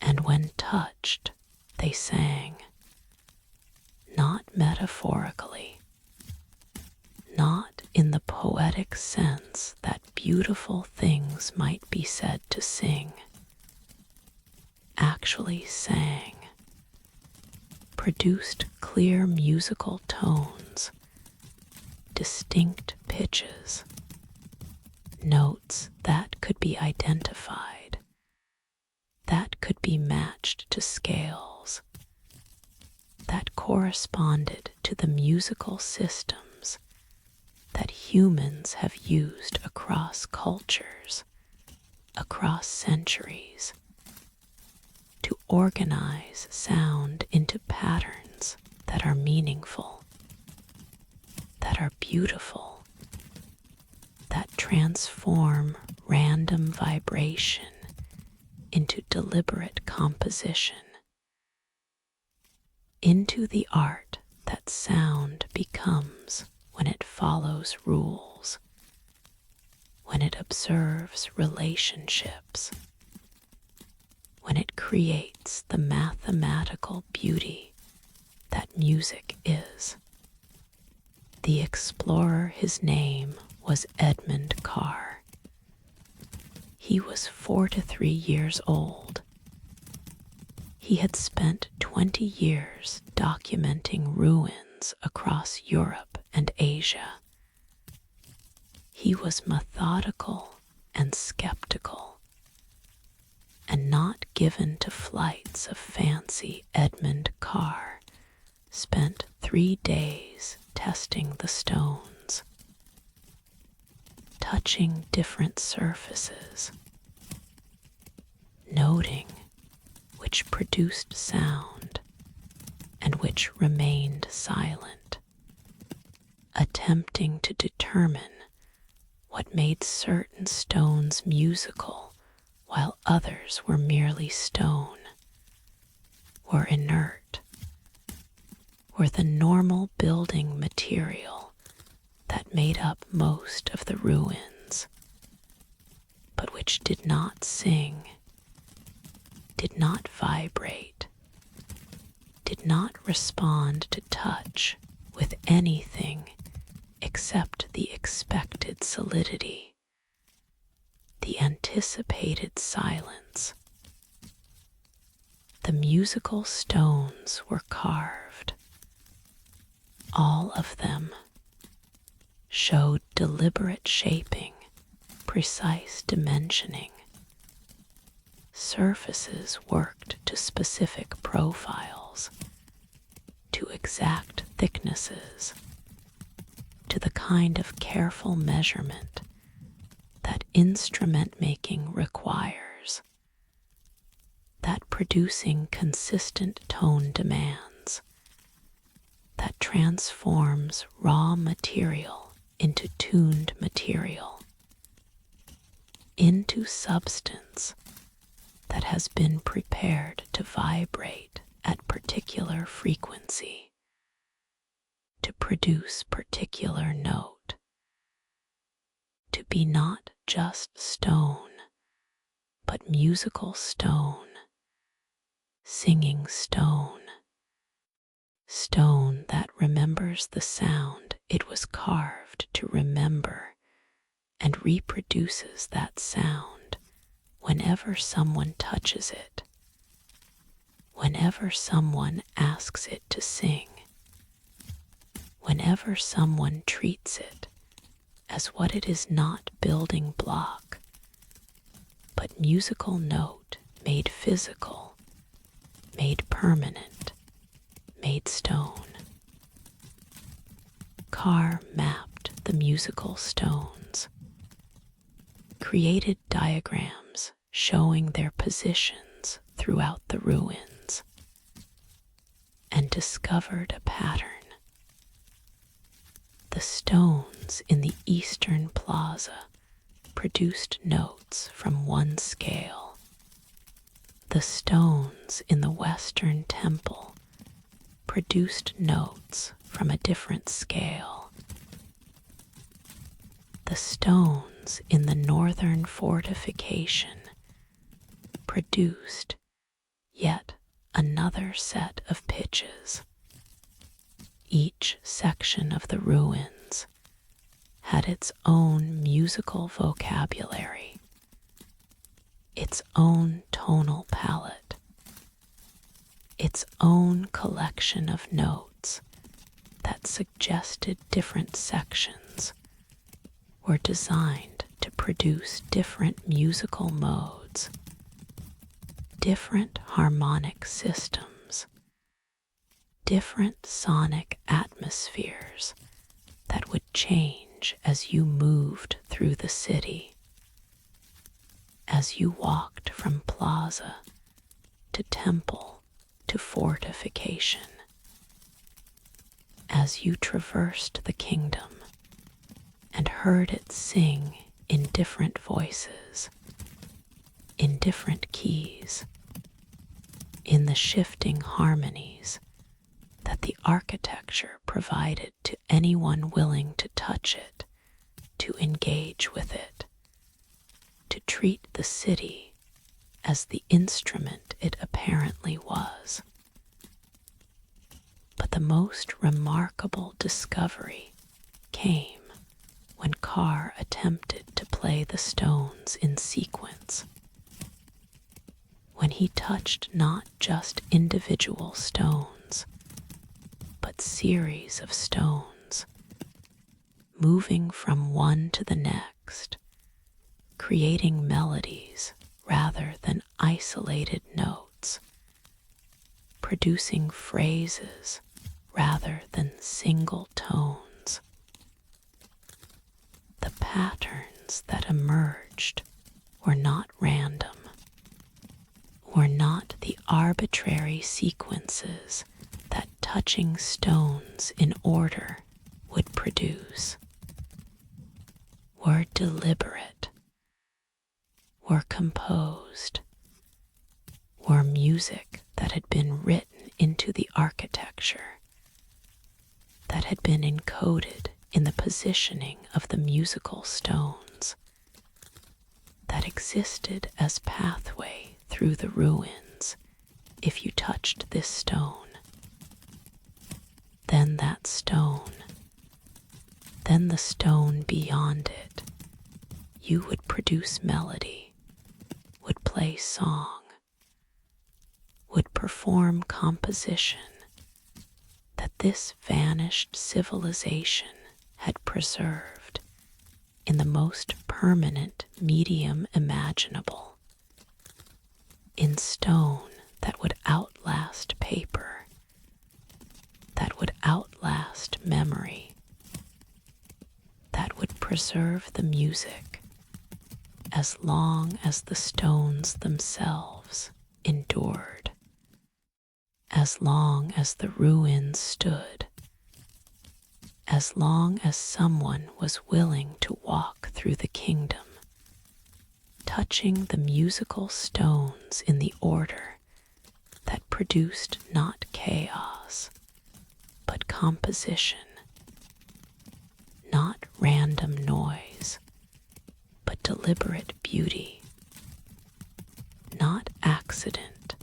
and when touched, they sang, not metaphorically, not in the poetic sense that beautiful things might be said to sing, actually sang, produced clear musical tones, distinct pitches, notes that could be identified, that could be matched to scales, that corresponded to the musical systems that humans have used across cultures, across centuries, to organize sound into patterns that are meaningful, that are beautiful, that transform random vibration into deliberate composition, into the art that sound becomes when it follows rules, when it observes relationships, when it creates the mathematical beauty that music is. The explorer, his name was Edmund Carr. He was 4 to 3 years old. He had spent 20 years documenting ruins across Europe and Asia. He was methodical and skeptical, and not given to flights of fancy. Edmund Carr spent 3 days testing the stones, touching different surfaces, noting which produced sound and which remained silent, attempting to determine what made certain stones musical while others were merely stone, were inert, were the normal building material that made up most of the ruins, but which did not sing, did not vibrate, did not respond to touch with anything except the expected solidity, the anticipated silence. The musical stones were carved. All of them showed deliberate shaping, precise dimensioning. Surfaces worked to specific profiles, to exact thicknesses, to the kind of careful measurement that instrument making requires, that producing consistent tone demands, that transforms raw material into tuned material, into substance that has been prepared to vibrate at particular frequency, to produce particular note, to be not just stone, but musical stone, singing stone, stone that remembers the sound it was carved to remember and reproduces that sound whenever someone touches it, whenever someone asks it to sing, whenever someone treats it as what it is, not building block, but musical note made physical, made permanent, made stone. Carr mapped the musical stones, created diagrams showing their positions throughout the ruins, and discovered a pattern. The stones in the eastern plaza produced notes from one scale. The stones in the western temple produced notes from a different scale. The stones in the northern fortification produced yet another set of pitches. Each section of the ruins had its own musical vocabulary, its own tonal palette, its its own collection of notes that suggested different sections were designed to produce different musical modes, different harmonic systems, different sonic atmospheres that would change as you moved through the city, as you walked from plaza to temple to fortification, as you traversed the kingdom and heard it sing in different voices, in different keys, in the shifting harmonies that the architecture provided to anyone willing to touch it, to engage with it, to treat the city as the instrument it apparently was. But the most remarkable discovery came when Carr attempted to play the stones in sequence, when he touched not just individual stones, but series of stones, moving from one to the next, creating melodies rather than isolated notes, producing phrases rather than single tones. The patterns that emerged were not random, were not the arbitrary sequences that touching stones in order would produce, were deliberate, were composed, were music that had been written into the architecture, that had been encoded in the positioning of the musical stones, that existed as pathway through the ruins if you touched this stone. Then that stone, then the stone beyond it, you would produce melody, would play song, would perform composition that this vanished civilization had preserved in the most permanent medium imaginable, in stone that would outlast paper, that would outlast memory, that would preserve the music as long as the stones themselves endured, as long as the ruins stood, as long as someone was willing to walk through the kingdom, touching the musical stones in the order that produced not chaos, but composition, not random noise, but deliberate beauty, not accident,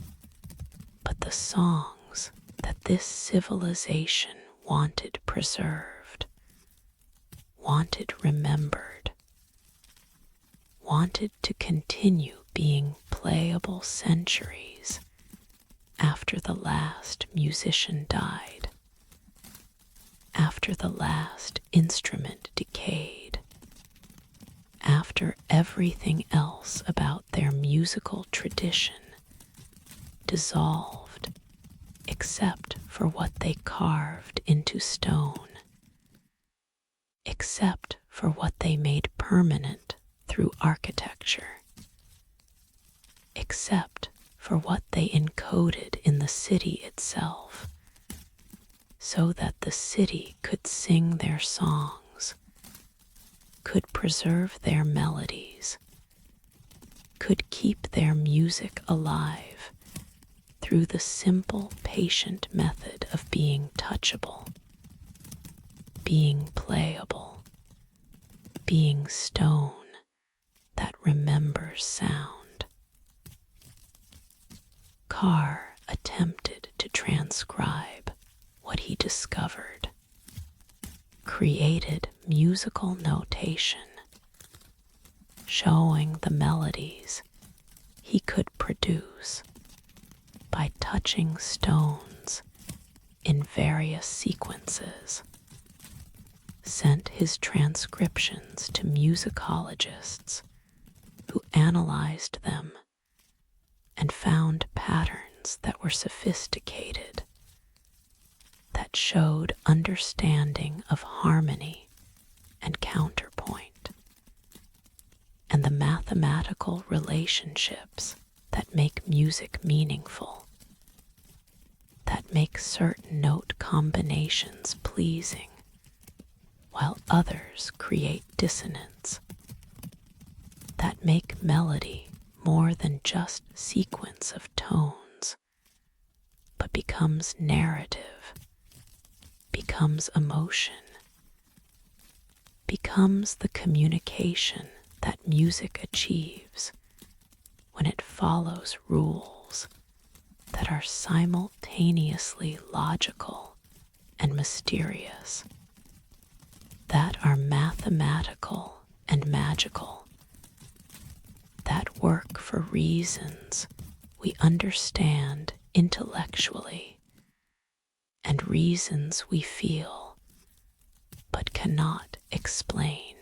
but the songs that this civilization wanted preserved, wanted remembered, wanted to continue being playable centuries after the last musician died, after the last instrument decayed, after everything else about their musical tradition dissolved except for what they carved into stone, except for what they made permanent through architecture, except for what they encoded in the city itself, so that the city could sing their songs, could preserve their melodies, could keep their music alive through the simple, patient method of being touchable, being playable, being stone that remembers sound. Carr attempted to transcribe what he discovered, created musical notation, showing the melodies he could produce by touching touching stones in various sequences, sent his transcriptions to musicologists who analyzed them and found patterns that were sophisticated, that showed understanding of harmony and counterpoint, and the mathematical relationships that make music meaningful, that make certain note combinations pleasing, while others create dissonance, that make melody more than just sequence of tones, but becomes narrative, becomes emotion, becomes the communication that music achieves when it follows rules that are simultaneously logical and mysterious, that are mathematical and magical, that work for reasons we understand intellectually and reasons we feel but cannot explain.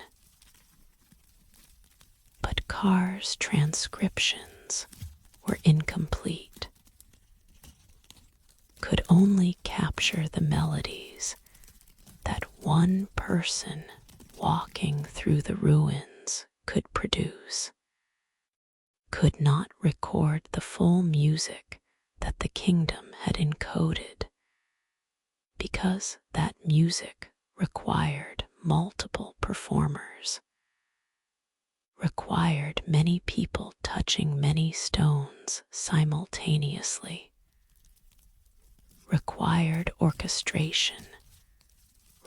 But Carr's transcriptions were incomplete, could only capture the melodies that one person walking through the ruins could produce, could not record the full music that the kingdom had encoded, because that music required multiple performers, required many people touching many stones simultaneously, required orchestration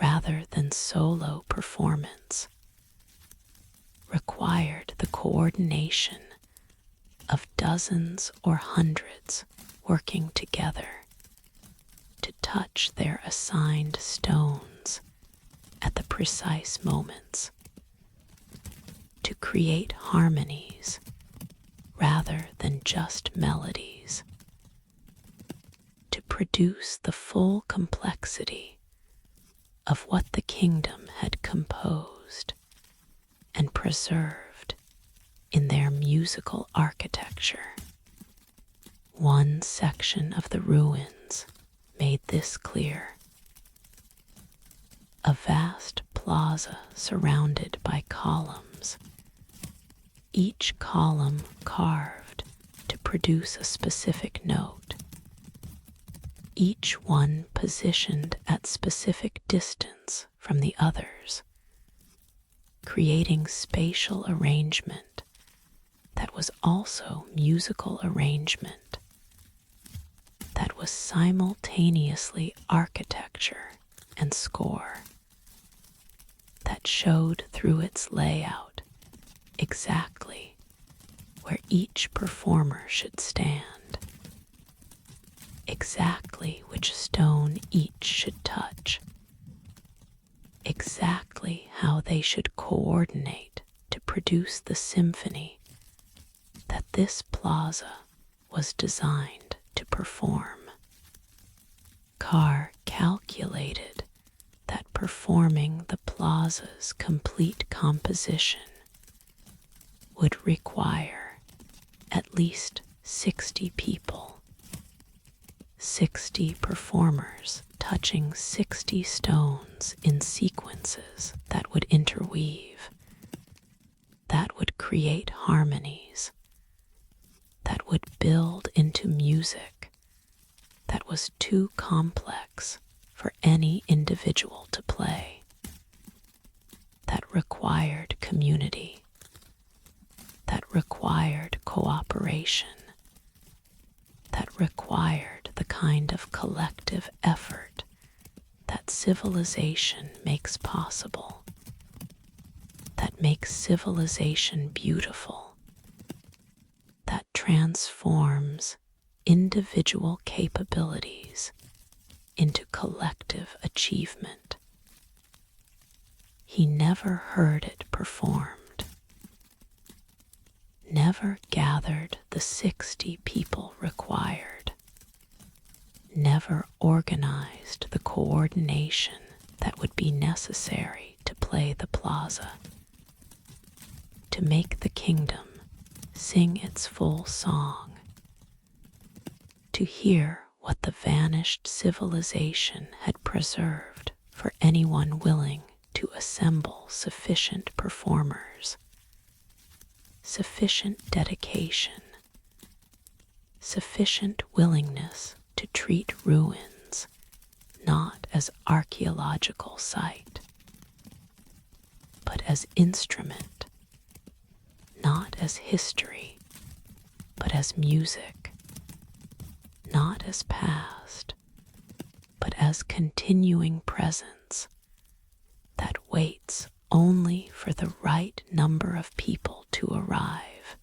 rather than solo performance, required the coordination of dozens or hundreds working together to touch their assigned stones at the precise moments, to create harmonies rather than just melodies, to produce the full complexity of what the kingdom had composed and preserved in their musical architecture. One section of the ruins made this clear. A vast plaza surrounded by columns, each column carved to produce a specific note, each one positioned at specific distance from the others, creating spatial arrangement that was also musical arrangement, that was simultaneously architecture and score, that showed through its layout exactly where each performer should stand, exactly which stone each should touch, exactly how they should coordinate to produce the symphony that this plaza was designed to perform. Carr calculated that performing the plaza's complete composition would require at least 60 people, 60 performers touching 60 stones in sequences that would interweave, that would create harmonies, that would build into music that was too complex for any individual to play, that required community, that required cooperation, that required the kind of collective effort that civilization makes possible, that makes civilization beautiful, that transforms individual capabilities into collective achievement. He never heard it performed, never gathered the 60 people required, never organized the coordination that would be necessary to play the plaza, to make the kingdom sing its full song, to hear what the vanished civilization had preserved for anyone willing to assemble sufficient performers, sufficient dedication, sufficient willingness to treat ruins not as archaeological site, but as instrument, not as history, but as music, not as past, but as continuing presence that waits only for the right number of people to arrive,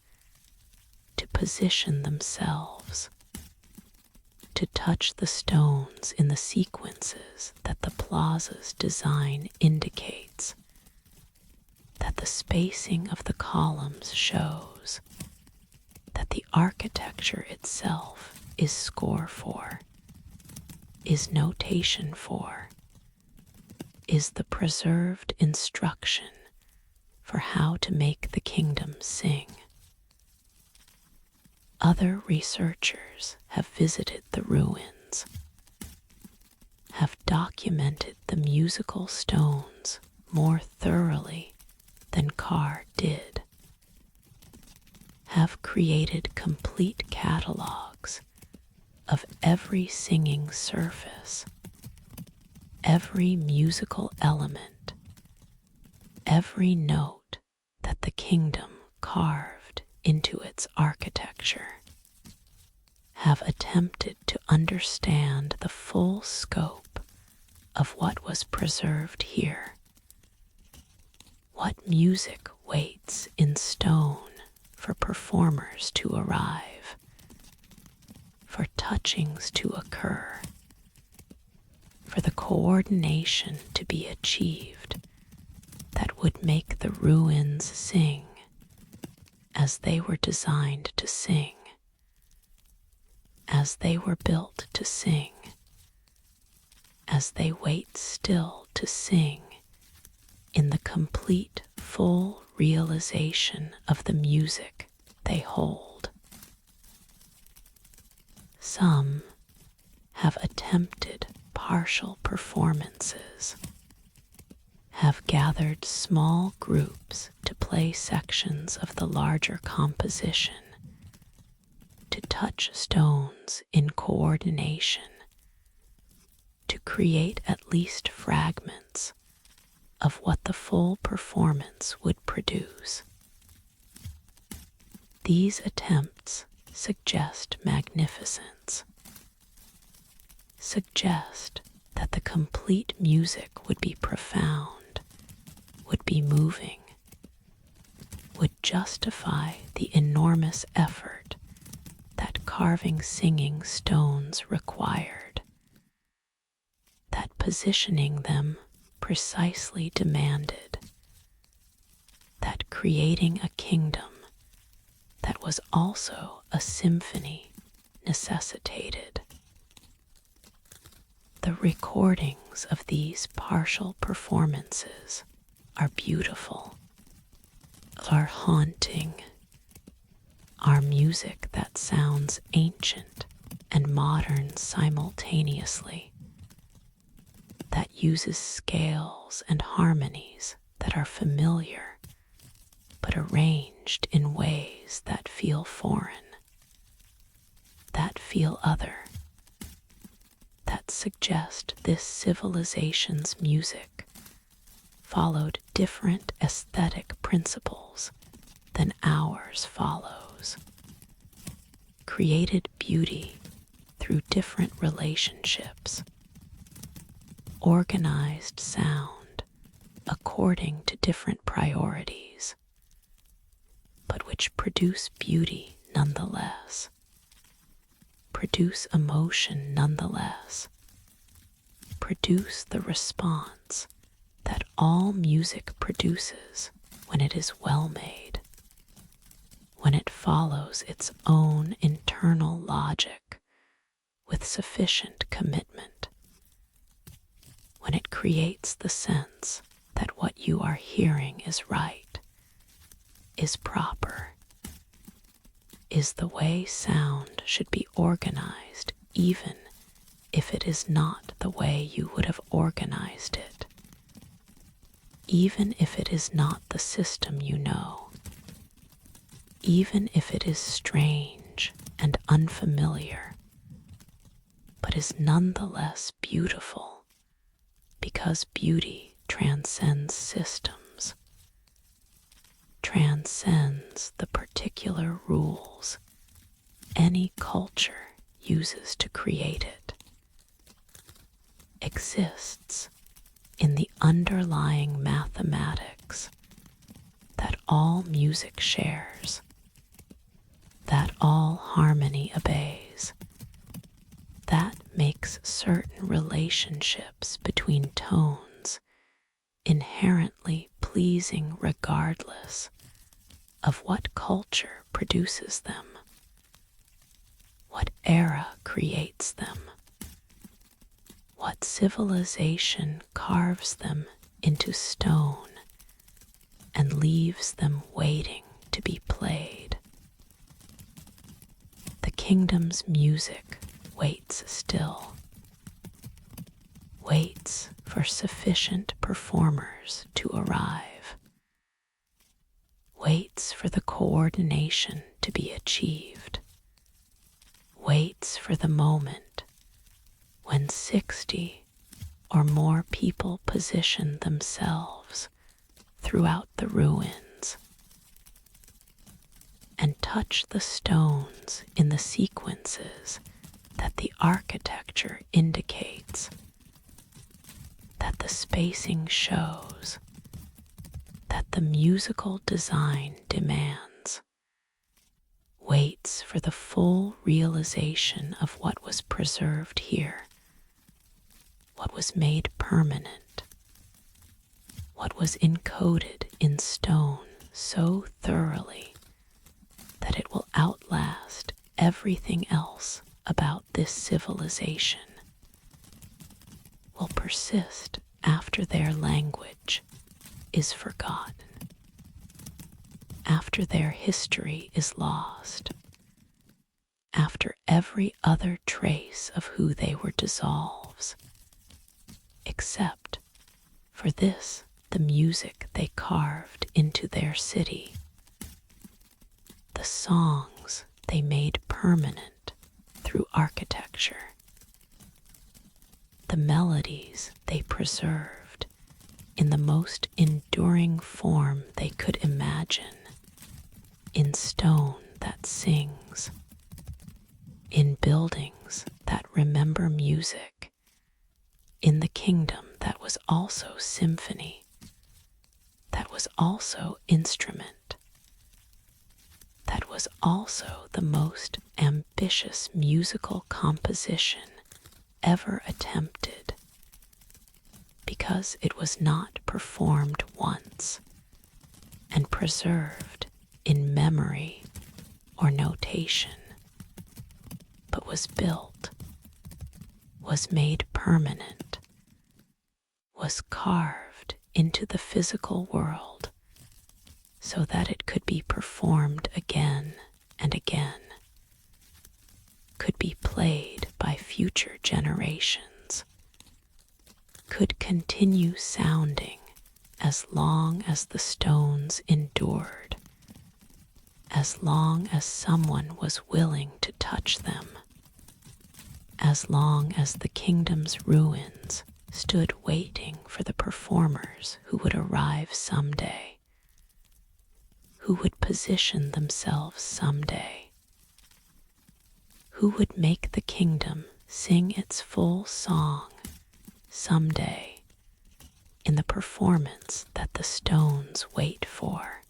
to position themselves, to touch the stones in the sequences that the plaza's design indicates, that the spacing of the columns shows, that the architecture itself is score for, is notation for, is the preserved instruction for how to make the kingdom sing. Other researchers have visited the ruins, have documented the musical stones more thoroughly than Carr did, have created complete catalogs of every singing surface, every musical element, every note that the kingdom carved into its architecture, have attempted to understand the full scope of what was preserved here, what music waits in stone for performers to arrive, for touchings to occur, for the coordination to be achieved that would make the ruins sing as they were designed to sing, as they were built to sing, as they wait still to sing in the complete, full realization of the music they hold. Some have attempted partial performances, have gathered small groups to play sections of the larger composition, to touch stones in coordination, to create at least fragments of what the full performance would produce. These attempts suggest magnificence, suggest that the complete music would be profound, would be moving, would justify the enormous effort that carving singing stones required, that positioning them precisely demanded, that creating a kingdom that was also a symphony necessitated. The recordings of these partial performances are beautiful, are haunting, are music that sounds ancient and modern simultaneously, that uses scales and harmonies that are familiar, but arranged in ways that feel foreign, that feel other, that suggest this civilization's music followed different aesthetic principles than ours follows, created beauty through different relationships, organized sound according to different priorities, but which produce beauty nonetheless, produce emotion nonetheless, produce the response that all music produces when it is well made, when it follows its own internal logic with sufficient commitment, when it creates the sense that what you are hearing is right, is proper, is the way sound should be organized, even if it is not the way you would have organized it, even if it is not the system you know, even if it is strange and unfamiliar, but is nonetheless beautiful, because beauty transcends systems, transcends the particular rules any culture uses to create it, exists in the underlying mathematics that all music shares, that all harmony obeys, that makes certain relationships between tones inherently pleasing regardless of what culture produces them, what era creates them, what civilization carves them into stone and leaves them waiting to be played. The kingdom's music waits still, waits for sufficient performers to arrive, waits for the coordination to be achieved, waits for the moment when 60 or more people position themselves throughout the ruins and touch the stones in the sequences that the architecture indicates, that the spacing shows, that the musical design demands, waits for the full realization of what was preserved here, what was made permanent, what was encoded in stone so thoroughly that it will outlast everything else about this civilization, will persist after their language is forgotten, after their history is lost, after every other trace of who they were dissolves, except for this, the music they carved into their city, the songs they made permanent through architecture, the melodies they preserved in the most enduring form they could imagine, in stone that sings, in buildings that remember music, in the kingdom that was also symphony, that was also instrument, that was also the most ambitious musical composition ever attempted, because it was not performed once and preserved in memory or notation, but was built, was made permanent, was carved into the physical world so that it could be performed again and again, could be played by future generations, could continue sounding as long as the stones endured, as long as someone was willing to touch them, as long as the kingdom's ruins stood waiting for the performers who would arrive someday, who would position themselves someday, who would make the kingdom sing its full song someday in the performance that the stones wait for,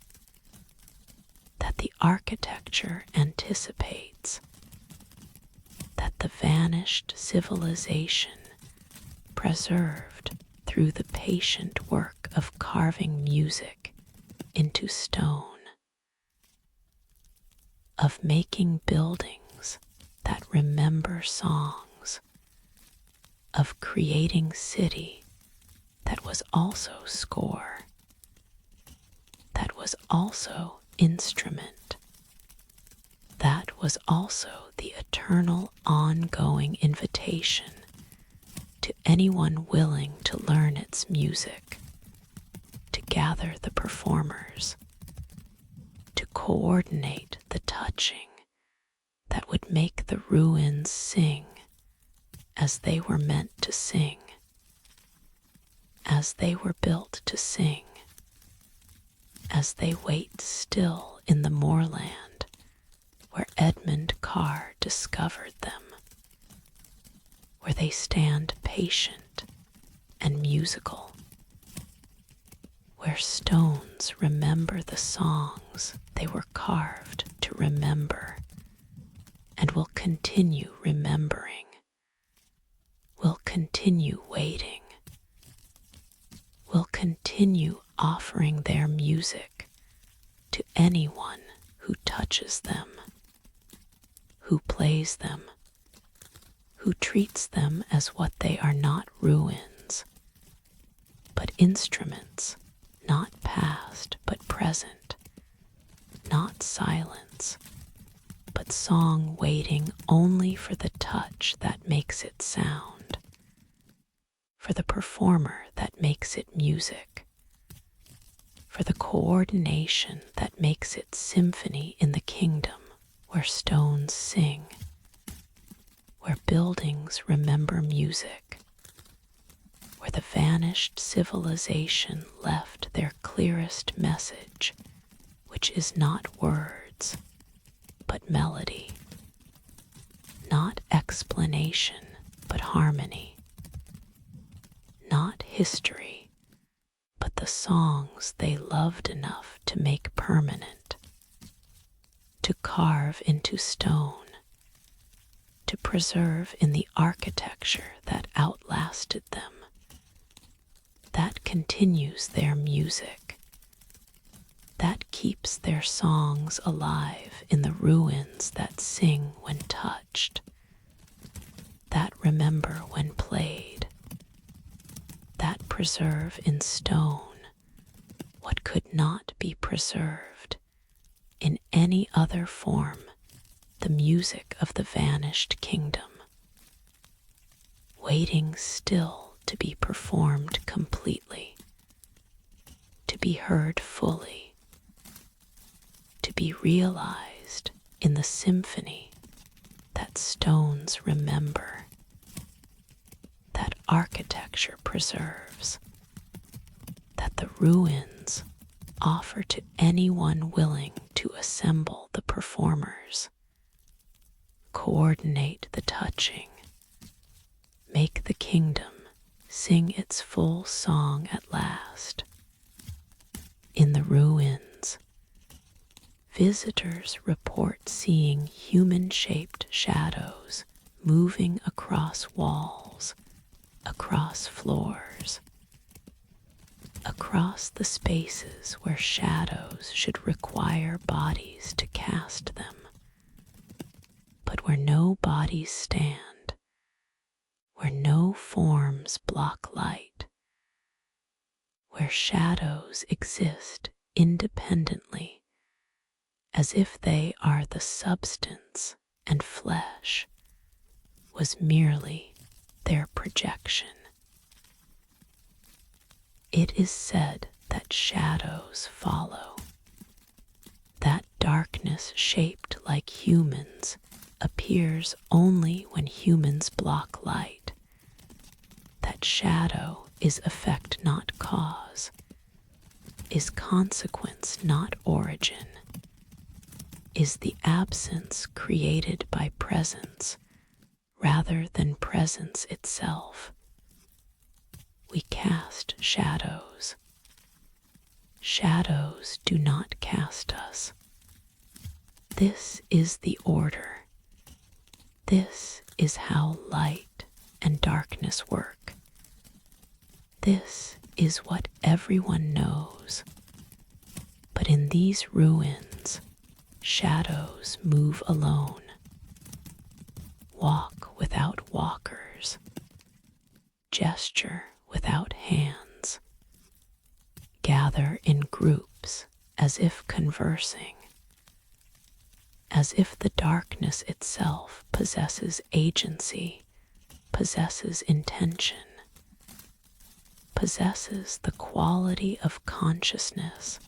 that the architecture anticipates, that the vanished civilization preserved through the patient work of carving music into stone, of making buildings that remember songs, of creating city that was also score, that was also instrument, that was also the eternal ongoing invitation to anyone willing to learn its music, to gather the performers, to coordinate the touching that would make the ruins sing as they were meant to sing, as they were built to sing, as they wait still in the moorland where Edmund Carr discovered them, where they stand patient and musical, where stones remember the songs they were carved to remember and will continue remembering, will continue waiting, will continue offering their music to anyone who touches them, who plays them, who treats them as what they are, not ruins, but instruments, not past but present, not silence, but song waiting only for the touch that makes it sound, for the performer that makes it music, for the coordination that makes it symphony in the kingdom where stones sing, where buildings remember music, where the vanished civilization left their clearest message, which is not words, but melody, not explanation, but harmony, not history, but the songs they loved enough to make permanent, to carve into stone, to preserve in the architecture that outlasted them, that continues their music, that keeps their songs alive in the ruins that sing when touched, that remember when played, that preserve in stone what could not be preserved in any other form, the music of the vanished kingdom, waiting still to be performed completely, to be heard fully, to be realized in the symphony that stones remember, that architecture preserves, that the ruins offer to anyone willing to assemble the performers, coordinate the touching, make the kingdom sing its full song at last. In the ruins, visitors report seeing human-shaped shadows moving across walls, across floors, across the spaces where shadows should require bodies to cast them, but where no bodies stand, where no forms block light, where shadows exist independently, as if they are the substance and flesh was merely their projection. It is said that shadows follow, that darkness shaped like humans appears only when humans block light, that shadow is effect not cause, is consequence not origin, is the absence created by presence rather than presence itself. We cast shadows. Shadows do not cast us. This is the order. This is how light and darkness work. This is what everyone knows. But in these ruins, shadows move alone, walk without walkers, gesture without hands, gather in groups as if conversing, as if the darkness itself possesses agency, possesses intention, possesses the quality of consciousness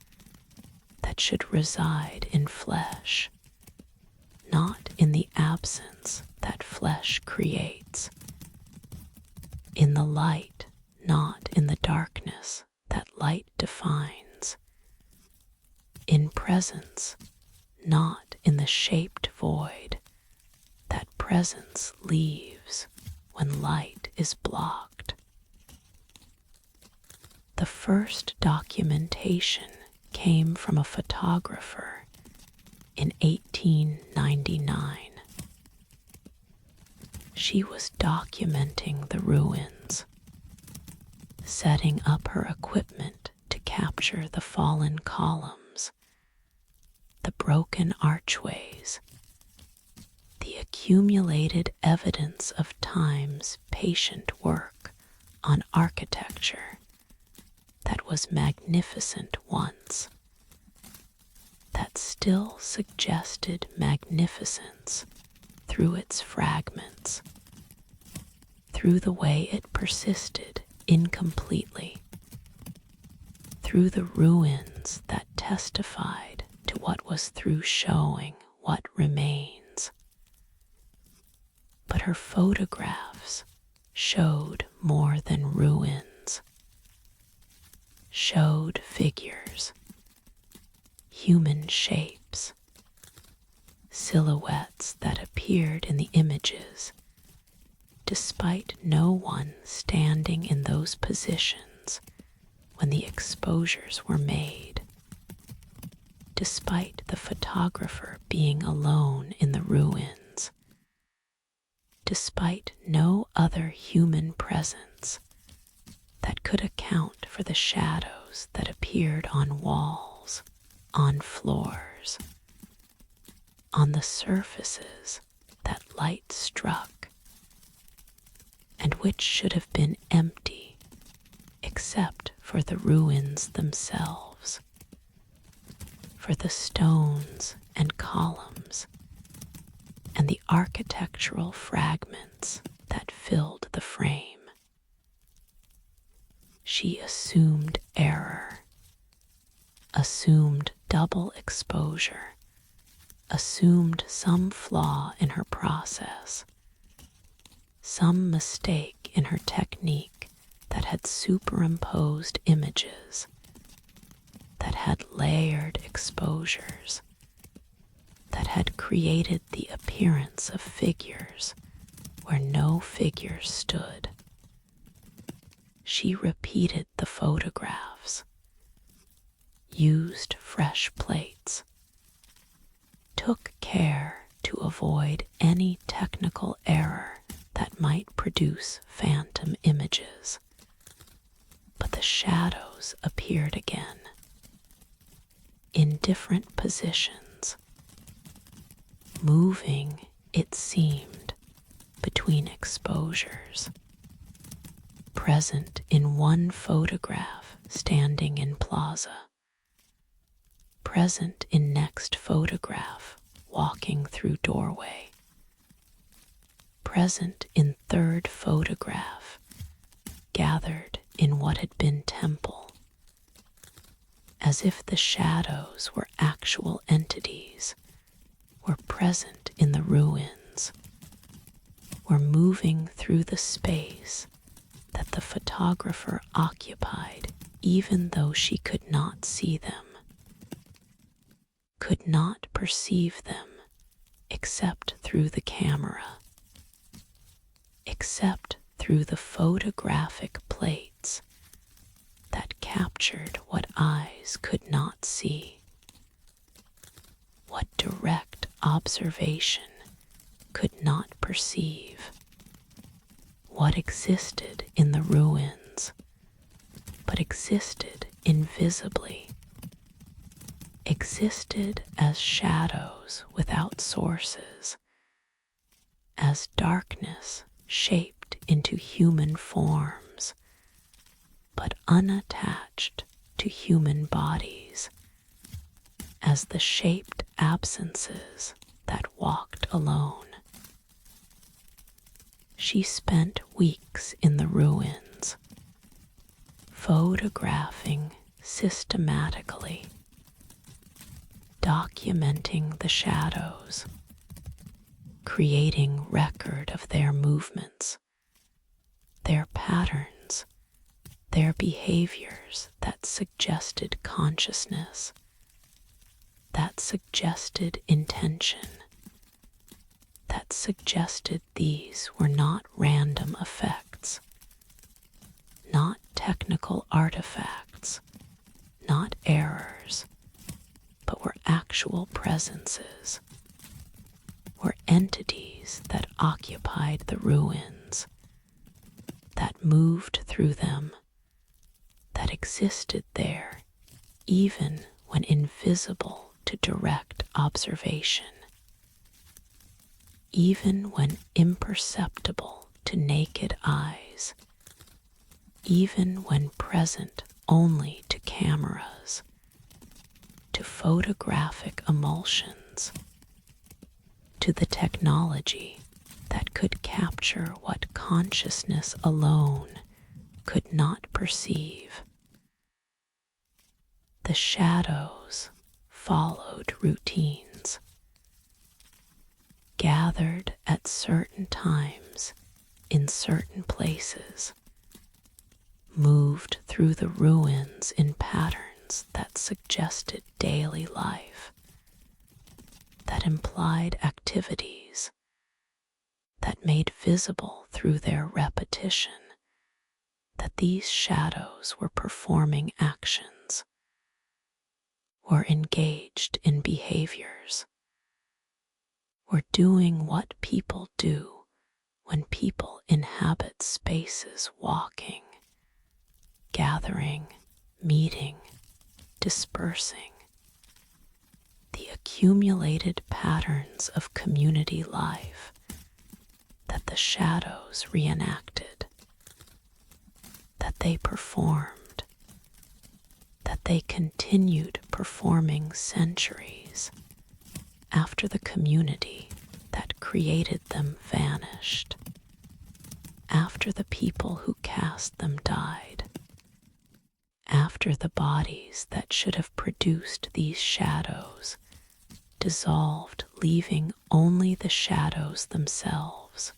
that should reside in flesh, not in the absence that flesh creates, in the light, not in the darkness that light defines, in presence, not in the shaped void that presence leaves when light is blocked. The first documentation came from a photographer in 1899. She was documenting the ruins, setting up her equipment to capture the fallen columns, the broken archways, the accumulated evidence of time's patient work on architecture that was magnificent once, that still suggested magnificence through its fragments, through the way it persisted incompletely, through the ruins that testified to what was through showing what remains. But her photographs showed more than ruins, showed figures, human shapes, silhouettes that appeared in the images, despite no one standing in those positions when the exposures were made, despite the photographer being alone in the ruins, despite no other human presence that could account for the shadows that appeared on walls, on floors, on the surfaces that light struck, and which should have been empty except for the ruins themselves, for the stones and columns and the architectural fragments that filled the frame. She assumed error, assumed double exposure, assumed some flaw in her process, some mistake in her technique that had superimposed images, that had layered exposures, that had created the appearance of figures where no figure stood. She repeated the photographs, used fresh plates, took care to avoid any technical error that might produce phantom images. But the shadows appeared again, in different positions, moving, it seemed, between exposures, present in one photograph standing in plaza, present in next photograph walking through doorway, present in third photograph gathered in what had been temple, as if the shadows were actual entities, were present in the ruins, were moving through the space that the photographer occupied, even though she could not see them, could not perceive them except through the camera, except through the photographic plates that captured what eyes could not see, what direct observation could not perceive, what existed in the ruins, but existed invisibly, existed as shadows without sources, as darkness shaped into human forms, but unattached to human bodies, as the shaped absences that walked alone. She spent weeks in the ruins, photographing systematically, documenting the shadows, creating record of their movements, their patterns, their behaviors that suggested consciousness, that suggested intention, that suggested these were not random effects, not technical artifacts, not errors, but were actual presences, were entities that occupied the ruins, that moved through them, that existed there even when invisible to direct observation, even when imperceptible to naked eyes, even when present only to cameras, to photographic emulsions, to the technology that could capture what consciousness alone could not perceive. The shadows followed routines, gathered at certain times in certain places, moved through the ruins in patterns that suggested daily life, that implied activities, that made visible through their repetition that these shadows were performing actions, were engaged in behaviors, were doing what people do when people inhabit spaces, walking, gathering, meeting, dispersing. The accumulated patterns of community life that the shadows reenacted, that they performed, that they continued performing centuries after the community that created them vanished, after the people who cast them died, after the bodies that should have produced these shadows dissolved, leaving only the shadows themselves,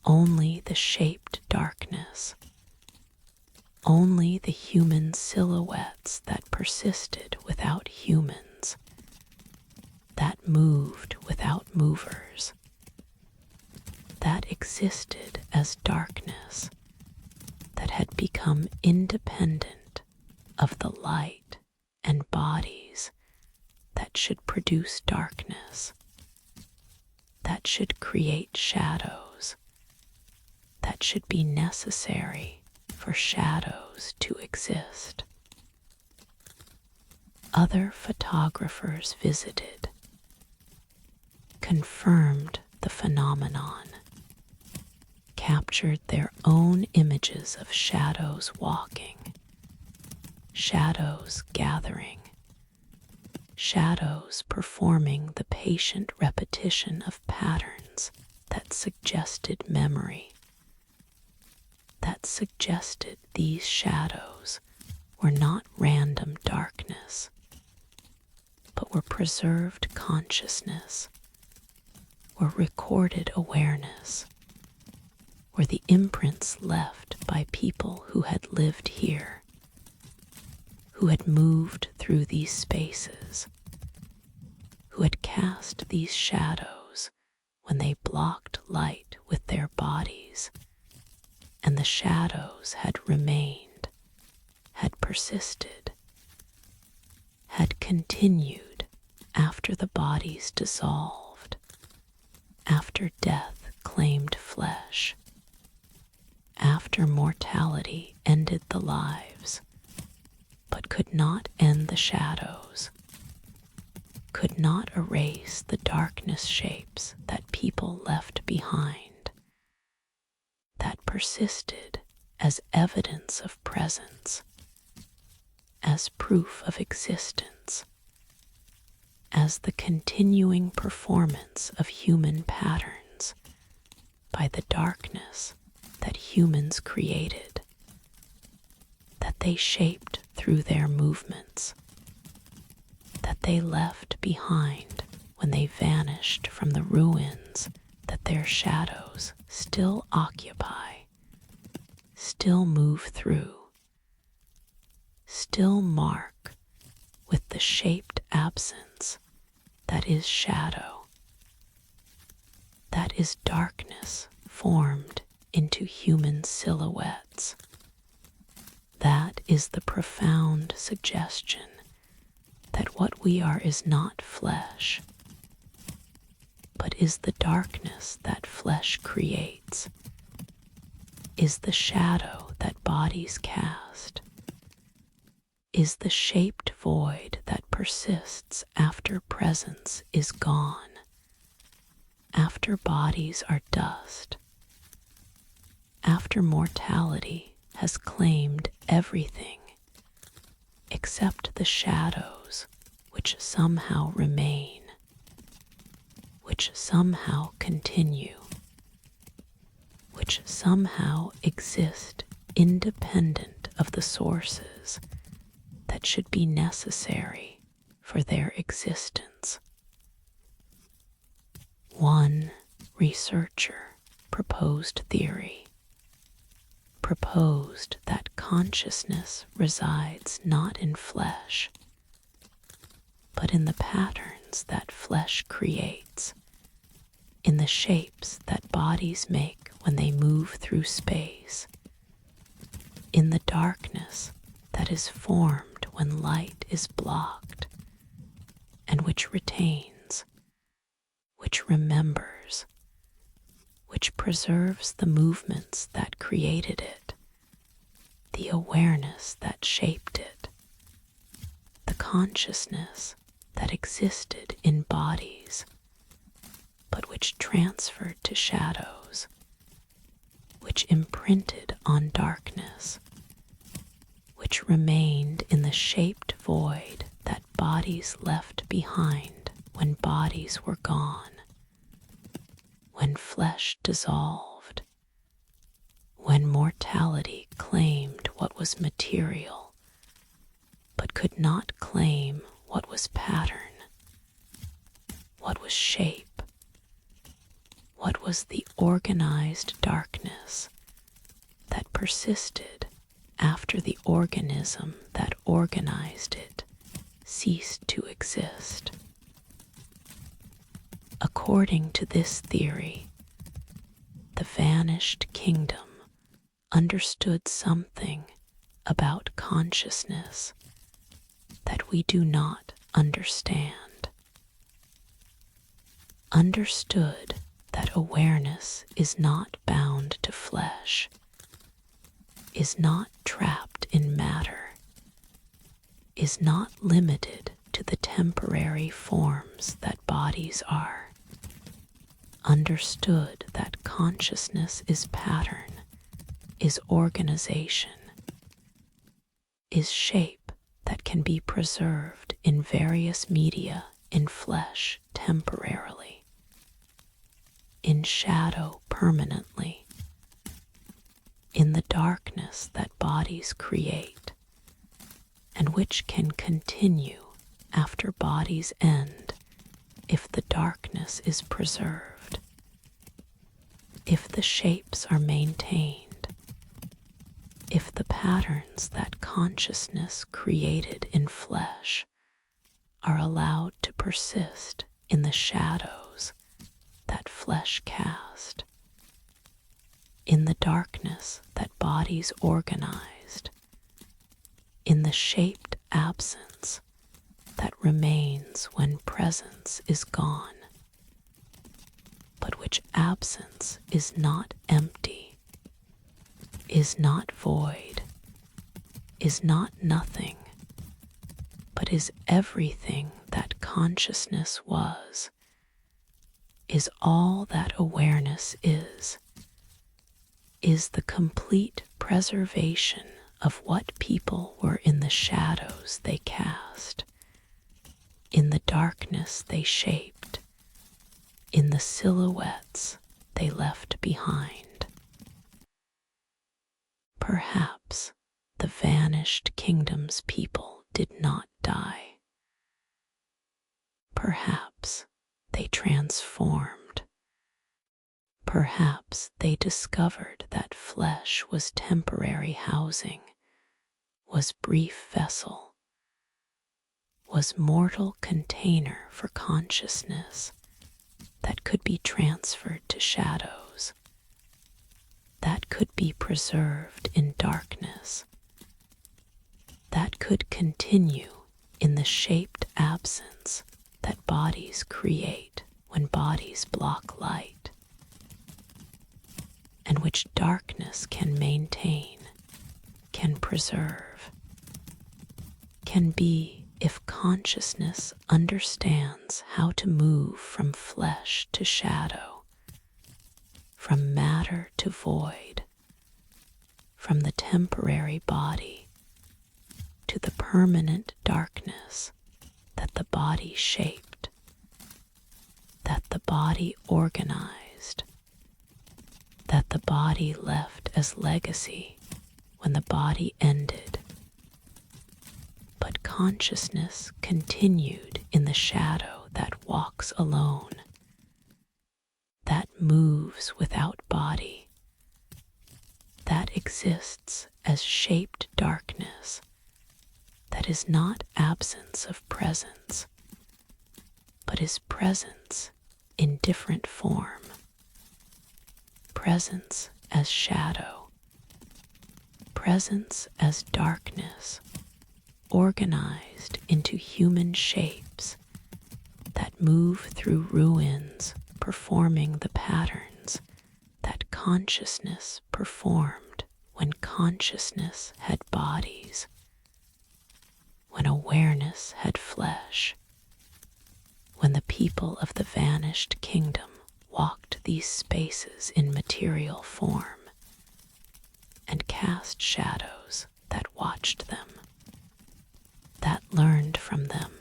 only the shaped darkness, only the human silhouettes that persisted without humans, that moved without movers, that existed as darkness, that had become independent of the light and bodies that should produce darkness, that should create shadows, that should be necessary for shadows to exist. Other photographers visited, confirmed the phenomenon, captured their own images of shadows walking, shadows gathering, shadows performing the patient repetition of patterns that suggested memory, that suggested these shadows were not random darkness, but were preserved consciousness, were recorded awareness, were the imprints left by people who had lived here, who had moved through these spaces, who had cast these shadows when they blocked light with their bodies, and the shadows had remained, had persisted, had continued after the bodies dissolved, after death claimed flesh, after mortality ended the lives, but could not end the shadows, could not erase the darkness shapes that people left behind. persisted as evidence of presence, as proof of existence, as the continuing performance of human patterns by the darkness that humans created, that they shaped through their movements, that they left behind when they vanished from the ruins that their shadows still occupy, still move through, still mark with the shaped absence that is shadow, that is darkness formed into human silhouettes. That is the profound suggestion that what we are is not flesh, but is the darkness that flesh creates, is the shadow that bodies cast, is the shaped void that persists after presence is gone, after bodies are dust, after mortality has claimed everything except the shadows which somehow remain, which somehow continue, which somehow exist independent of the sources that should be necessary for their existence. One researcher proposed that consciousness resides not in flesh, but in the patterns that flesh creates, in the shapes that bodies make when they move through space, in the darkness that is formed when light is blocked, and which retains, which remembers, which preserves the movements that created it, the awareness that shaped it, the consciousness that existed in bodies, but which transferred to shadows, which imprinted on darkness, which remained in the shaped void that bodies left behind when bodies were gone, when flesh dissolved, when mortality claimed what was material, but could not claim what was pattern, what was shape, what was the organized darkness that persisted after the organism that organized it ceased to exist. According to this theory, the vanished kingdom understood something about consciousness that we do not understand. Understood that awareness is not bound to flesh, is not trapped in matter, is not limited to the temporary forms that bodies are. Understood that consciousness is pattern, is organization, is shape that can be preserved in various media in flesh temporarily, in shadow permanently, in the darkness that bodies create, and which can continue after bodies end if the darkness is preserved, if the shapes are maintained, if the patterns that consciousness created in flesh are allowed to persist in the shadows that flesh cast, in the darkness that bodies organized, in the shaped absence that remains when presence is gone, but which absence is not empty, is not void, is not nothing, but is everything that consciousness was, is all that awareness is is the complete preservation of what people were in the shadows they cast, in the darkness they shaped, in the silhouettes they left behind. Perhaps the vanished kingdom's people did not die. Perhaps they transformed. Perhaps they discovered that flesh was temporary housing, was brief vessel, was mortal container for consciousness that could be transferred to shadows, that could be preserved in darkness, that could continue in the shaped absence that bodies create when bodies block light, and which darkness can maintain, can preserve, can be if consciousness understands how to move from flesh to shadow, from matter to void, from the temporary body to the permanent darkness that the body shaped, that the body organized, that the body left as legacy when the body ended. But consciousness continued in the shadow that walks alone, that moves without body, that exists as shaped darkness, that is not absence of presence, but is presence in different form, presence as shadow, presence as darkness, organized into human shapes that move through ruins, performing the patterns that consciousness performed when consciousness had bodies, when awareness had flesh, when the people of the vanished kingdom walked these spaces in material form and cast shadows that watched them, that learned from them,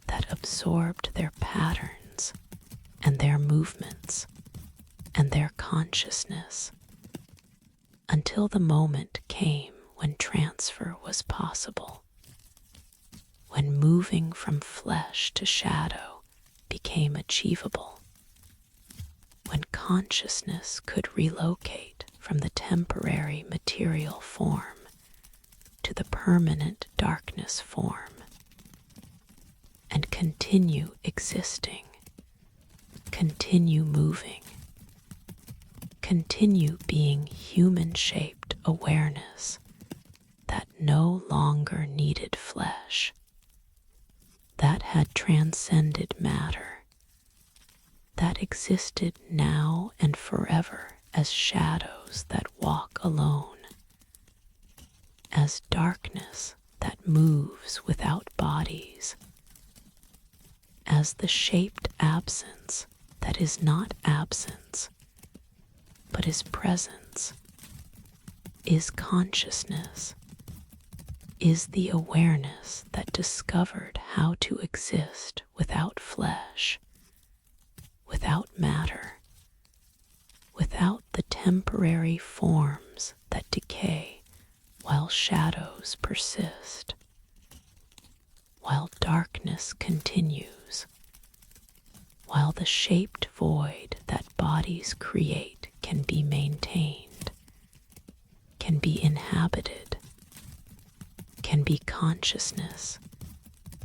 that absorbed their patterns and their movements and their consciousness, until the moment came when transfer was possible, when moving from flesh to shadow became achievable, when consciousness could relocate from the temporary material form to the permanent darkness form and continue existing, continue moving, continue being human-shaped awareness that no longer needed flesh, that had transcended matter, that existed now and forever as shadows that walk alone, as darkness that moves without bodies, as the shaped absence that is not absence, but is presence, is consciousness, is the awareness that discovered how to exist without flesh, without matter, without the temporary forms that decay while shadows persist, while darkness continues, while the shaped void that bodies create can be maintained, can be inhabited, can be consciousness,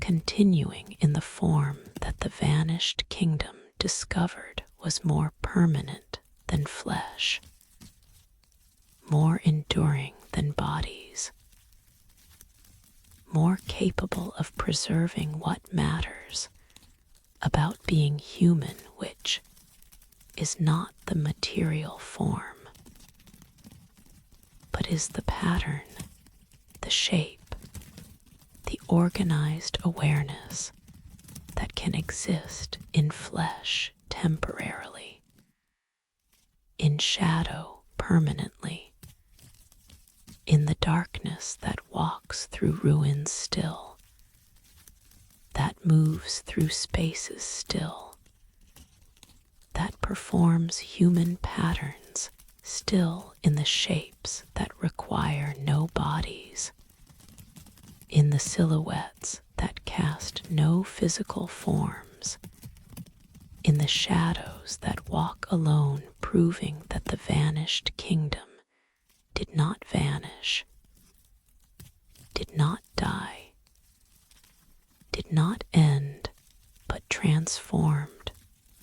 continuing in the form that the vanished kingdom discovered was more permanent than flesh, more enduring than bodies, more capable of preserving what matters about being human, which is not the material form, but is the pattern, the shape, the organized awareness that can exist in flesh temporarily, in shadow permanently. In the darkness that walks through ruins still, that moves through spaces still, that performs human patterns still in the shapes that require no bodies, in the silhouettes that cast no physical forms, in the shadows that walk alone, proving that the vanished kingdom did not vanish, did not die, did not end, but transformed,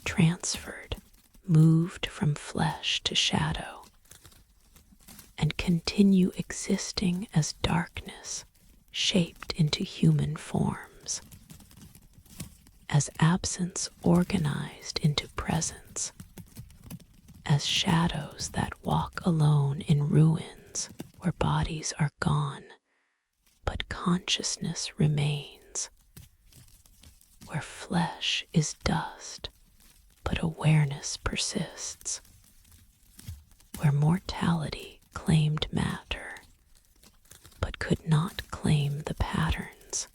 transferred, moved from flesh to shadow, and continue existing as darkness shaped into human forms, as absence organized into presence, as shadows that walk alone in ruins where bodies are gone, but consciousness remains, where flesh is dust, but awareness persists, where mortality claimed matter, but could not claim the patterns,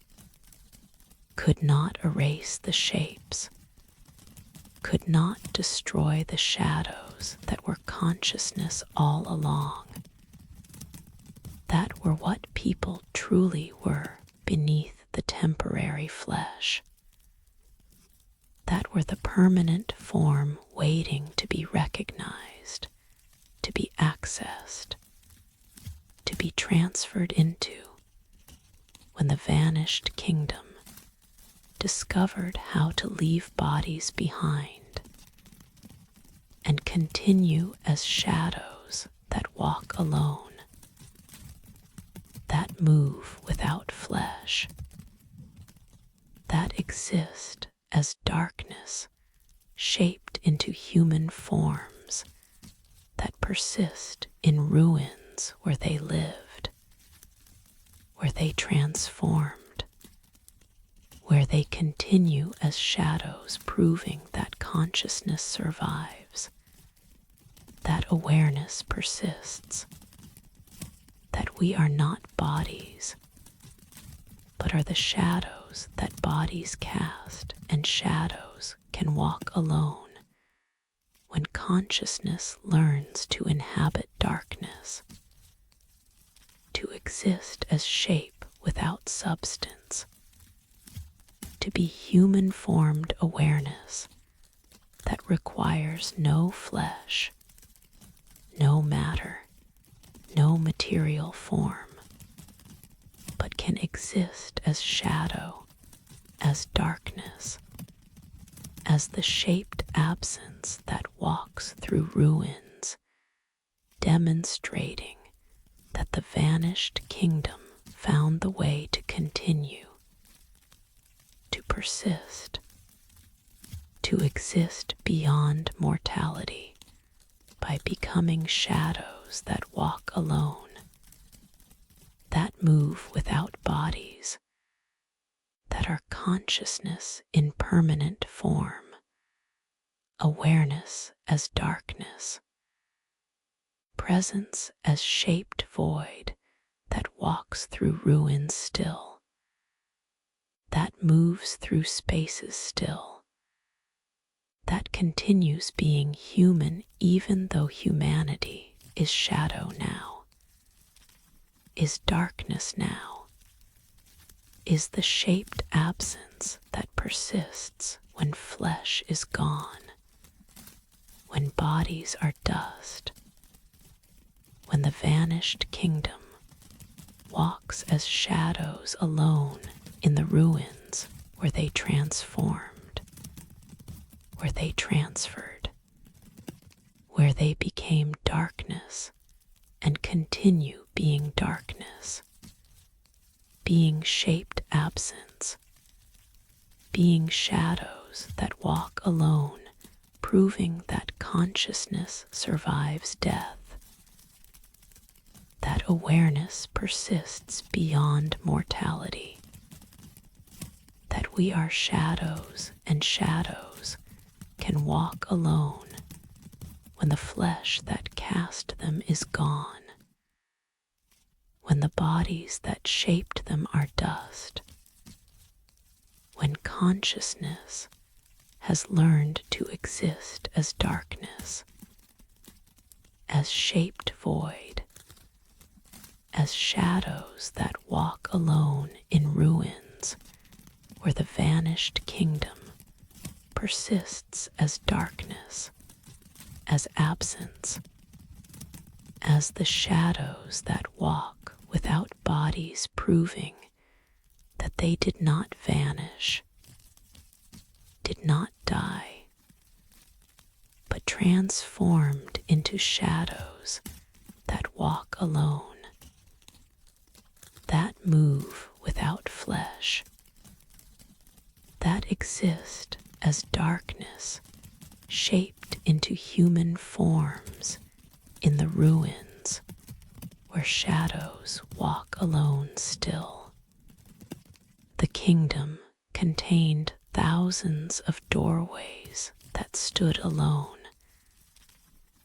could not erase the shapes, could not destroy the shadows that were consciousness all along, that were what people truly were beneath the temporary flesh, that were the permanent form waiting to be recognized, to be accessed, to be transferred into, when the vanished kingdom discovered how to leave bodies behind and continue as shadows that walk alone, that move without flesh, that exist as darkness shaped into human forms, that persist in ruins where they lived, where they transformed, where they continue as shadows, proving that consciousness survives, that awareness persists, that we are not bodies, but are the shadows that bodies cast, and shadows can walk alone when consciousness learns to inhabit darkness, to exist as shape without substance, to be human-formed awareness that requires no flesh, no matter, no material form, but can exist as shadow, as darkness, as the shaped absence that walks through ruins, demonstrating that the vanished kingdom found the way to continue, to persist, to exist beyond mortality by becoming shadows that walk alone, that move without bodies, that are consciousness in permanent form, awareness as darkness, presence as shaped void that walks through ruins still, that moves through spaces still, that continues being human even though humanity is shadow now, is darkness now, is the shaped absence that persists when flesh is gone, when bodies are dust, when the vanished kingdom walks as shadows alone in the ruins where they transformed, where they transferred, where they became darkness and continue being darkness, being shaped absence, being shadows that walk alone, proving that consciousness survives death, that awareness persists beyond mortality, that we are shadows and shadows can walk alone when the flesh that cast them is gone, when the bodies that shaped them are dust, when consciousness has learned to exist as darkness, as shaped void, as shadows that walk alone in ruins where the vanished kingdom persists as darkness, as absence, as the shadows that walk without bodies, proving that they did not vanish, did not die, but transformed into shadows that walk alone, that move without flesh, that exist as darkness shaped into human forms in the ruins where shadows walk alone still. The kingdom contained thousands of doorways that stood alone,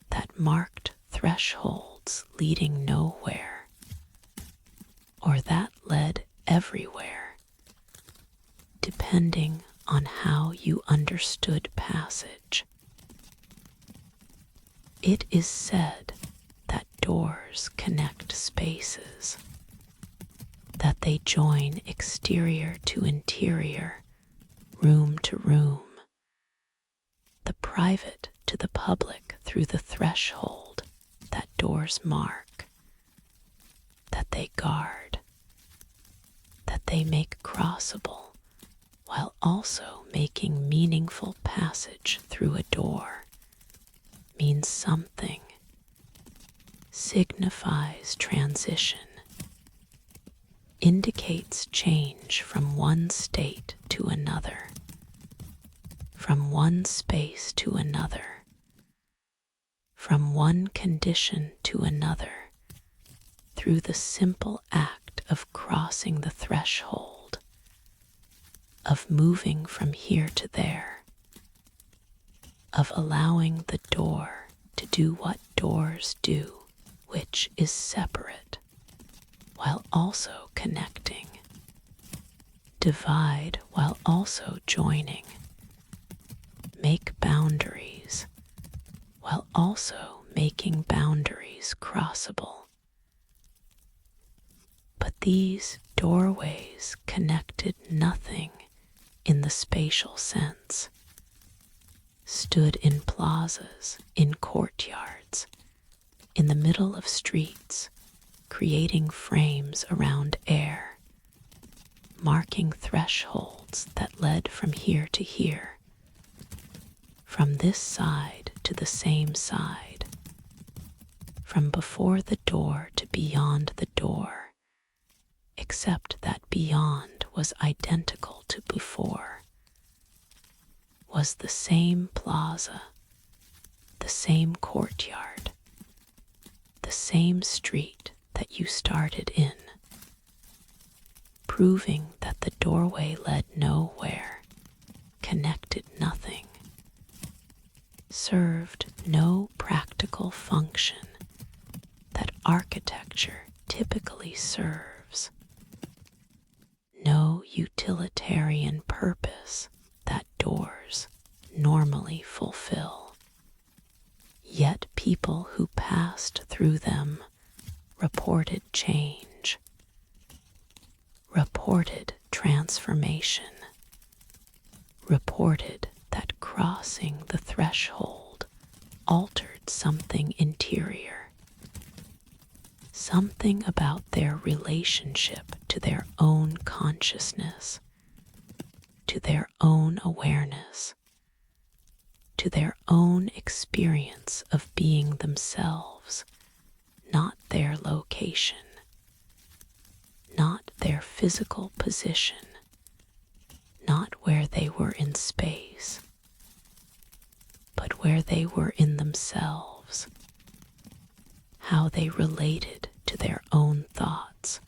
that marked thresholds leading nowhere, or that led everywhere, depending on how you understood passage. It is said that doors connect spaces, that they join exterior to interior, room to room, the private to the public through the threshold that doors mark, that they guard, that they make crossable, while also making meaningful passage through a door, means something, signifies transition, indicates change from one state to another, from one space to another, from one condition to another, through the simple act of crossing the threshold, of moving from here to there, of allowing the door to do what doors do, which is separate, while also connecting, divide while also joining, make boundaries while also making boundaries crossable. But these doorways connected nothing in the spatial sense, stood in plazas, in courtyards, in the middle of streets, creating frames around air, marking thresholds that led from here to here, from this side to the same side, from before the door to beyond the door, except that beyond was identical to before, was the same plaza, the same courtyard, the same street that you started in, proving that the doorway led nowhere, connected nothing, served no practical function that architecture typically serves, no utilitarian purpose that doors normally fulfill. Yet people who passed through them reported change, reported transformation, reported that crossing the threshold altered something interior, something about their relationship to their own consciousness, to their own awareness, to their own experience of being themselves, not their location, not their physical position, not where they were in space, but where they were in themselves, how they related to their own thoughts,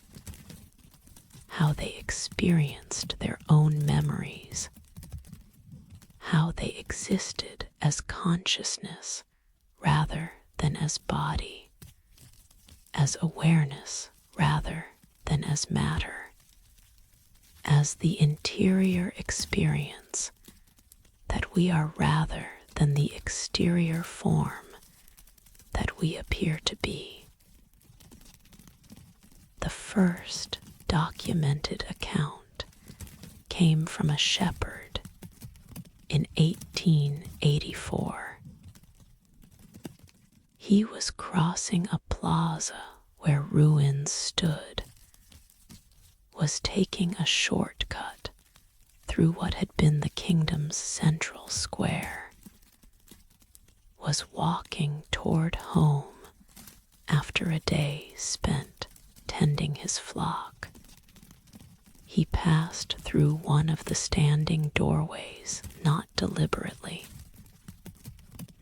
how they experienced their own memories, how they existed as consciousness rather than as body, as awareness rather than as matter, as the interior experience that we are rather than the exterior form that we appear to be. The first documented account came from a shepherd in 1884. He was crossing a plaza where ruins stood, was taking a shortcut through what had been the kingdom's central square, was walking toward home after a day spent tending his flock. He passed through one of the standing doorways, not deliberately,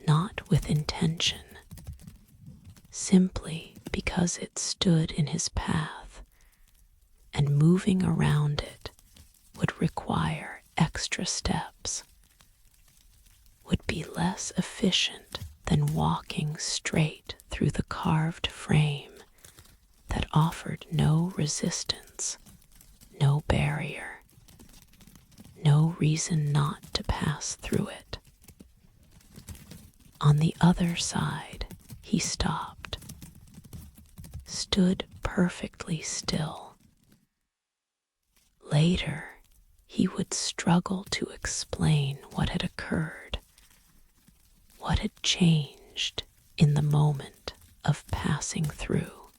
not with intention, simply because it stood in his path, and moving around it would require extra steps, would be less efficient than walking straight through the carved frame that offered no resistance, no barrier, no reason not to pass through it. On the other side, he stopped, stood perfectly still. Later, he would struggle to explain what had occurred, what had changed in the moment of passing through.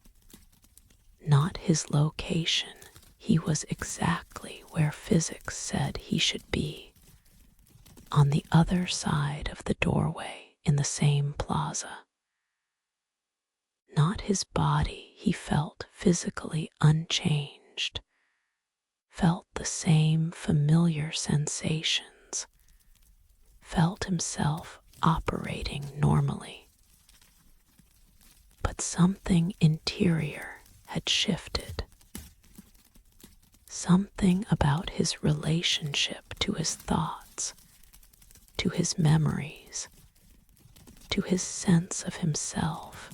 Not his location, he was exactly where physics said he should be, on the other side of the doorway in the same plaza. Not his body, he felt physically unchanged, felt the same familiar sensations, felt himself operating normally. But something interior had shifted. Something about his relationship to his thoughts, to his memories, to his sense of himself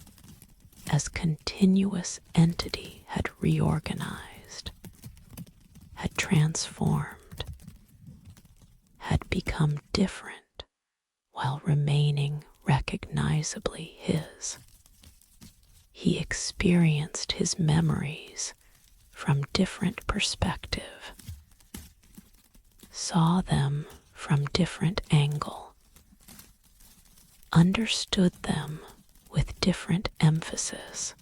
as continuous entity had reorganized, had transformed, had become different while remaining recognizably his. He experienced his memories from different perspective, saw them from different angle, understood them with different emphasis.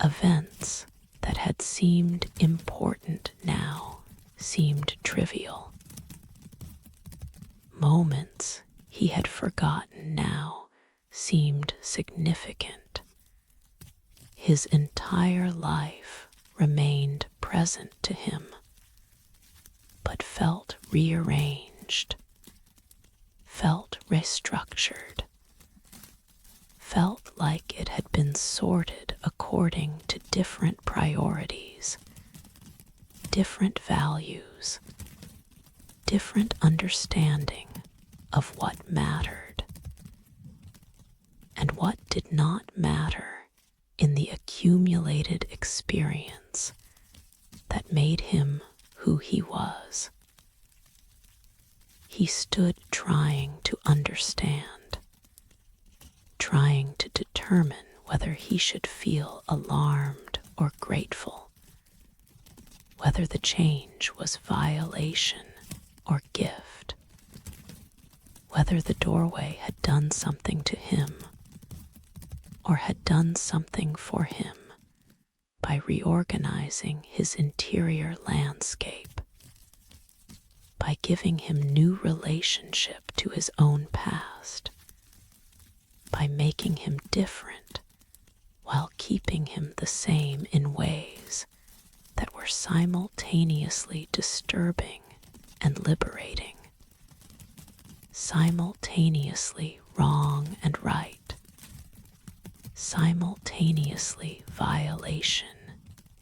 Events that had seemed important now seemed trivial. Moments he had forgotten now seemed significant. His entire life remained present to him, but felt rearranged, felt restructured, felt like it had been sorted according to different priorities, different values, different understanding of what mattered and what did not matter in the accumulated experience that made him who he was. He stood trying to understand, trying to determine whether he should feel alarmed or grateful, whether the change was violation or gift, whether the doorway had done something to him or had done something for him by reorganizing his interior landscape, by giving him new relationship to his own past, by making him different while keeping him the same in ways that were simultaneously disturbing and liberating, simultaneously wrong and right, simultaneously violation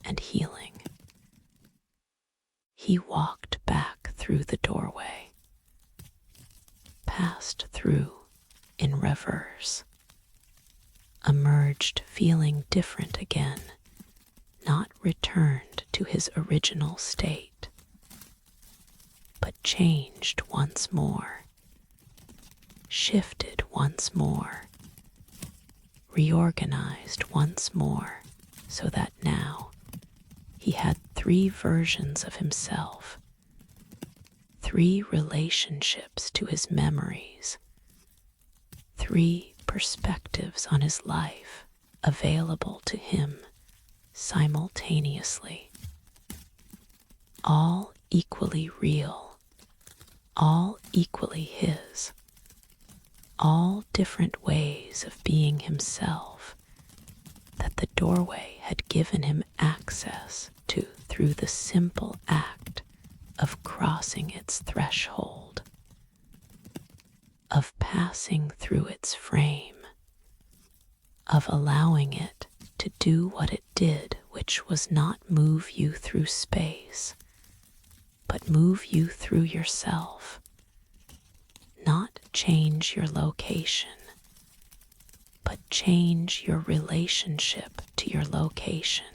and healing. He walked back through the doorway, passed through in reverse, emerged feeling different again, not returned to his original state, but changed once more, shifted once more, reorganized once more, so that now he had three versions of himself, three relationships to his memories, three perspectives on his life available to him simultaneously, all equally real, all equally his, all different ways of being himself that the doorway had given him access to through the simple act of crossing its threshold, of passing through its frame, of allowing it to do what it did, which was not move you through space, but move you through yourself, not change your location, but change your relationship to your location,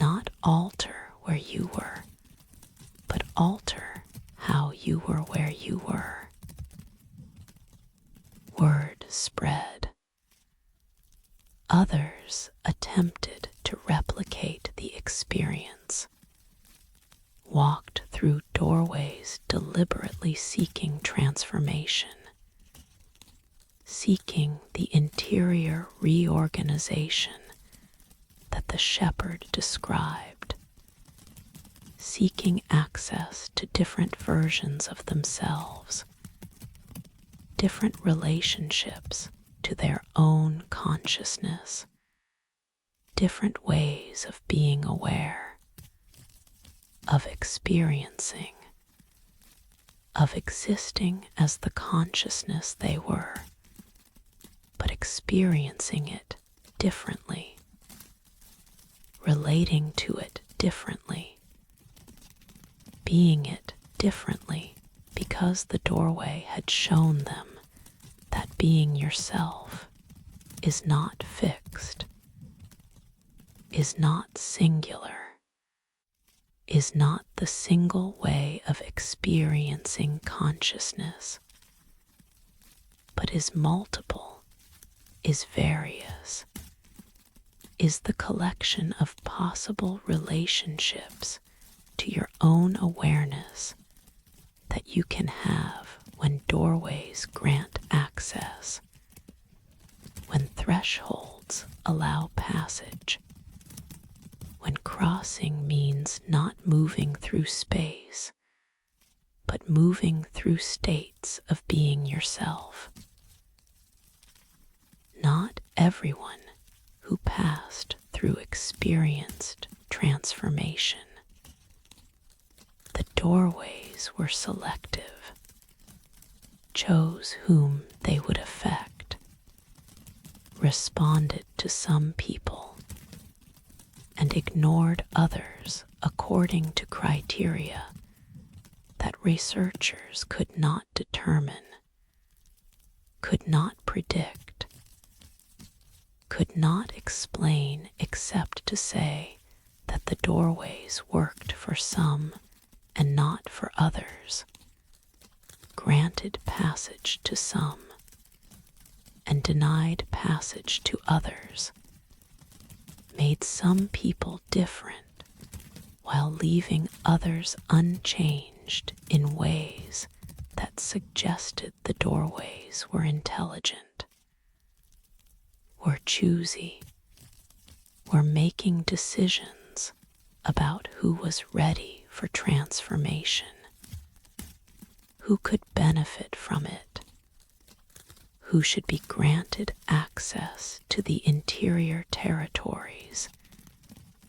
not alter where you were, but alter how you were where you were. Word spread. Others attempted to replicate the experience, walked through doorways deliberately seeking transformation, seeking the interior reorganization that the shepherd described, seeking access to different versions of themselves, different relationships to their own consciousness, different ways of being aware, of experiencing, of existing as the consciousness they were, but experiencing it differently, relating to it differently, being it differently because the doorway had shown them that being yourself is not fixed, is not singular, is not the single way of experiencing consciousness, but is multiple, is various, is the collection of possible relationships to your own awareness that you can have when doorways grant access, when thresholds allow passage, when crossing means not moving through space, but moving through states of being yourself. Not everyone who passed through experienced transformation. The doorways were selective, chose whom they would affect, responded to some people, and ignored others according to criteria that researchers could not determine, could not predict, could not explain except to say that the doorways worked for some and not for others, granted passage to some and denied passage to others, made some people different while leaving others unchanged in ways that suggested the doorways were intelligent, were choosy, were making decisions about who was ready for transformation, who could benefit from it, who should be granted access to the interior territories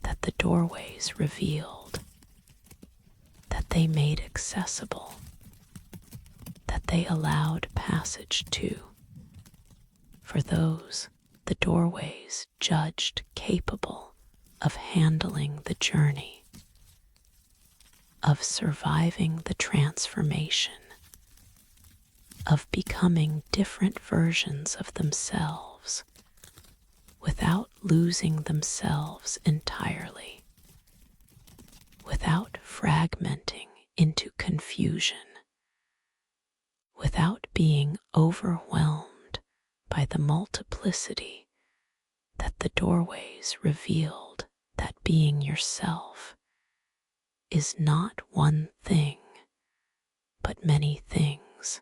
that the doorways revealed, that they made accessible, that they allowed passage to, for those the doorways judged capable of handling the journey, of surviving the transformation, of becoming different versions of themselves themselves without losing themselves entirely, without fragmenting into confusion, without being overwhelmed by the multiplicity that the doorways revealed, that being yourself is not one thing, but many things,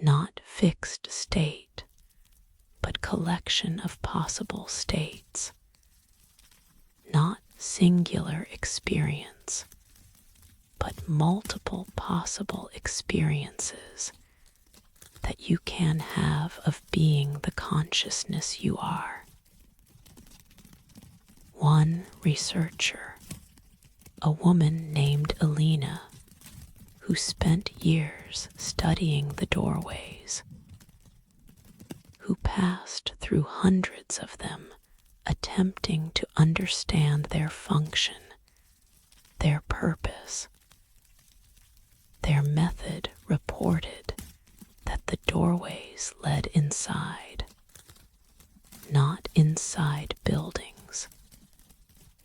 not fixed state, but collection of possible states, not singular experience, but multiple possible experiences that you can have of being the consciousness you are. One researcher, a woman named Elena, who spent years studying the doorways, who passed through hundreds of them, attempting to understand their function, their purpose. Their method reported that the doorways led inside, not inside buildings,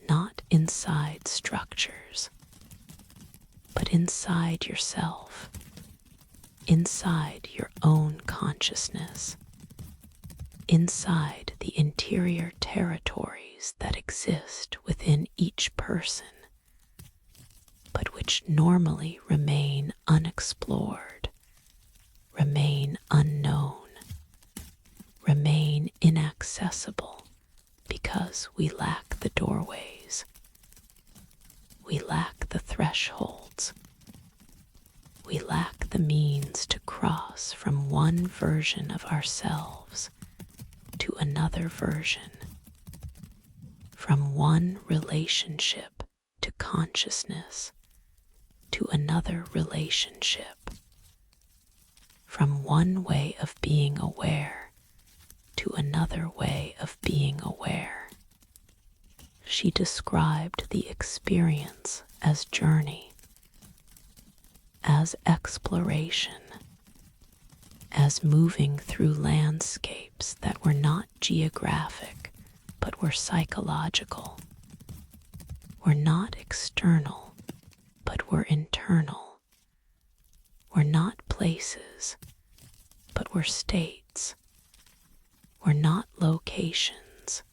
not inside structures, but inside yourself, inside your own consciousness, inside the interior territories that exist within each person, but which normally remain unexplored, remain unknown, remain inaccessible because we lack the doorways, we lack the thresholds, we lack the means to cross from one version of ourselves to another version, from one relationship to consciousness to another relationship, from one way of being aware to another way of being aware. She described the experience as journey, as exploration, as moving through landscapes that were not geographic but were psychological, were not external but were internal, were not places but were states, were not locations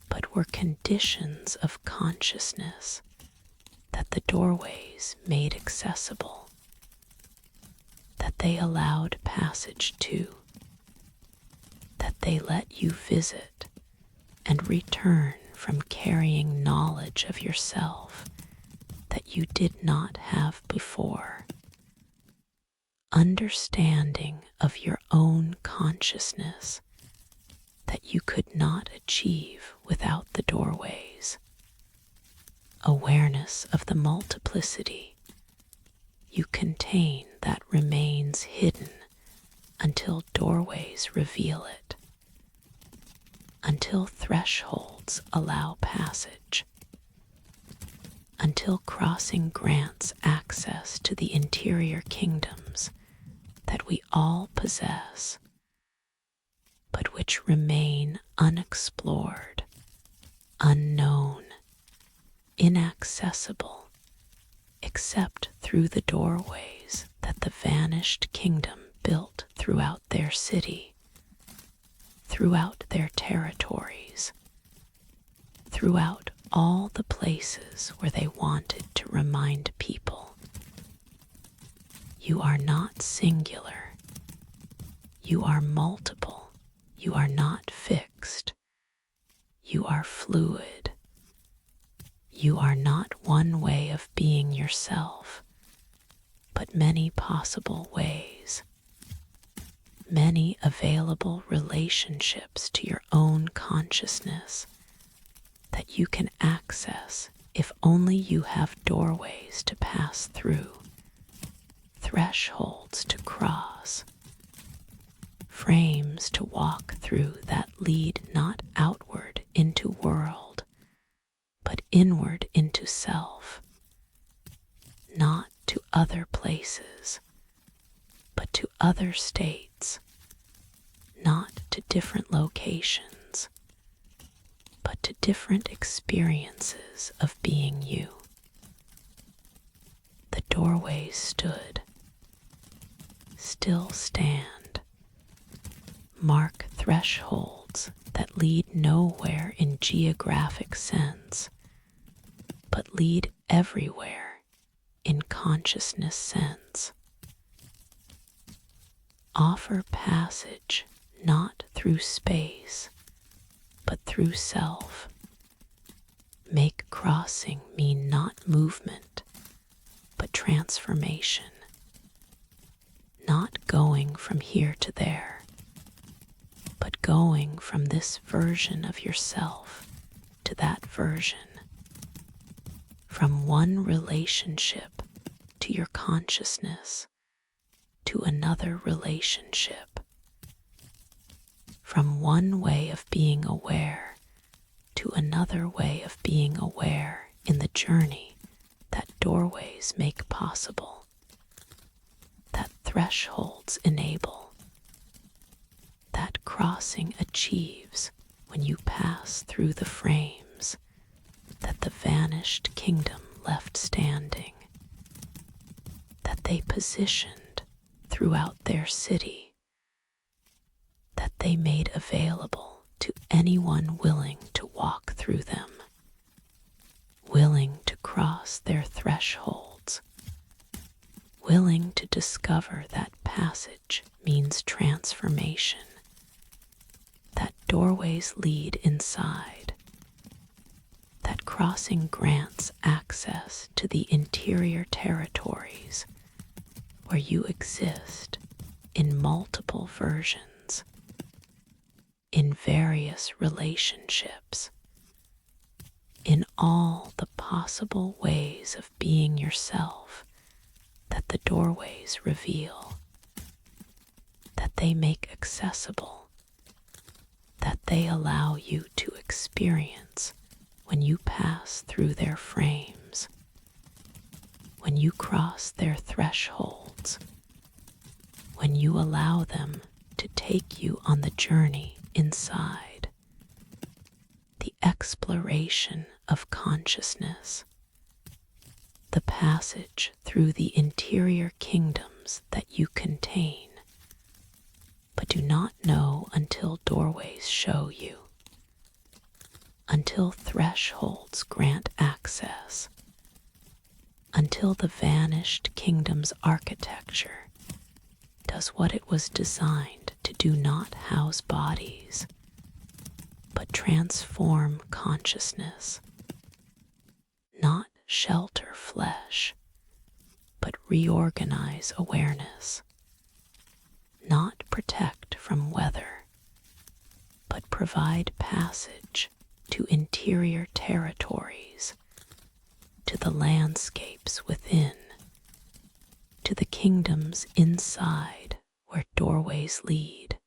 but were conditions of consciousness that the doorways made accessible, that they allowed passage to, that they let you visit and return from carrying knowledge of yourself that you did not have before, understanding of your own consciousness that you could not achieve without the doorways, awareness of the multiplicity you contain that remains hidden until doorways reveal it, until thresholds allow passage, until crossing grants access to the interior kingdoms that we all possess, but which remain unexplored, unknown, inaccessible, except through the doorways that the vanished kingdom built throughout their city, throughout their territories, throughout all the places where they wanted to remind people, you are not singular, you are multiple, you are not fixed, you are fluid, you are not one way of being yourself, but many possible ways, many available relationships to your own consciousness that you can access if only you have doorways to pass through, thresholds to cross, frames to walk through that lead not outward into world, but inward into self, not to other places, but to other states, not to different locations, but to different experiences of being you. The doorways stood, still stand, mark thresholds that lead nowhere in geographic sense, but lead everywhere in consciousness sense. Offer passage not through space, but through self. Make crossing mean not movement, but transformation. Not going from here to there, but going from this version of yourself to that version. From one relationship to your consciousness to another relationship. From one way of being aware to another way of being aware in the journey that doorways make possible, that thresholds enable, that crossing achieves when you pass through the frames that the vanished kingdom left standing, that they positioned throughout their city, that they made available to anyone willing to walk through them, willing to cross their thresholds, willing to discover that passage means transformation, that doorways lead inside, that crossing grants access to the interior territories where you exist in multiple versions, in various relationships, in all the possible ways of being yourself that the doorways reveal, that they make accessible, that they allow you to experience when you pass through their frames, when you cross their thresholds, when you allow them to take you on the journey inside, the exploration of consciousness, the passage through the interior kingdoms that you contain, but do not know until doorways show you, until thresholds grant access, until the vanished kingdom's architecture does what it was designed to do, not house bodies, but transform consciousness, not shelter flesh, but reorganize awareness, not protect from weather, but provide passage to interior territories, to the landscapes within, to the kingdoms inside where doorways lead,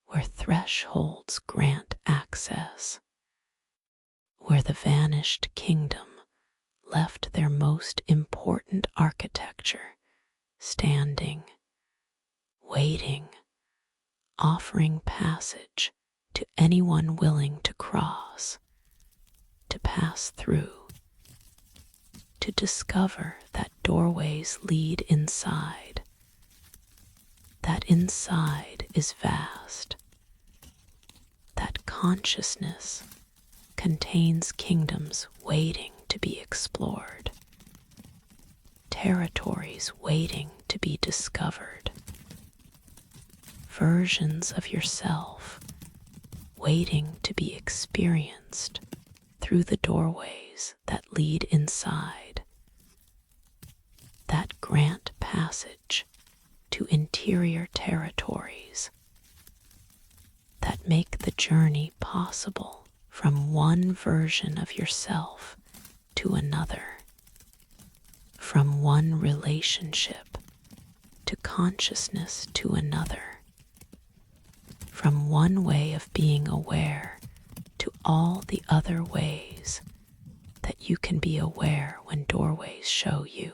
where thresholds grant access, where the vanished kingdom left their most important architecture standing, waiting, offering passage to anyone willing to cross, to pass through, to discover that doorways lead inside, that inside is vast, that consciousness contains kingdoms waiting to be explored, territories waiting to be discovered, versions of yourself waiting to be experienced through the doorways that lead inside, that grant passage to interior territories, that make the journey possible from one version of yourself to another, from one relationship to consciousness to another, from one way of being aware to all the other ways that you can be aware when doorways show you,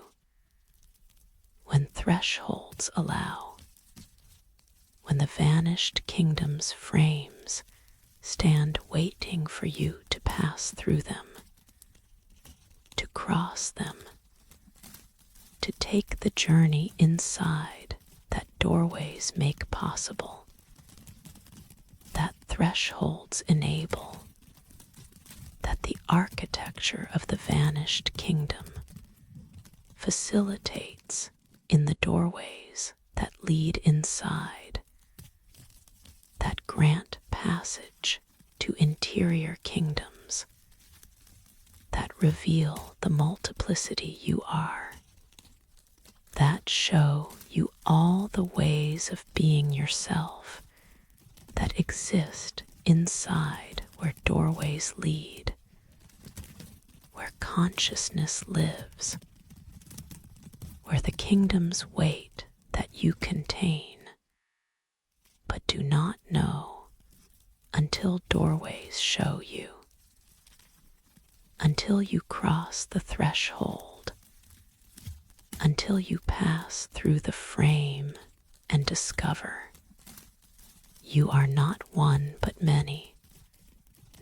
when thresholds allow, when the vanished kingdom's frames stand waiting for you to pass through them, to cross them, to take the journey inside that doorways make possible, that thresholds enable, that the architecture of the vanished kingdom facilitates in the doorways that lead inside, that grant passage to interior kingdoms, that reveal the multiplicity you are, that show you all the ways of being yourself that exist inside where doorways lead, where consciousness lives, where the kingdoms wait that you contain, but do not know until doorways show you, until you cross the threshold, until you pass through the frame and discover you are not one but many,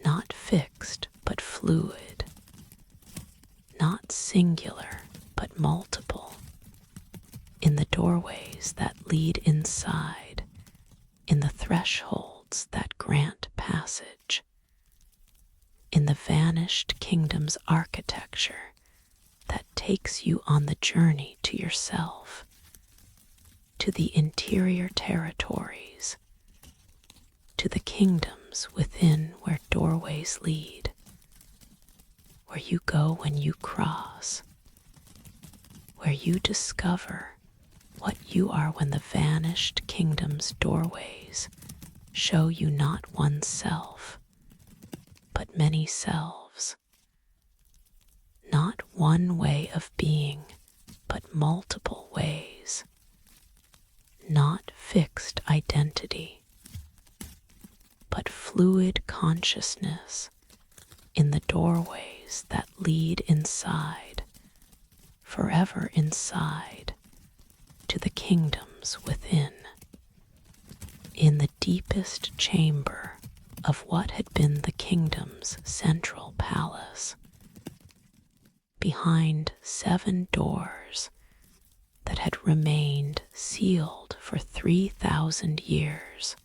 not fixed but fluid, not singular but multiple, in the doorways that lead inside, in the thresholds that grant passage, in the vanished kingdom's architecture that takes you on the journey to yourself, to the interior territories, to the kingdoms within where doorways lead, where you go when you cross, where you discover what you are when the vanished kingdom's doorways show you not one self, but many selves, not one way of being, but multiple ways, not fixed identity, but fluid consciousness in the doorways that lead inside, forever inside, to the kingdoms within, in the deepest chamber of what had been the kingdom's central palace, behind 7 doors that had remained sealed for 3,000 years.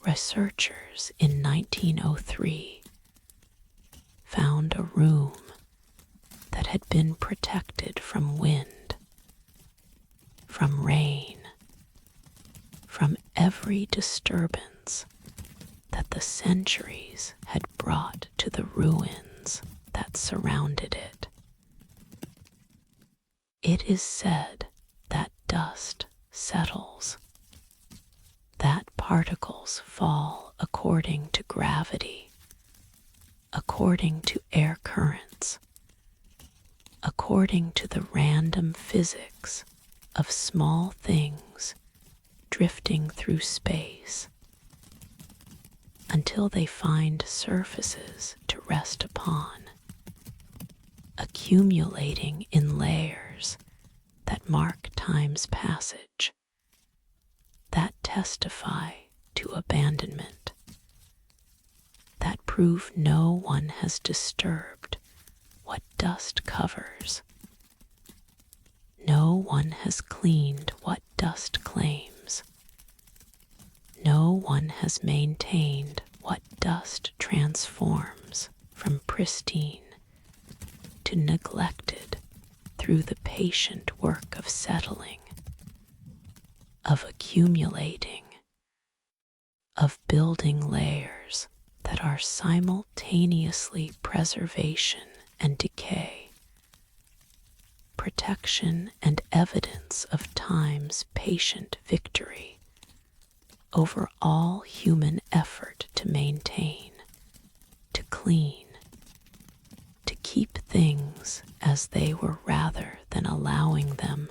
Researchers in 1903 found a room that had been protected from wind, from rain, from every disturbance that the centuries had brought to the ruins that surrounded it. It is said that dust settles, that particles fall according to gravity, according to air currents, according to the random physics of small things drifting through space, until they find surfaces to rest upon, accumulating in layers that mark time's passage, that testify to abandonment, that prove no one has disturbed what dust covers. No one has cleaned what dust claims. No one has maintained what dust transforms from pristine to neglected through the patient work of settling, of accumulating, of building layers that are simultaneously preservation and decay, protection and evidence of time's patient victory over all human effort to maintain, to clean, to keep things as they were rather than allowing them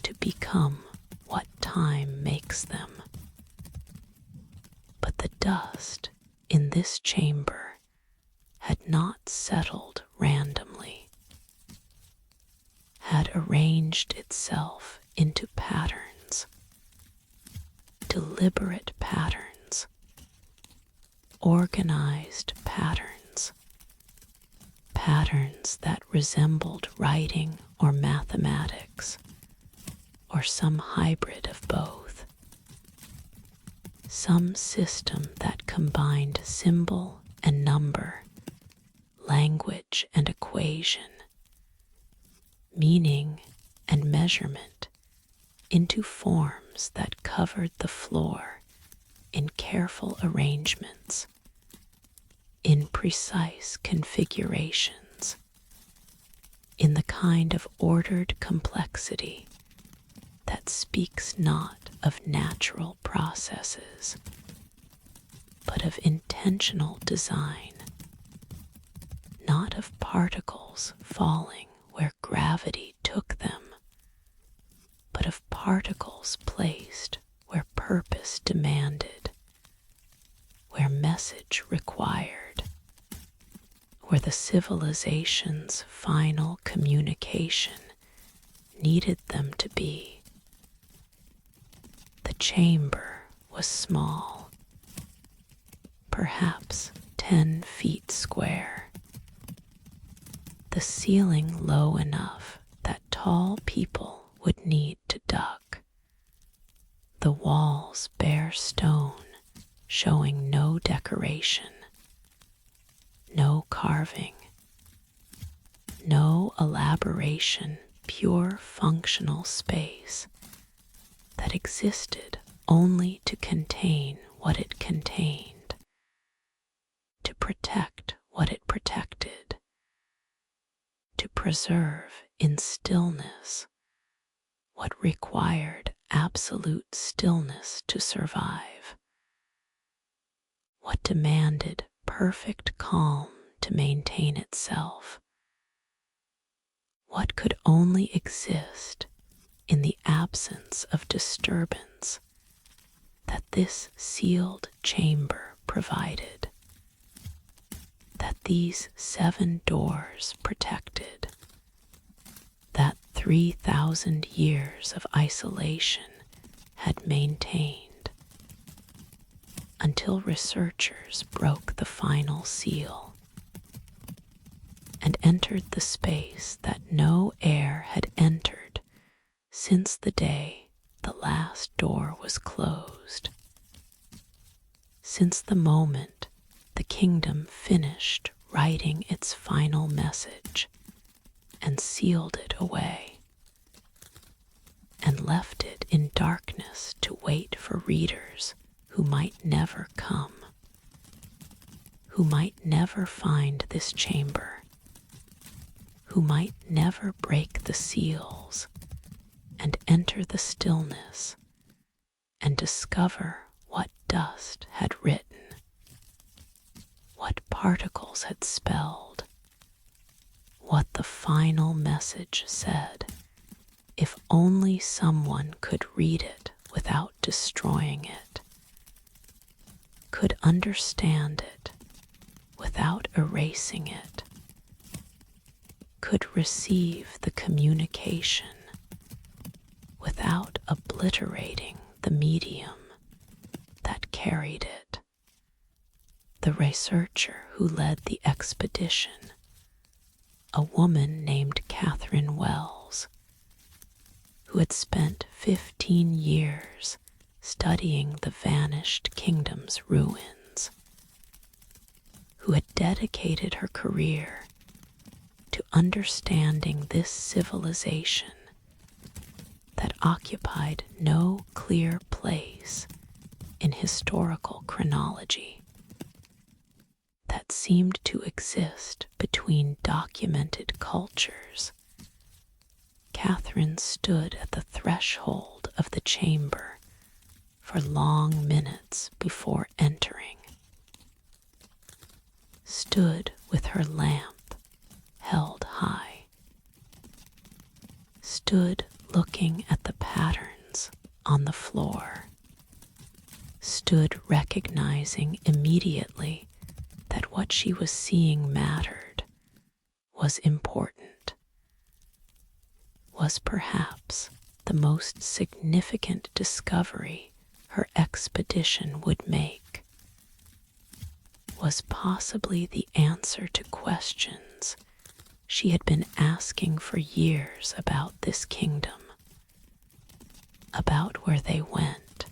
to become what time makes them. But the dust in this chamber had not settled randomly, had arranged itself into patterns, deliberate patterns, organized patterns, patterns that resembled writing or mathematics, or some hybrid of both, some system that combined symbol and number, language and equation, meaning and measurement into forms that covered the floor in careful arrangements, in precise configurations, in the kind of ordered complexity that speaks not of natural processes, but of intentional design, not of particles falling where gravity took them, but of particles placed where purpose demanded, where message required, where the civilization's final communication needed them to be. The chamber was small, perhaps 10 feet square, the ceiling low enough that tall people would need to duck, the walls bare stone, showing no decoration, no carving, no elaboration, pure functional space that existed only to contain what it contained, to protect what it protected, to preserve in stillness what required absolute stillness to survive, what demanded perfect calm to maintain itself, what could only exist in the absence of disturbance that this sealed chamber provided, that these 7 doors protected, that 3,000 years of isolation had maintained, until researchers broke the final seal and entered the space that no air had entered since the day the last door was closed, since the moment the kingdom finished writing its final message and sealed it away, and left it in darkness to wait for readers who might never come, who might never find this chamber, who might never break the seals and enter the stillness and discover what dust had written, what particles had spelled, what the final message said, if only someone could read it without destroying it, could understand it without erasing it, could receive the communication without obliterating the medium that carried it. The researcher who led the expedition, a woman named Catherine Wells, who had spent 15 years studying the vanished kingdom's ruins, who had dedicated her career to understanding this civilization that occupied no clear place in historical chronology, that seemed to exist between documented cultures. Catherine stood at the threshold of the chamber for long minutes before entering, stood with her lamp held high, stood looking at the patterns on the floor, stood recognizing immediately that what she was seeing mattered, was important, was perhaps the most significant discovery her expedition would make was possibly the answer to questions she had been asking for years about this kingdom, about where they went,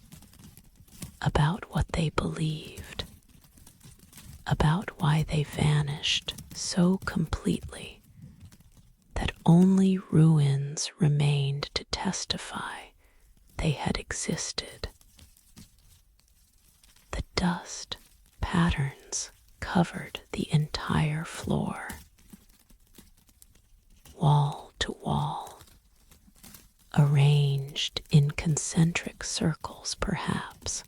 about what they believed, about why they vanished so completely that only ruins remained to testify they had existed. The dust patterns covered the entire floor, wall to wall, arranged in concentric circles perhaps,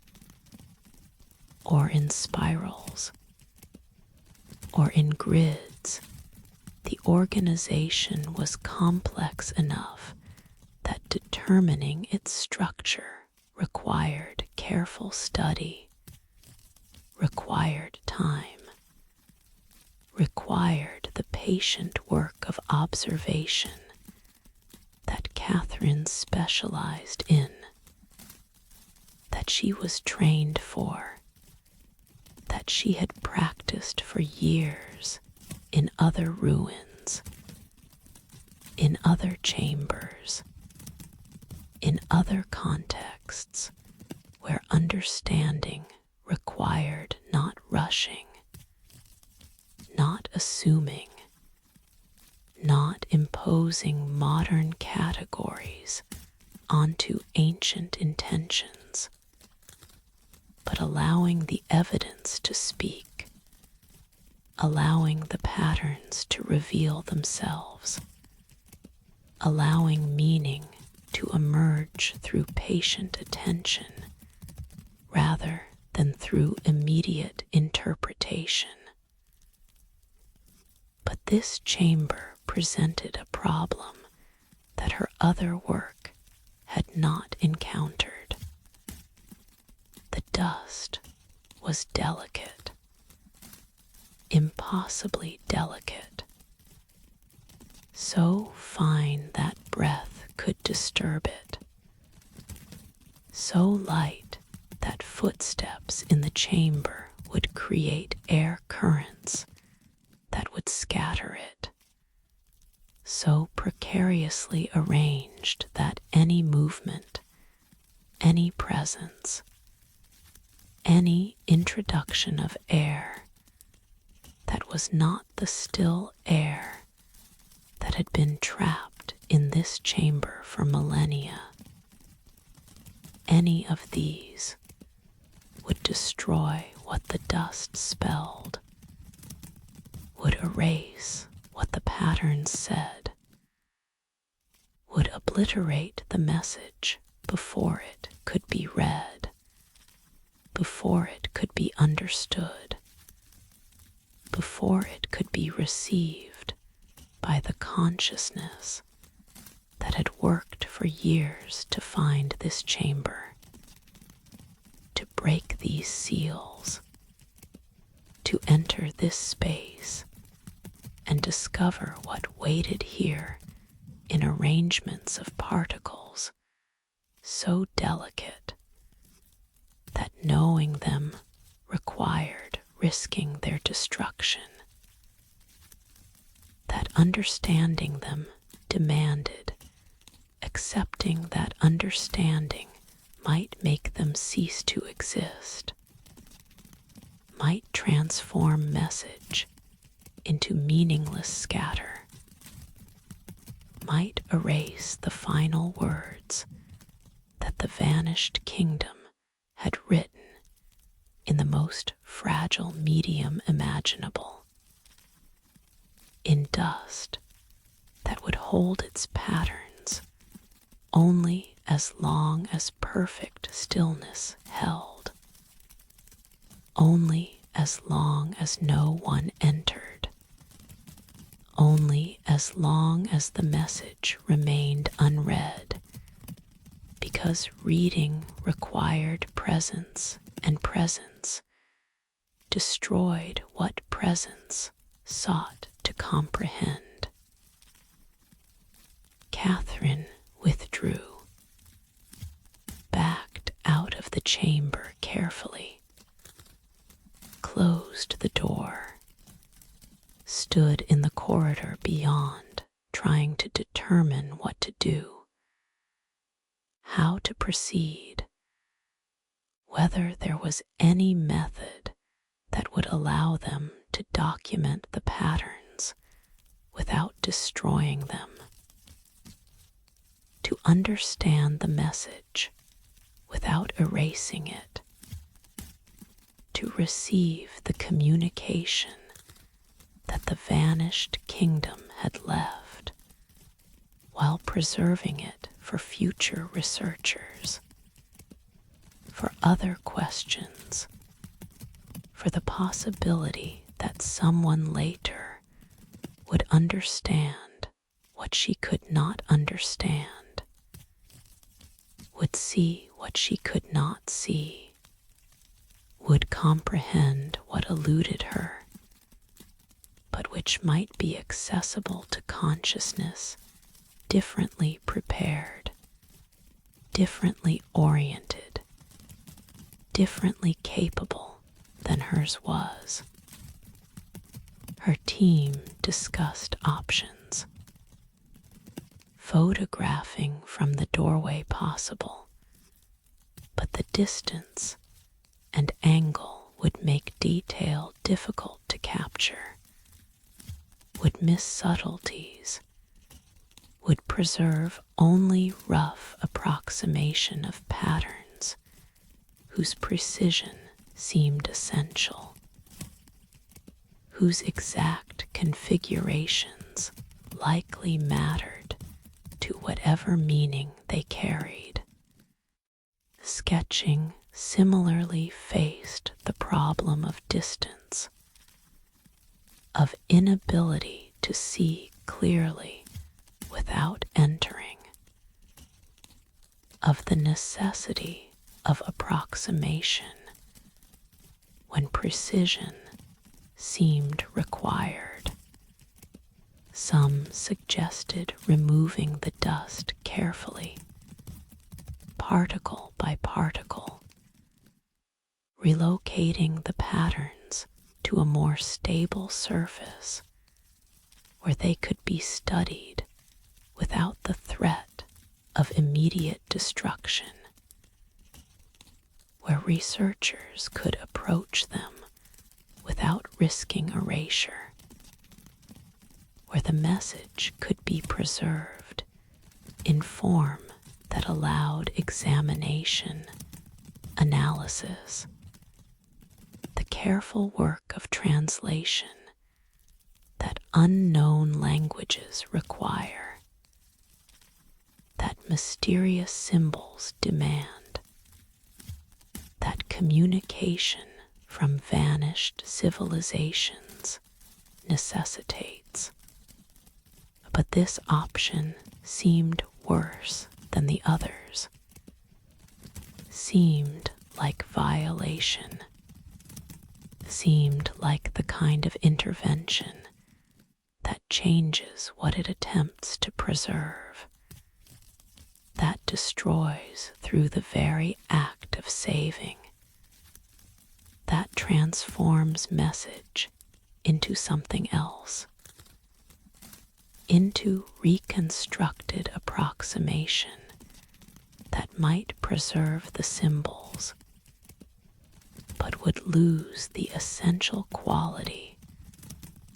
or in spirals, or in grids. The organization was complex enough that determining its structure required careful study, required time, required the patient work of observation that Catherine specialized in, that she was trained for, that she had practiced for years in other ruins, in other chambers, in other contexts where understanding required not rushing, not assuming, not imposing modern categories onto ancient intentions, but allowing the evidence to speak, allowing the patterns to reveal themselves, allowing meaning to emerge through patient attention rather than through immediate interpretation. But this chamber presented a problem that her other work had not encountered. The dust was delicate, impossibly delicate, so fine that breath could disturb it, so light that footsteps in the chamber would create air currents that would scatter it, so precariously arranged that any movement, any presence, any introduction of air that was not the still air that had been trapped in this chamber for millennia, any of these would destroy what the dust spelled, would erase what the patterns said, would obliterate the message before it could be read, before it could be understood, before it could be received by the consciousness that had worked for years to find this chamber, to break these seals, to enter this space and discover what waited here in arrangements of particles so delicate that knowing them required risking their destruction, that understanding them demanded accepting that understanding might make them cease to exist, might transform message into meaningless scatter, might erase the final words that the vanished kingdom had written in the most fragile medium imaginable, in dust that would hold its patterns only as long as perfect stillness held, only as long as no one entered, only as long as the message remained unread, because reading required presence, and presence destroyed what presence sought to comprehend. Catherine withdrew, backed out of the chamber carefully, closed the door, stood in the corridor beyond, trying to determine what to do, how to proceed, whether there was any method that would allow them to document the patterns without destroying them, to understand the message without erasing it, to receive the communication that the vanished kingdom had left, while preserving it for future researchers, for other questions, for the possibility that someone later would understand what she could not understand, would see what she could not see, would comprehend what eluded her, but which might be accessible to consciousness differently prepared, differently oriented, differently capable than hers was. Her team discussed options, photographing from the doorway possible, but the distance and angle would make detail difficult to capture, would miss subtleties, would preserve only rough approximation of patterns whose precision seemed essential, whose exact configurations likely mattered to whatever meaning they carried. Sketching similarly faced the problem of distance, of inability to see clearly without entering, of the necessity of approximation when precision seemed required. Some suggested removing the dust carefully, particle by particle, relocating the patterns to a more stable surface where they could be studied without the threat of immediate destruction, where researchers could approach them without risking erasure, where the message could be preserved in form that allowed examination, analysis, the careful work of translation that unknown languages require, that mysterious symbols demand, that communication from vanished civilizations necessitates. But this option seemed worse than the others, seemed like violation, seemed like the kind of intervention that changes what it attempts to preserve, that destroys through the very act of saving, that transforms message into something else, into reconstructed approximation that might preserve the symbols, but would lose the essential quality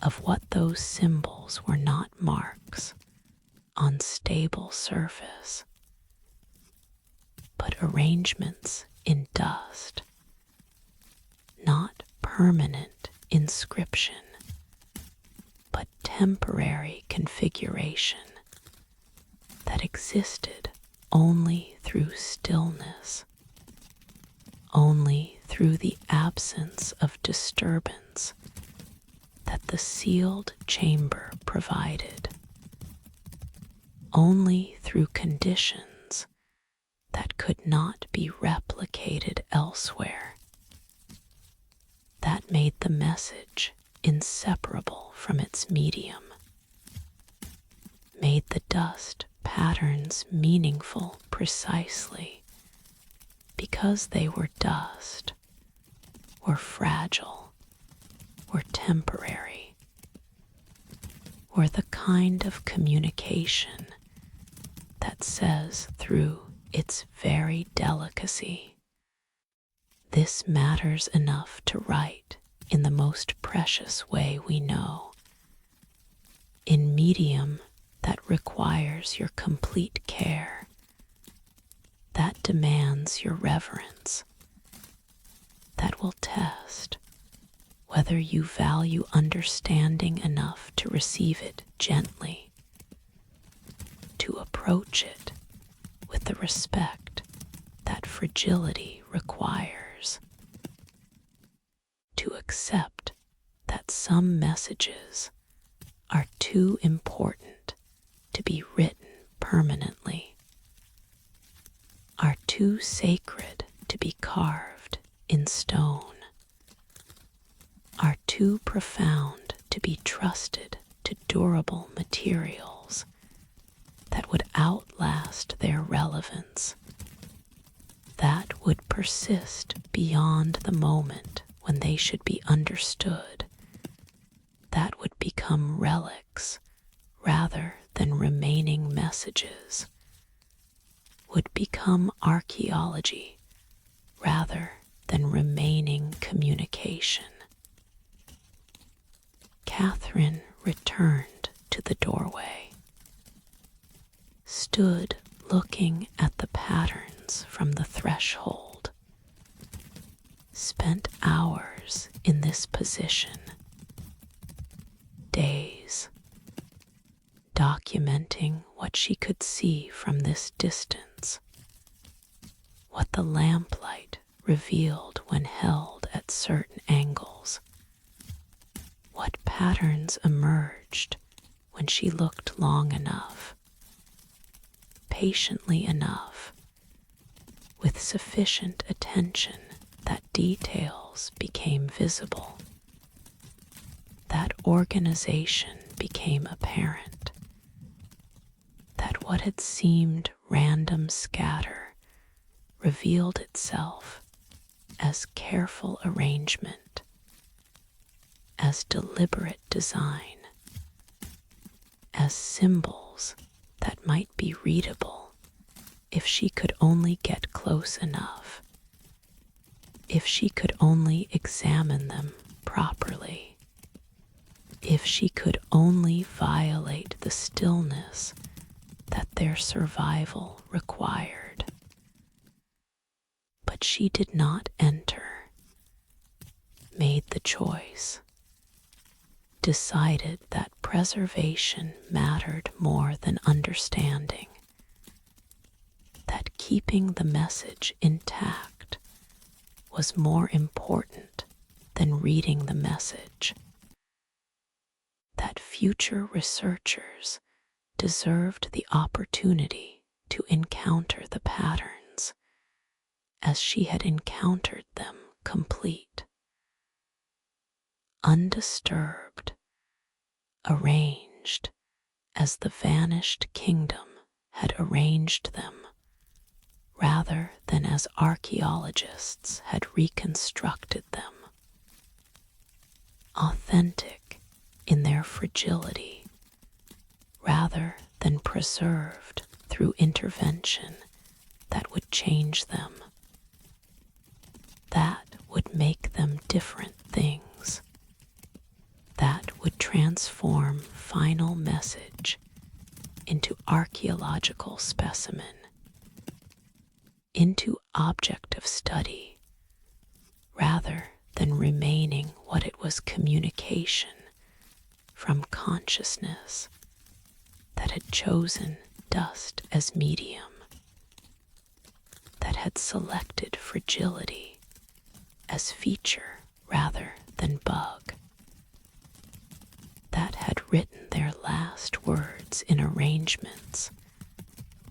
of what those symbols were: not marks on stable surface, but arrangements in dust, not permanent inscription, but temporary configuration that existed only through stillness, only through the absence of disturbance that the sealed chamber provided, only through conditions that could not be replicated elsewhere, that made the message inseparable from its medium, made the dust patterns meaningful precisely because they were dust, or fragile, or temporary, or the kind of communication that says through its very delicacy, "This matters enough to write in the most precious way we know, in medium that requires your complete care, that demands your reverence, that will test whether you value understanding enough to receive it gently, to approach it with the respect that fragility requires, to accept that some messages are too important to be written permanently, are too sacred to be carved in stone, are too profound to be trusted to durable materials that would outlast their relevance, that would persist beyond the moment when they should be understood, that would become relics rather than remaining messages, would become archaeology rather than remaining communication. Catherine returned to the doorway, stood looking at the patterns from the threshold, spent hours in this position, days, documenting what she could see from this distance, what the lamplight revealed when held at certain angles, what patterns emerged when she looked long enough, patiently enough, with sufficient attention that details became visible, that organization became apparent, that what had seemed random scatter revealed itself as careful arrangement, as deliberate design, as symbols that might be readable if she could only get close enough, if she could only examine them properly, if she could only violate the stillness that their survival required. But she did not enter, made the choice, decided that preservation mattered more than understanding, that keeping the message intact was more important than reading the message, that future researchers deserved the opportunity to encounter the patterns as she had encountered them, complete, undisturbed, arranged as the vanished kingdom had arranged them, rather than as archaeologists had reconstructed them, authentic in their fragility, rather than preserved through intervention that would change them, that would make them different things, that would transform final message into archaeological specimen, into object of study, rather than remaining what it was, communication from consciousness that had chosen dust as medium, that had selected fragility as feature rather than bug, that had written their last words in arrangements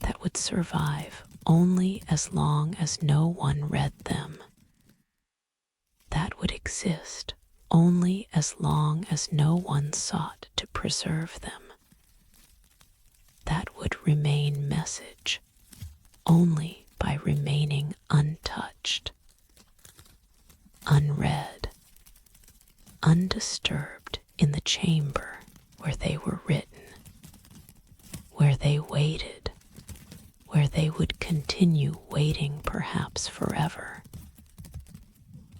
that would survive only as long as no one read them, that would exist only as long as no one sought to preserve them, that would remain message only by remaining untouched, unread, undisturbed in the chamber where they were written, where they waited, where they would continue waiting perhaps forever,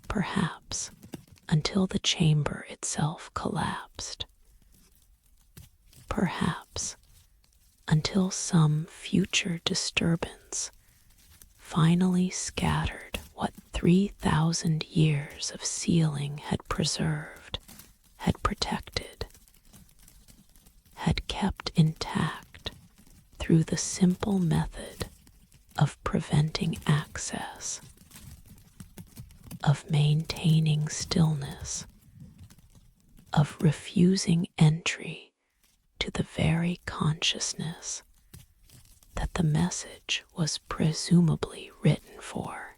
perhaps until the chamber itself collapsed, perhaps until some future disturbance finally scattered what 3,000 years of sealing had preserved, had protected, had kept intact through the simple method of preventing access, of maintaining stillness, of refusing entry to the very consciousness that the message was presumably written for,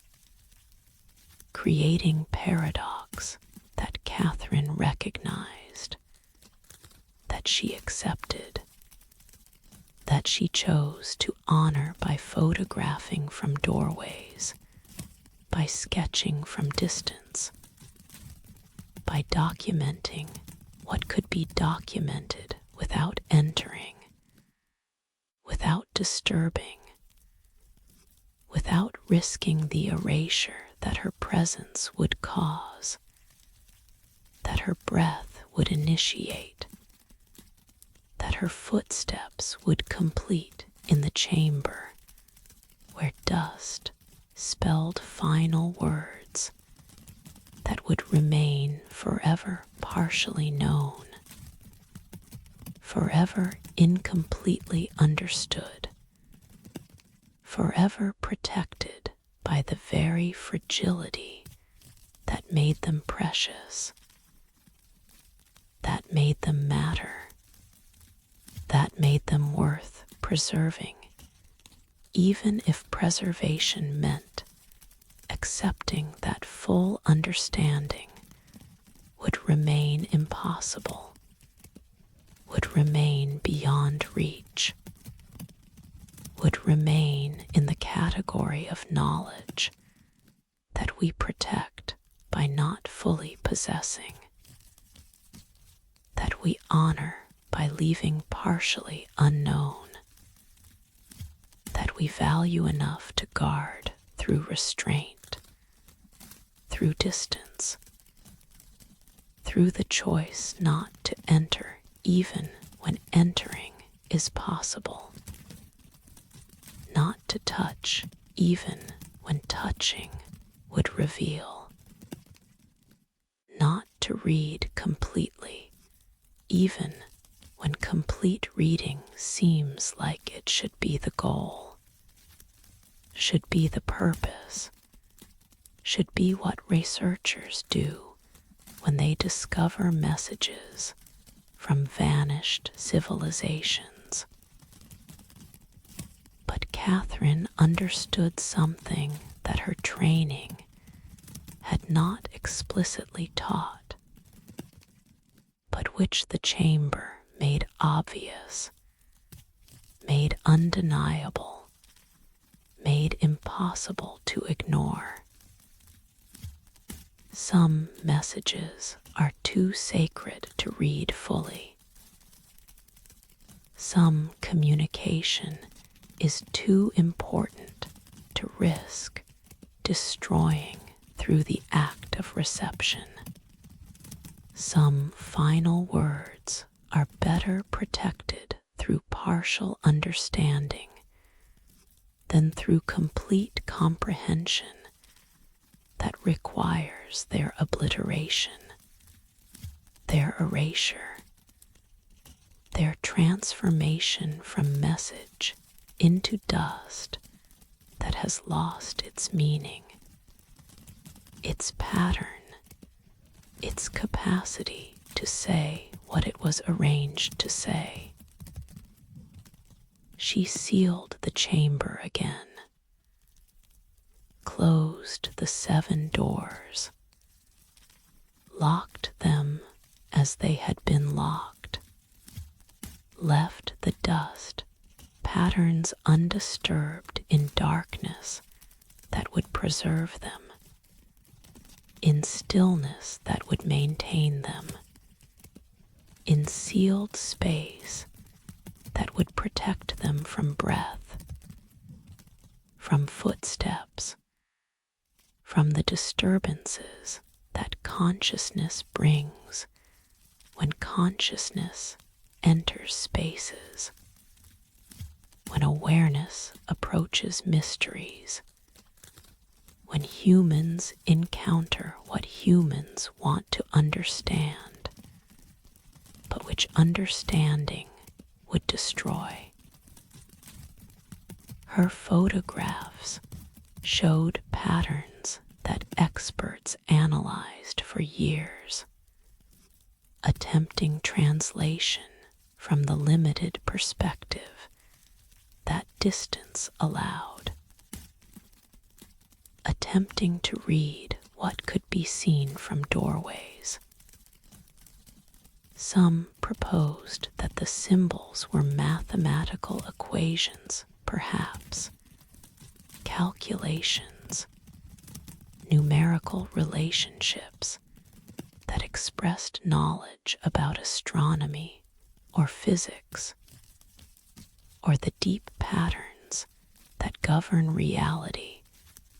creating paradox that Catherine recognized, that she accepted, that she chose to honor by photographing from doorways, by sketching from distance, by documenting what could be documented without entering, without disturbing, without risking the erasure that her presence would cause, that her breath would initiate, that her footsteps would complete in the chamber where dust spelled final words that would remain forever partially known, forever incompletely understood, forever protected by the very fragility that made them precious, that made them matter, that made them worth preserving, even if preservation meant accepting that full understanding would remain impossible, would remain beyond reach, would remain in the category of knowledge that we protect by not fully possessing, that we honor by leaving partially unknown, that we value enough to guard through restraint, through distance, through the choice not to enter even when entering is possible, not to touch even when touching would reveal, not to read completely even when complete reading seems like it should be the goal, should be the purpose, should be what researchers do when they discover messages from vanished civilizations. But Catherine understood something that her training had not explicitly taught, but which the chamber made obvious, made undeniable, made impossible to ignore. Some messages are too sacred to read fully. Some communication is too important to risk destroying through the act of reception. Some final words are better protected through partial understanding than through complete comprehension that requires their obliteration, their erasure, their transformation from message into dust that has lost its meaning, its pattern, its capacity to say what it was arranged to say. She sealed the chamber again, closed the 7 doors, locked them as they had been locked, left the dust patterns undisturbed in darkness that would preserve them, in stillness that would maintain them, in sealed space that would protect them from breath, from footsteps, from the disturbances that consciousness brings when consciousness enters spaces, when awareness approaches mysteries, when humans encounter what humans want to understand, but which understanding would destroy. Her photographs showed patterns that experts analyzed for years, attempting translation from the limited perspective that distance allowed, attempting to read what could be seen from doorways. Some proposed that the symbols were mathematical equations, perhaps, calculations, numerical relationships that expressed knowledge about astronomy or physics, or the deep patterns that govern reality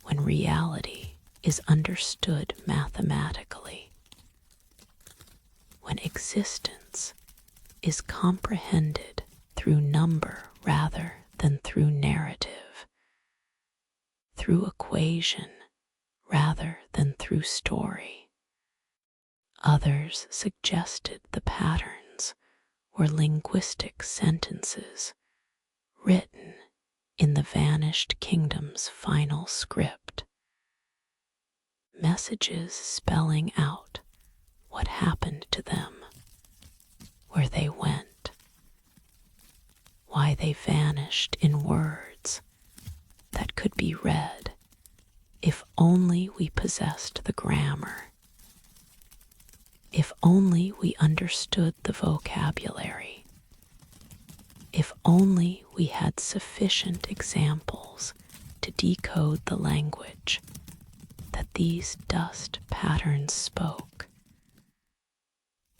when reality is understood mathematically, when existence is comprehended through number rather than through narrative, through equation rather than through story. Others suggested the patterns were linguistic sentences written in the vanished kingdom's final script, messages spelling out what happened to them, where they went, why they vanished in words that could be read if only we possessed the grammar, if only we understood the vocabulary, if only we had sufficient examples to decode the language that these dust patterns spoke,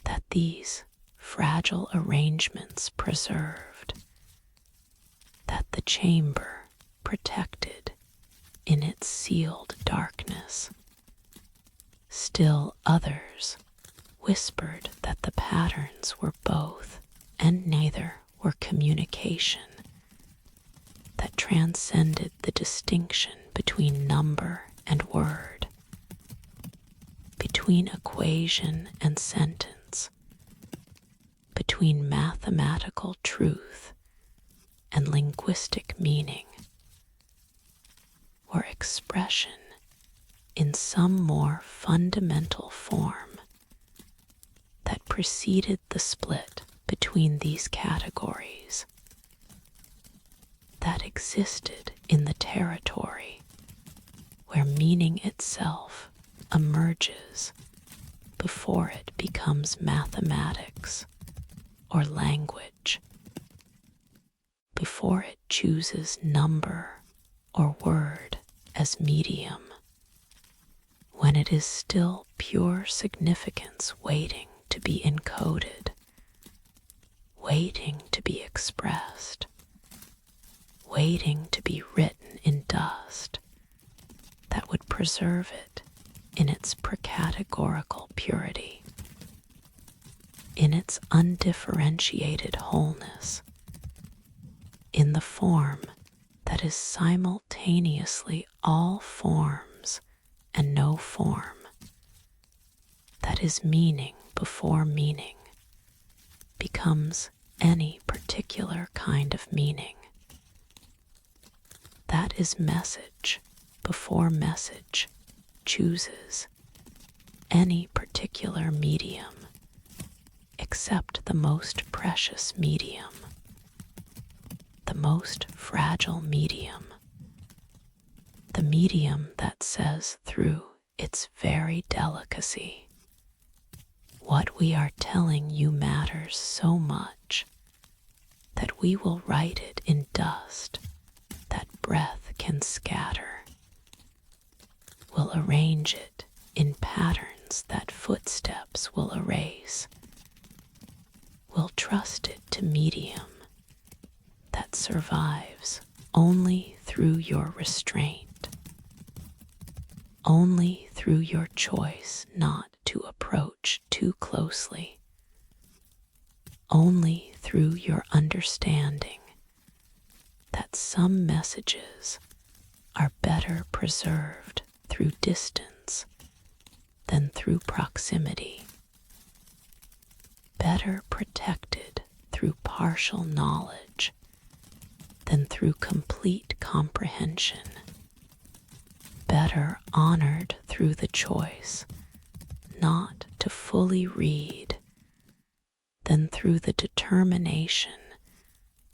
that these fragile arrangements preserved, that the chamber protected in its sealed darkness. Still others whispered that the patterns were both and neither were communication, that transcended the distinction between number and word, between equation and sentence, between mathematical truth and linguistic meaning, or expression in some more fundamental form that preceded the split between these categories, that existed in the territory where meaning itself emerges before it becomes mathematics or language, before it chooses number or word as medium, when it is still pure significance waiting to be encoded, waiting to be expressed, waiting to be written in dust that would preserve it in its precategorical purity, in its undifferentiated wholeness, in the form that is simultaneously all forms and no form, that is meaning before meaning becomes any particular kind of meaning. That is message before message chooses any particular medium except the most precious medium, the most fragile medium, the medium that says through its very delicacy, what we are telling you matters so much that we will write it in dust that breath can scatter, will arrange it in patterns that footsteps will erase, will trust it to medium that survives only through your restraint, only through your choice not to approach too closely, only through your understanding that some messages are better preserved through distance than through proximity, better protected through partial knowledge than through complete comprehension, better honored through the choice not to fully read than through the determination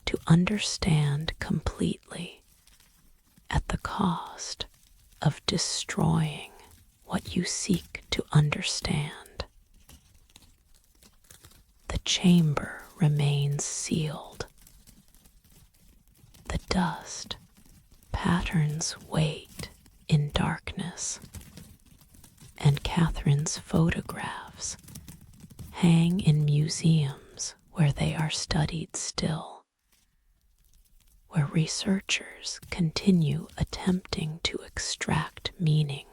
to understand completely at the cost of destroying what you seek to understand. The chamber remains sealed. The dust patterns wait in darkness, and Catherine's photographs hang in museums where they are studied still, where researchers continue attempting to extract meaning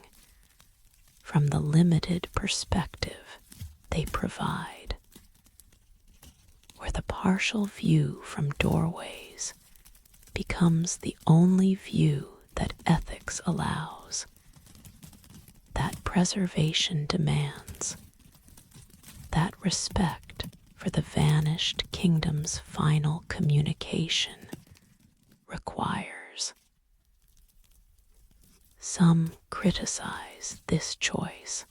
from the limited perspective they provide, where the partial view from doorways becomes the only view that ethics allows, that preservation demands, that respect for the vanished kingdom's final communication requires. Some criticize this choice,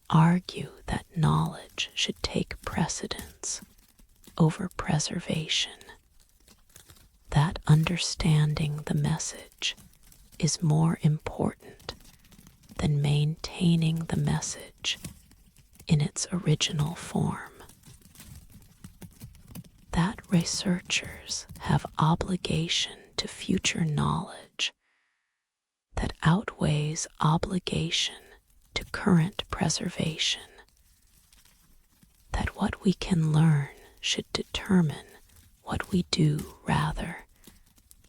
argue that knowledge should take precedence over preservation, that understanding the message is more important than maintaining the message in its original form, that researchers have obligation to future knowledge that outweighs obligation to current preservation, that what we can learn should determine what we do rather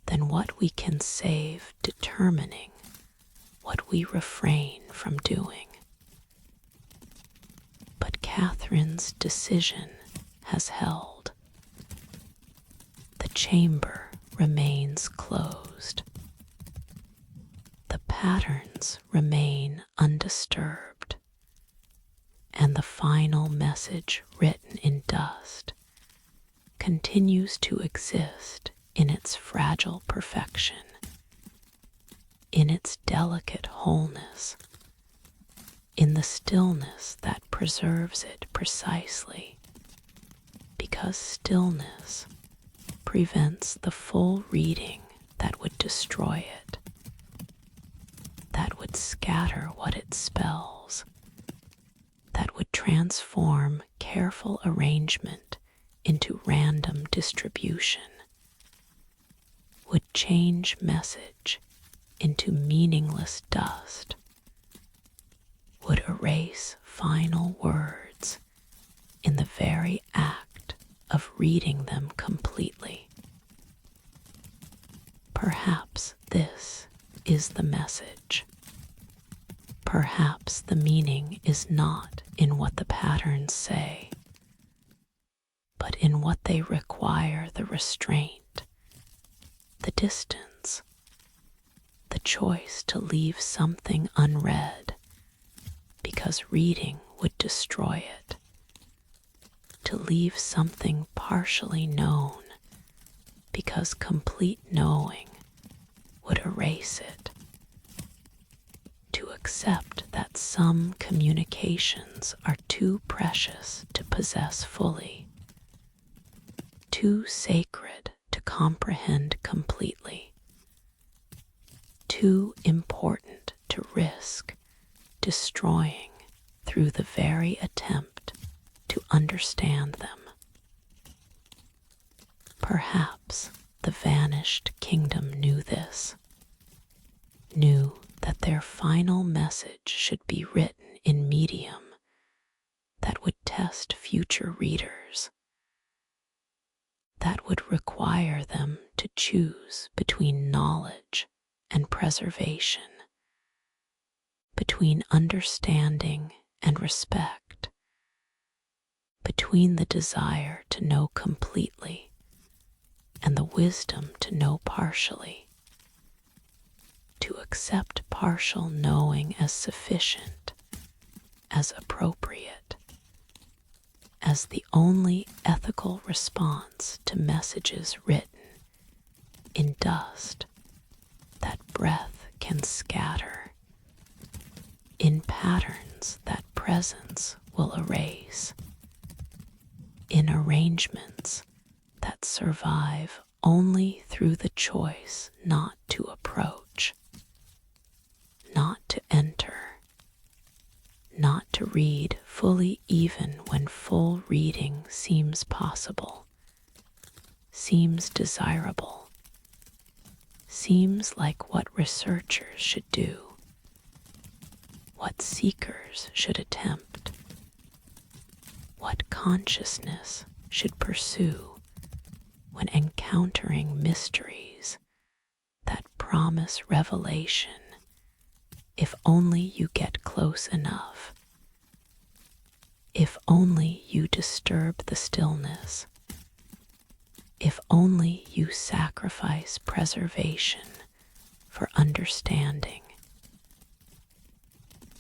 than what we can save determining what we refrain from doing. But Catherine's decision has held. The chamber remains closed. The patterns remain undisturbed, and the final message written in dust continues to exist in its fragile perfection, in its delicate wholeness, in the stillness that preserves it precisely, because stillness prevents the full reading that would destroy it, that would scatter what it spells, that would transform careful arrangement into random distribution, would change message into meaningless dust, would erase final words in the very act of reading them completely. Perhaps this is the message. Perhaps the meaning is not in what the patterns say, but in what they require the restraint, the distance, the choice to leave something unread because reading would destroy it, to leave something partially known because complete knowing would erase it, to accept that some communications are too precious to possess fully, too sacred to comprehend completely, too important to risk destroying through the very attempt to understand them. Perhaps the vanished kingdom knew this, knew that their final message should be written in medium that would test future readers, that would require them to choose between knowledge and preservation, between understanding and respect, between the desire to know completely and the wisdom to know partially, to accept partial knowing as sufficient, as appropriate, as the only ethical response to messages written in dust that breath can scatter, in patterns that presence will erase, in arrangements that survive only through the choice not to approach, not to enter, not to read fully even when full reading seems possible, seems desirable, seems like what researchers should do, what seekers should attempt, what consciousness should pursue when encountering mysteries that promise revelation if only you get close enough, if only you disturb the stillness, if only you sacrifice preservation for understanding,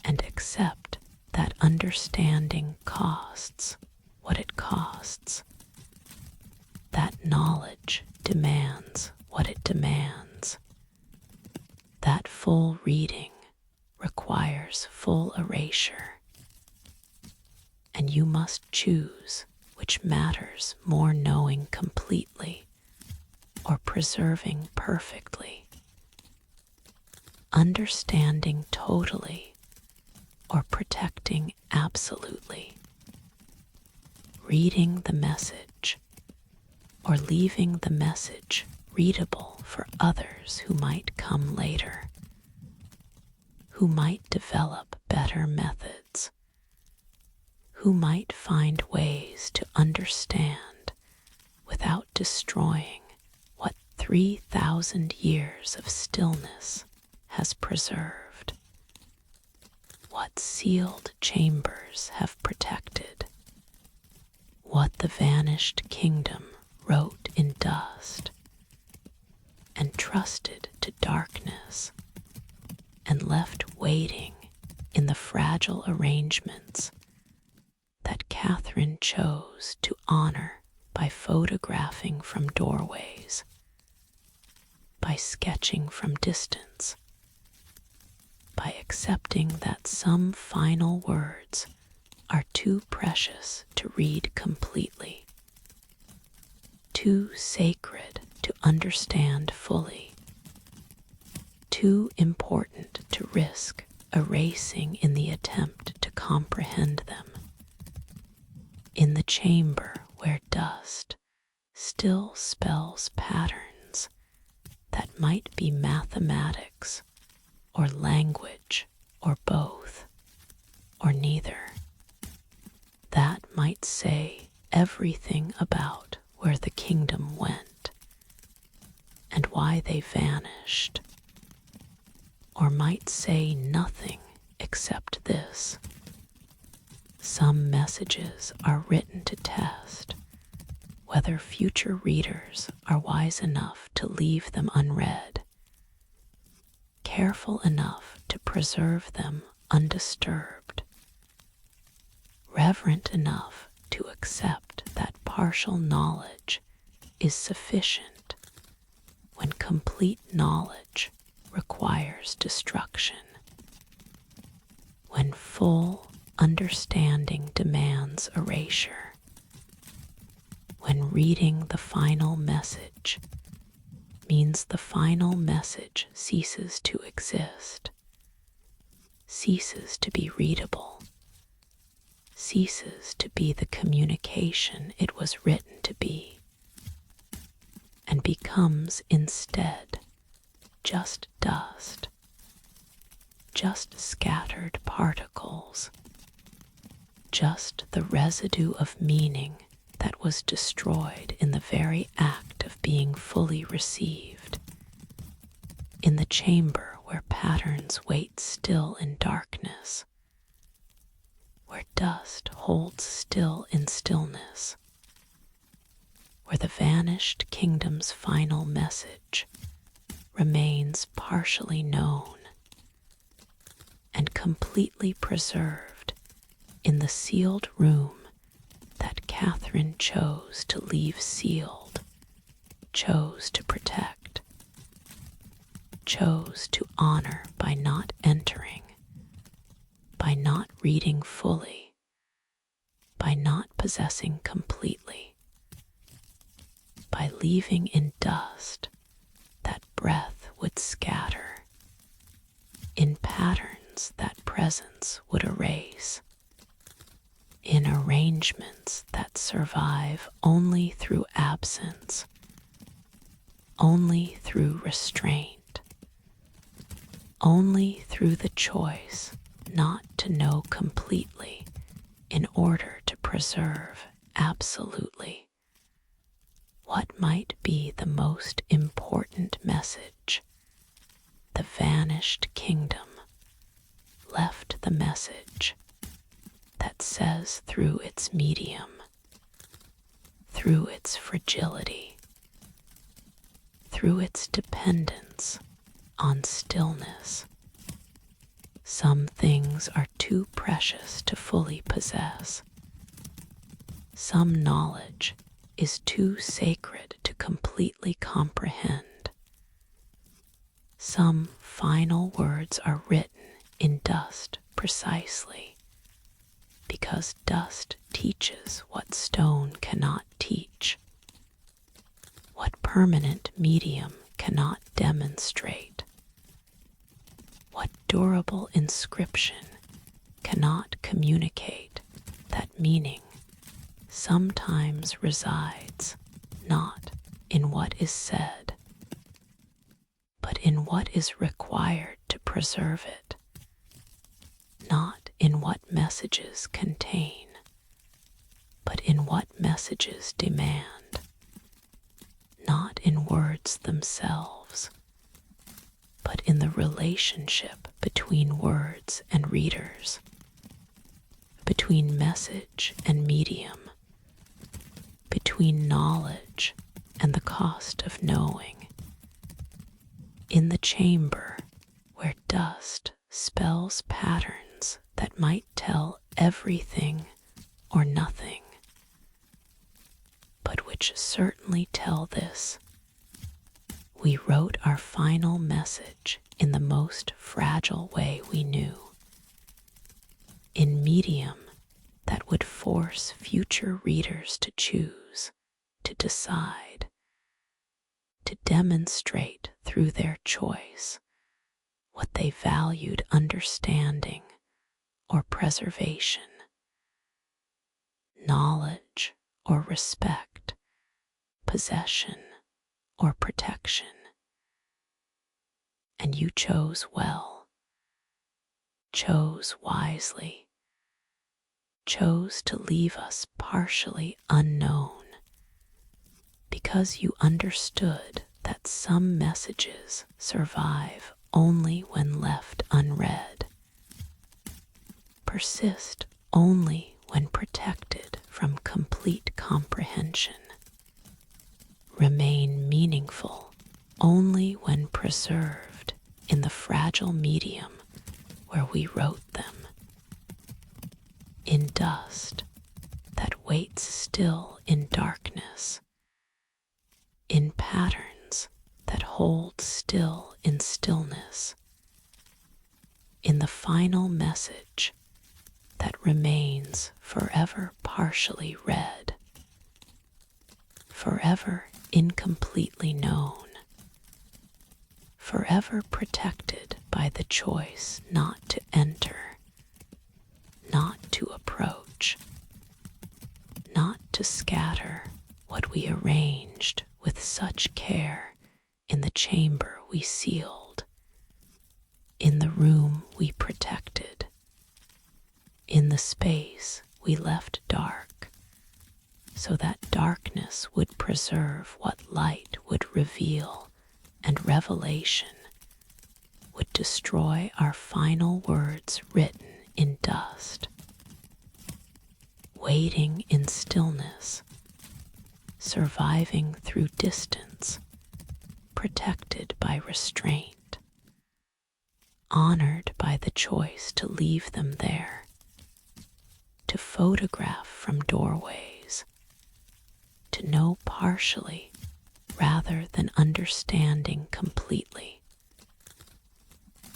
and accept that understanding costs what it costs, that knowledge demands what it demands, that full reading requires full erasure, and you must choose which matters more, knowing completely or preserving perfectly, understanding totally or protecting absolutely, reading the message or leaving the message readable for others who might come later, who might develop better methods, who might find ways to understand without destroying what 3,000 years of stillness has preserved, what sealed chambers have protected, what the vanished kingdom wrote in dust and trusted to darkness and left waiting in the fragile arrangements that Catherine chose to honor by photographing from doorways, by sketching from distance, by accepting that some final words are too precious to read completely, too sacred to understand fully, too important to risk erasing in the attempt to comprehend them. In the chamber where dust still spells patterns that might be mathematics or language or both or neither, that might say everything about where the kingdom went and why they vanished, or might say nothing except this: some messages are written to test whether future readers are wise enough to leave them unread, careful enough to preserve them undisturbed, reverent enough to accept that partial knowledge is sufficient when complete knowledge requires destruction, when full understanding demands erasure, when reading the final message means the final message ceases to exist, ceases to be readable, ceases to be the communication it was written to be, and becomes instead just dust, just scattered particles, just the residue of meaning that was destroyed in the very act of being fully received, in the chamber where patterns wait still in darkness, where dust holds still in stillness, where the vanished kingdom's final message remains partially known and completely preserved in the sealed room that Catherine chose to leave sealed, chose to protect, chose to honor by not entering, by not reading fully, by not possessing completely, by leaving in dust that breath would scatter, in patterns that presence would erase, in arrangements that survive only through absence, only through restraint, only through the choice not to know completely in order to preserve absolutely. What might be the most important message? The vanished kingdom left the message that says through its medium, through its fragility, through its dependence on stillness, some things are too precious to fully possess. Some knowledge is too sacred to completely comprehend. Some final words are written in dust precisely because dust teaches what stone cannot teach, what permanent medium cannot demonstrate, what durable inscription cannot communicate that meaning sometimes resides not in what is said, but in what is required to preserve it, not in what messages contain, but in what messages demand, not in words themselves, but in the relationship between words and readers, between message and medium, between knowledge and the cost of knowing. In the chamber where dust spells patterns that might tell everything or nothing, but which certainly tell this: we wrote our final message in the most fragile way we knew, in medium that would force future readers to choose, to decide, to demonstrate through their choice what they valued understanding or preservation, knowledge or respect, possession or protection. And you chose well, chose wisely, chose to leave us partially unknown, because you understood that some messages survive only when left unread, persist only when protected from complete comprehension, remain meaningful only when preserved in the fragile medium where we wrote them, in dust that waits still in darkness, in patterns that hold still in stillness, in the final message that remains forever partially read, forever incompletely known, forever protected by the choice not to enter, not to approach, not to scatter what we arranged with such care in the chamber we sealed, in the room we in the space we left dark, so that darkness would preserve what light would reveal, and revelation would destroy our final words written in dust. Waiting in stillness, surviving through distance, protected by restraint, honored by the choice to leave them there, to photograph from doorways, to know partially rather than understanding completely,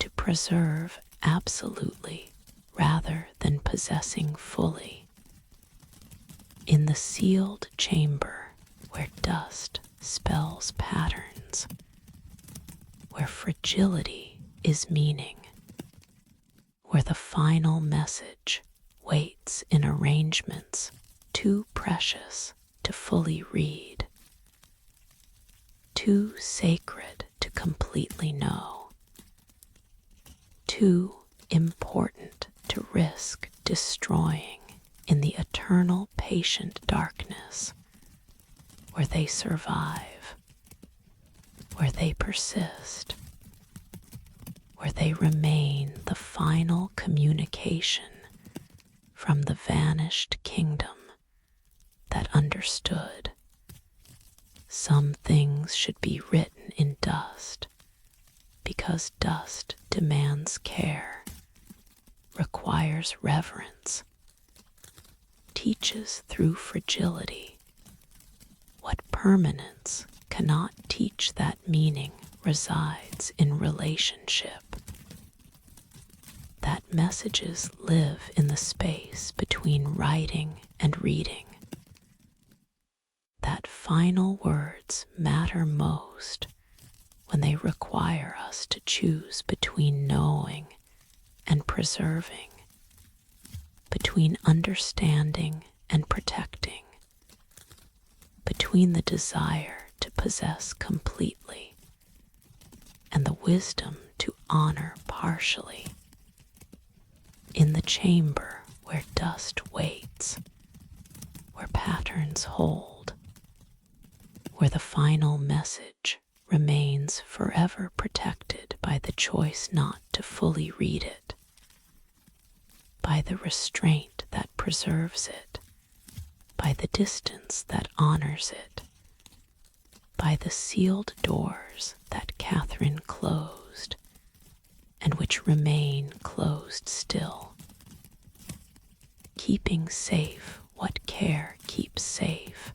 to preserve absolutely rather than possessing fully. In the sealed chamber where dust spells patterns, where fragility is meaning, where the final message waits in arrangements too precious to fully read, too sacred to completely know, too important to risk destroying in the eternal patient darkness, where they survive, where they persist, where they remain the final communication from the vanished kingdom that understood. Some things should be written in dust, because dust demands care, requires reverence, teaches through fragility what permanence cannot teach. That meaning resides in relationship, that messages live in the space between writing and reading, that final words matter most when they require us to choose between knowing and preserving, between understanding and protecting, between the desire to possess completely and the wisdom to honor partially. In the chamber where dust waits, where patterns hold, where the final message remains forever protected by the choice not to fully read it, by the restraint that preserves it, by the distance that honors it, by the sealed doors that Catherine closed, and which remain closed still, keeping safe what care keeps safe,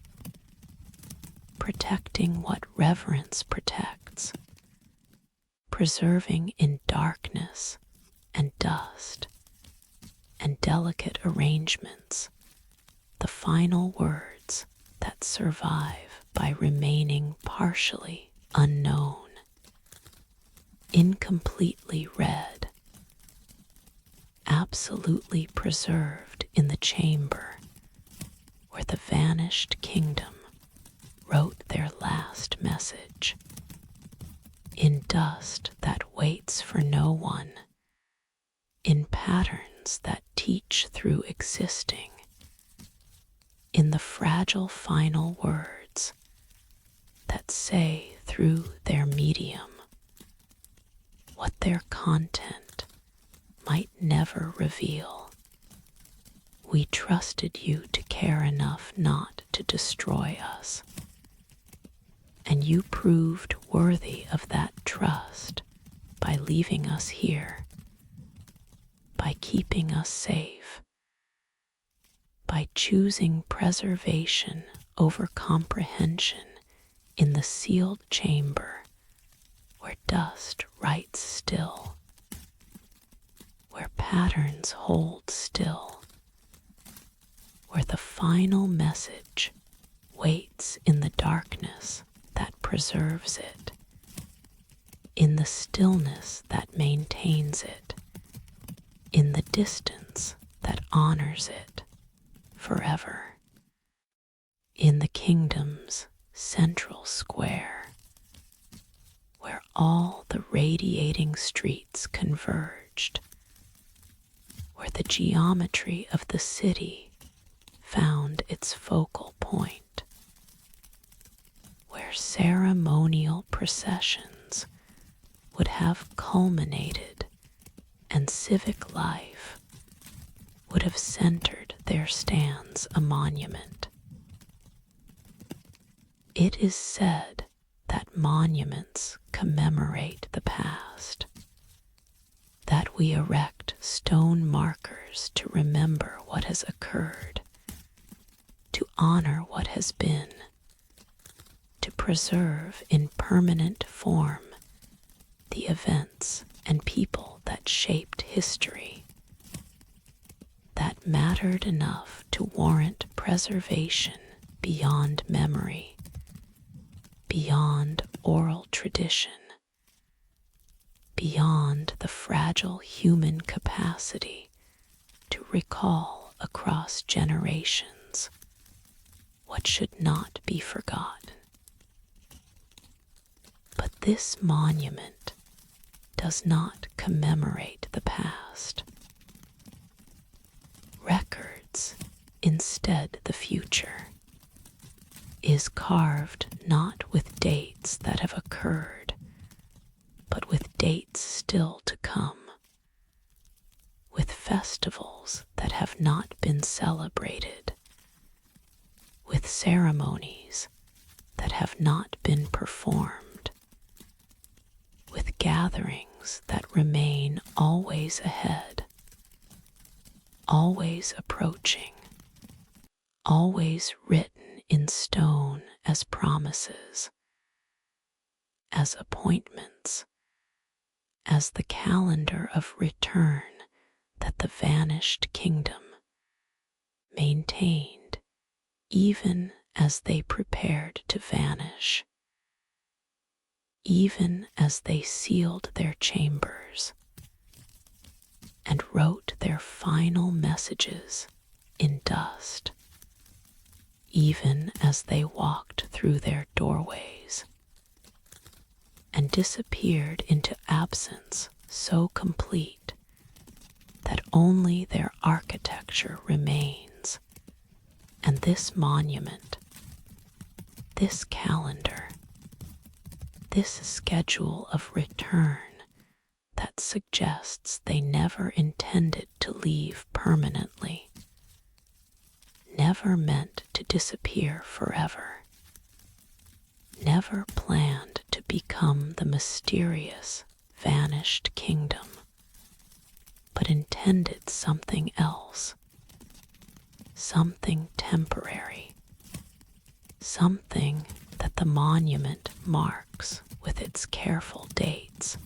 protecting what reverence protects, preserving in darkness and dust and delicate arrangements the final words that survive by remaining partially unknown, incompletely read, absolutely preserved in the chamber where the vanished kingdom wrote their last message, in dust that waits for no one, in patterns that teach through existing, in the fragile final words that say through their medium what their content might never reveal. We trusted you to care enough not to destroy us, and you proved worthy of that trust by leaving us here, by keeping us safe, by choosing preservation over comprehension in the sealed chamber where dust writes still, where patterns hold still, where the final message waits in the darkness that preserves it, in the stillness that maintains it, in the distance that honors it forever, in the kingdom's central square, where all the radiating streets converged, where the geometry of the city found its focal point, where ceremonial processions would have culminated and civic life would have centered there stands a monument. It is said that monuments commemorate the past, that we erect stone markers to remember what has occurred, to honor what has been, to preserve in permanent form the events and people that shaped history, that mattered enough to warrant preservation beyond memory, beyond oral tradition, beyond the fragile human capacity to recall across generations what should not be forgotten. But this monument does not commemorate the past. Records instead the future, is carved not with dates that have occurred, but with dates still to come, with festivals that have not been celebrated, with ceremonies that have not been performed, with gatherings that remain always ahead, always approaching, always written in stone as promises, as appointments, as the calendar of return that the vanished kingdom maintained even as they prepared to vanish, even as they sealed their chambers and wrote their final messages in dust, even as they walked through their doorways and disappeared into absence so complete that only their architecture remains, and this monument, this calendar, this schedule of return that suggests they never intended to leave permanently, never meant to disappear forever, never planned to become the mysterious, vanished kingdom, but intended something else, something temporary, something that the monument marks with its careful dates,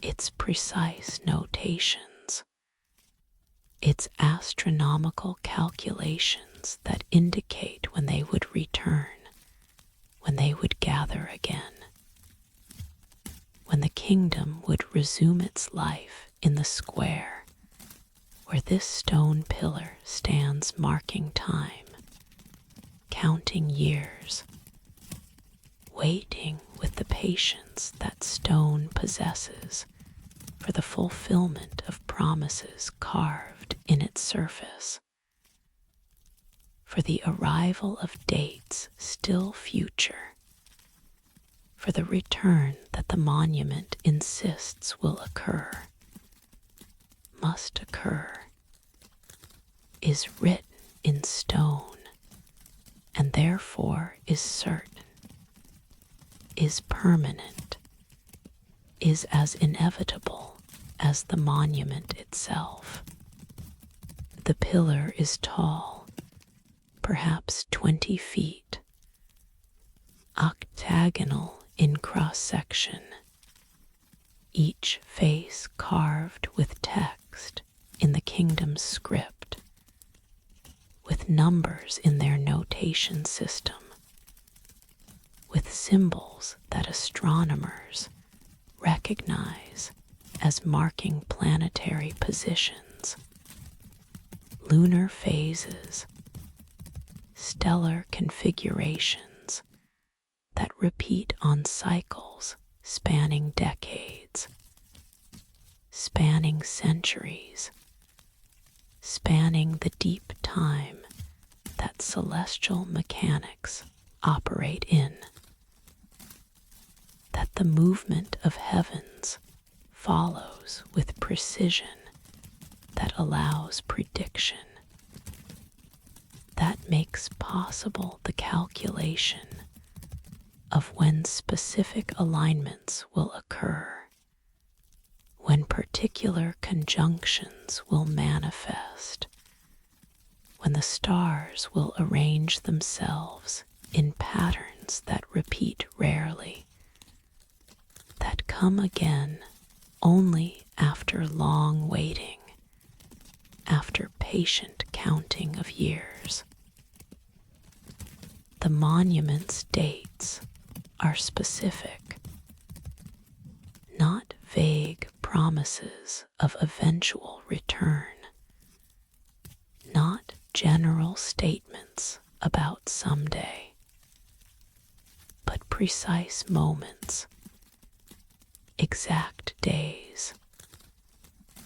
its precise notations, its astronomical calculations that indicate when they would return, when they would gather again, when the kingdom would resume its life in the square where this stone pillar stands marking time, counting years, waiting with the patience that stone possesses for the fulfillment of promises carved in its surface, for the arrival of dates still future, for the return that the monument insists will occur, must occur, is written in stone, and therefore is certain, is permanent, is as inevitable as the monument itself. The pillar is tall, perhaps 20 feet, octagonal in cross-section, each face carved with text in the kingdom's script, with numbers in their notation system, with symbols that astronomers recognize as marking planetary positions, lunar phases, stellar configurations that repeat on cycles spanning decades, spanning centuries, spanning the deep time that celestial mechanics operate in, that the movement of heavens follows with precision that allows prediction, that makes possible the calculation of when specific alignments will occur, when particular conjunctions will manifest, when the stars will arrange themselves in patterns that repeat rarely, that come again only after long waiting, after patient counting of years. The monument's dates are specific, not vague promises of eventual return, not general statements about someday, but precise moments, exact days,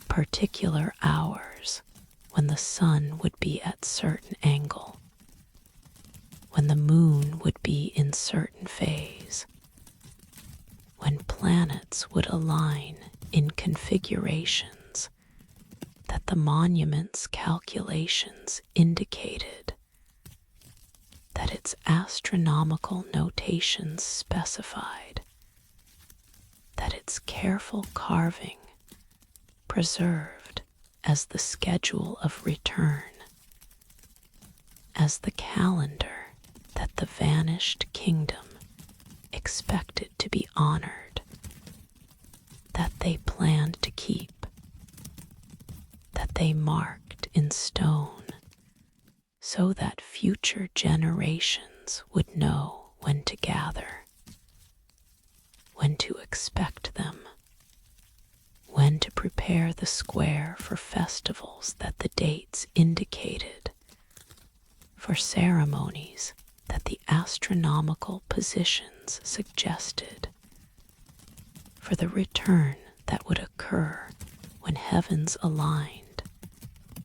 particular hours when the sun would be at certain angle, when the moon would be in certain phase, when planets would align in configurations that the monument's calculations indicated, that its astronomical notations specified, that its careful carving preserved as the schedule of return, as the calendar that the vanished kingdom expected to be honored, that they planned to keep, that they marked in stone, so that future generations would know when to gather, when to expect them, when to prepare the square for festivals that the dates indicated, for ceremonies that the astronomical positions suggested, for the return that would occur when heavens aligned,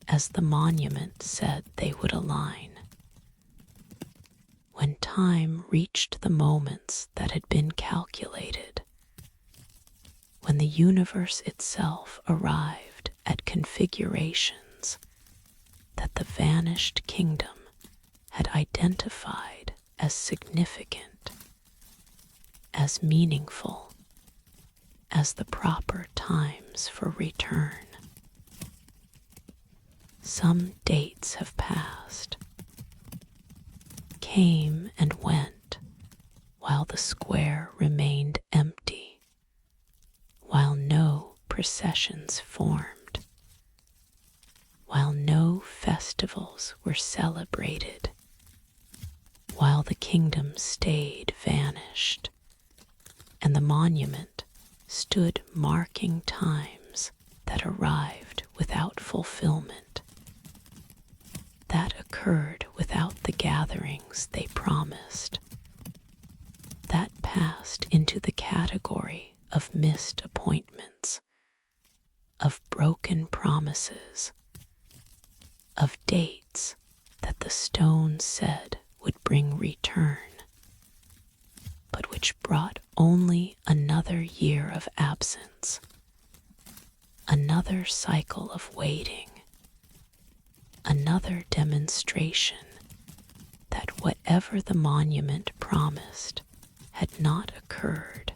as the monument said they would align, when time reached the moments that had been calculated, when the universe itself arrived at configurations that the vanished kingdom had identified as significant, as meaningful, as the proper times for return. Some dates have passed, came and went, while the square remained empty, while no processions formed, while no festivals were celebrated, while the kingdom stayed vanished, and the monument stood marking times that arrived without fulfillment, that occurred without the gatherings they promised, that passed into the category of missed appointments, of broken promises, of dates that the stone said would bring return, but which brought only another year of absence, another cycle of waiting, another demonstration that whatever the monument promised had not occurred,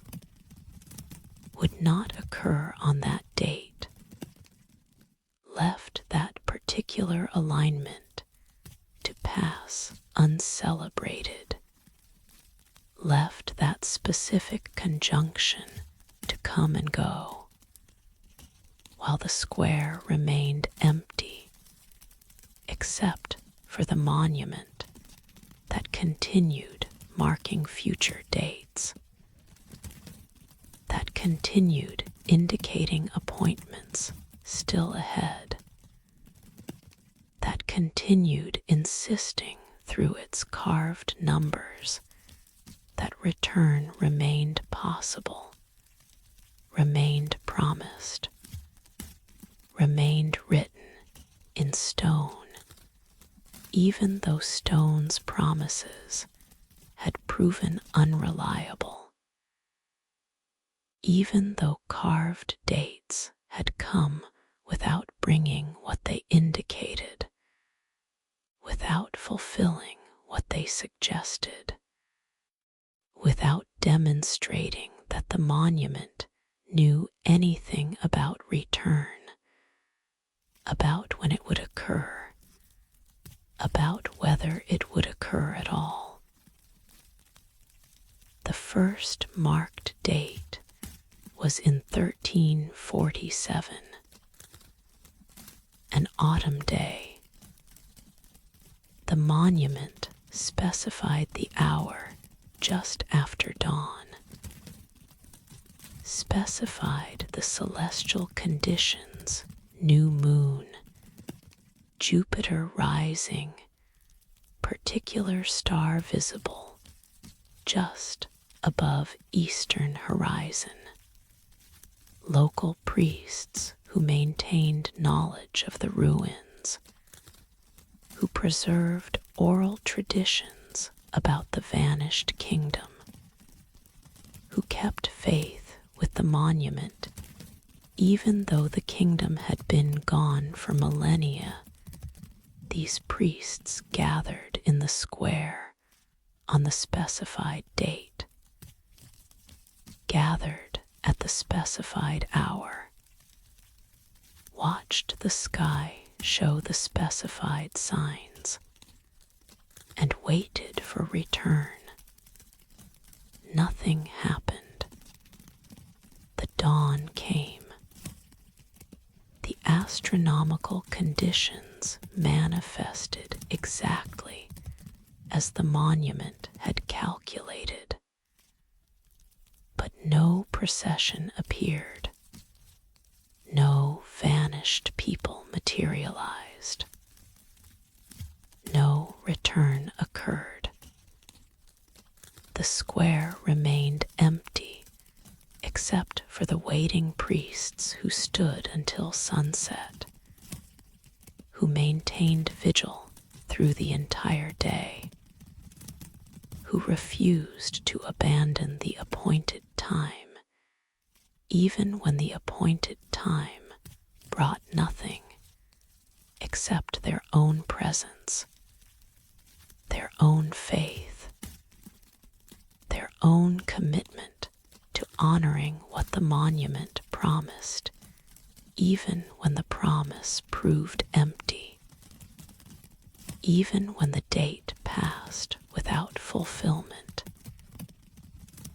would not occur on that date, left that particular alignment to pass uncelebrated, left that specific conjunction to come and go, while the square remained empty, except for the monument that continued marking future dates, that continued indicating appointments still ahead, that continued insisting through its carved numbers that return remained possible, remained promised, remained written in stone, even though stone's promises had proven unreliable, even though carved dates had come without bringing what they indicated, without fulfilling what they suggested, without demonstrating that the monument knew anything about return, about when it would occur, about whether it would occur at all. The first marked date was in 1347, an autumn day. The monument specified the hour just after dawn, specified the celestial conditions, new moon, Jupiter rising, particular star visible just above eastern horizon, local priests who maintained knowledge of the ruins, who preserved oral traditions about the vanished kingdom, who kept faith with the monument even though the kingdom had been gone for millennia. These priests gathered in the square on the specified date, gathered at the specified hour, watched the sky show the specified signs, and waited for return. Nothing happened. The dawn came. The astronomical conditions manifested exactly as the monument had calculated. But no procession appeared. No vanished people materialized. No return occurred. The square remained empty except for the waiting priests who stood until sunset, who maintained vigil through the entire day, who refused to abandon the appointed time, even when the appointed time brought nothing except their own presence, their own faith, their own commitment to honoring what the monument promised, even when the promise proved empty, even when the date passed without fulfillment,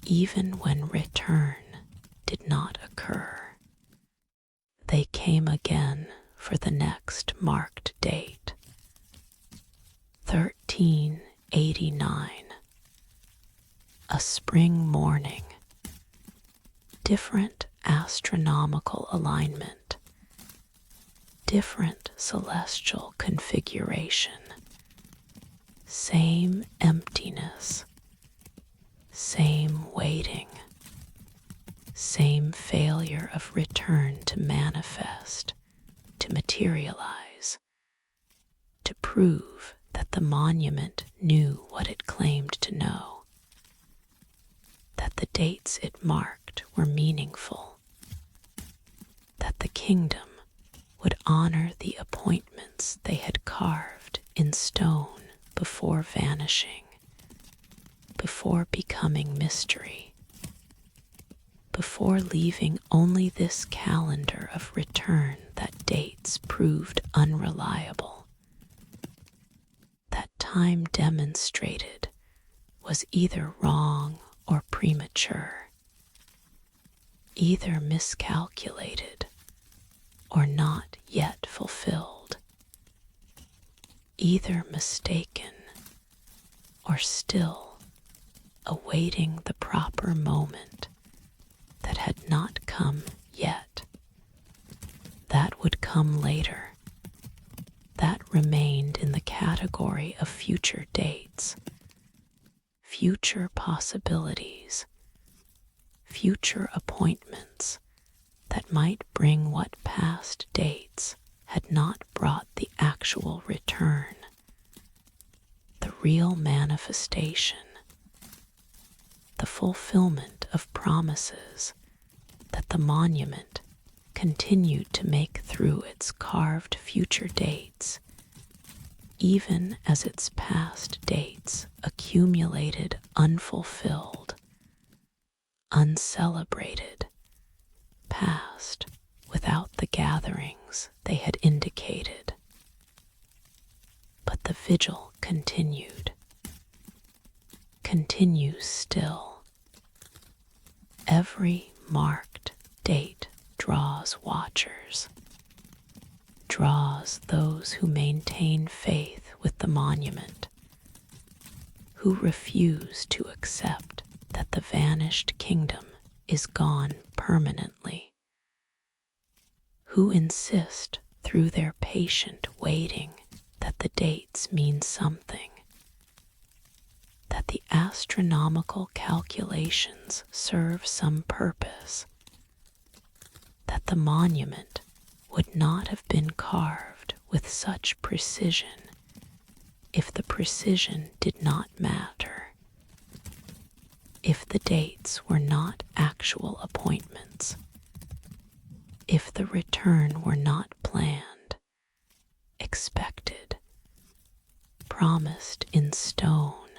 even when return did not occur. They came again for the next marked date, 1389, a spring morning, different astronomical alignment, different celestial configuration, same emptiness, same waiting, same failure of return to manifest, to materialize, to prove that the monument knew what it claimed to know, that the dates it marked were meaningful, that the kingdom would honor the appointments they had carved in stone before vanishing, before becoming mystery, before leaving only this calendar of return that dates proved unreliable. That time demonstrated was either wrong or premature, either miscalculated or not yet fulfilled, either mistaken or still awaiting the proper moment that had not come yet, that would come later, that remained in the category of future dates, future possibilities, future appointments that might bring what past dates had not brought the actual return, the real manifestation, the fulfillment of promises that the monument continued to make through its carved future dates, even as its past dates accumulated unfulfilled, uncelebrated, past without the gatherings they had indicated. But the vigil continued, continues still. Every marked date draws watchers, draws those who maintain faith with the monument, who refuse to accept that the vanished kingdom is gone permanently, who insist through their patient waiting that the dates mean something, that the astronomical calculations serve some purpose, that the monument would not have been carved with such precision if the precision did not matter, if the dates were not actual appointments, if the return were not planned, expected, promised in stone,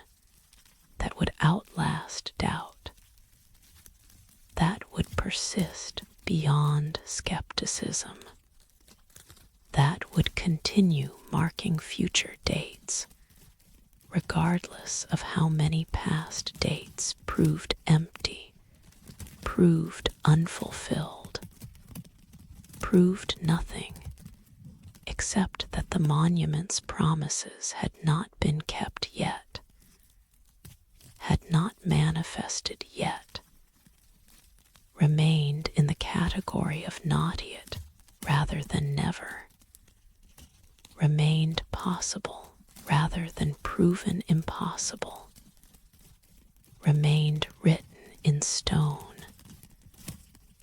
that would outlast doubt, that would persist beyond skepticism, that would continue marking future dates, regardless of how many past dates proved empty, proved unfulfilled, proved nothing, except that the monument's promises had not been kept yet, had not manifested yet, remained in the category of not yet rather than never, remained possible rather than proven impossible, remained written in stone,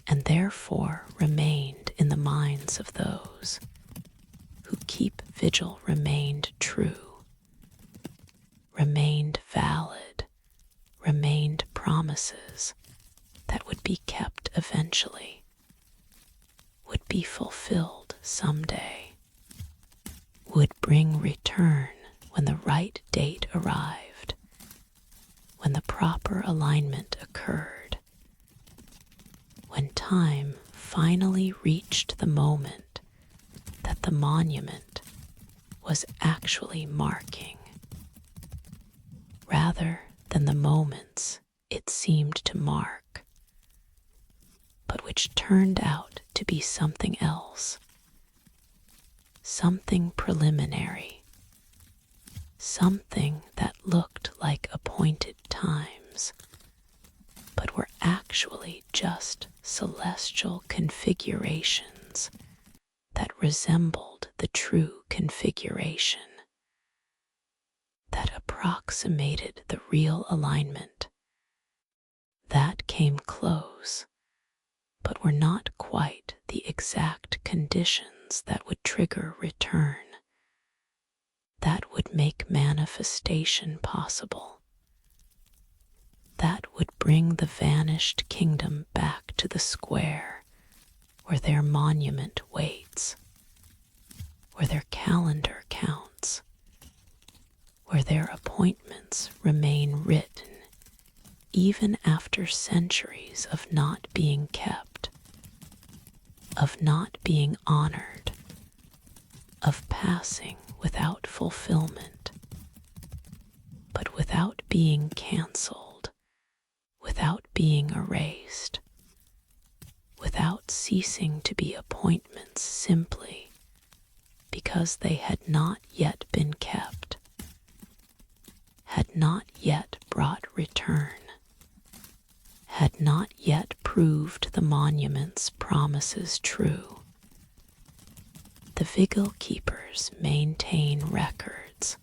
and therefore remained in the minds of those who keep vigil, remained true, remained valid, remained promises that would be kept eventually, would be fulfilled someday, would bring return when the right date arrived, when the proper alignment occurred, when time finally reached the moment that the monument was actually marking, rather than the moments it seemed to mark, but which turned out to be something else, something preliminary, something that looked like appointed times, but were actually just celestial configurations that resembled the true configuration, that approximated the real alignment, that came close, but were not quite the exact conditions that would trigger return, that would make manifestation possible, that would bring the vanished kingdom back to the square where their monument waits, where their calendar counts, where their appointments remain written even after centuries of not being kept, of not being honored, of passing without fulfillment, but without being canceled, without being erased, without ceasing to be appointments simply because they had not yet been kept, had not yet brought return, had not yet proved the monument's promises true. The vigil keepers maintain records,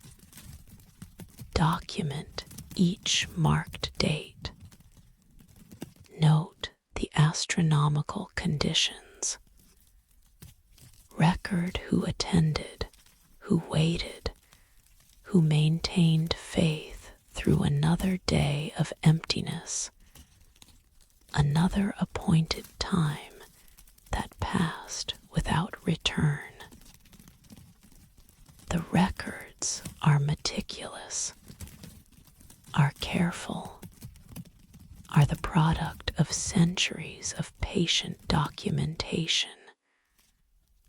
document each marked date, note the astronomical conditions, record who who waited, who maintained faith through another day of emptiness, another appointed time that passed without return. The records are meticulous, are careful, are the product of centuries of patient documentation,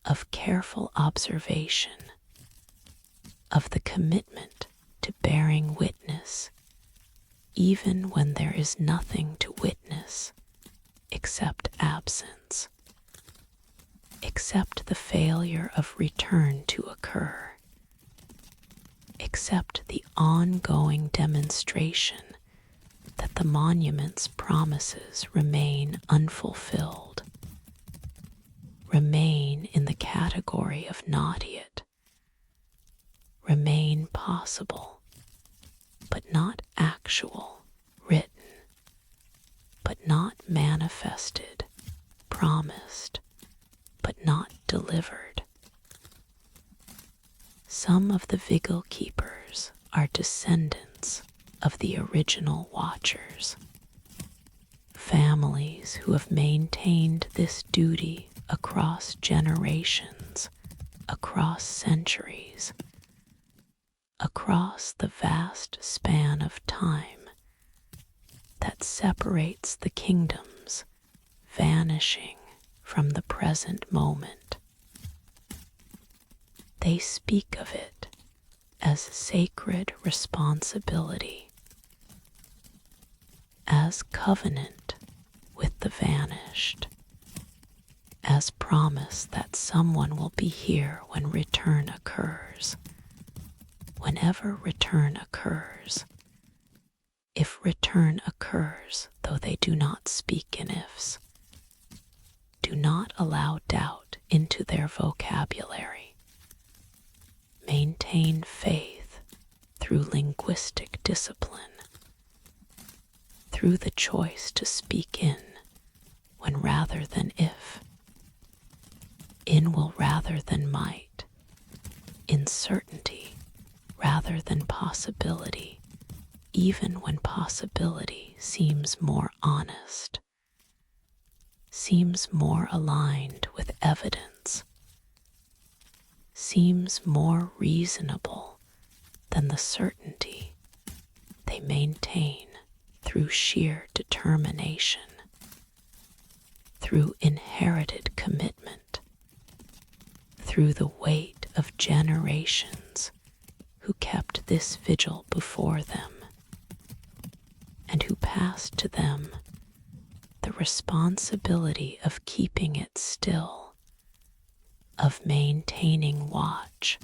of careful observation, of the commitment to bearing witness, even when there is nothing to witness except absence, except the failure of return to occur, except the ongoing demonstration that the monument's promises remain unfulfilled, remain in the category of not yet, remain possible, but not actual, written, but not manifested, promised, but not delivered. Some of the vigil keepers are descendants of the original watchers, families who have maintained this duty across generations, across centuries, across the vast span of time that separates the kingdoms vanishing from the present moment. They speak of it as sacred responsibility, as covenant with the vanished, as promise that someone will be here when return occurs, whenever return occurs. If return occurs, though they do not speak in ifs, do not allow doubt into their vocabulary. Maintain faith through linguistic discipline, through the choice to speak in when rather than if, in will rather than might, in certainty rather than possibility, even when possibility seems more honest, seems more aligned with evidence, seems more reasonable than the certainty they maintain through sheer determination, through inherited commitment, through the weight of generations who kept this vigil before them, and who passed to them the responsibility of keeping it still, of maintaining watch,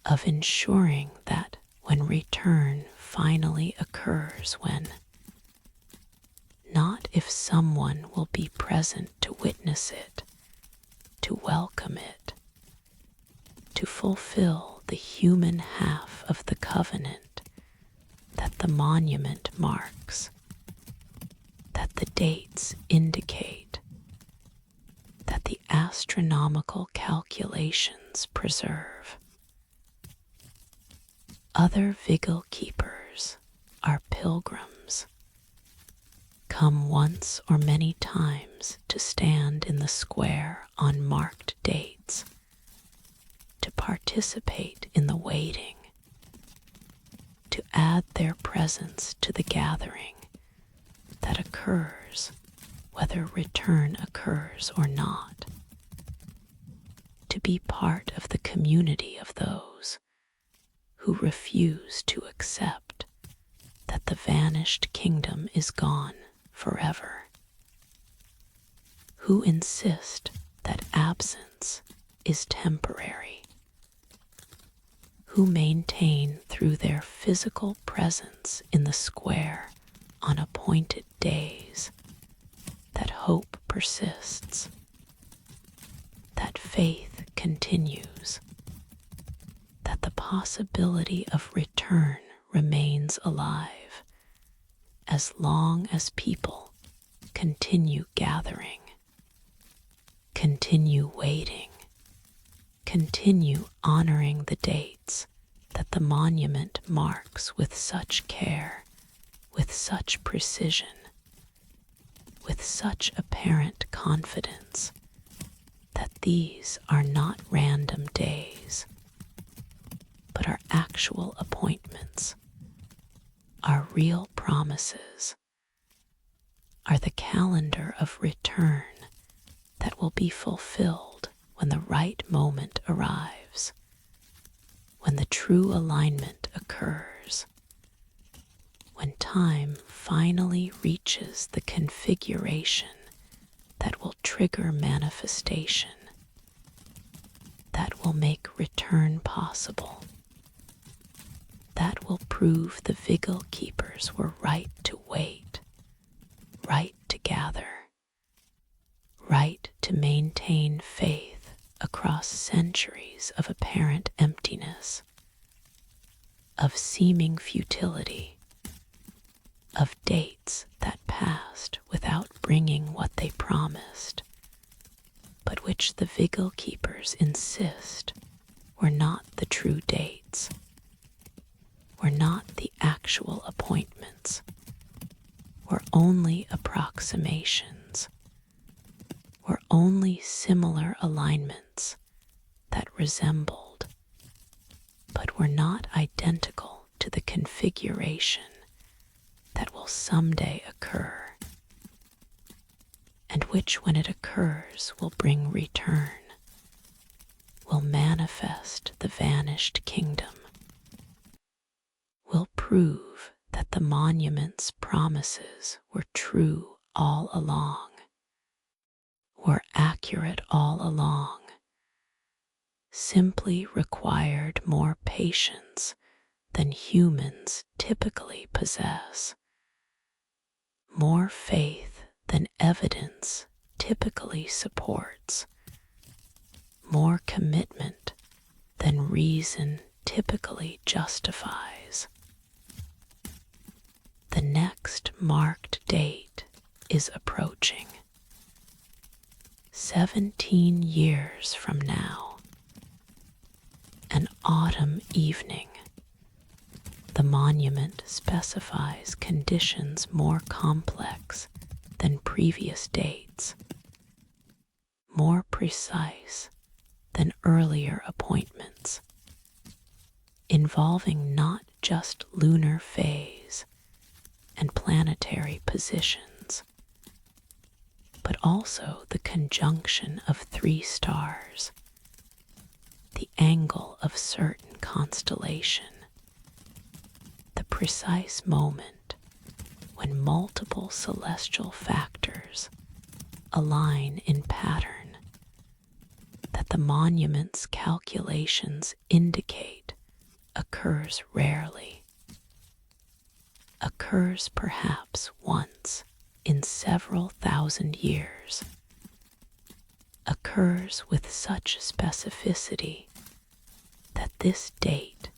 of ensuring that when return finally occurs, when not if someone will be present to witness it, to welcome it, to fulfill the human half of the covenant that the monument marks, that the dates indicate, that the astronomical calculations preserve. Other vigil keepers are pilgrims, come once or many times to stand in the square on marked dates, to participate in the waiting, to add their presence to the gathering that occurs whether return occurs or not, to be part of the community of those who refuse to accept that the vanished kingdom is gone forever, who insist that absence is temporary, who maintain through their physical presence in the square on appointed days that hope persists, that faith continues, that the possibility of return remains alive as long as people continue gathering, continue waiting, continue honoring the dates that the monument marks with such care, with such precision, with such apparent confidence that these are not random days, but are actual appointments, are real promises, are the calendar of return that will be fulfilled when the right moment arrives, when the true alignment occurs, when time finally reaches the configuration that will trigger manifestation, that will make return possible, that will prove the vigil keepers were right to wait, right to gather, right to maintain faith across centuries of apparent emptiness, of seeming futility, of dates that passed without bringing what they promised, but which the vigil keepers insist were not the true dates, were not the actual appointments, were only approximations, were only similar alignments that resembled, but were not identical to the configuration that will someday occur, and which, when it occurs, will bring return, will manifest the vanished kingdom, will prove that the monument's promises were true all along, were accurate all along, simply required more patience than humans typically possess, more faith than evidence typically supports, more commitment than reason typically justifies. The next marked date is approaching. 17 years from now, an autumn evening, the monument specifies conditions more complex than previous dates, more precise than earlier appointments, involving not just lunar phase and planetary positions, but also the conjunction of 3 stars, the angle of certain constellation, the precise moment when multiple celestial factors align in pattern that the monument's calculations indicate occurs rarely, occurs perhaps once in several thousand years, occurs with such specificity that this date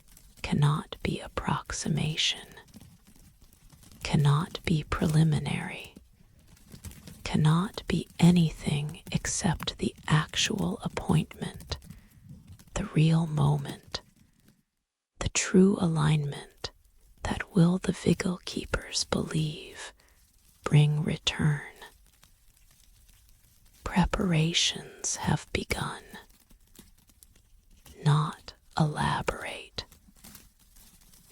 cannot be approximation, cannot be preliminary, cannot be anything except the actual appointment, the real moment, the true alignment that will, the vigil keepers believe, bring return. Preparations have begun. Not elaborate,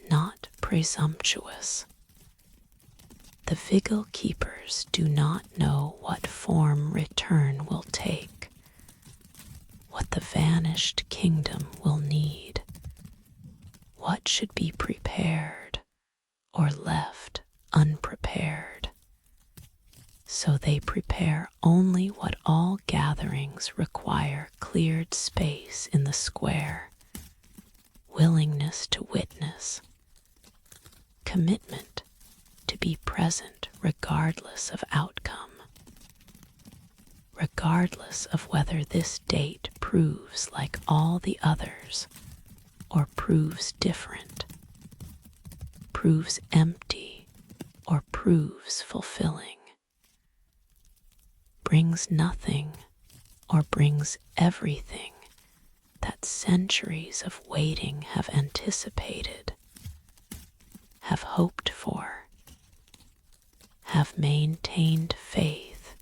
not presumptuous. The vigil keepers do not know what form return will take, what the vanished kingdom will need, what should be prepared or left unprepared. So they prepare only what all gatherings require: cleared space in the square, willingness to witness, commitment to be present regardless of outcome, regardless of whether this date proves like all the others or proves different, proves empty or proves fulfilling, brings nothing or brings everything that centuries of waiting have anticipated, have hoped for, have maintained faith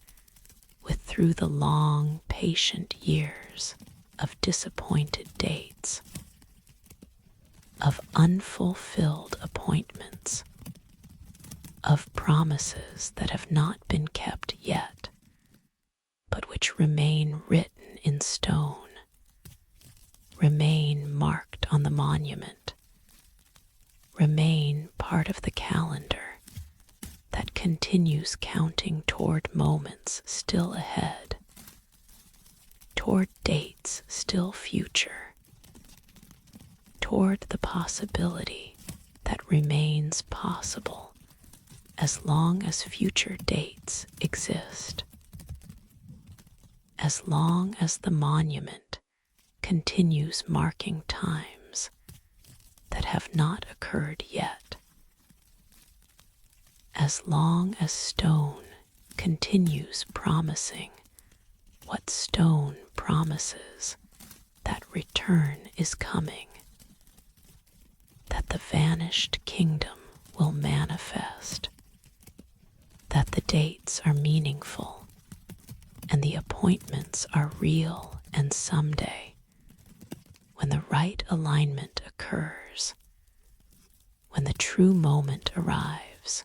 with through the long, patient years of disappointed dates, of unfulfilled appointments, of promises that have not been kept yet, but which remain written in stone, remain marked on the monument, remain part of the calendar that continues counting toward moments still ahead, toward dates still future, toward the possibility that remains possible as long as future dates exist, as long as the monument continues marking times that have not occurred yet, as long as stone continues promising what stone promises, that return is coming, that the vanished kingdom will manifest, that the dates are meaningful and the appointments are real, and someday, when the right alignment occurs, when the true moment arrives,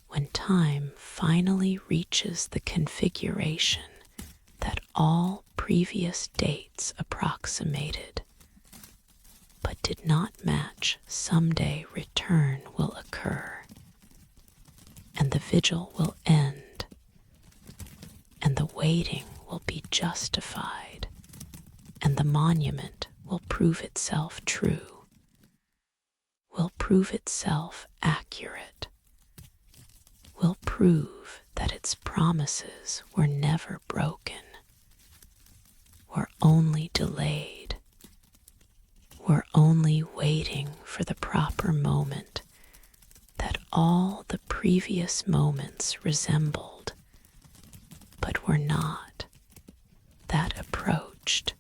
when time finally reaches the configuration that all previous dates approximated but did not match, someday return will occur, and the vigil will end, and the waiting will be justified, and the monument will prove itself true, will prove itself accurate, will prove that its promises were never broken, were only delayed, were only waiting for the proper moment that all the previous moments resembled, but were not, that approached,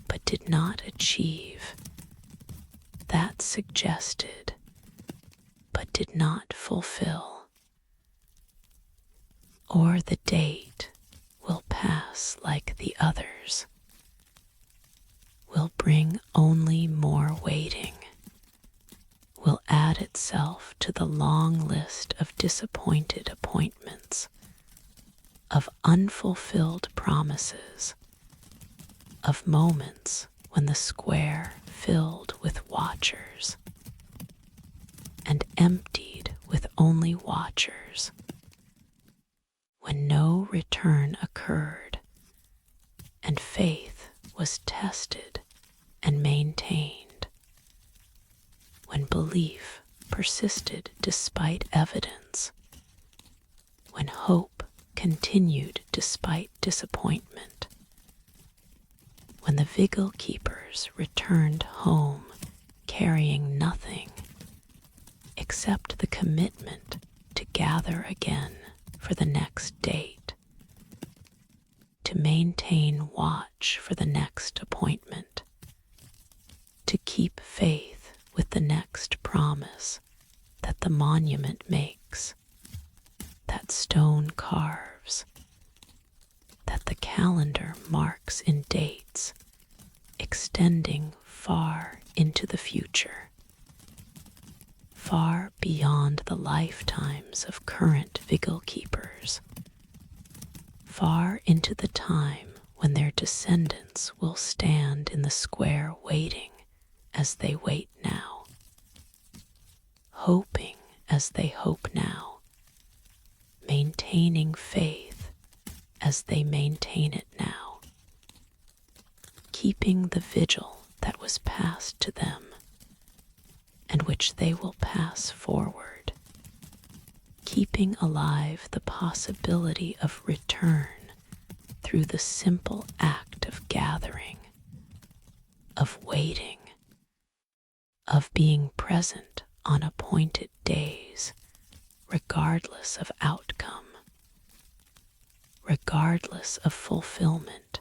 but did not achieve, that suggested, but did not fulfill. Or the date will pass like the others, will bring only more waiting, will add itself to the long list of disappointed appointments, of unfulfilled promises, of moments when the square filled with watchers and emptied with only watchers, when no return occurred and faith was tested and maintained, when belief persisted despite evidence, when hope continued despite disappointment, when the vigil keepers returned home carrying nothing except the commitment to gather again for the next date, to maintain watch for the next appointment, to keep faith with the next promise that the monument makes, that stone carves, that the calendar marks in dates, extending far into the future, far beyond the lifetimes of current vigil keepers, far into the time when their descendants will stand in the square waiting as they wait now, hoping as they hope now, maintaining faith as they maintain it now, keeping the vigil that was passed to them and which they will pass forward, keeping alive the possibility of return through the simple act of gathering, of waiting, of being present on appointed days, regardless of outcome, regardless of fulfillment,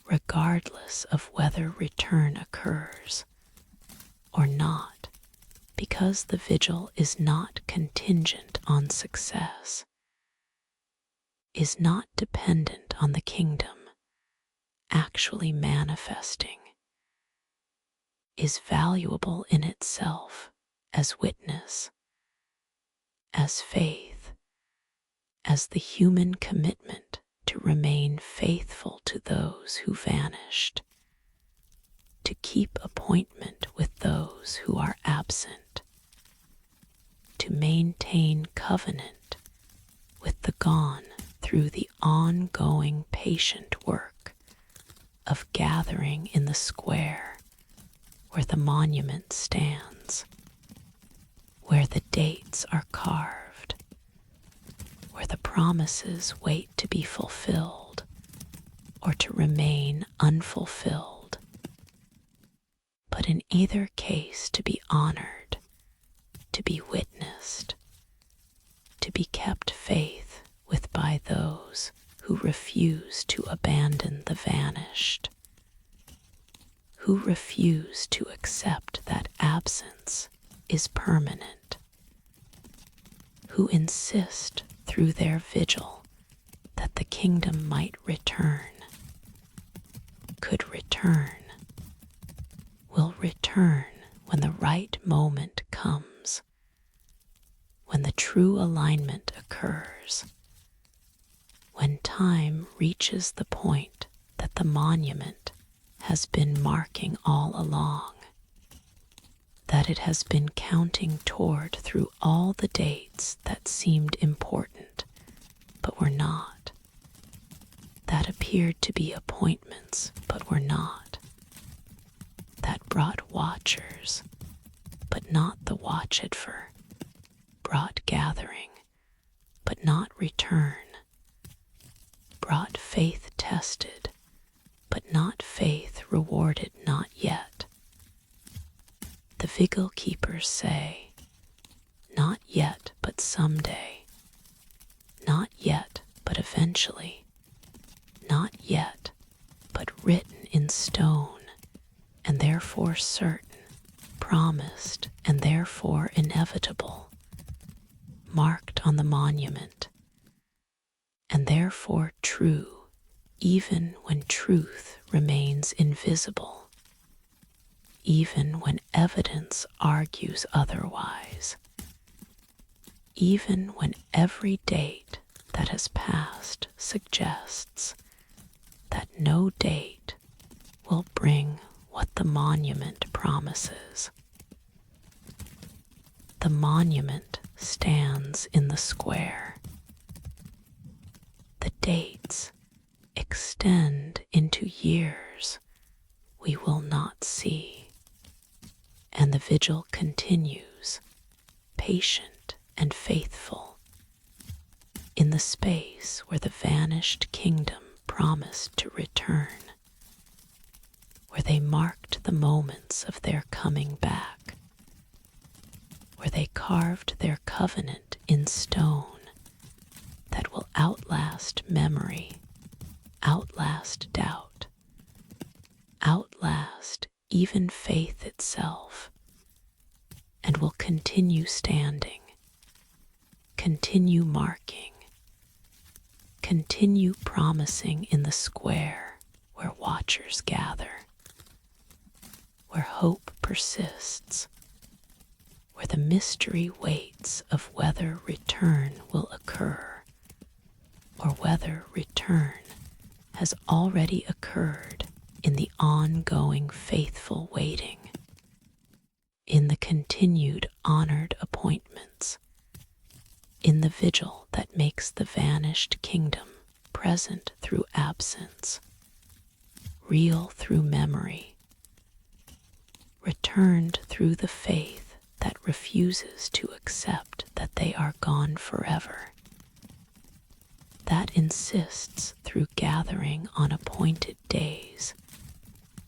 regardless of whether return occurs or not, because the vigil is not contingent on success, is not dependent on the kingdom actually manifesting, is valuable in itself as witness, as faith, as the human commitment to remain faithful to those who vanished, to keep appointment with those who are absent, to maintain covenant with the gone through the ongoing patient work of gathering in the square where the monument stands, where the dates are carved, where the promises wait to be fulfilled or to remain unfulfilled, but in either case to be honored, to be witnessed, to be kept faith with by those who refuse to abandon the vanished, who refuse to accept that absence is permanent, who insist through their vigil that the kingdom might return, could return, will return when the right moment comes, when the true alignment occurs, when time reaches the point that the monument has been marking all along, that it has been counting toward through all the dates that seemed important but were not, that appeared to be appointments but were not, that brought watchers but not the watched-for, brought gathering but not return, brought faith tested but not faith rewarded not yet. The vigil keepers say, not yet but someday, not yet but eventually, not yet but written in stone and therefore certain, promised and therefore inevitable, marked on the monument, and therefore true even when truth remains invisible, even when evidence argues otherwise, even when every date that has passed suggests that no date will bring what the monument promises. The monument stands in the square. The dates extend into years we will not see, and the vigil continues, patient and faithful, in the space where the vanished kingdom promised to return, where they marked the moments of their coming back, where they carved their covenant in stone that will outlast memory, outlast doubt, outlast even faith itself, and will continue standing, continue marking, continue promising in the square where watchers gather, where hope persists, where the mystery waits of whether return will occur, or whether return has already occurred in the ongoing faithful waiting, in the continued honored appointments, in the vigil that makes the vanished kingdom present through absence, real through memory, returned through the faith that refuses to accept that they are gone forever, that insists through gathering on appointed days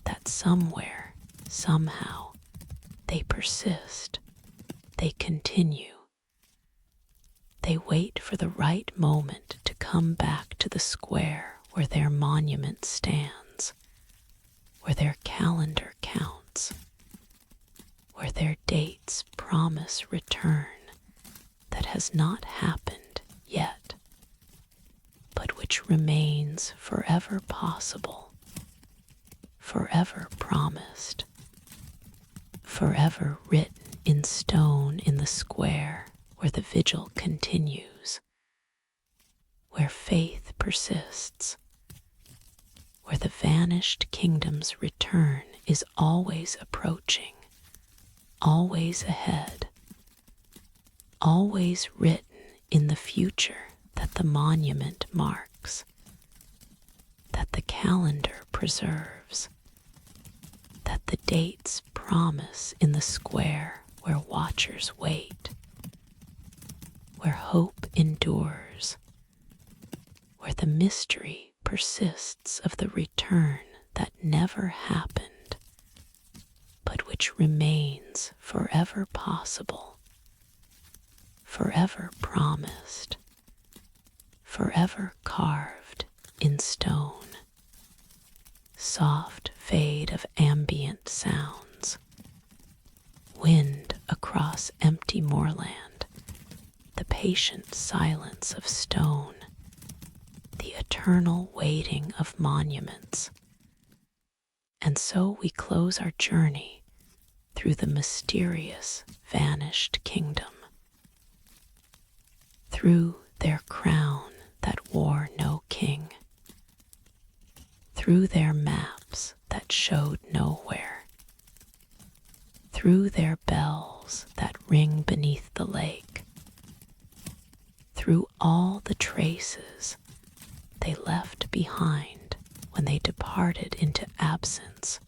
that somewhere, somehow, they persist, they continue. They wait for the right moment to come back to the square where their monument stands, where their calendar counts, where their dates promise return that has not happened yet, but which remains forever possible, forever promised, forever written in stone in the square where the vigil continues, where faith persists, where the vanished kingdom's return is always approaching, always ahead, always written in the future that the monument marks, that the calendar preserves, that the dates promise in the square where watchers wait, where hope endures, where the mystery persists of the return that never happened, but which remains forever possible, forever promised, forever carved in stone. Soft fade of ambient sounds, wind across empty moorland, the patient silence of stone, the eternal waiting of monuments. And so we close our journey through the mysterious vanished kingdom, through their crown that wore no king, through their maps that showed nowhere, through their bells that ring beneath the lake, through all the traces they left behind when they departed into absence,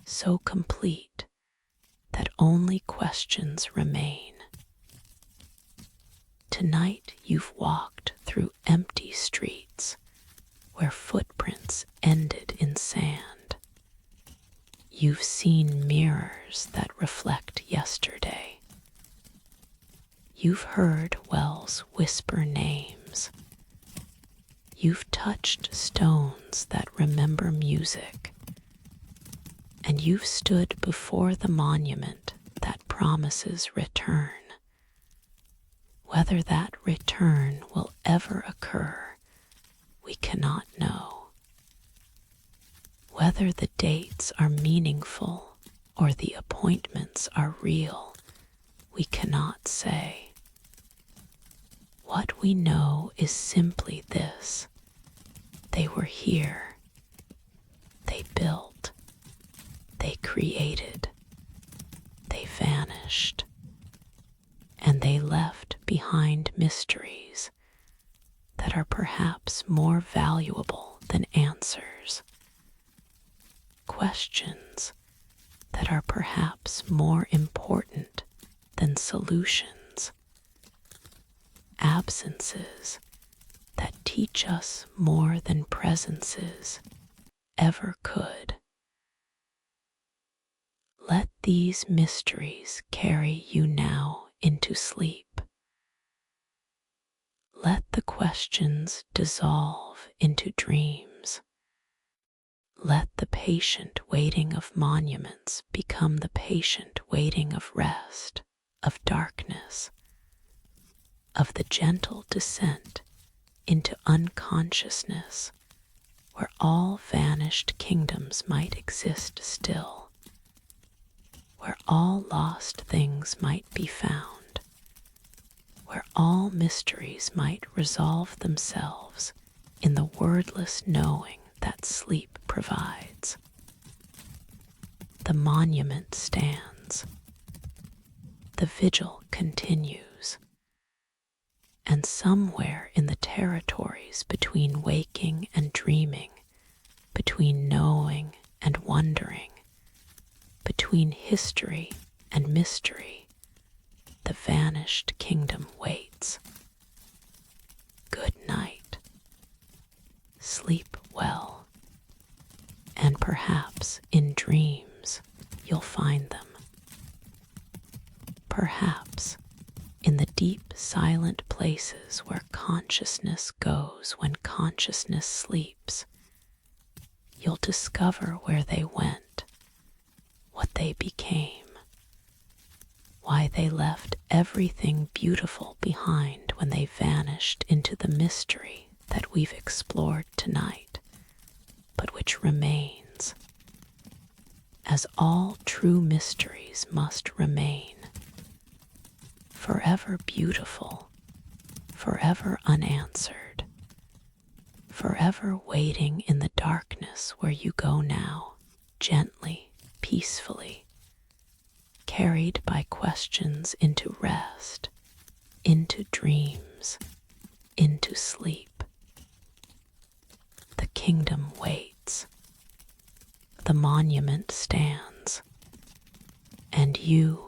so complete that only questions remain. Tonight you've walked through empty streets where footprints ended in sand. You've seen mirrors that reflect yesterday. You've heard wells whisper names. You've touched stones that remember music. And you've stood before the monument that promises return. Whether that return will ever occur, we cannot know. Whether the dates are meaningful or the appointments are real, we cannot say. What we know is simply this: they were here, they built, they created, they vanished, and they left behind mysteries that are perhaps more valuable than answers, questions that are perhaps more important than solutions, absences that teach us more than presences ever could. Let these mysteries carry you now into sleep. Let the questions dissolve into dreams. Let the patient waiting of monuments become the patient waiting of rest, of darkness, of the gentle descent into unconsciousness, where all vanished kingdoms might exist still, where all lost things might be found, where all mysteries might resolve themselves in the wordless knowing that sleep provides. The monument stands. The vigil continues. And somewhere in the territories between waking and dreaming, between knowing and wondering, between history and mystery, the vanished kingdom waits. Good night. Sleep well, and perhaps in dreams you'll find them. Perhaps in the deep silent places where consciousness goes when consciousness sleeps, you'll discover where they went, what they became, why they left everything beautiful behind when they vanished into the mystery that we've explored tonight, but which remains, as all true mysteries must remain, forever beautiful, forever unanswered, forever waiting in the darkness where you go now, gently, peacefully, carried by questions into rest, into dreams, into sleep. The kingdom waits. The monument stands. And you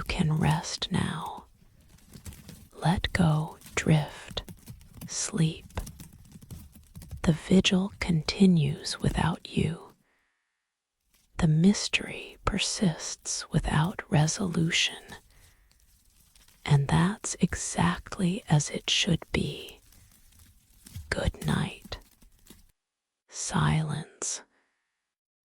can rest now. Let go, drift, sleep. The vigil continues without you. The mystery persists without resolution. And that's exactly as it should be. Good night. Silence.